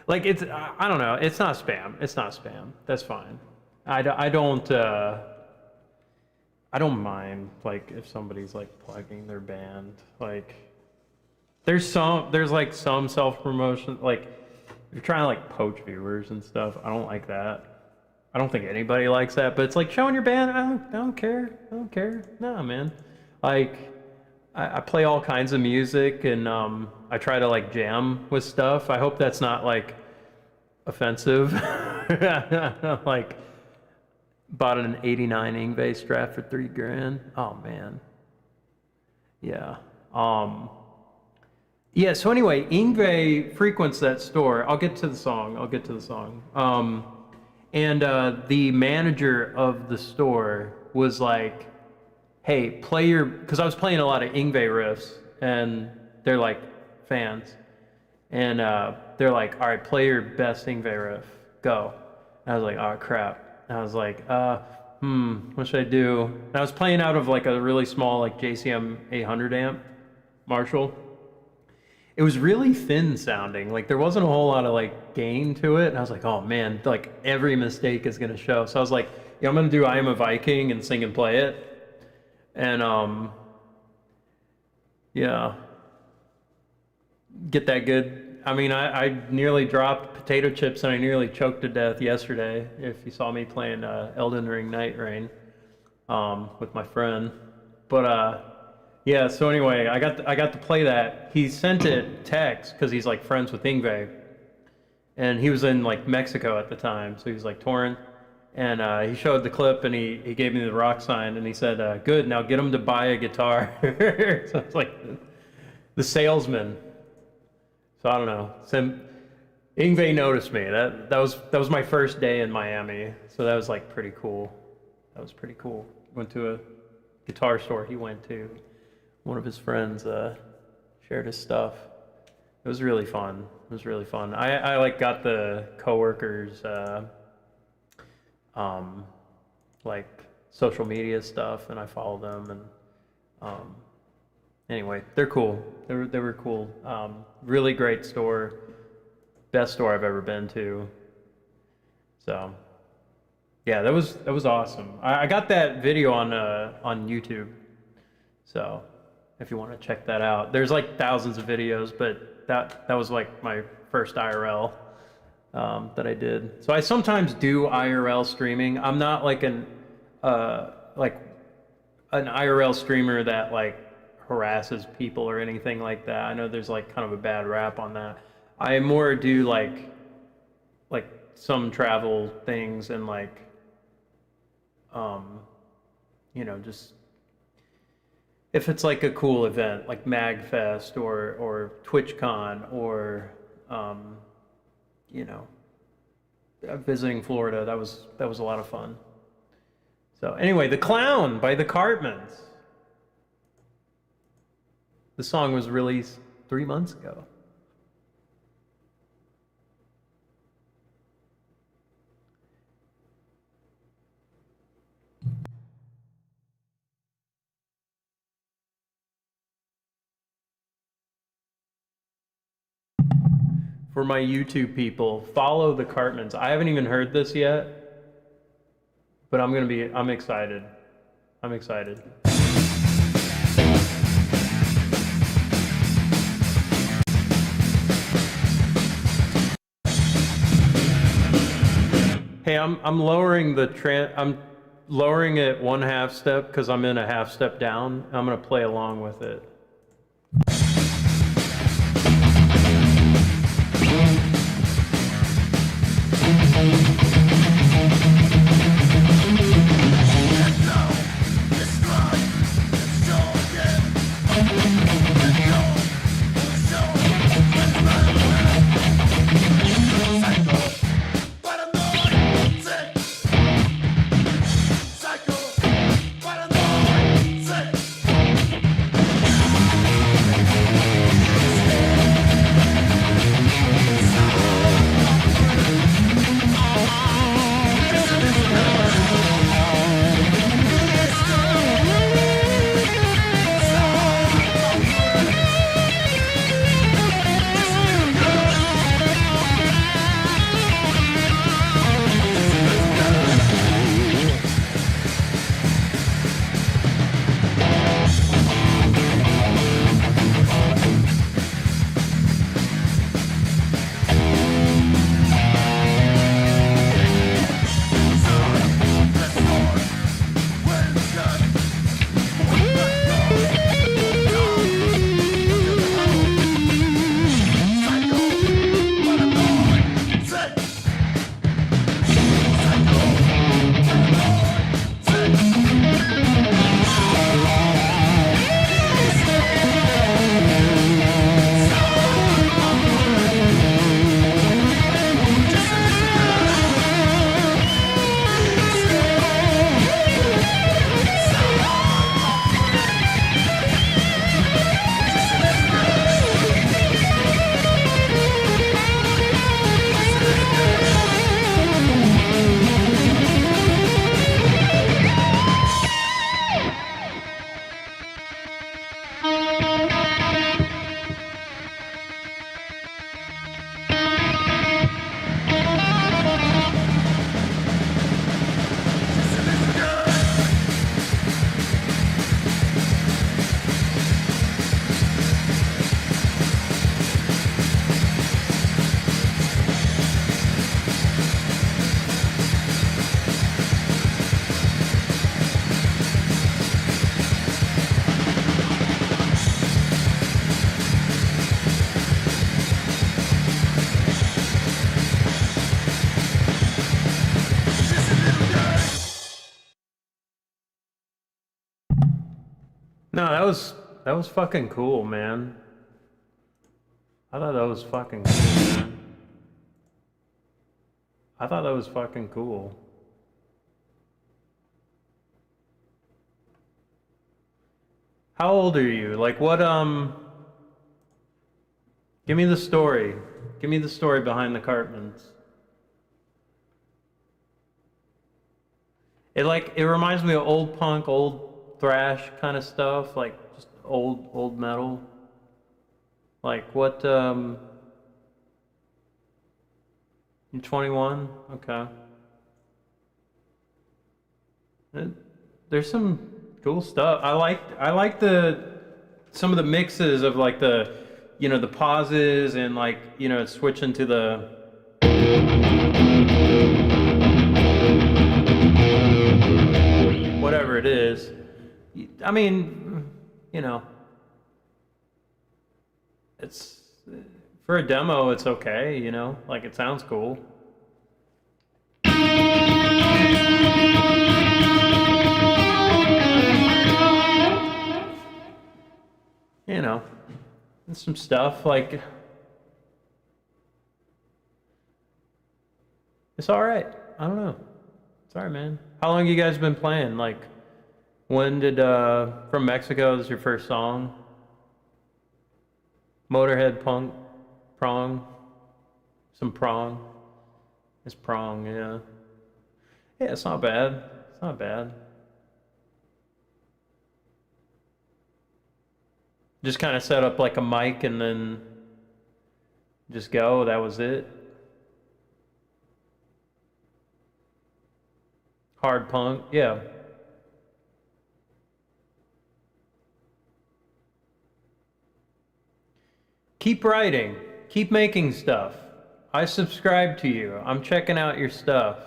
like it's I don't know, it's not spam. It's not spam. That's fine. I don't mind like if somebody's like plugging their band. Like there's like some self-promotion, like if you're trying to like poach viewers and stuff. I don't like that. I don't think anybody likes that, but it's like showing your band. I don't care. Nah, man. Like I play all kinds of music, and I try to like jam with stuff. I hope that's not like offensive. Like bought an '89 Ingve Strat for $3,000. Oh man. Yeah. Yeah, so anyway, Ingve frequents that store. I'll get to the song. And the manager of the store was like, hey, because I was playing a lot of Ingve riffs, and they're like fans. And they're like, all right, play your best Ingve riff. Go. And I was like, oh, crap. And I was like, what should I do? And I was playing out of like a really small like JCM 800 amp, Marshall. It was really thin sounding. Like there wasn't a whole lot of like gain to it. And I was like, oh man, like every mistake is gonna show. So I was like, yeah, I'm gonna do I Am a Viking and sing and play it. And yeah, get that good. I mean, I nearly dropped potato chips and I nearly choked to death yesterday. If you saw me playing Elden Ring Night Rain with my friend. But yeah, so anyway, I got to play that. He sent it text because he's like friends with Ingve, and he was in like Mexico at the time, so he was like touring, and he showed the clip and he gave me the rock sign and he said, "Good, now get him to buy a guitar." So it's like the salesman. So I don't know. Ingve noticed me. That was my first day in Miami, so that was like pretty cool. That was pretty cool. Went to a guitar store he went to. One of his friends shared his stuff. It was really fun. It was really fun. I like got the coworkers like social media stuff, and I follow them, and anyway, they're cool. They were cool. Really great store. Best store I've ever been to. So yeah, that was awesome. I got that video on YouTube. So if you want to check that out, there's like thousands of videos, but that was like my first IRL that I did. So I sometimes do IRL streaming. I'm not like an IRL streamer that like harasses people or anything like that. I know there's like kind of a bad rap on that. I more do like some travel things and like just if it's like a cool event like MagFest or TwitchCon or visiting Florida, that was a lot of fun. So anyway, The Clown by the Cartmans. The song was released 3 months ago. For my YouTube people, follow the Cartmans. I haven't even heard this yet, but I'm excited. I'm excited. Hey, I'm lowering I'm lowering it 1/2 step because I'm in a 1/2 step down. I'm gonna play along with it. No, that was fucking cool, man. I thought that was fucking cool, man. I thought that was fucking cool. How old are you? Like what, give me the story. Give me the story behind the Cartmans. It reminds me of old punk, old thrash kind of stuff, like just old metal. Like what, you're 21? Okay. There's some cool stuff. I like some of the mixes of like the, you know, the pauses and like, you know, switching to the whatever it is. I mean, you know, it's for a demo, it's okay, you know, like it sounds cool. You know, and some stuff like it's all right. I don't know. It's all right, man. How long you guys been playing? Like, when did From Mexico is your first song? Motorhead, Punk, Prong, some Prong. It's Prong, yeah. Yeah, it's not bad. It's not bad. Just kind of set up like a mic and then just go. That was it. Hard punk, yeah. Keep writing. Keep making stuff. I subscribe to you. I'm checking out your stuff.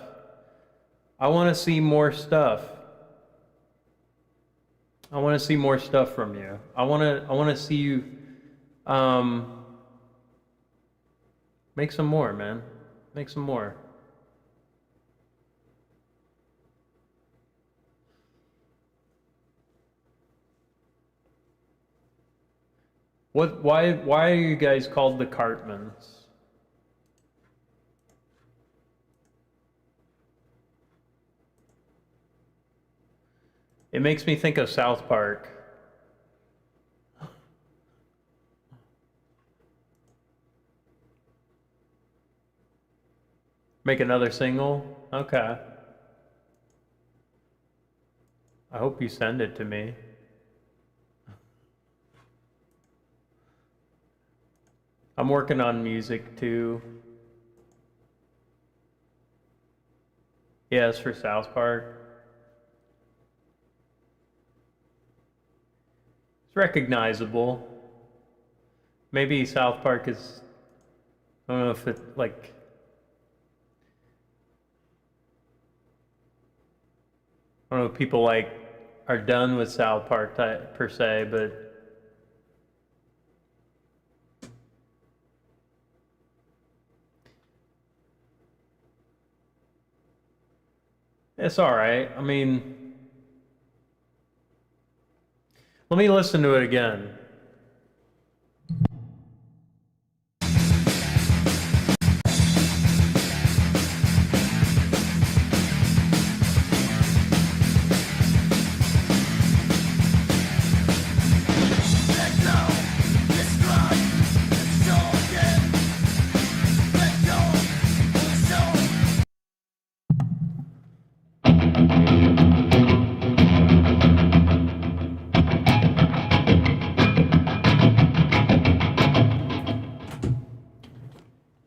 I want to see more stuff. I want to see more stuff from you. I want to see you make some more, man. Make some more. Why are you guys called the Cartmans? It makes me think of South Park. Make another single? Okay. I hope you send it to me. I'm working on music too. Yeah, it's for South Park. It's recognizable. Maybe South Park is, I don't know if it like, I don't know if people like are done with South Park per se, but it's all right. I mean, let me listen to it again.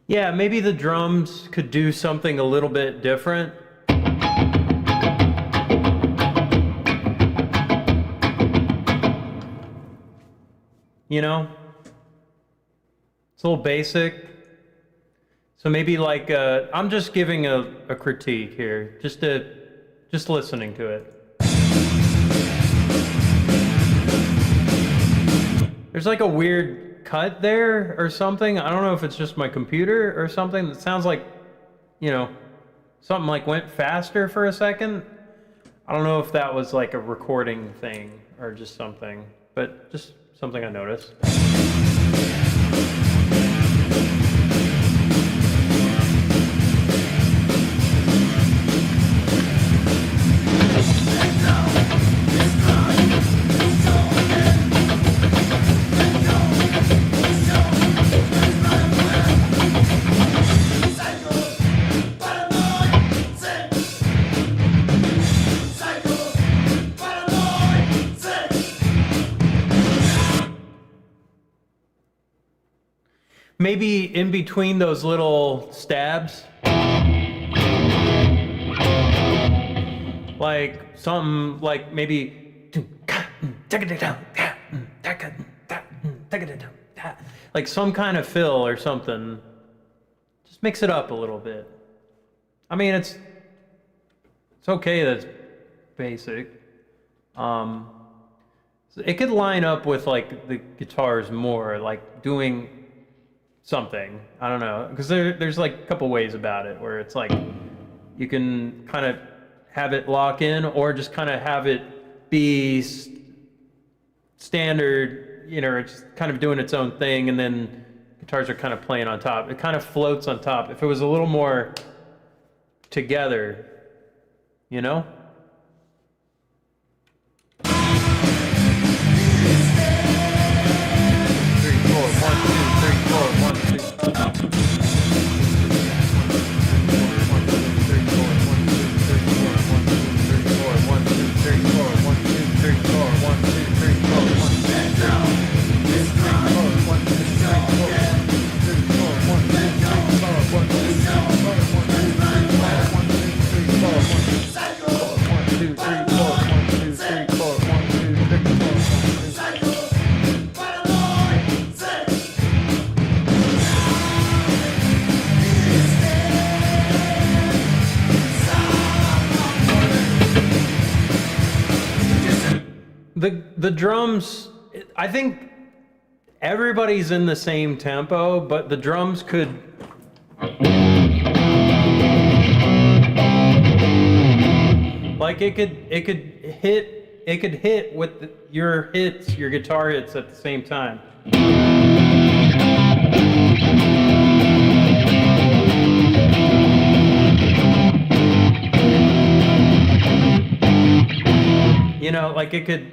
Yeah, maybe the drums could do something a little bit different. You know? It's a little basic. So maybe like, I'm just giving a critique here, just listening to it. There's like a weird cut there or something. I don't know if it's just my computer or something. That sounds like, you know, something like went faster for a second. I don't know if that was like a recording thing or just something, but just something I noticed. maybe in between those little stabs, like something like maybe like some kind of fill or something. Just mix it up a little bit. I mean, it's okay. That's basic. It could line up with like the guitars more, like doing something. I don't know, because there's like a couple ways about it where it's like you can kind of have it lock in, or just kind of have it be standard. You know, it's kind of doing its own thing, and then guitars are kind of playing on top. It kind of floats on top. If it was a little more together, you know? The drums, I think everybody's in the same tempo, but the drums could like it could hit with your guitar hits at the same time. You know, like it could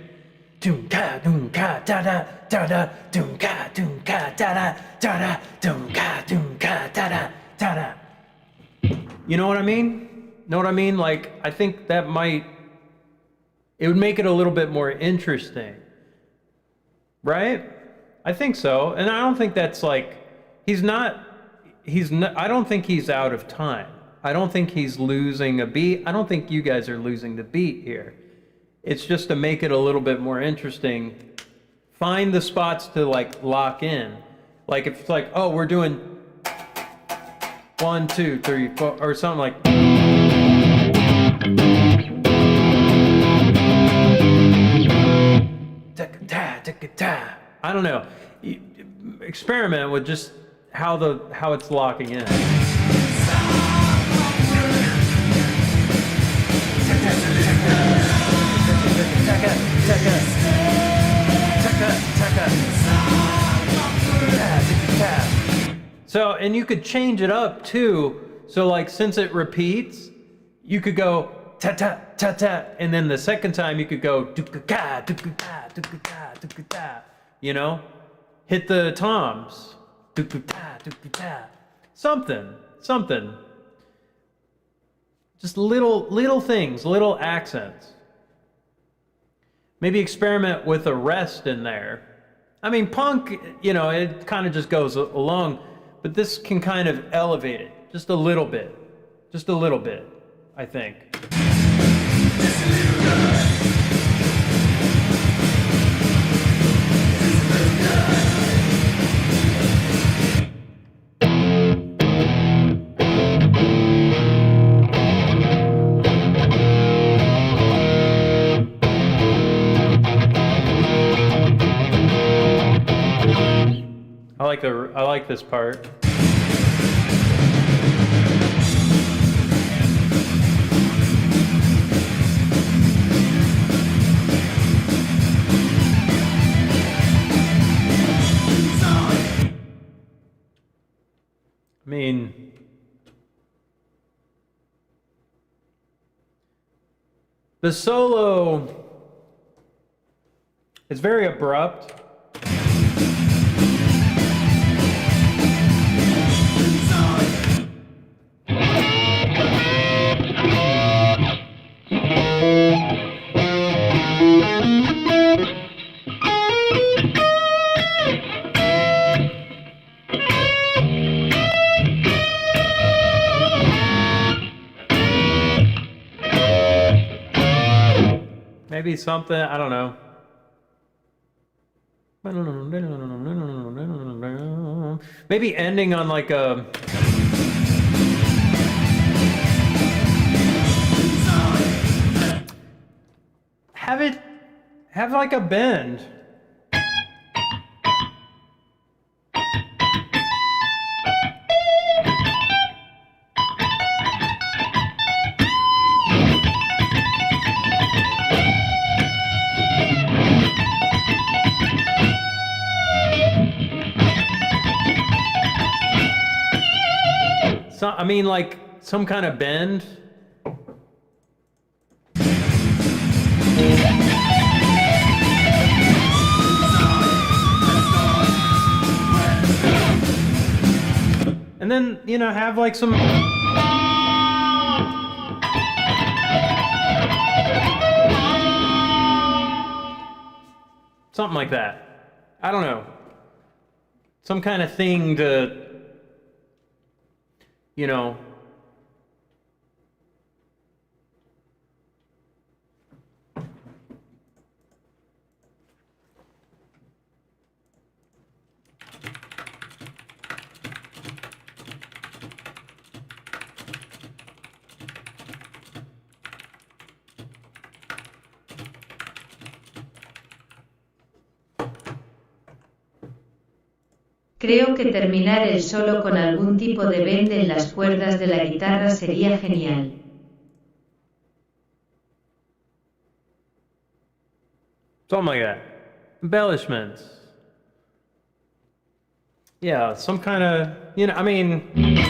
doom ka da da da da doom ka da da da doom ka da da da. You know what I mean? Know what I mean? Like, I think that it would make it a little bit more interesting, right? I think so. And I don't think that's like, I don't think he's out of time. I don't think he's losing a beat. I don't think you guys are losing the beat here. It's just to make it a little bit more interesting. Find the spots to like lock in. Like if it's like, oh, we're doing 1, 2, 3, 4, or something like. I don't know. Experiment with just how it's locking in. So, and you could change it up too. So like, since it repeats, you could go ta ta ta ta, and then the second time you could go duka ta, you know, hit the toms, something. Just little things, little accents. Maybe experiment with a rest in there. I mean, punk, you know, it kind of just goes along, but this can kind of elevate it just a little bit, I think. I like this part. I mean, the solo is very abrupt. Maybe something, I don't know. Maybe ending on like a... Have like a bend. So, I mean, like some kind of bend. And then, you know, have like some... Something like that. I don't know. Some kind of thing to, you know... Creo que terminar el solo con algún tipo de bend en las cuerdas de la guitarra sería genial. Something like that. Embellishments. Yeah, some kind of, you know, I mean...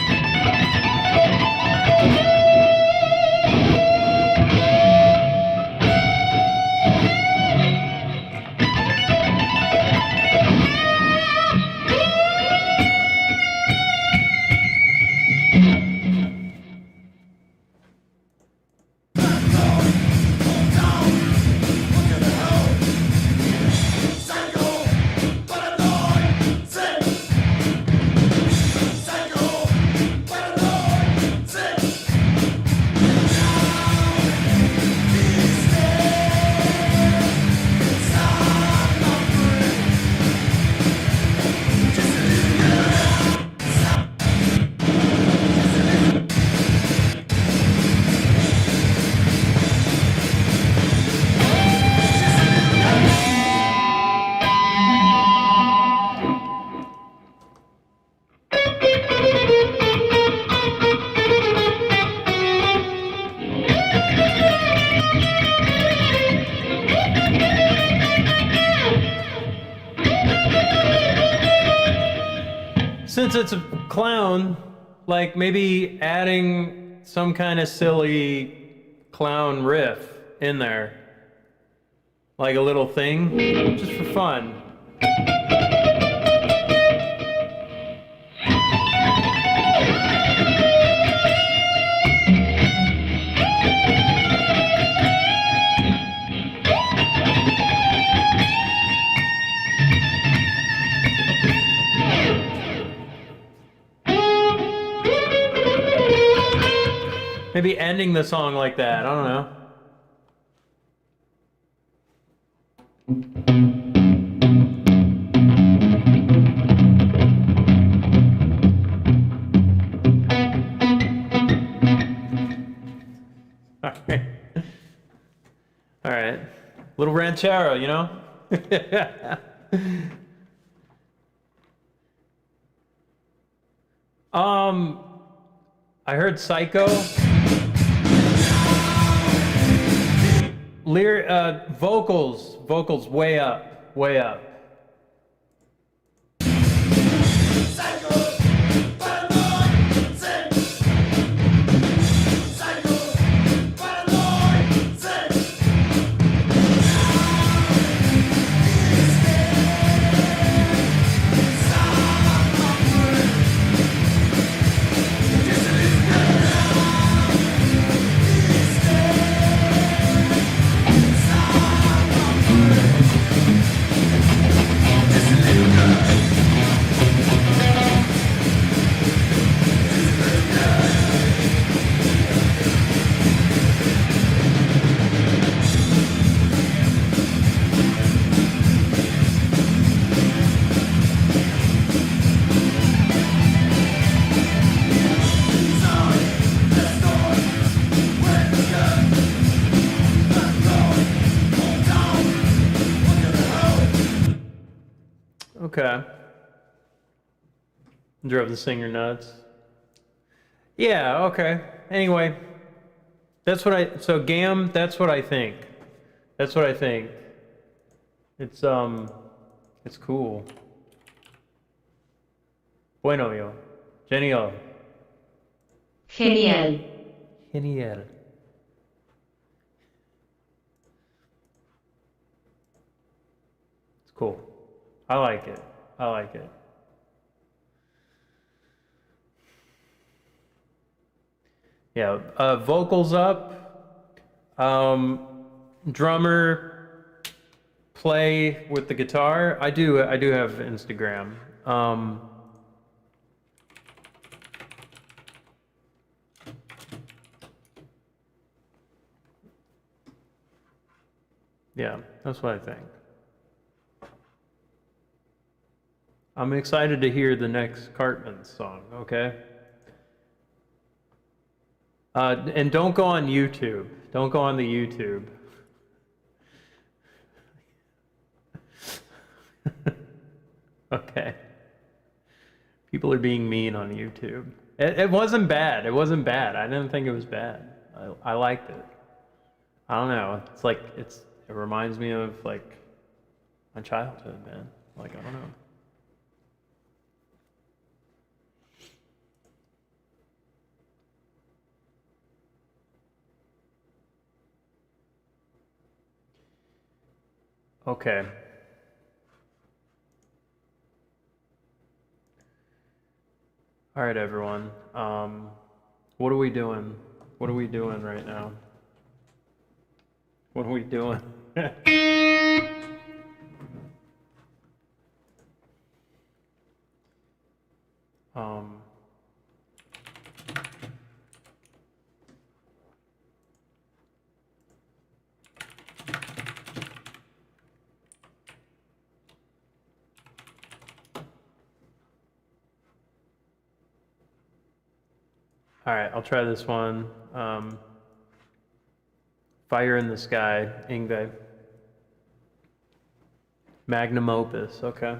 Since it's a clown, like maybe adding some kind of silly clown riff in there. Like a little thing, just for fun. Maybe ending the song like that, I don't know. All right. Little ranchero, you know? I heard Psycho. Vocals way up, way up. Okay. Drove the singer nuts. Yeah, okay. Anyway, that's what so GAM, that's what I think. That's what I think. It's cool. Bueno, yo. Genial. Genial. Genial. It's cool. I like it. I like it. Yeah, vocals up. Drummer play with the guitar. I do have Instagram. Yeah, that's what I think. I'm excited to hear the next Cartman song, okay? And don't go on YouTube. Don't go on the YouTube. Okay. People are being mean on YouTube. It wasn't bad. It wasn't bad. I didn't think it was bad. I liked it. I don't know. It's like it reminds me of like my childhood, man. Like I don't know. Okay. All right, everyone. What are we doing? What are we doing right now? What are we doing? All right, I'll try this one. Fire in the Sky, Ingve. Magnum opus, okay.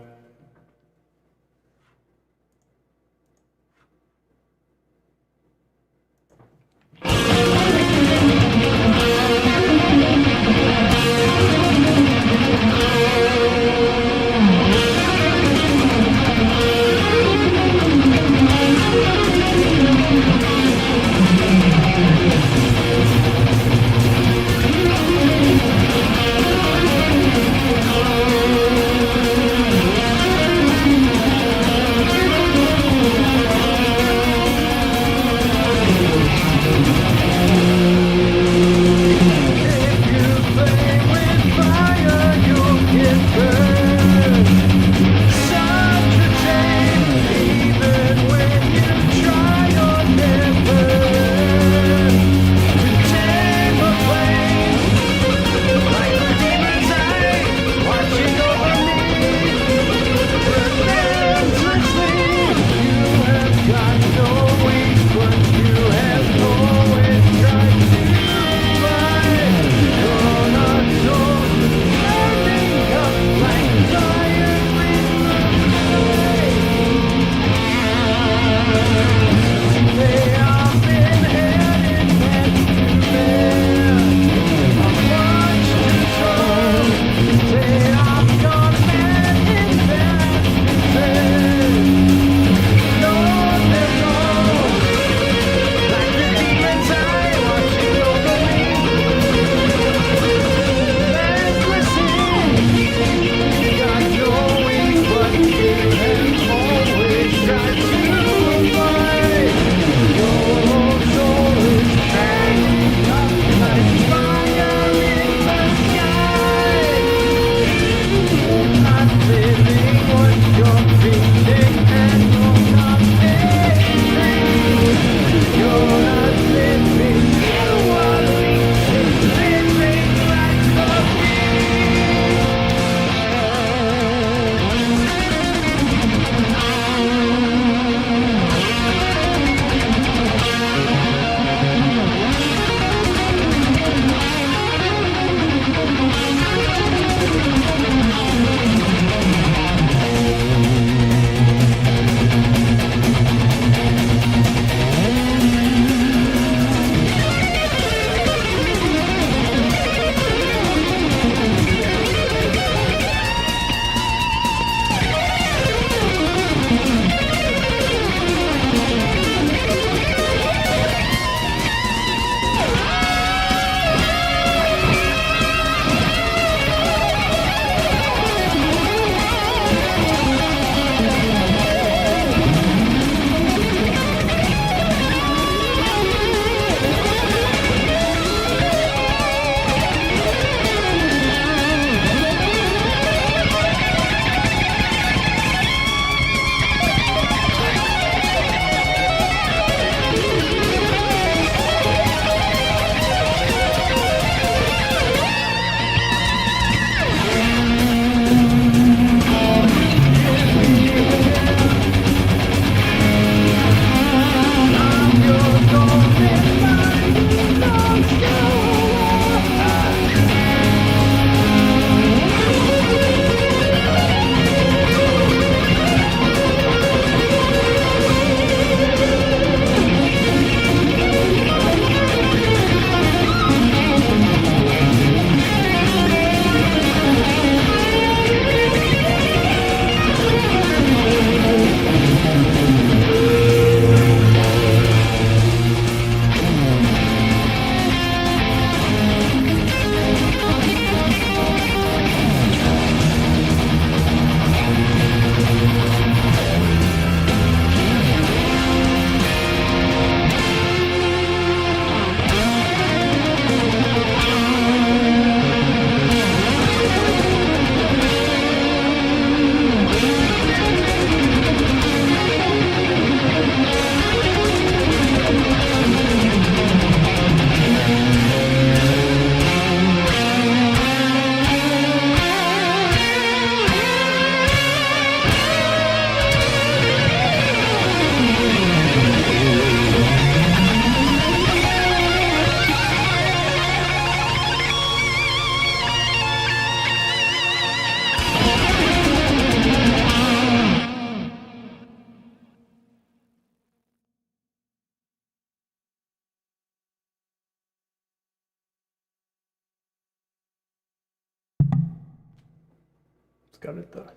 疲れた.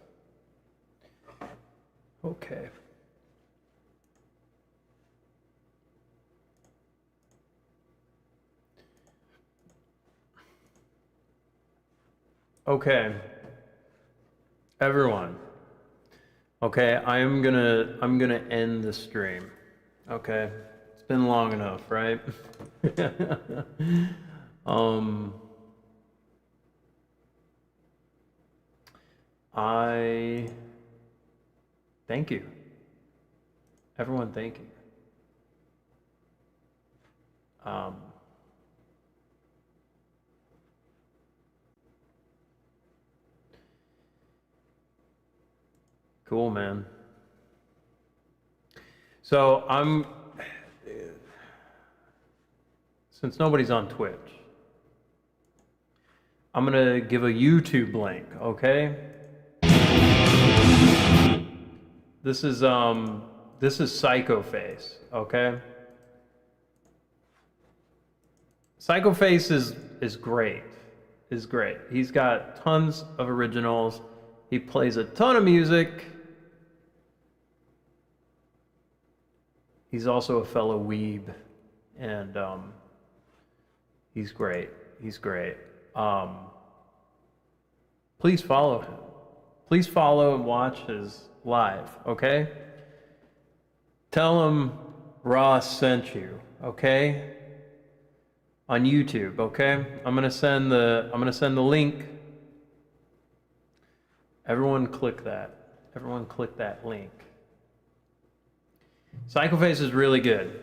Okay. Okay. Everyone. Okay, I'm gonna end the stream. Okay. It's been long enough, right? I thank you. Everyone, thank you. Cool, man. So since nobody's on Twitch, I'm gonna give a YouTube link, okay? This is Psychoface, okay? Psychoface is great. Is great. He's got tons of originals. He plays a ton of music. He's also a fellow weeb, and he's great. He's great. Please follow him. Please follow and watch his live, okay? Tell him Ross sent you, okay? On YouTube, okay? I'm gonna send the link. Everyone click that. Everyone click that link. Psychoface is really good.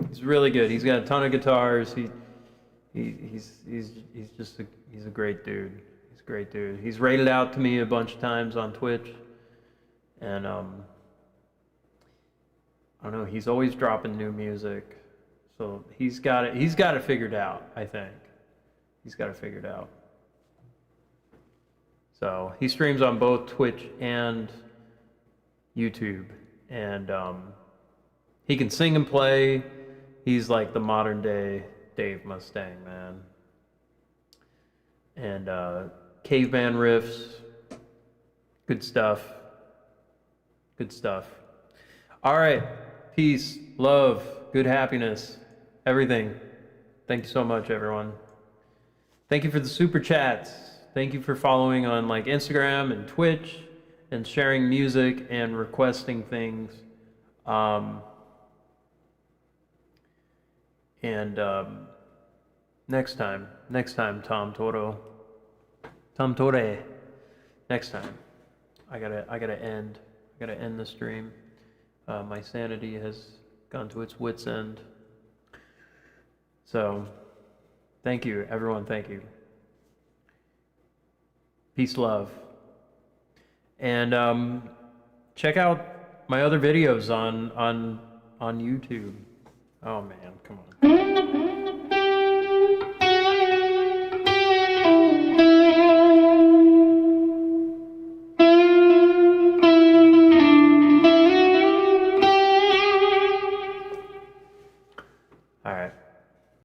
He's really good. He's got a ton of guitars. He's a great dude. He's a great dude. He's rated out to me a bunch of times on Twitch, and I don't know. He's always dropping new music, so he's got it figured out. I think he's got it figured out. So he streams on both Twitch and YouTube, and he can sing and play. He's like the modern day Dave Mustaine, man. And caveman riffs, good stuff. Good stuff. All right, peace, love, good happiness, everything. Thank you so much, everyone. Thank you for the super chats. Thank you for following on like Instagram and Twitch and sharing music and requesting things. Next time, Tom Toro, next time, I gotta end the stream. My sanity has gone to its wit's end. So, thank you, everyone, thank you. Peace, love. And check out my other videos on YouTube. Oh man, come on.